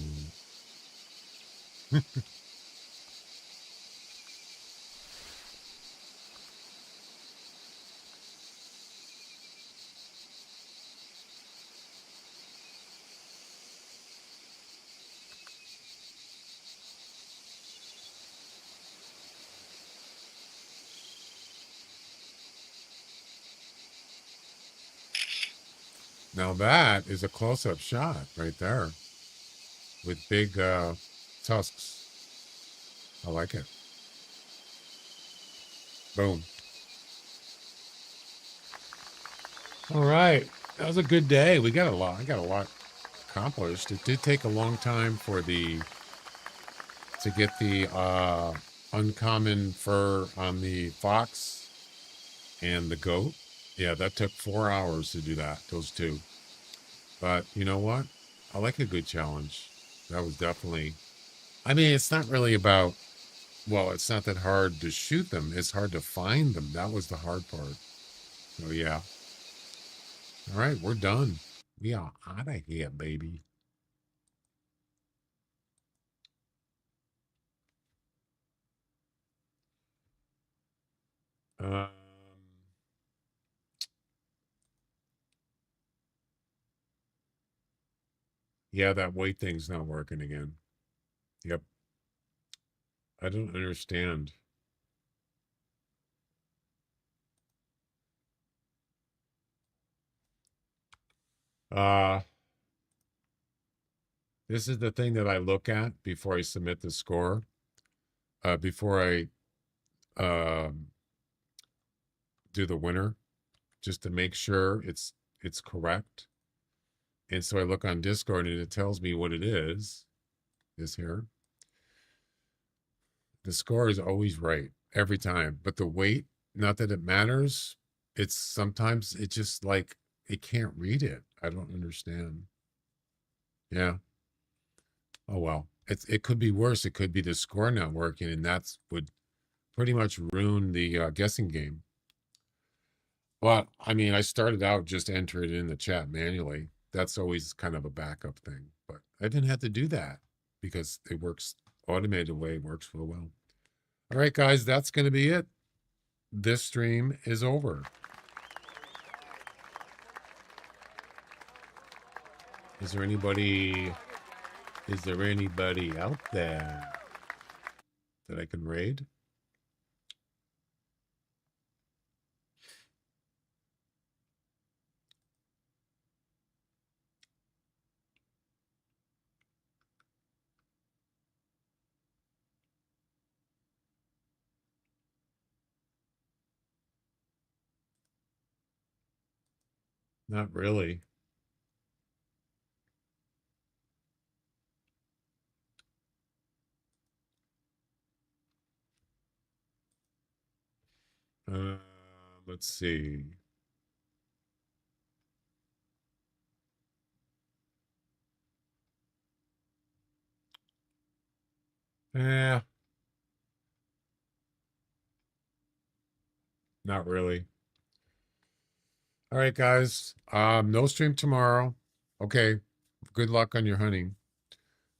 Now that is a close-up shot right there with big tusks. I like it. Boom. All right. That was a good day. We got a lot. I got a lot accomplished. It did take a long time to get the uncommon fur on the fox and the goat. Yeah, that took 4 hours to do that, those two. But you know what? I like a good challenge. That was definitely, I mean, it's not really about, well, it's not that hard to shoot them. It's hard to find them. That was the hard part. Oh, yeah. All right, we're done. We are out of here, baby. Yeah, that weight thing's not working again. Yep. I don't understand. This is the thing that I look at before I submit the score. Before I do the winner, just to make sure it's correct. And so I look on Discord and it tells me what it is here. The score is always right every time, but the weight, not that it matters, it's sometimes it's just like it can't read it. I don't understand. Yeah. Oh well. It could be worse. It could be the score not working, and that's would pretty much ruin the guessing game. But I mean, I started out just entering it in the chat manually. That's always kind of a backup thing, but I didn't have to do that because it works automated way. It works real well. All right, guys, that's going to be it. This stream is over. Is there anybody out there that I can raid? Not really. Let's see. Not really. All right, guys. No stream tomorrow. Okay. Good luck on your hunting.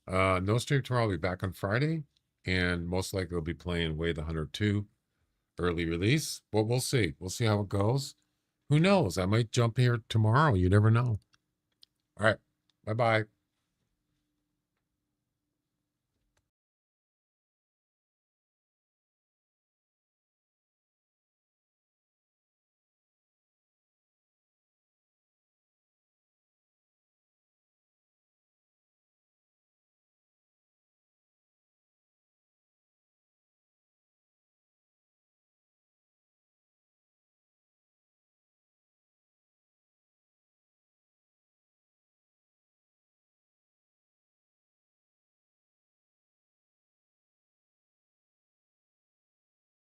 No stream tomorrow. I'll be back on Friday, and most likely I'll be playing Way the Hunter 2 early release. Well, we'll see. We'll see how it goes. Who knows? I might jump here tomorrow. You never know. All right. Bye-bye.